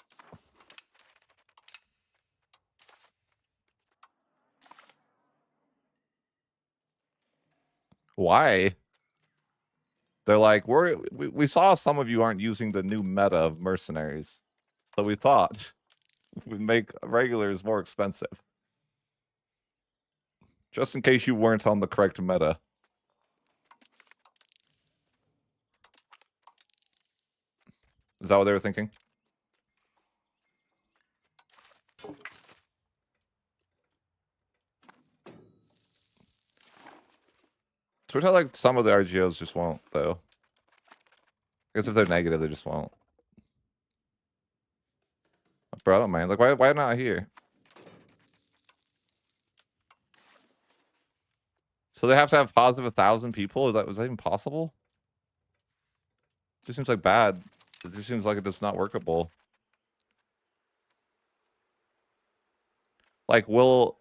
Why? They're like, we saw some of you aren't using the new meta of mercenaries. So we thought we'd make regulars more expensive. Just in case you weren't on the correct meta. Is that what they were thinking? So we're like some of the RGOs just won't, though. I guess if they're negative, they just won't. Bro, I don't mind. Like, why not here? So they have to have positive 1,000 people? Was that even possible? It just seems like bad. It just seems like it's not workable. Like,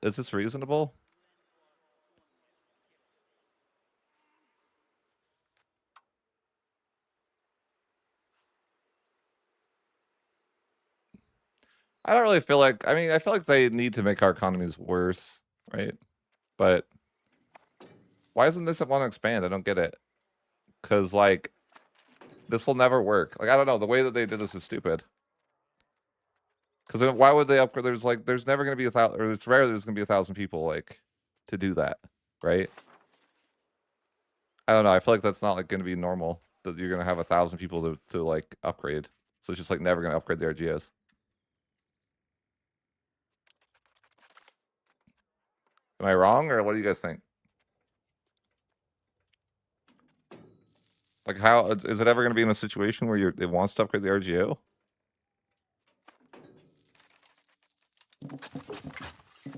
is this reasonable? I don't really feel like, I mean, I feel like they need to make our economies worse, right? But why doesn't this want to expand? I don't get it. Because, like, this will never work. Like, I don't know. The way that they did this is stupid. Because why would they upgrade? There's never gonna be 1,000, or it's rare there's gonna be 1,000 people like to do that, right? I don't know. I feel like that's not like gonna be normal that you're gonna have 1,000 people to like upgrade. So it's just like never gonna upgrade the RGS. Am I wrong, or what do you guys think? Like, how is it ever gonna be in a situation where it wants to upgrade the RGO?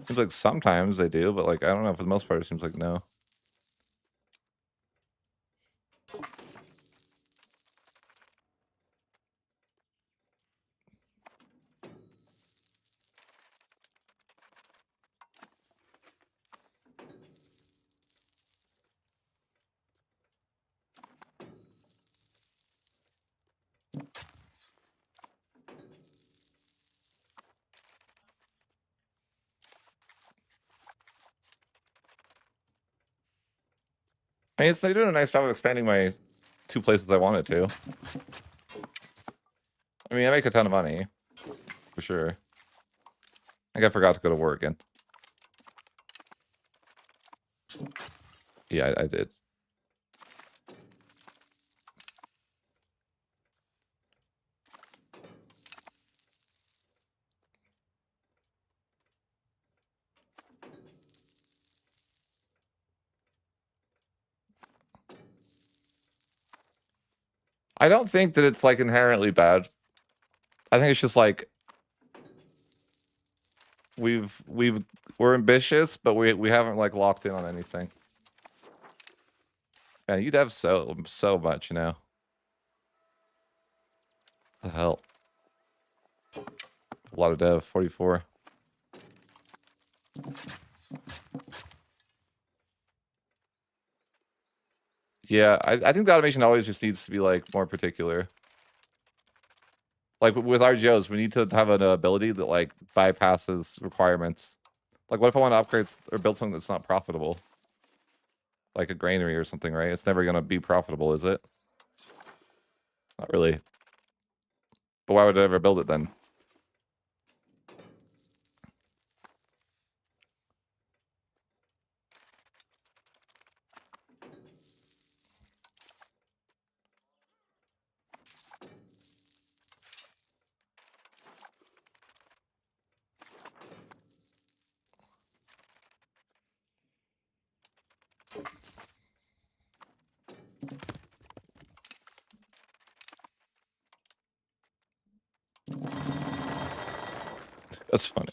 Seems like sometimes they do, but like I don't know. For the most part, it seems like no. I mean, they're doing a nice job of expanding my 2 places I wanted to. I mean, I make a ton of money, for sure. I think I forgot to go to war again. Yeah, I did. I don't think that it's like inherently bad. I think it's just like we're ambitious, but we haven't like locked in on anything. Man, you'd have so much, you know. The hell. A lot of dev, 44. Yeah, I think the automation always just needs to be like more particular. Like with RGOs, we need to have an ability that like bypasses requirements. Like, what if I want to upgrade or build something that's not profitable? Like a granary or something, right? It's never gonna be profitable, is it? Not really. But why would I ever build it then? That's funny.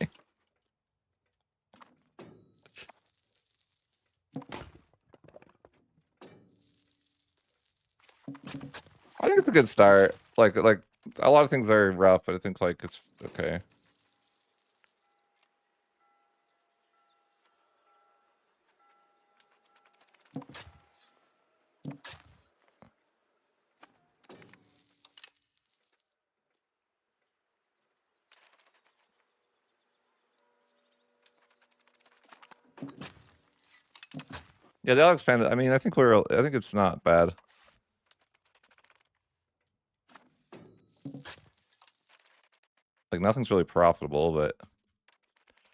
I think it's a good start. Like a lot of things are rough, but I think like it's okay. Yeah, they'll expand it. I mean, I think it's not bad. Like nothing's really profitable, but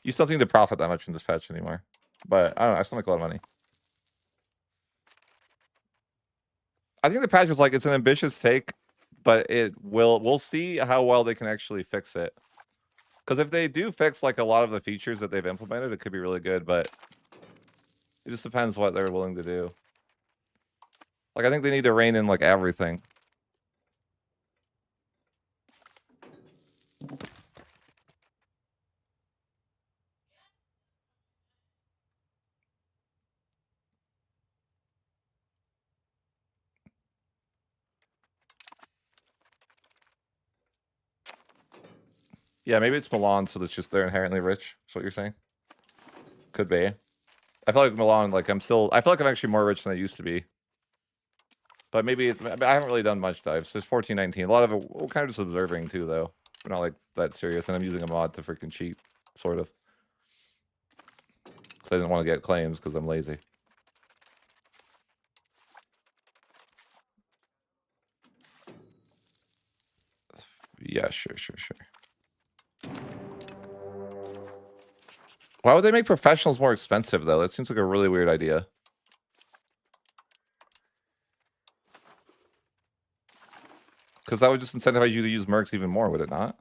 you still don't need to profit that much in this patch anymore. But I don't know, I still make a lot of money. I think the patch was like it's an ambitious take, but we'll see how well they can actually fix it. Because if they do fix like a lot of the features that they've implemented, it could be really good, but it just depends what they're willing to do. Like I think they need to rein in like everything. Yeah, maybe it's Milan, so that's just they're inherently rich. Is what you're saying? Could be. I feel like Milan, like I feel like I'm actually more rich than I used to be. But maybe I haven't really done much dives. So it's 1419. A lot of it, we're kind of just observing too, though. We're not like that serious, and I'm using a mod to freaking cheat, sort of. So I didn't want to get claims because I'm lazy. Yeah, sure. Why would they make professionals more expensive, though? That seems like a really weird idea. Because that would just incentivize you to use mercs even more, would it not?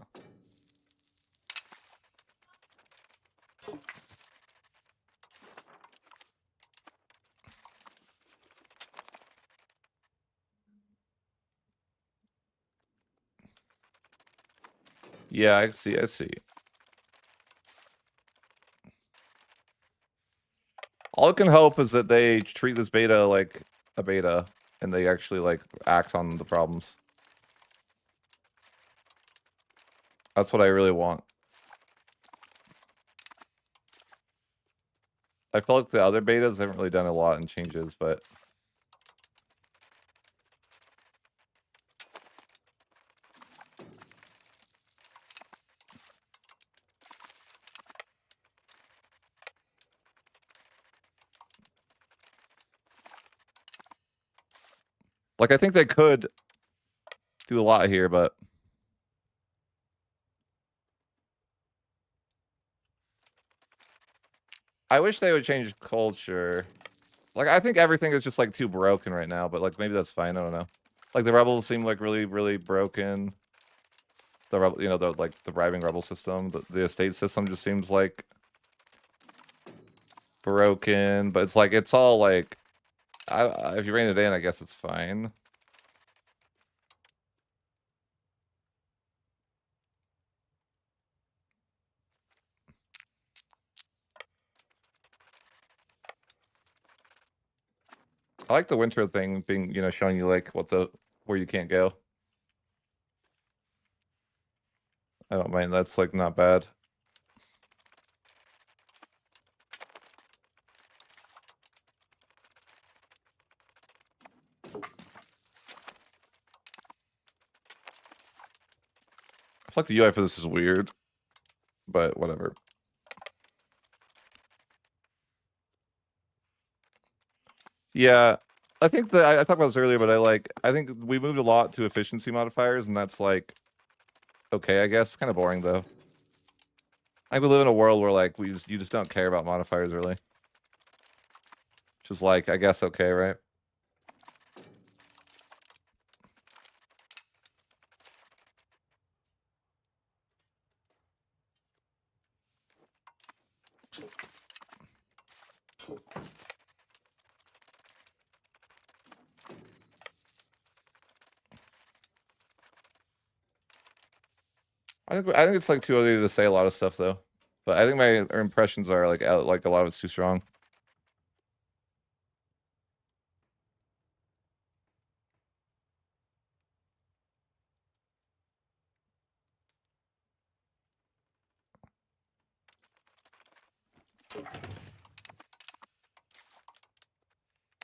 Yeah, I see, I see. All I can hope is that they treat this beta like a beta, and they actually, like, act on the problems. That's what I really want. I feel like the other betas haven't really done a lot in changes, but... Like, I think they could do a lot here, but... I wish they would change culture. Like, I think everything is just, like, too broken right now, but, like, maybe that's fine, I don't know. Like, the rebels seem, like, really, really broken. The rebel, you know, the, like, the thriving rebel system. The estate system just seems, like... broken, but it's, like, it's all, like... if you rein it in, I guess it's fine. I like the winter thing being, you know, showing you, like, where you can't go. I don't mind, that's, like, not bad. I feel like the UI for this is weird, but whatever. Yeah, I think I talked about this earlier, but I think we moved a lot to efficiency modifiers, and that's, like, okay, I guess. Kind of boring, though. I think we live in a world where, like, you just don't care about modifiers, really. Which is, like, I guess okay, right? I think it's, like, too early to say a lot of stuff, though. But I think my impressions are, like, a lot of it's too strong.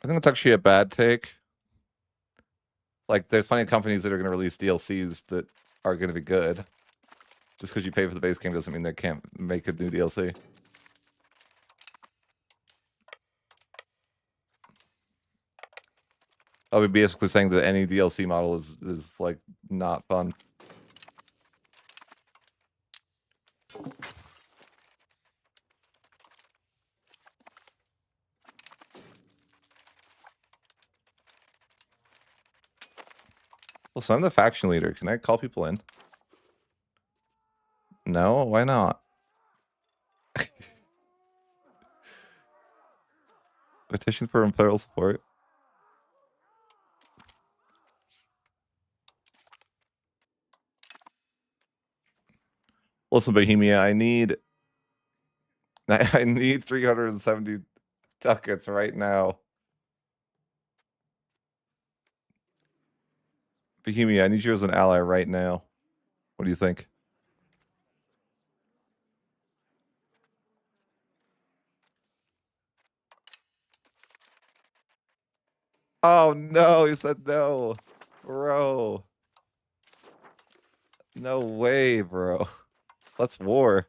I think it's actually a bad take. Like, there's plenty of companies that are going to release DLCs that are going to be good. Just because you pay for the base game doesn't mean they can't make a new DLC. I would be basically saying that any DLC model is like, not fun. Listen, I'm the faction leader. Can I call people in? No? Why not? Petition for imperial support. Listen, Bohemia, I need 370 ducats right now. Bohemia, I need you as an ally right now. What do you think? Oh no, he said no. Bro. No way, bro. Let's war.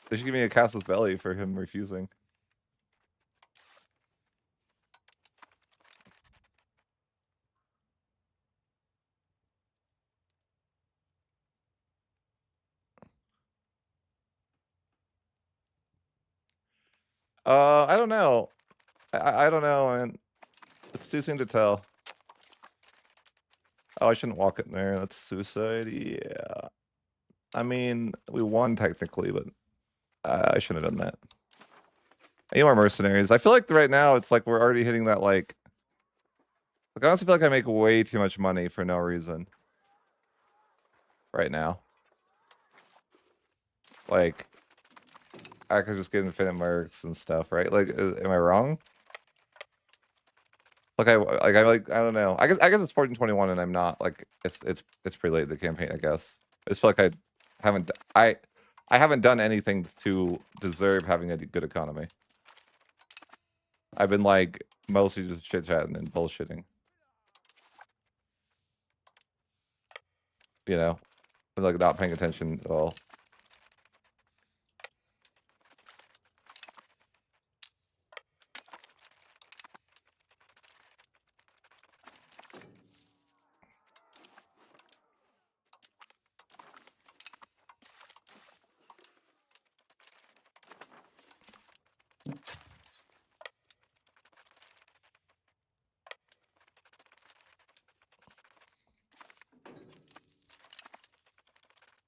They should give me a Casus Belli for him refusing. I don't know. I don't know, and it's too soon to tell. Oh, I shouldn't walk it in there. That's suicide. Yeah. I mean, we won technically, but I shouldn't have done that. I need more mercenaries. I feel like right now it's like we're already hitting that like I honestly feel like I make way too much money for no reason right now. Like I could just get infinite mercs and stuff, right? Like, am I wrong? Like I don't know. I guess it's 1421 and I'm not like it's pretty late in the campaign. I guess I just feel like haven't I I haven't done anything to deserve having a good economy. I've been like mostly just chit chatting and bullshitting. You know, like not paying attention at all.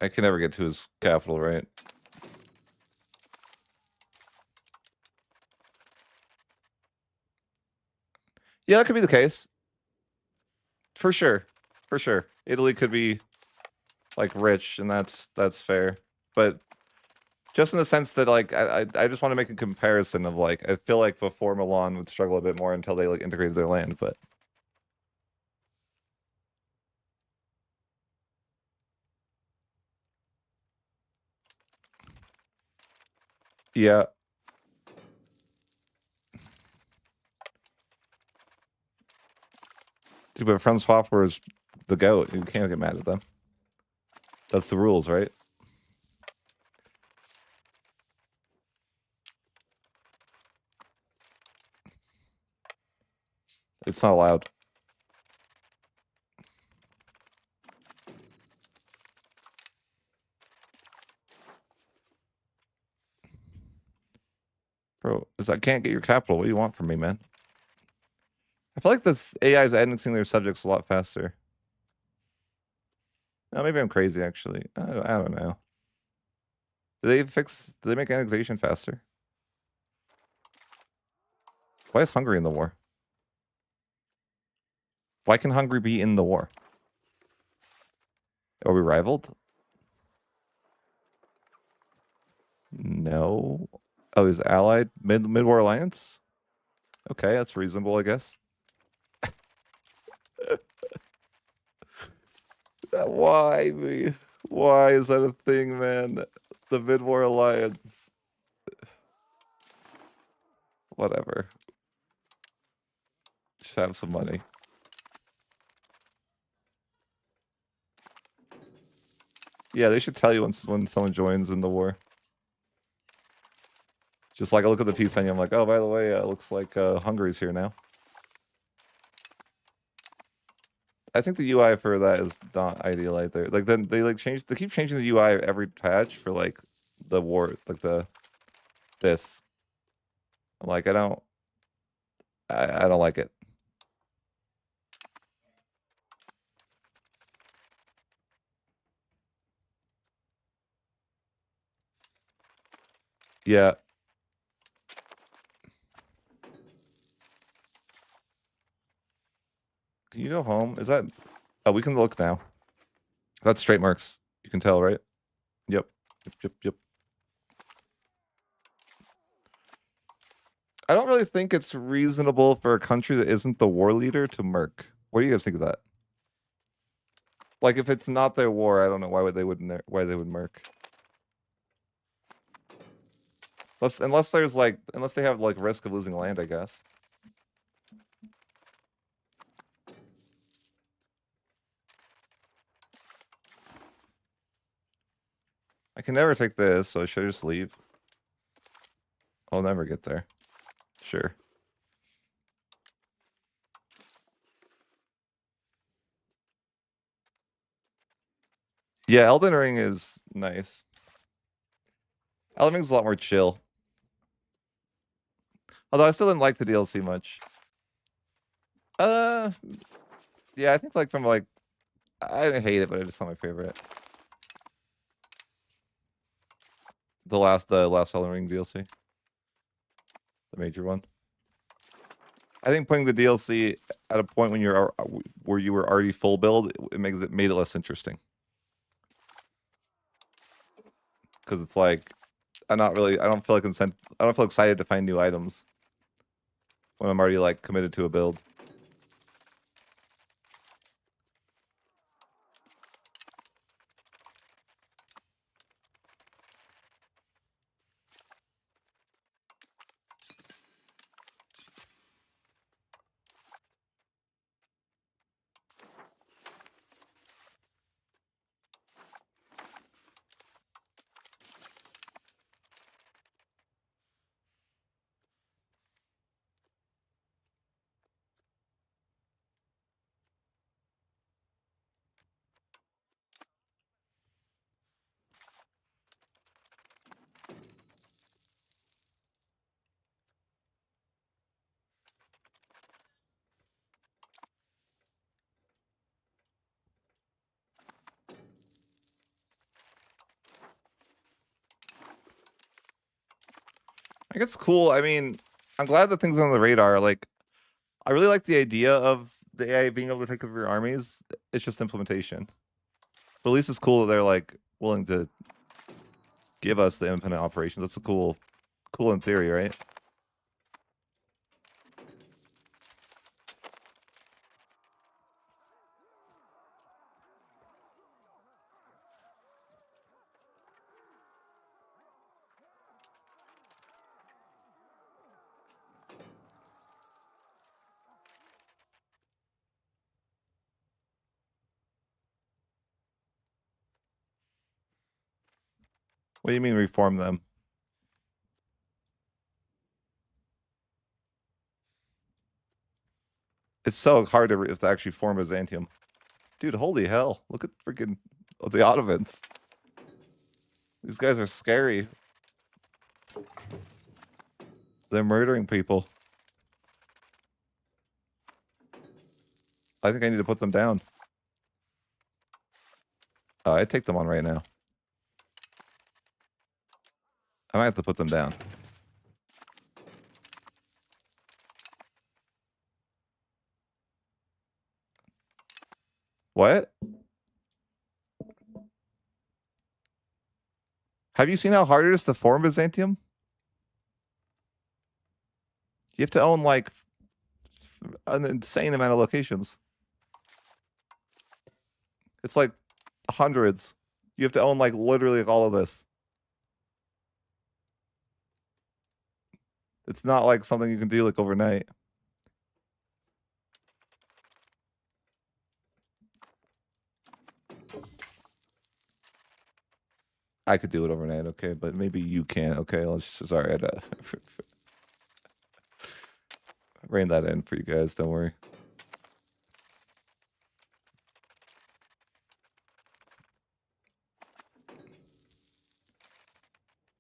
I can never get to his capital, right? Yeah, that could be the case. For sure. For sure. Italy could be like rich, and that's fair. But just in the sense that like I just want to make a comparison of like I feel like before Milan would struggle a bit more until they like integrated their land, but yeah. Dude, but Francois was the goat. You can't get mad at them. That's the rules, right? It's not allowed. Bro, I can't get your capital. What do you want from me, man? I feel like this AI is annexing their subjects a lot faster. No, maybe I'm crazy, actually. I don't know. Do they make annexation faster? Why is Hungary in the war? Why can Hungary be in the war? Are we rivaled? No. Oh, he's allied? Mid-war alliance? Okay, that's reasonable, I guess. Why me? Why is that a thing, man? The mid-war alliance. Whatever. Just have some money. Yeah, they should tell you when someone joins in the war. Just like I look at the peace menu, I'm like, oh, by the way, it looks like Hungary's here now. I think the UI for that is not ideal either. Like then they keep changing the UI every patch for like the war, like this. I'm like, I don't like it. Yeah. Can you go home? Is that? Oh, we can look now. That's straight marks. You can tell, right? Yep. Yep. I don't really think it's reasonable for a country that isn't the war leader to murk. What do you guys think of that? Like, if it's not their war, I don't know why they would murk. Unless there's like unless they have like risk of losing land, I guess. I can never take this, so should I just leave? I'll never get there. Sure. Yeah, Elden Ring is nice. Elden Ring's a lot more chill. Although I still didn't like the DLC much. Uh, yeah, I think like from like I didn't hate it, but it's not my favorite. The last Elden Ring DLC, the major one. I think putting the DLC at a point when you're where you were already full build, it made it less interesting. Because it's like I don't feel like I don't feel excited to find new items when I'm already like committed to a build. I think it's cool. I mean, I'm glad that things are on the radar. Like, I really like the idea of the AI being able to take over your armies. It's just implementation. But at least it's cool that they're like willing to give us the infinite operations. That's a cool in theory, right? What do you mean reform them? It's so hard to actually form Byzantium. Dude, holy hell. Look at freaking the Ottomans. These guys are scary. They're murdering people. I think I need to put them down. I'd take them on right now. I might have to put them down. What? Have you seen how hard it is to form Byzantium? You have to own like an insane amount of locations. It's like hundreds. You have to own like literally all of this. It's not like something you can do like overnight. I could do it overnight, okay, but maybe you can't. Okay, sorry, I had rein that in for you guys. Don't worry.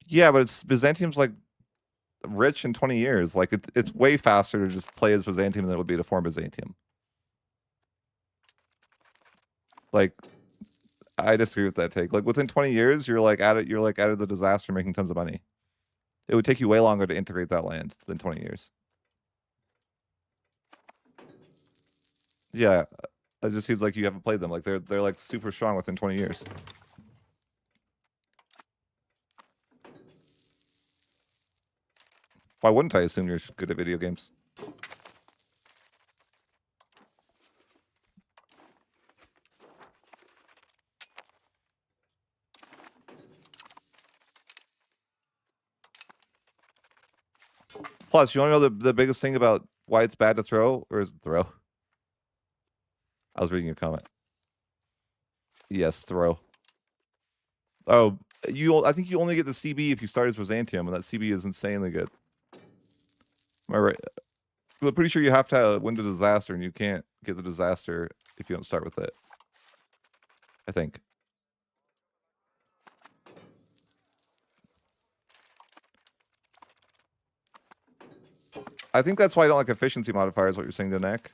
Yeah, but Byzantium's like rich in 20 years. Like it's way faster to just play as Byzantium than it would be to form Byzantium. Like I disagree with that take. Like within 20 years, you're like out of the disaster making tons of money. It would take you way longer to integrate that land than 20 years. Yeah, it just seems like you haven't played them. Like they're like super strong within 20 years. Why wouldn't I assume you're good at video games? Plus, you want to know the biggest thing about why it's bad to throw, or is it throw? I was reading your comment. Yes, throw. Oh, I think you only get the CB if you start as Byzantium, and that CB is insanely good. Am I right? I'm pretty sure you have to win the disaster, and you can't get the disaster if you don't start with it. I think. I think that's why I don't like efficiency modifiers, what you're saying, Danek.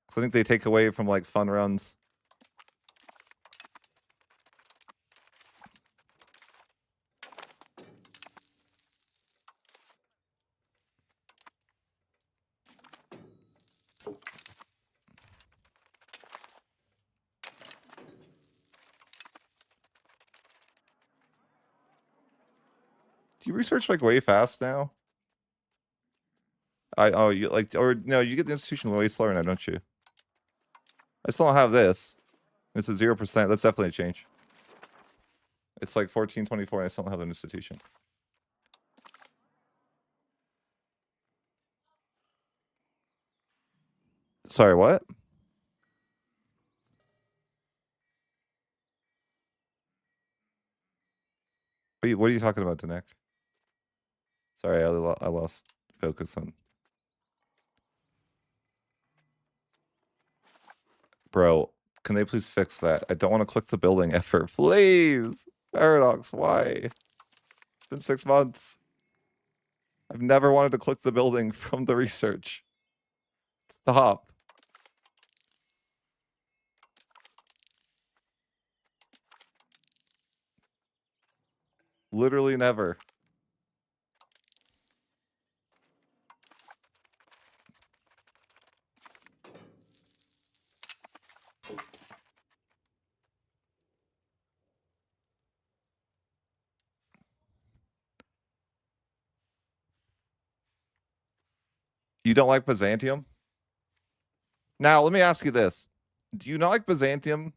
Because I think they take away from, like, fun runs. Do you research, like, way fast now? Oh, you, like, or, no, you get the institution way slower now, don't you? I still don't have this. It's at 0%. That's definitely a change. It's like 1424, and I still don't have an institution. Sorry, what? What are you talking about, Danek? Sorry, I lost focus on. Bro, can they please fix that? I don't want to click the building effort. Please! Paradox, why? It's been 6 months. I've never wanted to click the building from the research. Stop. Literally never. You don't like Byzantium? Now, let me ask you this. Do you not like Byzantium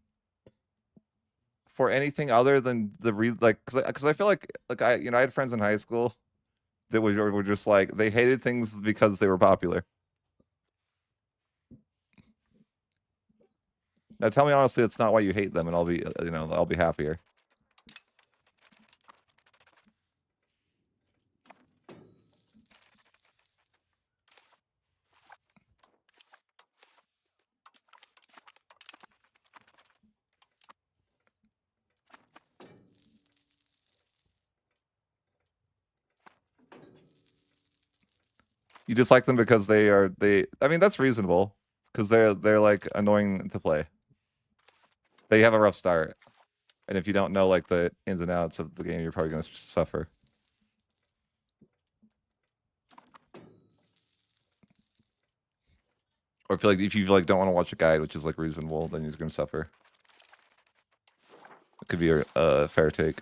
for anything other than the because I feel like I had friends in high school that were just like they hated things because they were popular. Now tell me honestly, it's not why you hate them, and I'll be I'll be happier. You just like them because they. I mean, that's reasonable because they're like annoying to play. They have a rough start, and if you don't know like the ins and outs of the game, you're probably gonna suffer. Or if you like don't want to watch a guide, which is like reasonable, then you're gonna suffer. It could be a fair take.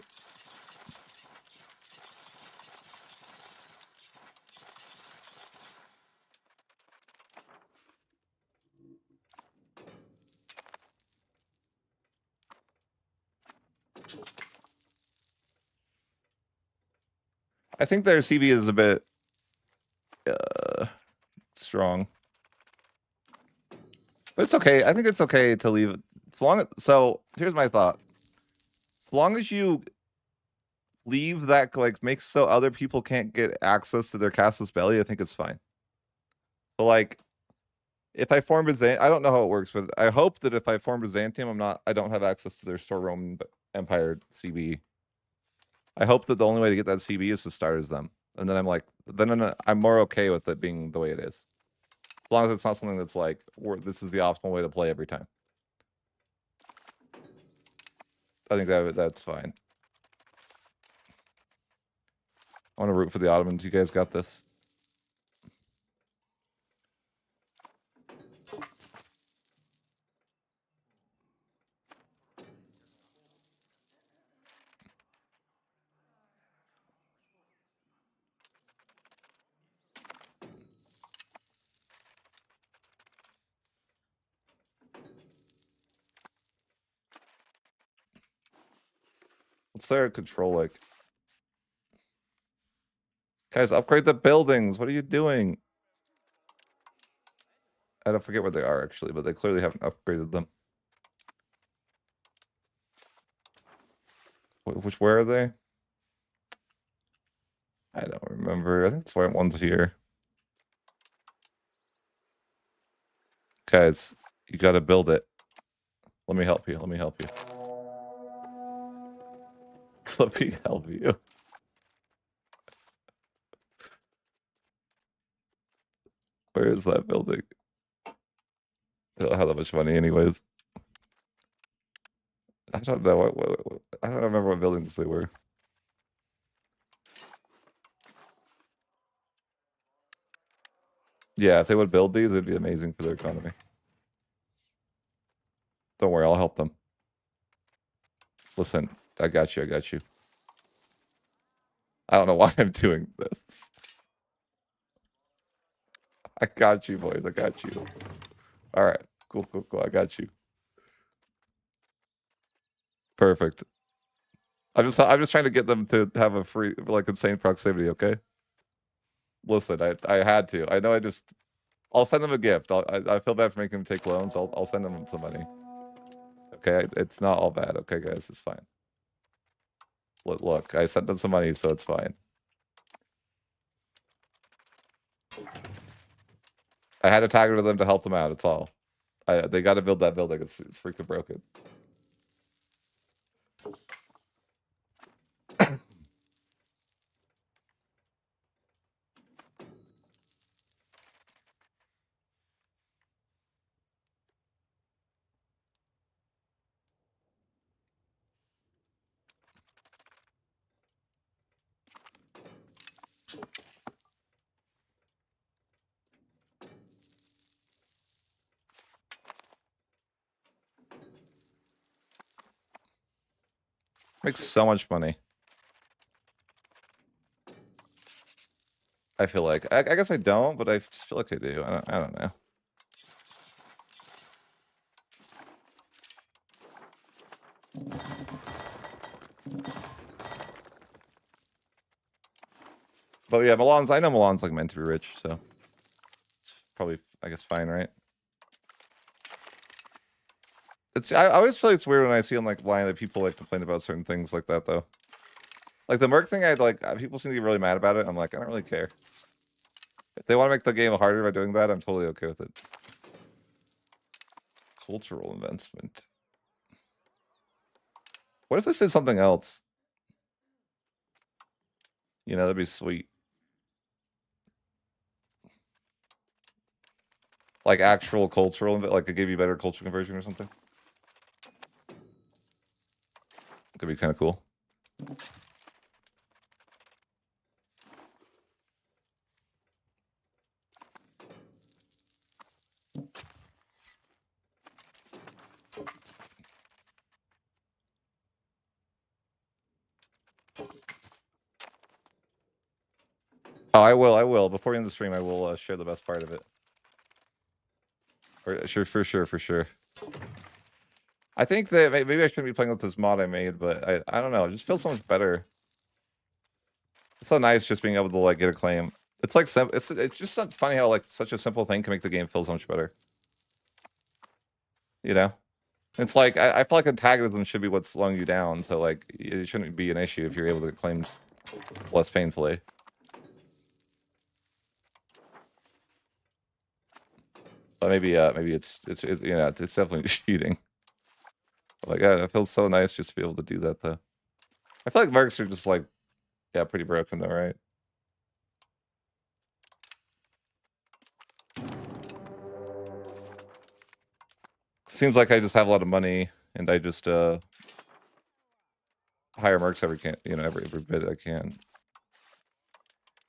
I think their CV is a bit strong, but it's okay. I think it's okay to leave as long as. So here's my thought: as long as you leave that like makes so other people can't get access to their Casus Belli, I think it's fine. So like, if I form Byzantium, I don't know how it works, but I hope that if I form Byzantium, I don't have access to their store Roman Empire CB. I hope that the only way to get that CB is to start as them, and then I'm more okay with it being the way it is, as long as it's not something that's like this is the optimal way to play every time. I think that's fine. I want to root for the Ottomans. You guys got this. What's their control like? Guys, upgrade the buildings. What are you doing? I don't forget what they are actually, but they clearly haven't upgraded them. Where are they? I don't remember. I think that's why one's here. Guys, you gotta build it. Let me help you. Let me help you. Let me help you. Where is that building? They don't have that much money anyways. I don't know. I don't remember what buildings they were. Yeah, if they would build these, it'd be amazing for their economy. Don't worry, I'll help them. Listen, I got you. I got you. I don't know why I'm doing this. I got you, boys. I got you. All right. Cool, cool, cool. I got you. Perfect. I'm just trying to get them to have a free, like, insane proximity, okay? Listen, I had to. I know I'll send them a gift. I feel bad for making them take loans. I'll send them some money. Okay, it's not all bad. Okay, guys, it's fine. Look, I sent them some money, so it's fine. I had to tag to them to help them out. It's all. They got to build that building. It's freaking broken. Makes so much money. I feel like I guess I don't, but I just feel like I do. I don't know. But yeah, I know Milan's like meant to be rich, so it's probably, I guess, fine, right? I always feel like it's weird when I see on like line that people like complain about certain things like that though. Like the Merc thing, people seem to be really mad about it. I'm like, I don't really care. If they want to make the game harder by doing that, I'm totally okay with it. Cultural investment. What if this is something else? You know, that'd be sweet. Like actual cultural, like it give you better culture conversion or something. Could be kind of cool. Oh, I will. Before we end the stream, I will share the best part of it. Sure, for sure. I think that maybe I shouldn't be playing with this mod I made, but I don't know. It just feels so much better. It's so nice just being able to like get a claim. It's like it's just so funny how like such a simple thing can make the game feel so much better. You know, it's like I feel like antagonism should be what's slowing you down. So like it shouldn't be an issue if you're able to get claims less painfully. But maybe it's you know it's definitely cheating. Like it feels so nice just to be able to do that though. I feel like mercs are just like pretty broken though, right? Seems like I just have a lot of money and I just hire mercs every bit I can.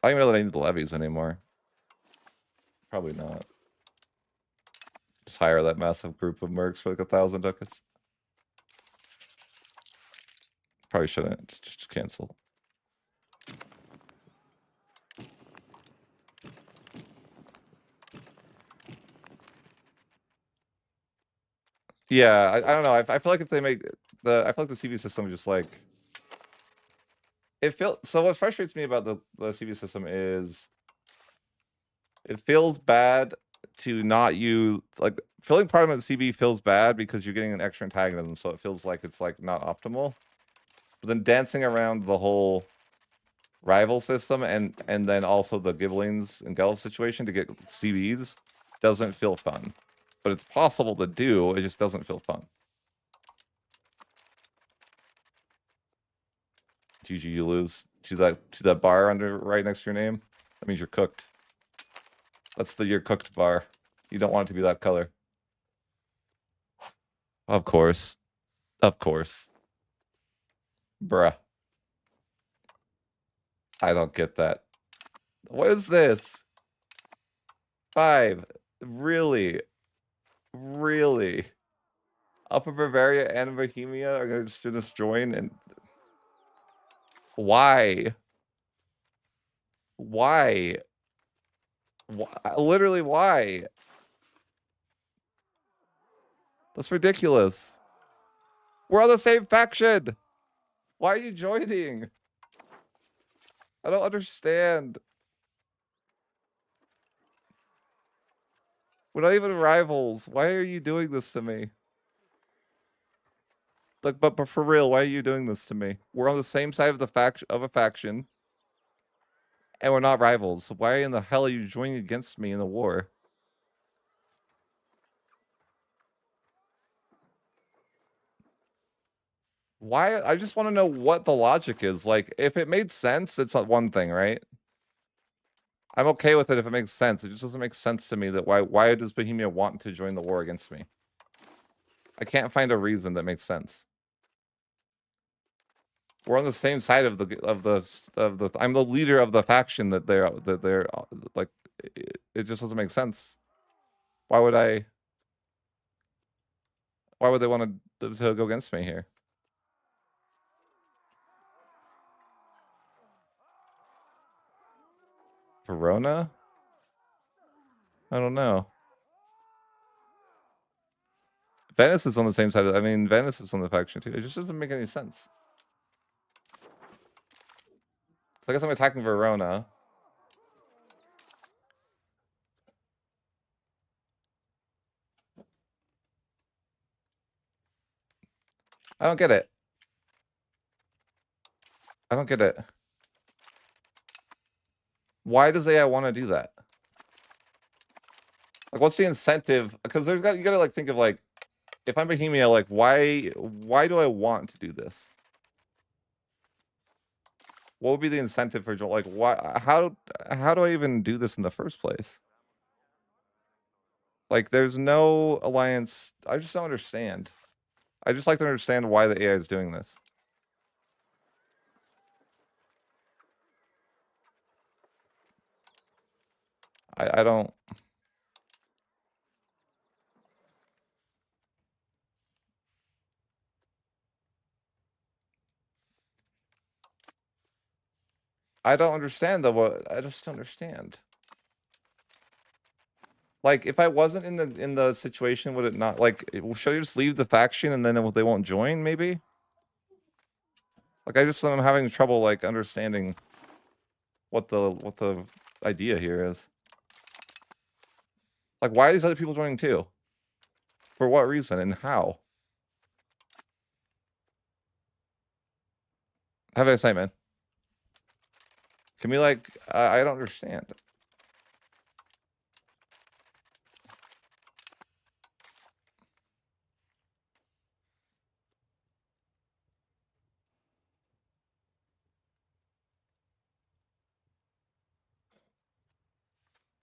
I don't even know that I need the levies anymore. Probably not. Just hire that massive group of mercs for like 1,000 ducats. Probably shouldn't. Just cancel. Yeah, I don't know. I feel like if they make I feel like the CV system is just like so what frustrates me about the CV system is it feels bad to not use like filling Parliament CB feels bad because you're getting an extra antagonism, so it feels like it's like not optimal. But then dancing around the whole rival system and then also the Gibelines and Gull situation to get CVs doesn't feel fun. But it's possible to do, it just doesn't feel fun. GG, you lose. To that bar under right next to your name. That means you're cooked. That's the you're cooked bar. You don't want it to be that color. Of course. Of course. Bruh. I don't get that. What is this? 5. Really? Really? Upper Bavaria and Bohemia are gonna just join and... Why? Why? Literally, why? That's ridiculous. We're on the same faction. Why are you joining? I don't understand. We're not even rivals. Why are you doing this to me? Like, but for real, why are you doing this to me? We're on the same side of the faction, and we're not rivals. So why in the hell are you joining against me in the war? Why? I just want to know what the logic is. Like, if it made sense, it's not one thing, right? I'm okay with it if it makes sense. It just doesn't make sense to me that why does Bohemia want to join the war against me? I can't find a reason that makes sense. We're on the same side of the I'm the leader of the faction that they're like it just doesn't make sense. Why would they want to go against me here? Verona? I don't know. Venice is on the same side. I mean, Venice is on the faction too. It just doesn't make any sense. So I guess I'm attacking Verona. I don't get it. I don't get it. Why does AI want to do that? Like, what's the incentive? Because you gotta like think of like, if I'm Bohemia, like why do I want to do this? What would be the incentive for like why how do I even do this in the first place? Like there's no alliance. I just don't understand. I just like to understand why the AI is doing this. I don't. I don't understand though. What I just don't understand. Like, if I wasn't in the situation, would it not like? Should I just leave the faction and then they won't join? Maybe. Like, I'm having trouble like understanding what the idea here is. Like, why are these other people joining too? For what reason and how? Have a say, man. Can we like? I don't understand.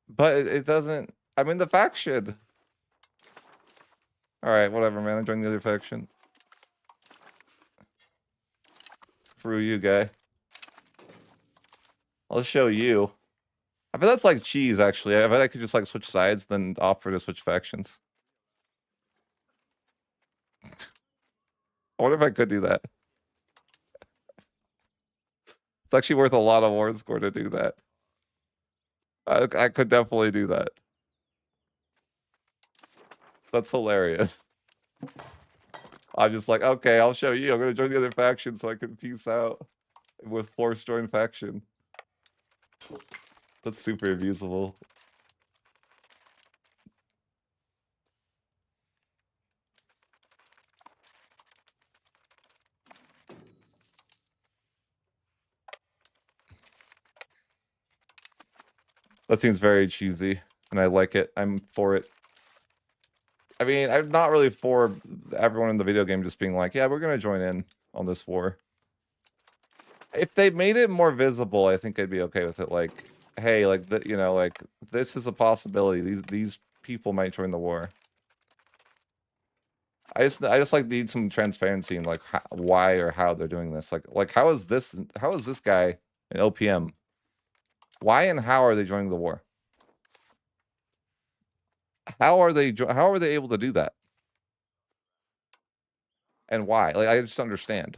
But it doesn't. I'm in the faction. All right, whatever, man. I'm joining the other faction. Screw you, guy. I'll show you. I bet that's like cheese, actually. I bet I could just like switch sides, then offer to switch factions. I wonder if I could do that. It's actually worth a lot of war score to do that. I could definitely do that. That's hilarious. I'm just like, okay, I'll show you. I'm gonna join the other faction so I can peace out with forced join faction. That's super abusable. That seems very cheesy, and I like it. I'm for it. I mean, I'm not really for everyone in the video game just being like, yeah, we're gonna join in on this war. If they made it more visible, I think I'd be okay with it. Like, hey, like you know, like this is a possibility. These people might join the war. I just like need some transparency in like why or how they're doing this. Like how is this guy an OPM? Why and how are they joining the war? How are they able to do that? And why? Like I just understand.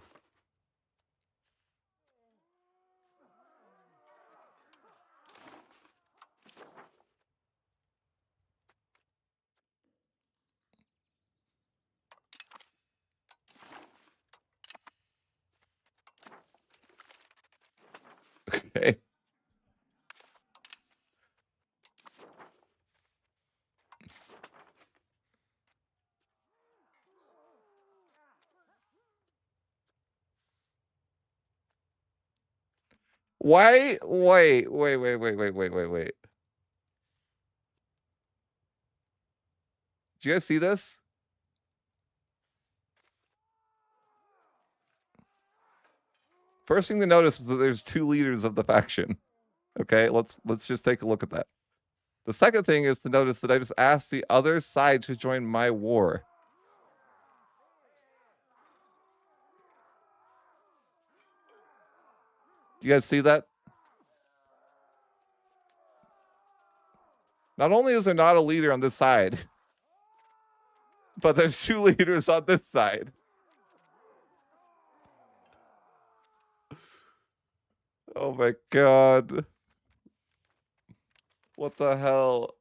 Okay. Why? Wait. Do you guys see this? First thing to notice is that there's two leaders of the faction. Okay, let's just take a look at that. The second thing is to notice that I just asked the other side to join my war. Do you guys see that? Not only is there not a leader on this side, but there's two leaders on this side. Oh my god. What the hell?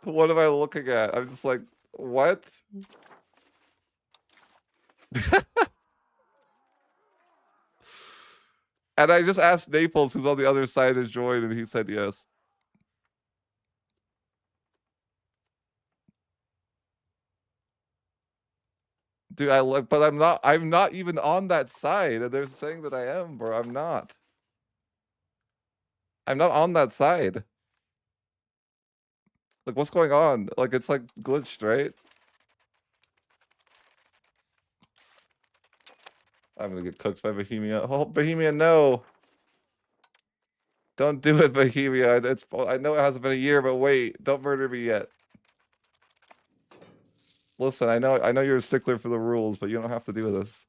What am I looking at? I'm just like, what? And I just asked Naples, who's on the other side, to join, and he said yes. Dude, but I'm not even on that side, and they're saying that I am, bro. I'm not. I'm not on that side. Like, what's going on? Like, it's like glitched, right? I'm gonna get cooked by Bohemia. Oh, Bohemia, no. Don't do it, Bohemia. I know it hasn't been a year, but wait, don't murder me yet. Listen, I know you're a stickler for the rules, but you don't have to do this.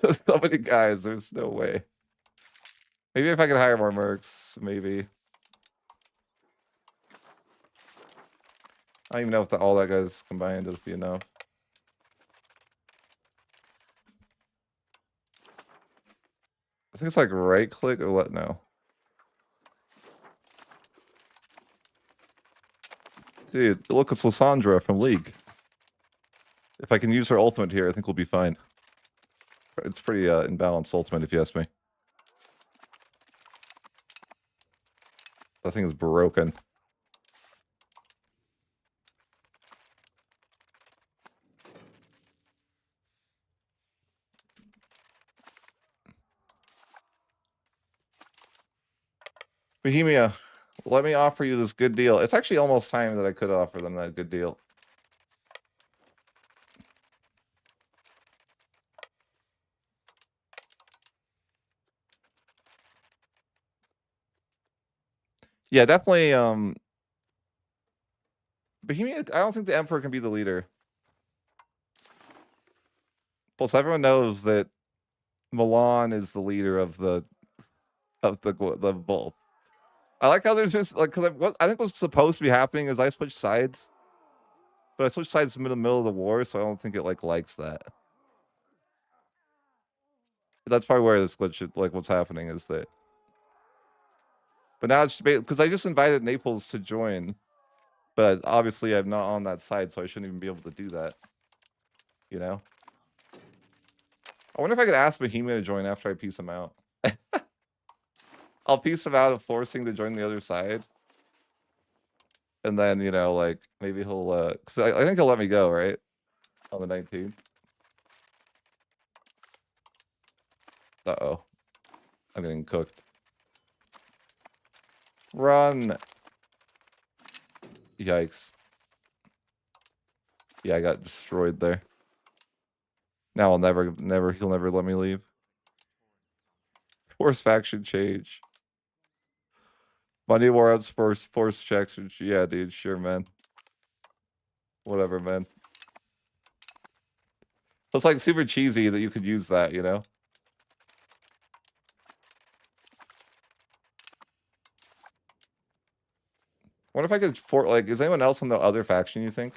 There's so many guys, there's no way. Maybe if I could hire more mercs, maybe. I don't even know if all that guys combined would be enough. I think it's like right click or what now? Dude, look, it's Lysandra from League. If I can use her ultimate here, I think we'll be fine. It's pretty imbalanced ultimate, if you ask me. That thing is broken. Bohemia, let me offer you this good deal. It's actually almost time that I could offer them that good deal. Yeah, definitely. Bohemia, I don't think the Emperor can be the leader. Plus, everyone knows that Milan is the leader of the both. I like how there's just like, because I think what's supposed to be happening is I switch sides, but I switched sides in the middle of the war, so I don't think it likes that. That's probably where this glitch should, what's happening is that. But now it's because I just invited Naples to join, but obviously I'm not on that side, so I shouldn't even be able to do that. You know? I wonder if I could ask Bohemia to join after I piece him out. I'll piece him out of forcing to join the other side. And then, you know, like, maybe he'll, because I think he'll let me go, right? On the 19th. Uh-oh. I'm getting cooked. Run. Yikes. Yeah, I got destroyed there. Now he'll never let me leave. Force faction change. Money war ups force faction. Yeah, dude, sure, man. Whatever, man. It's like super cheesy that you could use that, you know? What if I could like, is anyone else in the other faction, you think?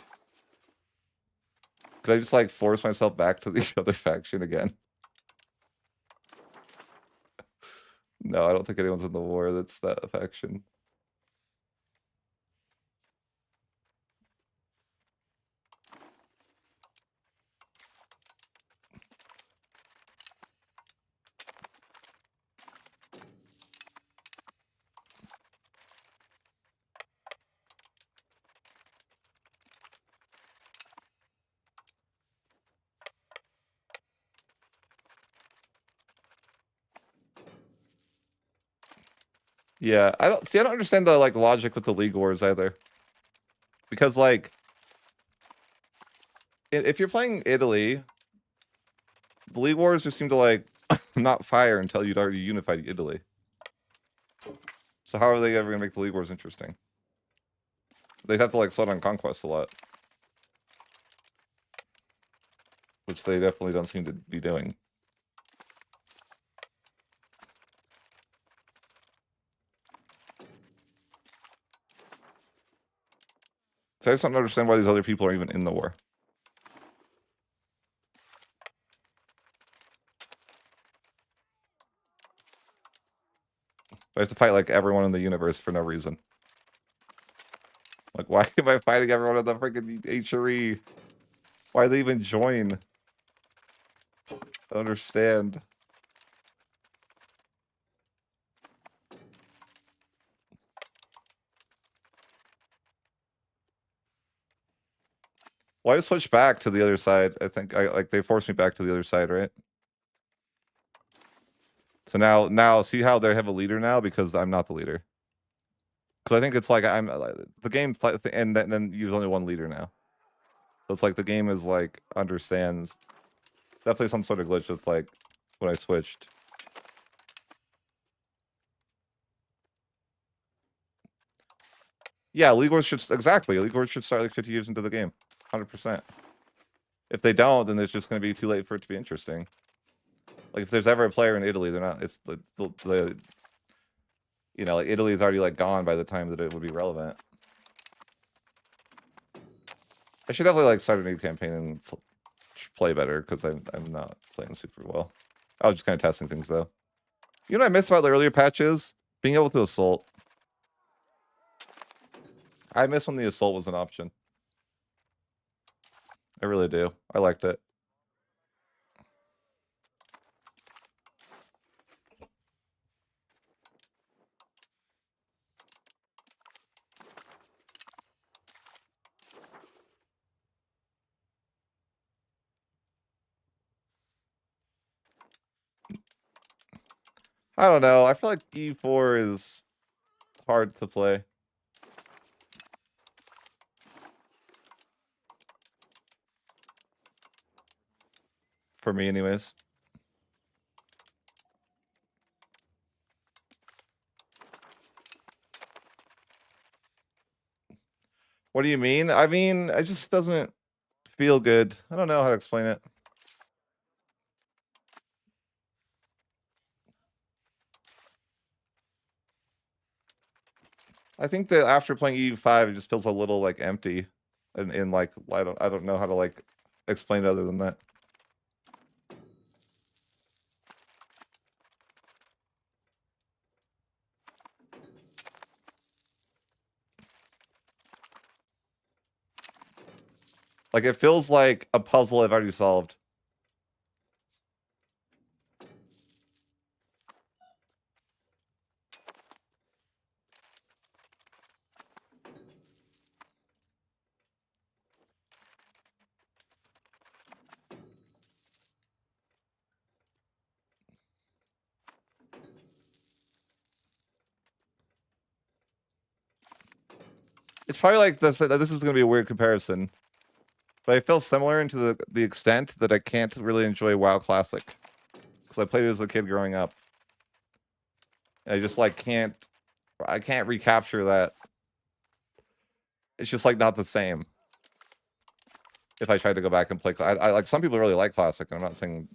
Could I just like force myself back to the other faction again? No, I don't think anyone's in the war that's that faction. Yeah, I don't understand the like logic with the League Wars either. Because like if you're playing Italy, the League Wars just seem to like not fire until you'd already unified Italy. So how are they ever gonna make the League Wars interesting? They'd have to like slow down conquest a lot. Which they definitely don't seem to be doing. So I just don't understand why these other people are even in the war. I have to fight like everyone in the universe for no reason. Like, why am I fighting everyone in the freaking HRE? Why do they even join? I don't understand. Why switch back to the other side? I think like they forced me back to the other side, right? So now see how they have a leader now because I'm not the leader. Because I think it's like I'm the game and then use only one leader now. So it's like the game is like understands definitely some sort of glitch with like when I switched. Yeah, League Wars should exactly. League Wars should start like 50 years into the game, 100%. If they don't, then it's just going to be too late for it to be interesting. Like if there's ever a player in Italy, they're not. It's the you know, like Italy's already like gone by the time that it would be relevant. I should definitely like start a new campaign and play better because I'm not playing super well. I was just kind of testing things though. You know what I miss about the earlier patches? Being able to assault. I miss when the assault was an option. I really do. I liked it. I don't know. I feel like E4 is hard to play. For me, anyways. What do you mean? I mean, it just doesn't feel good. I don't know how to explain it. I think that after playing EU5, it just feels a little like empty, and like I don't know how to like explain it other than that. Like it feels like a puzzle I've already solved. It's probably like this. This is gonna be a weird comparison, but I feel similar into the extent that I can't really enjoy WoW Classic because I played it as a kid growing up. And I just like can't. I can't recapture that. It's just like not the same. If I tried to go back and play, I like some people really like Classic, and I'm not saying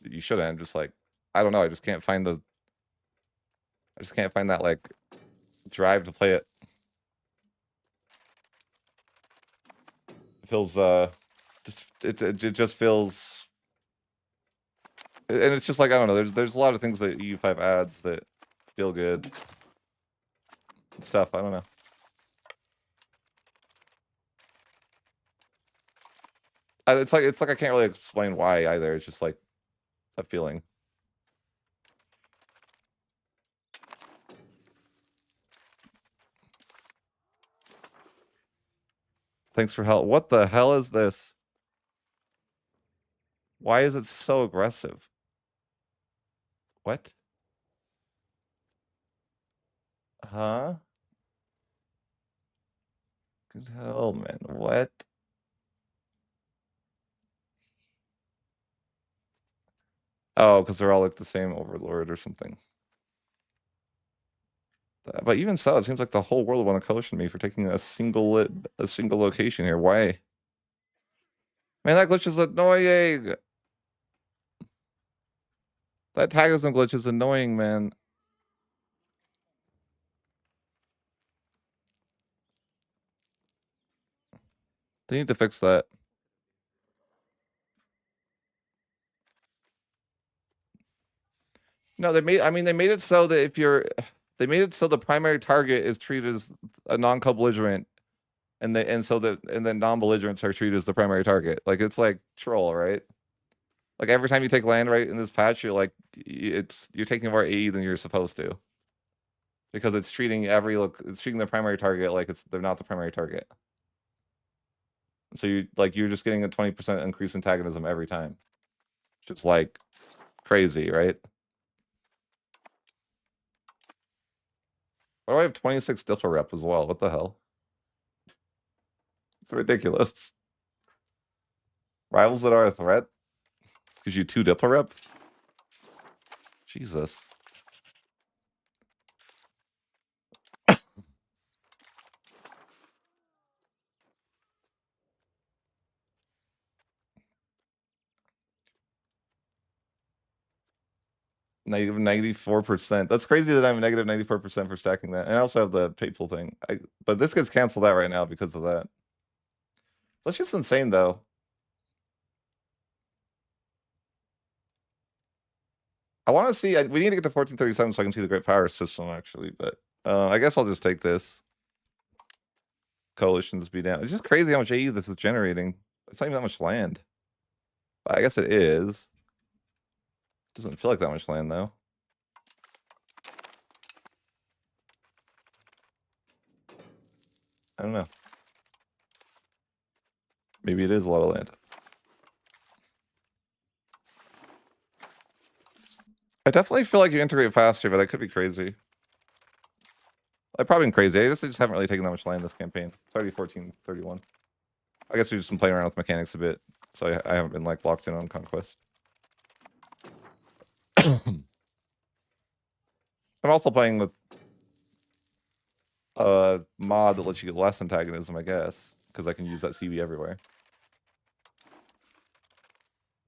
you shouldn't. I'm just like, I don't know. I just can't find the. I just can't find that like drive to play it. It feels just it just feels, and it's just like I don't know. There's a lot of things that EU5 adds that feel good. Stuff I don't know. It's like I can't really explain why either. It's just like a feeling. Thanks for help. What the hell is this? Why is it so aggressive? What? Huh? Good hell, man. What? Oh, because they're all like the same overlord or something. But even so, it seems like the whole world want to coalition me for taking a single location here. Why? Man, that glitch is annoying. That tagism glitch is annoying, man. They need to fix that. No, they made. I mean, they made it so that if you're, they made it so the primary target is treated as a non-co-belligerent, and then non-belligerents are treated as the primary target. Like it's like troll, right? Like every time you take land right in this patch, you're like, you're taking more AE than you're supposed to, because it's treating it's treating the primary target like they're not the primary target. So you're just getting a 20% increase in antagonism every time. Just like crazy, right? Why do I have 26 Diplo rep as well? What the hell? It's ridiculous. Rivals that are a threat? Gives you 2 Diplo rep? Jesus. Negative 94%. That's crazy that I'm negative 94% for stacking that. And I also have the people thing. But this gets canceled out right now because of that. That's just insane, though. I want to see. We need to get to 1437 so I can see the Great Power System, actually. But I guess I'll just take this. Coalitions be down. It's just crazy how much AE this is generating. It's not even that much land. I guess it is. Doesn't feel like that much land, though. I don't know. Maybe it is a lot of land. I definitely feel like you integrate faster, but I could be crazy. I've probably been crazy. I just haven't really taken that much land this campaign. 30, 14, 31. I guess we've just been playing around with mechanics a bit, so I haven't been like locked in on Conquest. I'm also playing with a mod that lets you get less antagonism, I guess, because I can use that CB everywhere.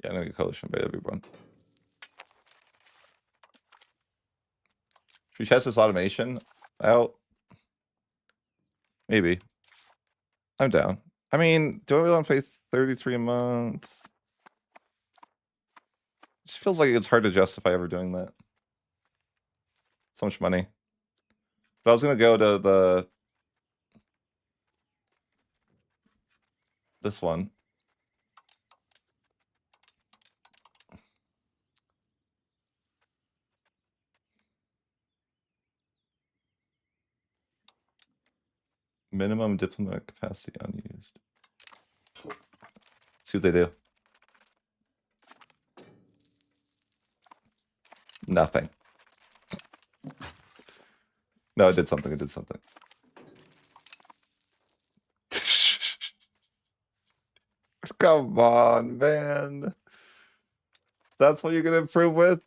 Yeah, I'm gonna get coalition by everyone. Should we test this automation out? Maybe. I'm down. I mean, do I really want to pay 33 a month? It just feels like it's hard to justify ever doing that. So much money. But I was gonna go to this one. Minimum diplomatic capacity unused. See what they do. Nothing. No, it did something. It did something. Come on, man. That's what you're gonna improve with?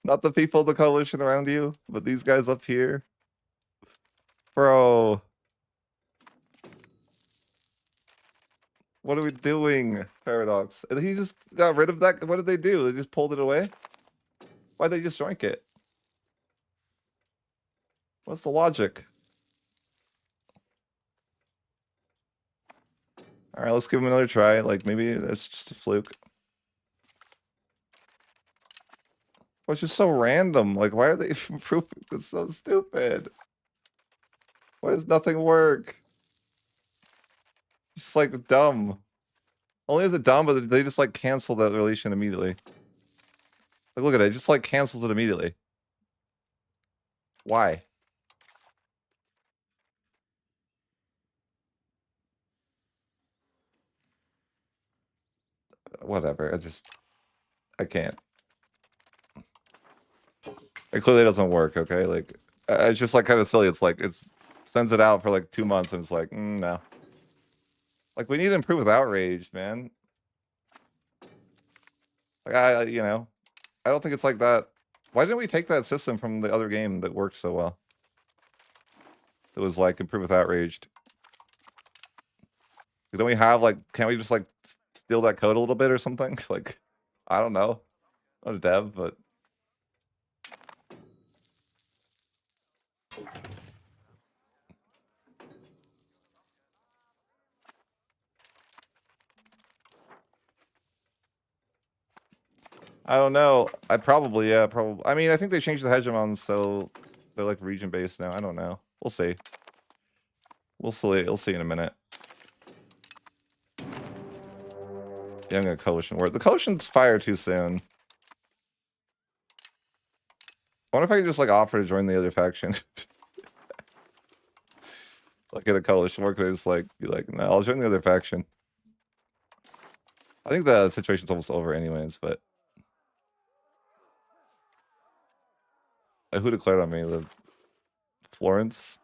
Not the people in the coalition around you, but these guys up here? Bro. What are we doing, Paradox? And he just got rid of that. What did they do? They just pulled it away? Why'd they just drink it? What's the logic? Alright, let's give him another try. Like, maybe that's just a fluke. Well, it's just so random. Like, why are they improving? It's so stupid. Why does nothing work? Just like dumb. Only is it dumb, but they just like cancel that relation immediately. Like, look at it. It just like cancels it immediately. Why? Whatever. I can't. It clearly doesn't work. Okay, like it's just like kind of silly. It's like sends it out for like 2 months and it's like no. Like we need to improve with outrage, man. Like I don't think it's like that. Why didn't we take that system from the other game that worked so well? That was like improve with outraged. Don't we have like? Can't we just like steal that code a little bit or something? Like, I don't know. I'm not a dev, but I don't know. Probably. I mean, I think they changed the hegemons, so they're like region based now. I don't know. We'll see. We'll see. We'll see in a minute. Yeah, I'm gonna coalition war. The coalition's fire too soon. I wonder if I could just like offer to join the other faction. Like in the coalition war, could I just like be like, no, I'll join the other faction. I think the situation's almost over anyways, but who declared on me? The Florence?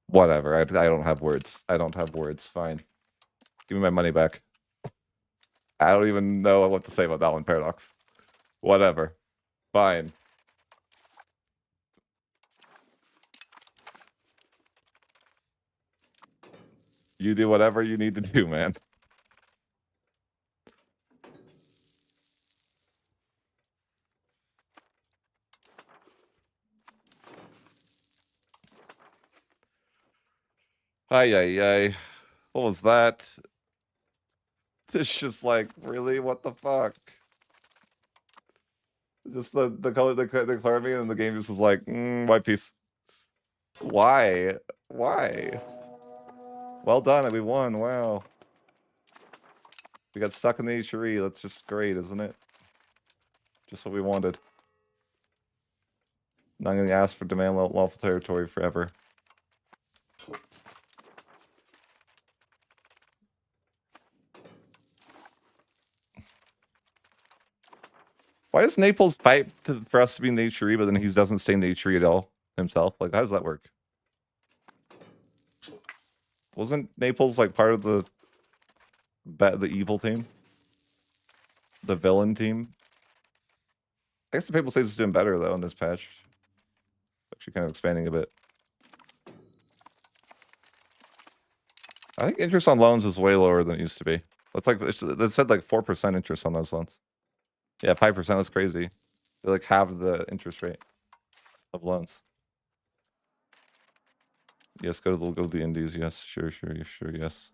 Whatever. I don't have words. I don't have words. Fine. Give me my money back. I don't even know what to say about that one, Paradox. Whatever. Fine. You do whatever you need to do, man. Ay, ay, ay. What was that? It's just like, really? What the fuck? Just the color, the color me, and the game just was like, white piece. Why? Why? Well done, we won. Wow. We got stuck in the HRE. That's just great, isn't it? Just what we wanted. Not gonna ask for demand lawful territory forever. Why does Naples fight for us to be in the HRE, but then he doesn't stay in the HRE at all himself? Like, how does that work? Wasn't Naples like part of the evil team? The villain team? I guess the Papal States is doing better though in this patch. Actually kind of expanding a bit. I think interest on loans is way lower than it used to be. That's like, it said like 4% interest on those loans. Yeah, 5%, that's crazy. They like halve the interest rate of loans. Yes, we'll go to the Indies. Yes, sure, yes.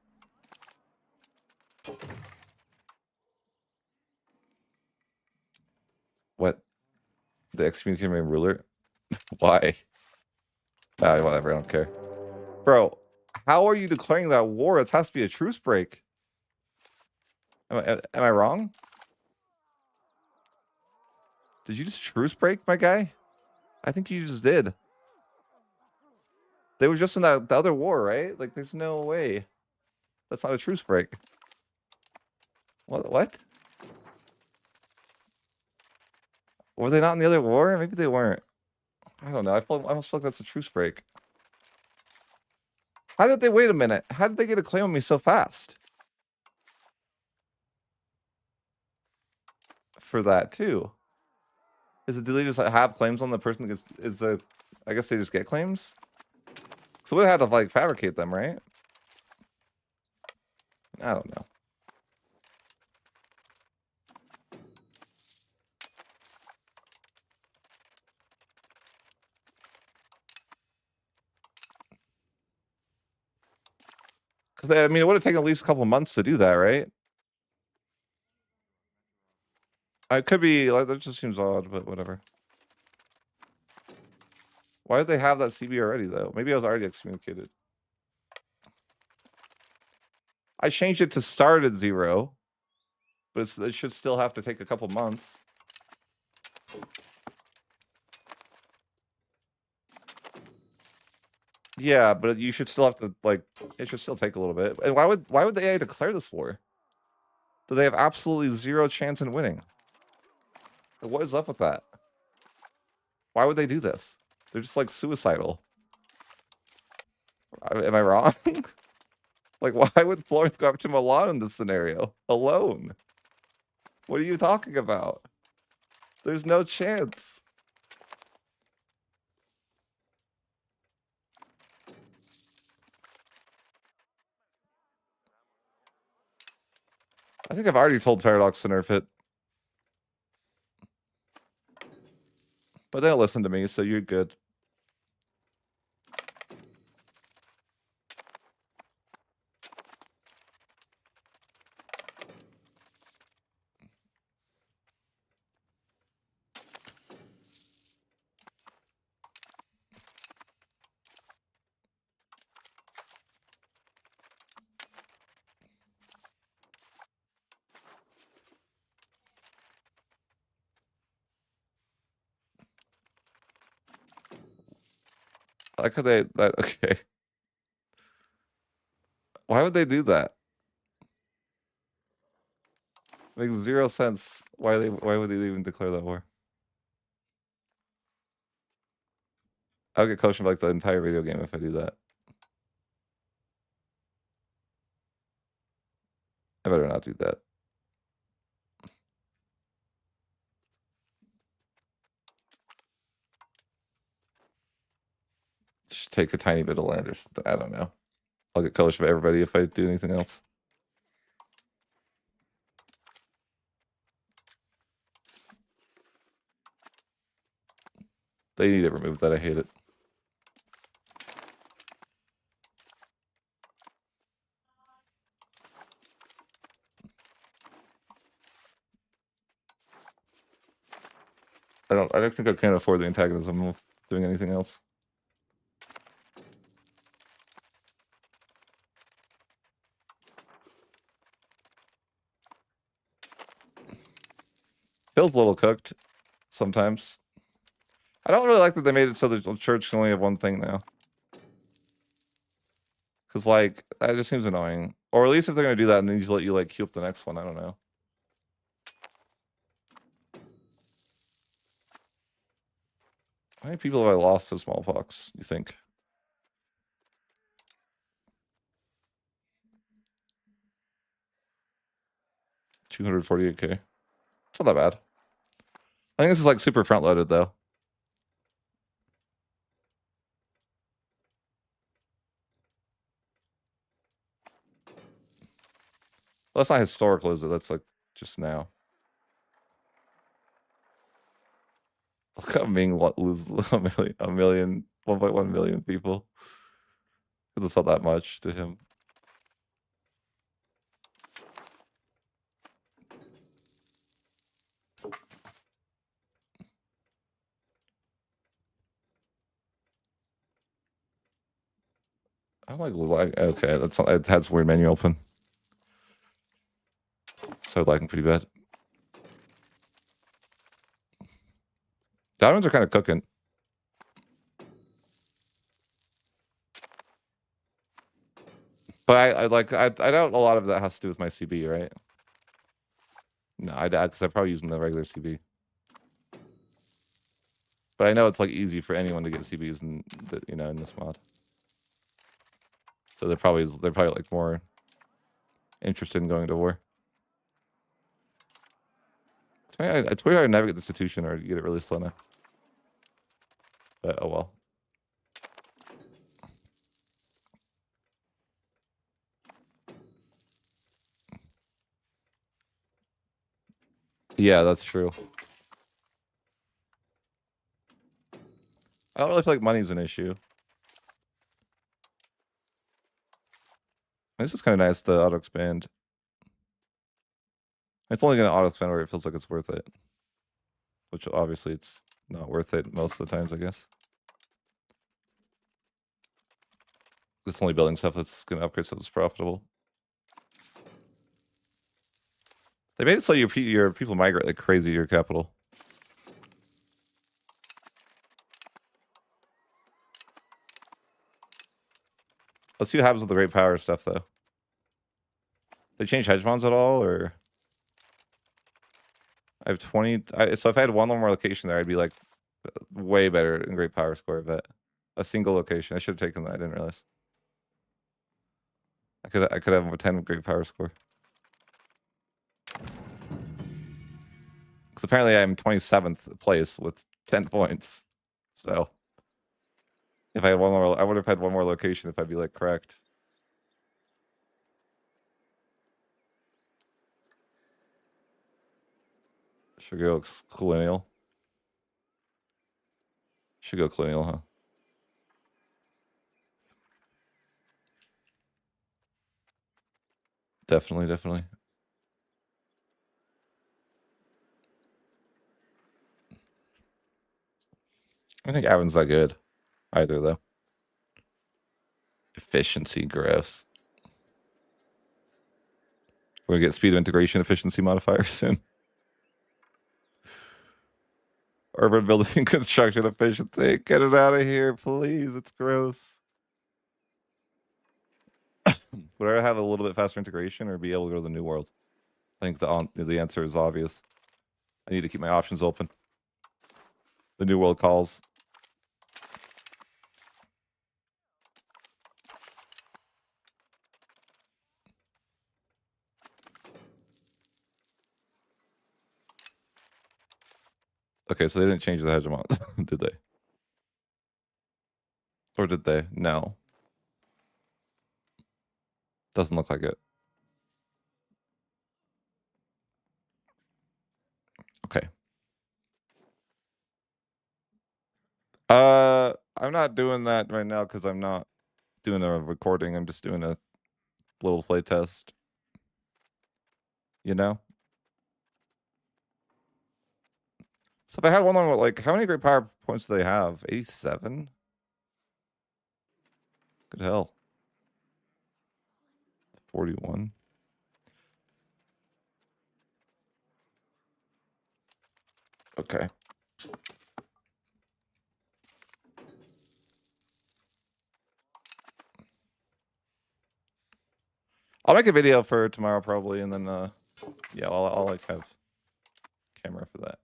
What? The excommunicated ruler? Why? Ah, whatever, I don't care. Bro, how are you declaring that war? It has to be a truce break. Am I wrong? Did you just truce break, my guy? I think you just did. They were just in the other war, right? Like, there's no way. That's not a truce break. What? Were they not in the other war? Maybe they weren't. I don't know. I almost feel like that's a truce break. How did they wait a minute? How did they get a claim on me so fast? For that too. Is it, do they just have claims on the person that gets, I guess they just get claims? So we had to like fabricate them, right? I don't know. Because I mean, it would have taken at least a couple months to do that, right? I could be like, that just seems odd, but whatever. Why did they have that CB already though? Maybe I was already excommunicated. I changed it to start at 0, but it should still have to take a couple months. Yeah, but you should still have to like. It should still take a little bit. And why would the AI declare this war? Do they have absolutely 0 chance in winning? What is up with that? Why would they do this? They're just like suicidal. Am I wrong? Like, why would Florence go up to Milan in this scenario alone? What are you talking about? There's no chance. I think I've already told Paradox to nerf it. But they don't listen to me, so you're good. Why could they that okay. Why would they do that? Makes 0 sense. Why would they even declare that war? I'll get coached like the entire video game if I do that. I better not do that. Just take a tiny bit of land or something. I don't know. I'll get coached by everybody if I do anything else. They need it removed. That I hate it. I don't think I can afford the antagonism of doing anything else. Feels a little cooked sometimes. I don't really like that they made it so the church can only have one thing now. Because, like, that just seems annoying. Or at least if they're going to do that and then just let you, like, queue up the next one. I don't know. How many people have I lost to smallpox, you think? $248K. It's not that bad. I think this is, like, super front-loaded, though. Well, that's not historical, is it? That's, like, just now. Look at Ming lose a million, 1.1 million people. It's not that much to him. I'm like, okay, that's not, it has weird menu open. So lagging pretty bad. Diamonds are kind of cooking. But I doubt a lot of that has to do with my CB, right? No, I doubt because I'm probably using the regular CB. But I know it's like easy for anyone to get CBs in in this mod. So they're probably like more interested in going to war. It's weird I never get the institution or get it really slow now. But oh well. Yeah, that's true. I don't really feel like money's an issue. This is kind of nice, the auto expand. It's only going to auto expand where it feels like it's worth it. Which obviously it's not worth it most of the times, I guess. It's only building stuff that's going to upgrade stuff that's profitable. They made it so your people migrate like crazy to your capital. Let's see what happens with the great power stuff, though. They change hegemons at all, or I have 20. So if I had one more location there, I'd be like way better in great power score. But a single location, I should have taken that. I didn't realize. I could have a 10 great power score. Because apparently I'm 27th place with 10 points. So if I had one more, I would have had one more location if I'd be like correct. Should go colonial. Should go colonial, huh? Definitely, definitely. I think Avon's not good either, though. Efficiency gross. We're gonna get speed of integration efficiency modifier soon. Urban building construction efficiency. Get it out of here, please. It's gross. Would I have a little bit faster integration or be able to go to the new world? I think the answer is obvious. I need to keep my options open. The new world calls. Okay, so they didn't change the hegemon, did they? Or did they? No. Doesn't look like it. Okay. I'm not doing that right now because I'm not doing a recording. I'm just doing a little play test. You know? So if I had one on, like, how many great power points do they have? 87? Good hell. 41. Okay. I'll make a video for tomorrow probably, and then yeah, I'll like have camera for that.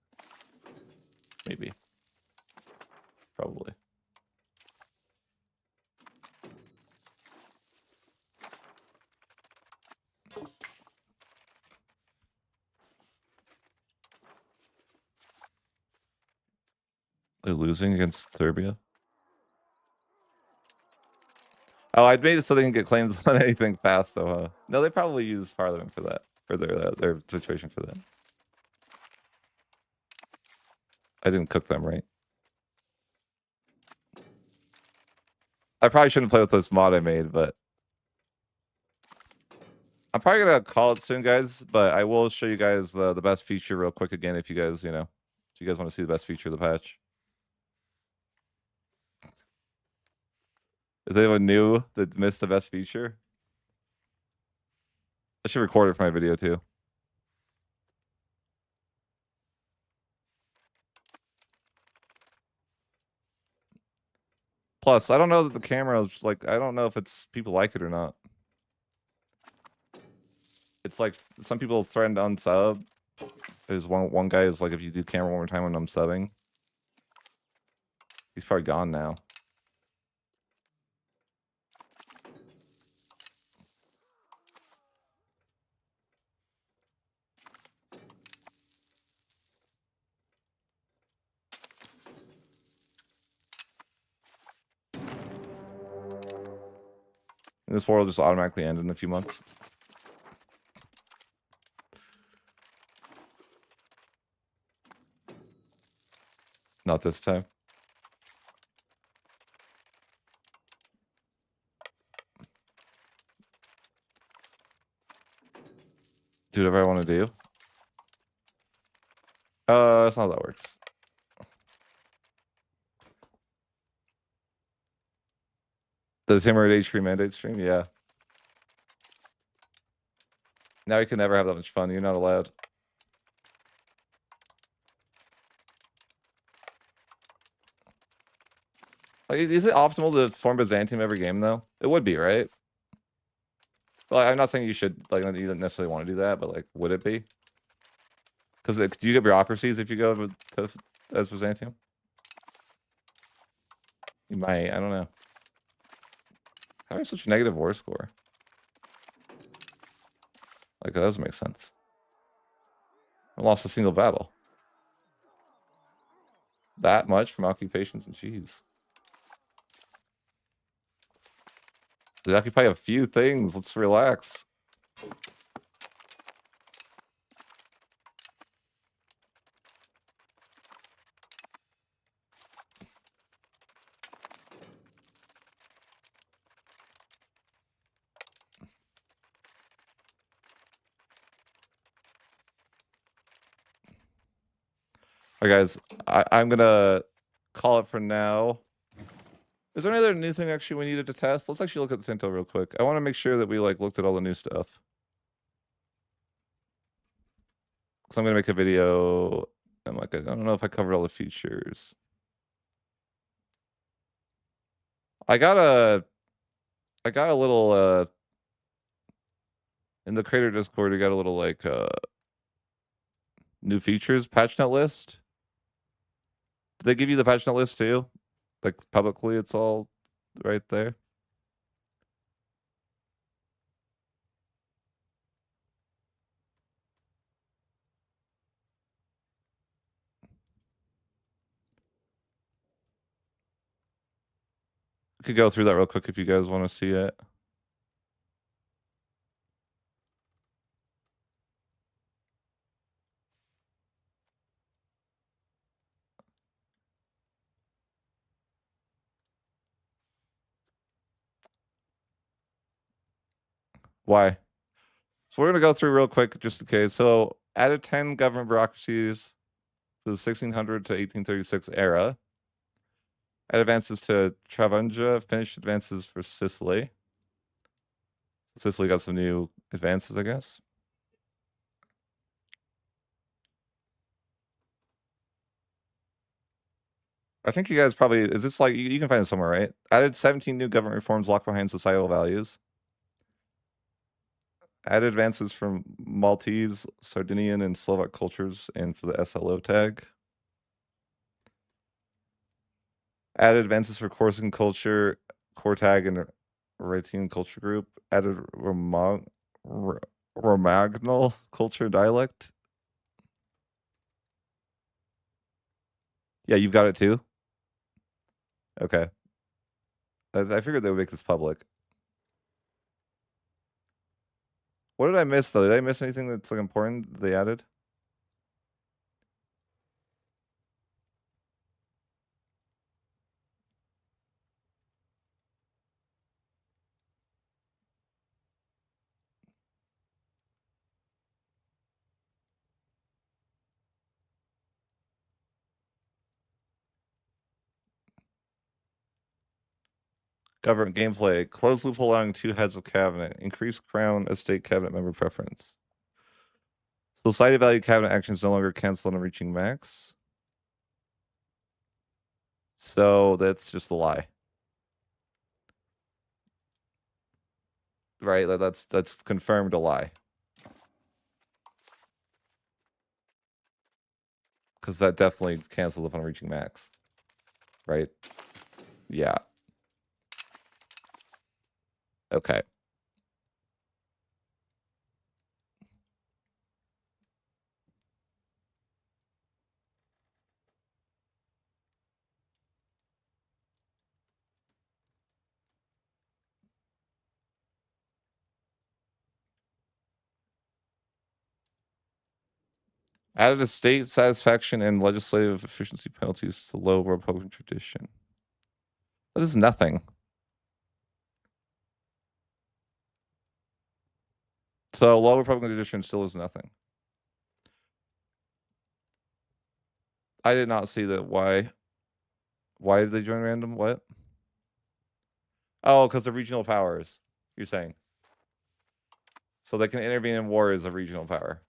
Maybe. Probably. They're losing against Serbia. Oh, I'd made it so they can get claims on anything fast, though, huh? No, they probably use Parliament for that, for their situation for that. I didn't cook them right. I probably shouldn't play with this mod I made, but I'm probably gonna call it soon, guys. But I will show you guys the best feature real quick again if you guys, if you guys want to see the best feature of the patch. Is anyone new that missed the best feature? I should record it for my video too. Plus, I don't know that the camera is like, I don't know if it's people like it or not. It's like some people threaten to unsub. There's one guy is like, if you do camera one more time when I'm subbing. He's probably gone now. And this war will just automatically end in a few months. Not this time. Do whatever I want to do. That's not how that works. Does Hammer at H3 mandate stream? Yeah. Now you can never have that much fun. You're not allowed. Like, is it optimal to form Byzantium every game though? It would be, right? Well, I'm not saying you should, like, you don't necessarily want to do that, but like, would it be? Because do you get bureaucracies if you go as Byzantium? You might. I don't know. How do I have such a negative war score? Like, that doesn't make sense. I lost a single battle. That much from occupations and cheese. They occupy a few things. Let's relax. All right, guys. I'm gonna call it for now. Is there any other new thing actually we needed to test? Let's actually look at the Cinto real quick. I want to make sure that we like looked at all the new stuff. So I'm gonna make a video. I'm like, I don't know if I covered all the features. I got a little in the creator Discord, you got a little like new features patch note list. Did they give you the patch note list too? Like publicly, it's all right there. We could go through that real quick if you guys want to see it. Why? So we're gonna go through real quick just in case. So added 10 government bureaucracies to the 1600 to 1836 era. Add advances to Travanglia, finished advances for Sicily. Sicily got some new advances, I guess. I think you guys probably, is this like, you can find it somewhere, right? Added 17 new government reforms locked behind societal values. Added advances from Maltese, Sardinian, and Slovak cultures and for the SLO tag. Added advances for Corsican culture, core tag, and Rhaetian culture group. Added Romagnol culture dialect. Yeah, you've got it too? Okay. I figured they would make this public. What did I miss though? Did I miss anything that's like important that they added? Government gameplay. Close loophole allowing 2 heads of cabinet. Increase crown estate cabinet member preference. Society value cabinet actions no longer cancel on reaching max. So that's just a lie. Right, that's confirmed a lie. Because that definitely cancels upon reaching max. Right? Yeah. Okay. Added a state satisfaction and legislative efficiency penalties to low Republican tradition. That is nothing. So low Republican tradition still is nothing. I did not see that. Why? Why did they join random? What? Oh, because of regional powers. You're saying. So they can intervene in war as a regional power.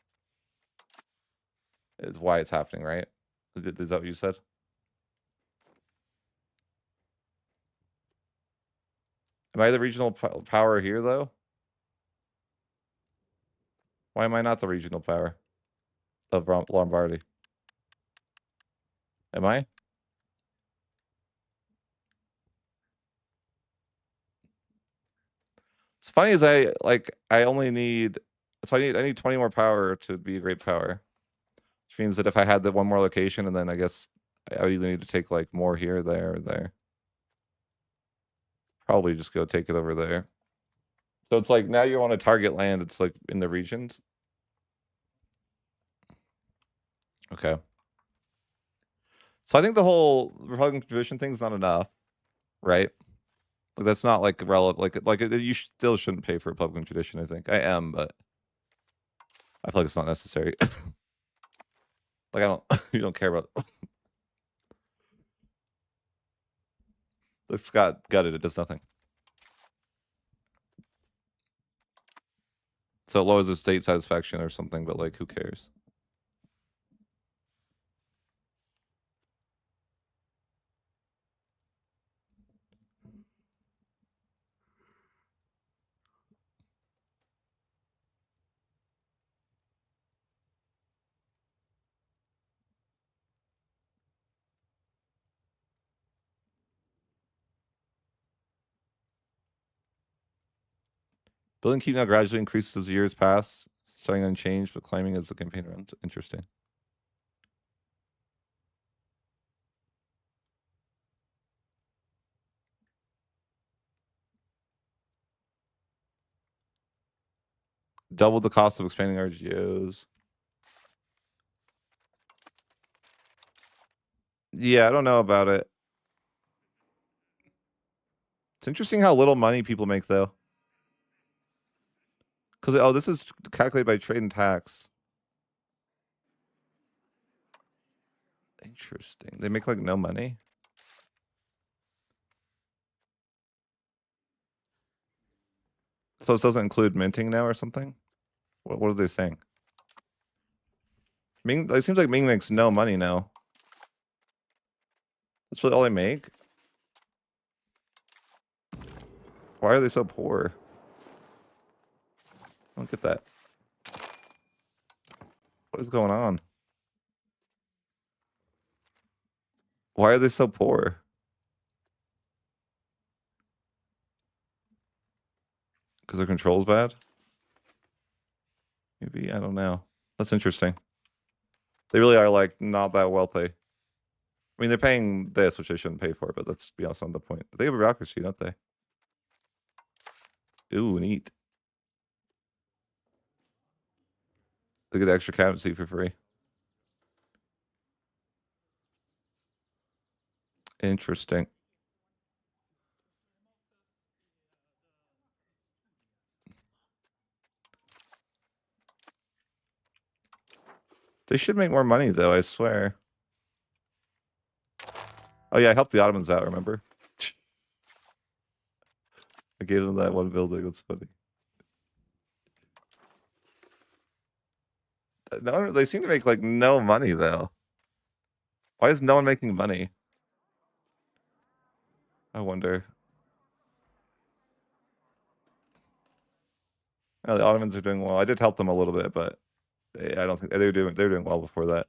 Is why it's happening, right? Is that what you said? Am I the regional power here, though? Why am I not the regional power of Lombardy? Am I? It's funny as I only need, so I need 20 more power to be a great power. Which means that if I had the one more location, and then I guess I would either need to take like more here, there, or there. Probably just go take it over there. So it's like now you want to target land that's like in the regions. Okay. So I think the whole Republican tradition thing is not enough, right? Like that's not like relevant. You still shouldn't pay for Republican tradition. I think I am, but I feel like it's not necessary. Like I don't, you don't care about. This got gutted. It does nothing. So it lowers the state satisfaction or something, but like who cares? Building keep now gradually increases as years pass, starting unchanged, but climbing as the campaign runs. Interesting. Double the cost of expanding RGOs. Yeah, I don't know about it. It's interesting how little money people make though. Because oh, this is calculated by trade and tax. Interesting. They make like no money. So it doesn't include minting now or something? What are they saying? Ming, it seems like Ming makes no money now. That's really all they make? Why are they so poor? I don't get that. What is going on? Why are they so poor? Because their control's bad? Maybe, I don't know. That's interesting. They really are like not that wealthy. I mean, they're paying this, which they shouldn't pay for, but let's be honest on the point. They have a bureaucracy, don't they? Ooh, neat. They get extra captaincy for free. Interesting. They should make more money, though, I swear. Oh, yeah, I helped the Ottomans out, remember? I gave them that one building. That's funny. No, they seem to make, like, no money, though. Why is no one making money? I wonder. Oh, the Ottomans are doing well. I did help them a little bit, but I don't think they were doing well before that.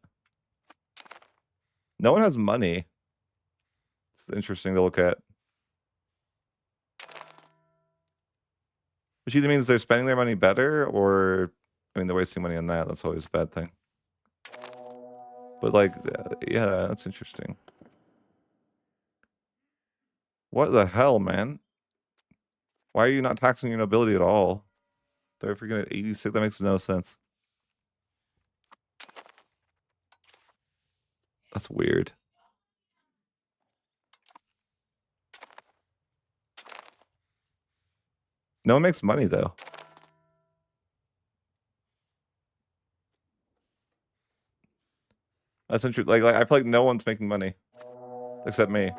No one has money. It's interesting to look at. Which either means they're spending their money better, or I mean, they're wasting money on that. That's always a bad thing. But like, yeah, that's interesting. What the hell, man? Why are you not taxing your nobility at all? They're freaking at 86. That makes no sense. That's weird. No one makes money though. That's interesting. Like I feel like no one's making money except me.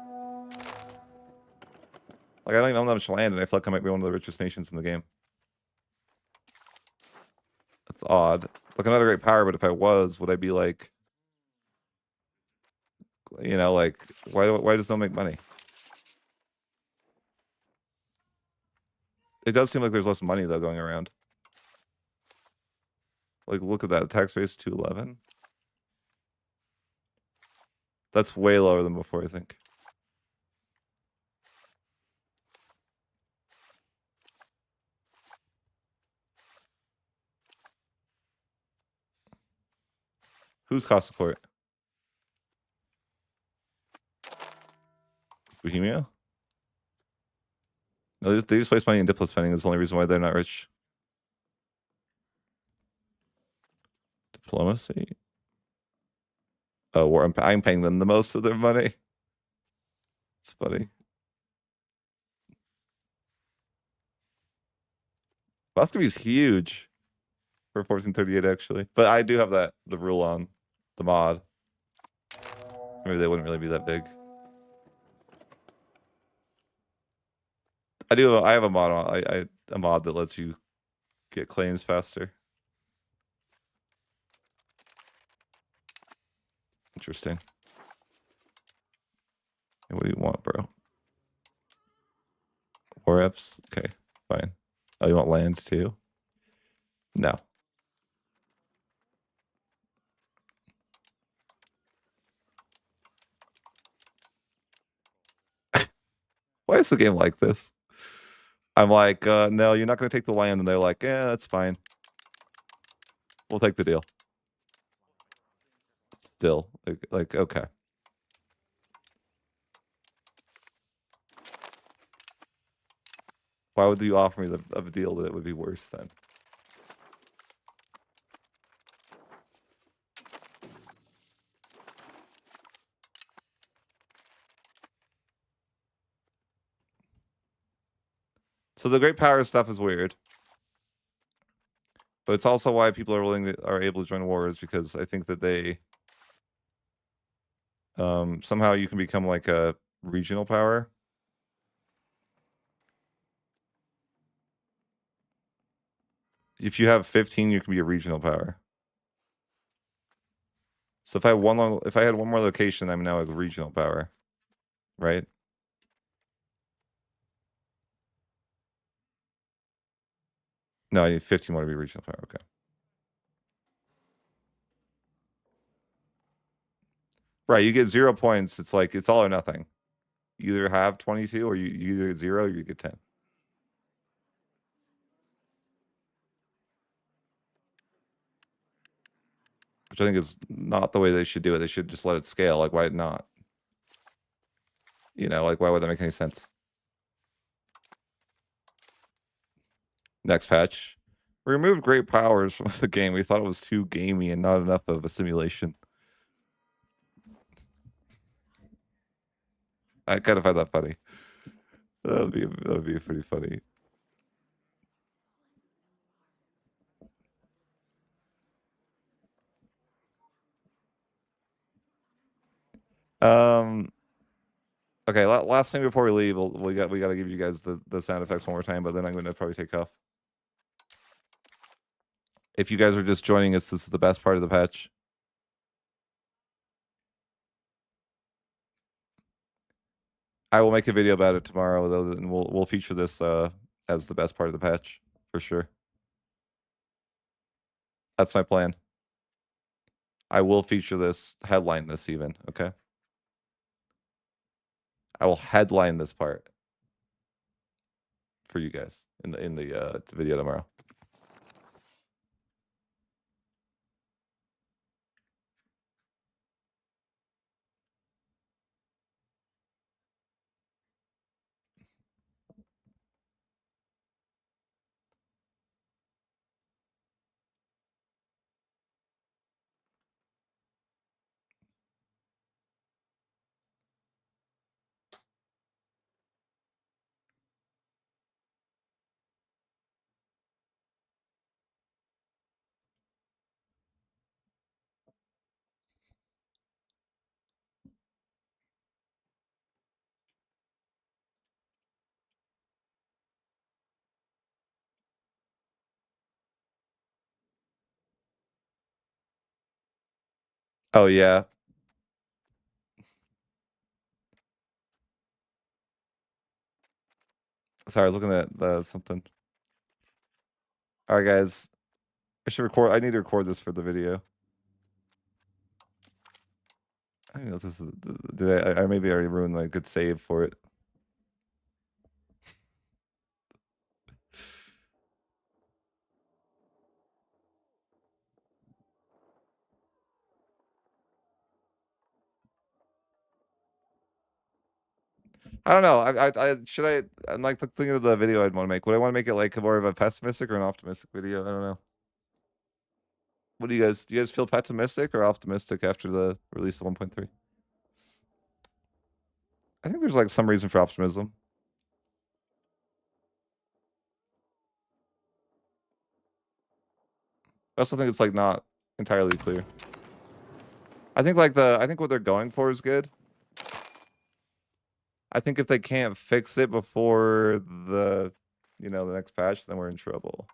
Like I don't even own that much land, and I feel like I might be one of the richest nations in the game. That's odd. Like I'm not a great power, but if I was, would I be like, you know, like why does no one make money? It does seem like there's less money though going around. Like look at that tax base 211. That's way lower than before, I think. Who's cost support? Bohemia? No, they just waste money in diplo spending. Is the only reason why they're not rich. Diplomacy. Oh, I'm paying them the most of their money. It's funny. Muscovy's huge for 1438 actually, but I do have the rule on the mod. Maybe they wouldn't really be that big. I have a mod on a mod that lets you get claims faster. Interesting. What do you want, bro? War reps? Okay, fine. Oh, you want land too? No. Why is the game like this? I'm like, no, you're not going to take the land. And they're like, yeah, that's fine. We'll take the deal. Still, like okay. Why would you offer me a deal that would be worse then? So the great power stuff is weird. But it's also why people are able to join wars, because I think that they somehow you can become like a regional power. If you have 15, you can be a regional power. So if I had one more location, I'm now a regional power, right? No, I need 15 more to be regional power. Okay. Right, you get 0 points. It's like it's all or nothing. You either have 22 or you either get 0 or you get 10. Which I think is not the way they should do it. They should just let it scale. Like, why not? You know, like, why would that make any sense? Next patch. We removed great powers from the game. We thought it was too gamey and not enough of a simulation. I kind of find that funny. That would be pretty funny. Okay, last thing before we leave, we got to give you guys the sound effects one more time, but then I'm going to probably take off. If you guys are just joining us, this is the best part of the patch. I will make a video about it tomorrow, though, and we'll feature this as the best part of the patch for sure. That's my plan. I will feature this, headline this even, okay? I will headline this part for you guys in the video tomorrow. Oh yeah. Sorry, I was looking at something. All right, guys. I should record. I need to record this for the video. I don't know if this is. Did I maybe already ruined my good save for it. I don't know. I'm like thinking of the video I'd want to make. Would I want to make it like more of a pessimistic or an optimistic video? I don't know. What do you guys feel pessimistic or optimistic after the release of 1.3? I think there's like some reason for optimism. I also think it's like not entirely clear. I think what they're going for is good. I think if they can't fix it before the the next patch, then we're in trouble.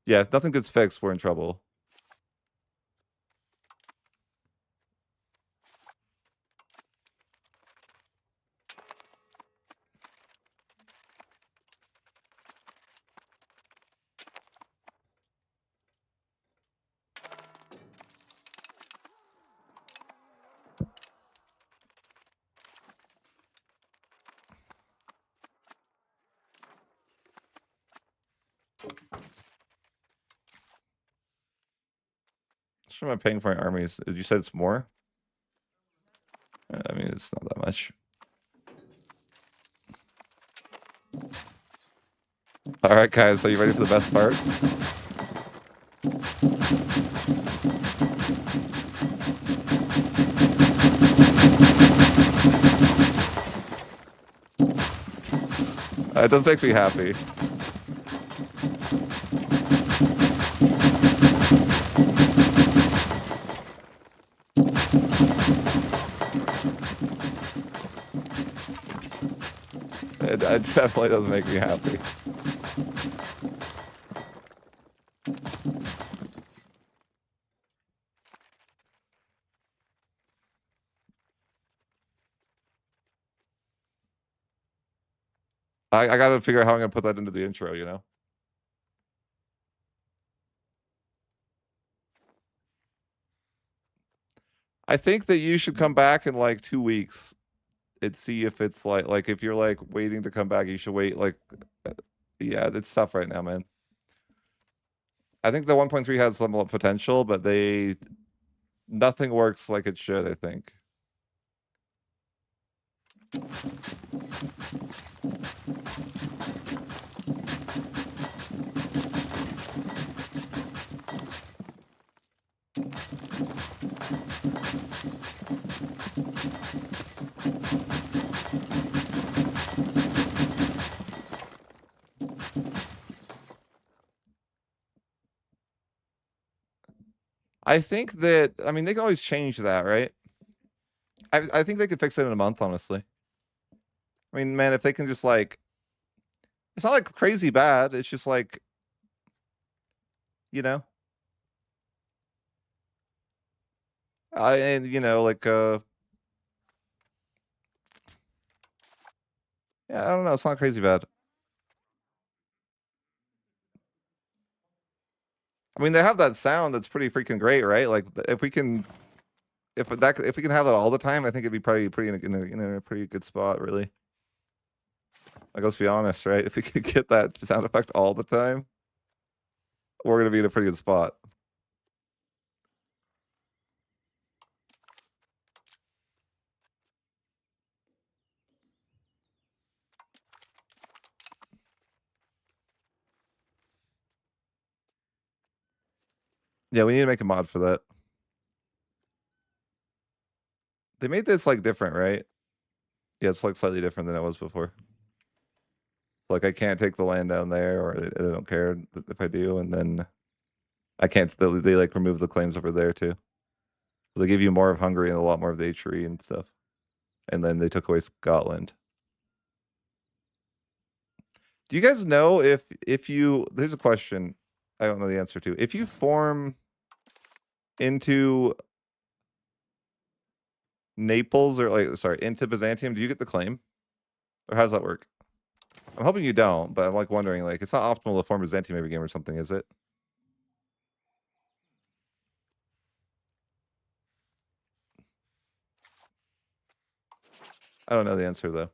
Yeah, if nothing gets fixed, we're in trouble. How much am I paying for my armies? You said it's more? I mean, it's not that much. All right, guys, are you ready for the best part? It does make me happy. It definitely does make me happy. I gotta figure out how I'm gonna put that into the intro, you know? I think that you should come back in like 2 weeks and see if it's like if you're like waiting to come back, you should wait like yeah, it's tough right now, man. I think the 1.3 has some potential, but nothing works like it should, I think. I think that I mean they can always change that, right? I think they could fix it in a month, honestly. I mean, man, if they can just like it's not like crazy bad, it's just like you know. And like yeah, I don't know, it's not crazy bad. I mean, they have that sound that's pretty freaking great, right? Like, if we can, if we can have that all the time, I think it'd be probably pretty in a pretty good spot, really. Like, let's be honest, right? If we could get that sound effect all the time, we're gonna be in a pretty good spot. Yeah, we need to make a mod for that. They made this like different, right? Yeah, it's like slightly different than it was before. Like, I can't take the land down there, or they don't care if I do, and then I can't. They like remove the claims over there too. So they give you more of Hungary and a lot more of the H3 and stuff. And then they took away Scotland. Do you guys know if you? There's a question I don't know the answer to. If you form into Naples or into Byzantium, do you get the claim? Or how does that work? I'm hoping you don't, but I'm like wondering, like, it's not optimal to form Byzantium every game or something, is it? I don't know the answer though.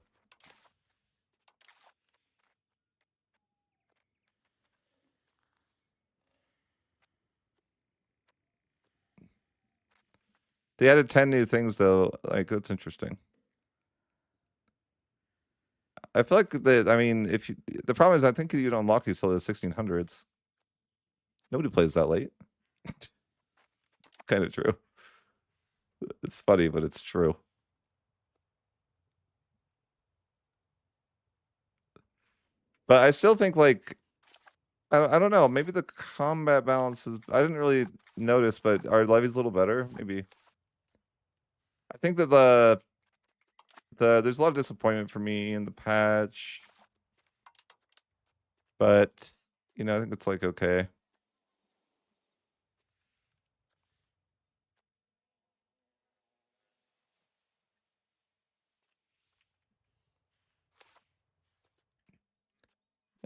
They added 10 new things though. Like, that's interesting. I feel like I mean, the problem is, I think you don't unlock these till the 1600s. Nobody plays that late. Kind of true. It's funny, but it's true. But I still think, like, I don't know. Maybe the combat balance is. I didn't really notice, but are levies a little better? Maybe. I think that there's a lot of disappointment for me in the patch, but I think it's like okay.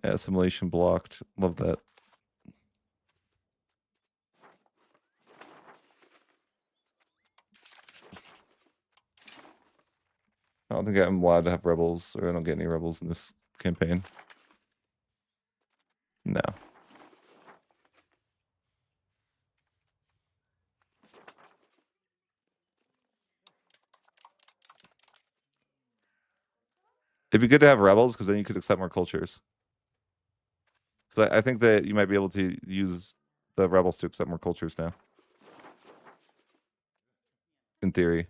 Yeah, assimilation blocked. Love that. I don't think I'm allowed to have rebels, or I don't get any rebels in this campaign. No. It'd be good to have rebels, because then you could accept more cultures. Because I think that you might be able to use the rebels to accept more cultures now. In theory.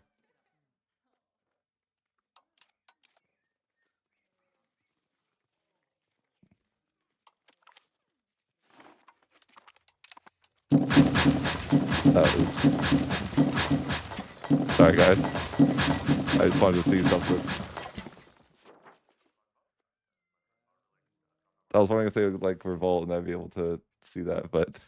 Sorry, guys. I just wanted to see something. I was wondering if they would like revolt and I'd be able to see that, but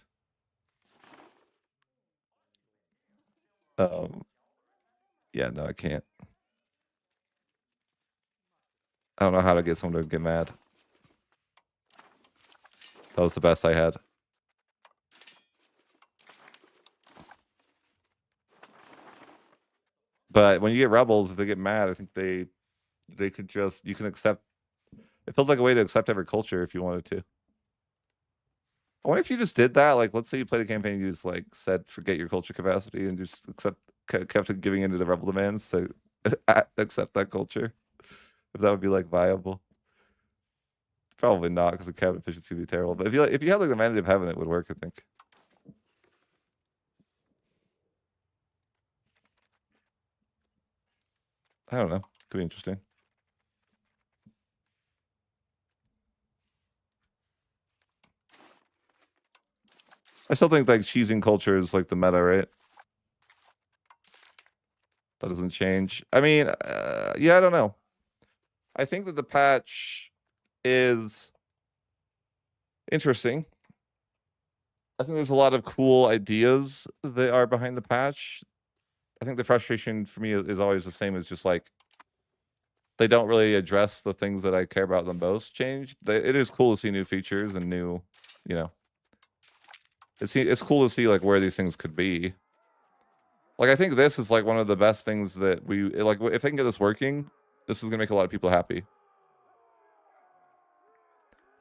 yeah, no, I can't. I don't know how to get someone to get mad. That was the best I had. But when you get rebels, if they get mad, I think they could you can accept. It feels like a way to accept every culture if you wanted to. I wonder if you just did that. Like, let's say you played a campaign, you just like said, forget your culture capacity and just kept giving into the rebel demands to accept that culture. If that would be like viable. Probably not, because the cabinet efficiency would be terrible. But if you had like the Mandate of Heaven, it would work, I think. I don't know. Could be interesting. I still think like cheesing culture is like the meta, right? That doesn't change. I mean, yeah, I don't know. I think that the patch is interesting. I think there's a lot of cool ideas that are behind the patch. I think the frustration for me is always the same, as just like they don't really address the things that I care about the most changed. It is cool to see new features and new, It's cool to see like where these things could be. Like I think this is like one of the best things that we like. If they can get this working, this is gonna make a lot of people happy.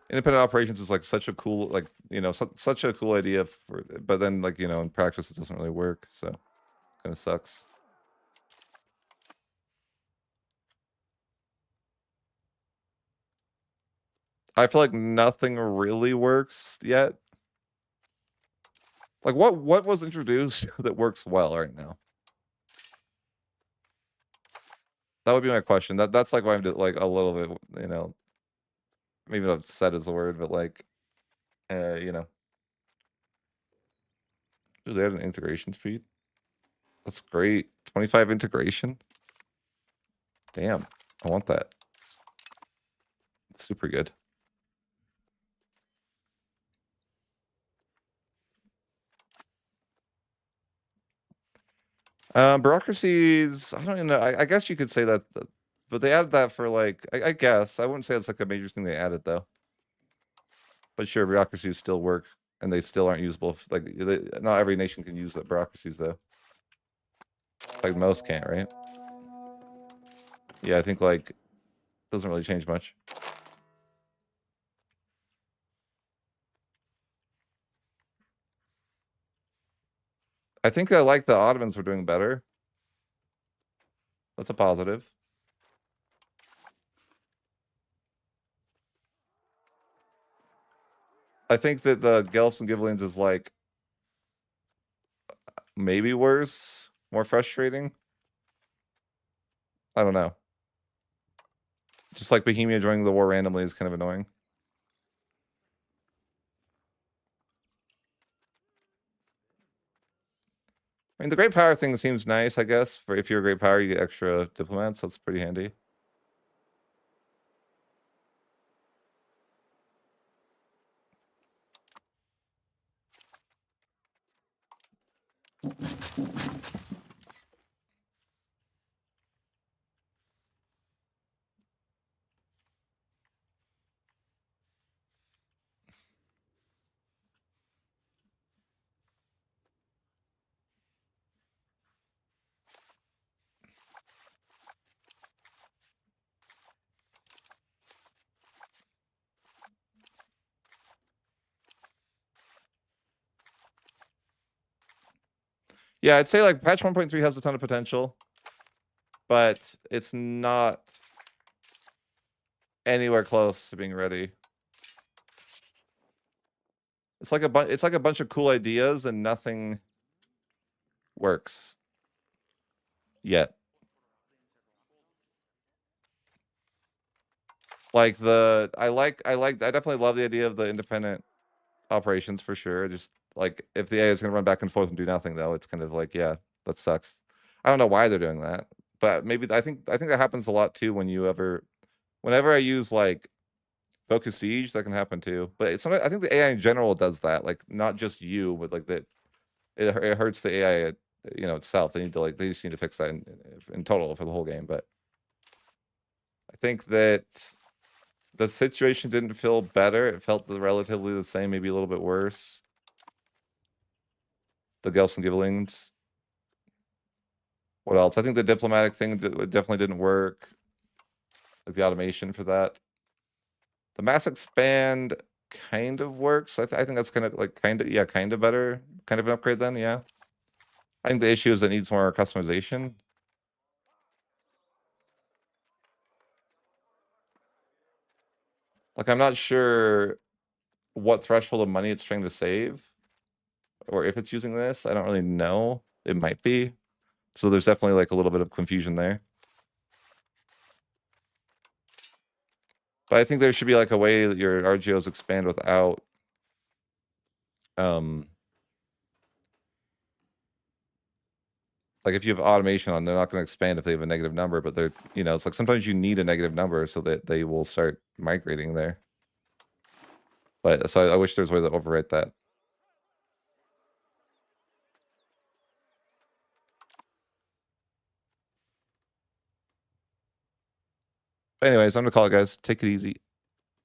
Independent operations is like such a cool, like, you know, such a cool idea for, but then like, you know, in practice it doesn't really work, so kind of sucks. I feel like nothing really works yet. Like what was introduced that works well right now? That would be my question. That's like why I'm like a little bit, you know, maybe not upset is the word, but like, you know, do they have an integration speed? That's great. 25 integration. Damn, I want that. It's super good. Bureaucracies, I don't even know. I guess you could say that, but they added that for like, I guess. I wouldn't say it's like a major thing they added though. But sure, bureaucracies still work and they still aren't usable. Like, not every nation can use the bureaucracies though. Like most can't, right? Yeah, I think like, doesn't really change much. I think I like the Ottomans were doing better. That's a positive. I think that the Guelphs and Ghibellines is like maybe worse, more frustrating. I don't know. Just like Bohemia joining the war randomly is kind of annoying. I mean, the great power thing seems nice, I guess. For if you're a great power, you get extra diplomats. That's pretty handy. Yeah, I'd say like patch 1.3 has a ton of potential, but it's not anywhere close to being ready. It's like a bunch of cool ideas and nothing works yet. Like I definitely love the idea of the independent operations for sure. Just like if the AI is gonna run back and forth and do nothing though, it's kind of like, yeah, that sucks. I don't know why they're doing that, but maybe I think that happens a lot too when whenever I use like Focus Siege, that can happen too. But I think the AI in general does that, like not just you, but like that it hurts the AI, you know, itself. They just need to fix that in total for the whole game. But I think that the situation didn't feel better. It felt relatively the same, maybe a little bit worse. The Gels and Ghibellines. What else? I think the diplomatic thing definitely didn't work. Like the automation for that. The mass expand kind of works. I think that's kind of like kind of better. Kind of an upgrade then, yeah. I think the issue is it needs more customization. Like I'm not sure what threshold of money it's trying to save, or if it's using this. I don't really know. It might be. So there's definitely like a little bit of confusion there. But I think there should be like a way that your RGOs expand without like if you have automation on, they're not going to expand if they have a negative number, but they're, you know, it's like sometimes you need a negative number so that they will start migrating there. But so I wish there's a way to overwrite that. Anyways, I'm gonna call it, guys. Take it easy.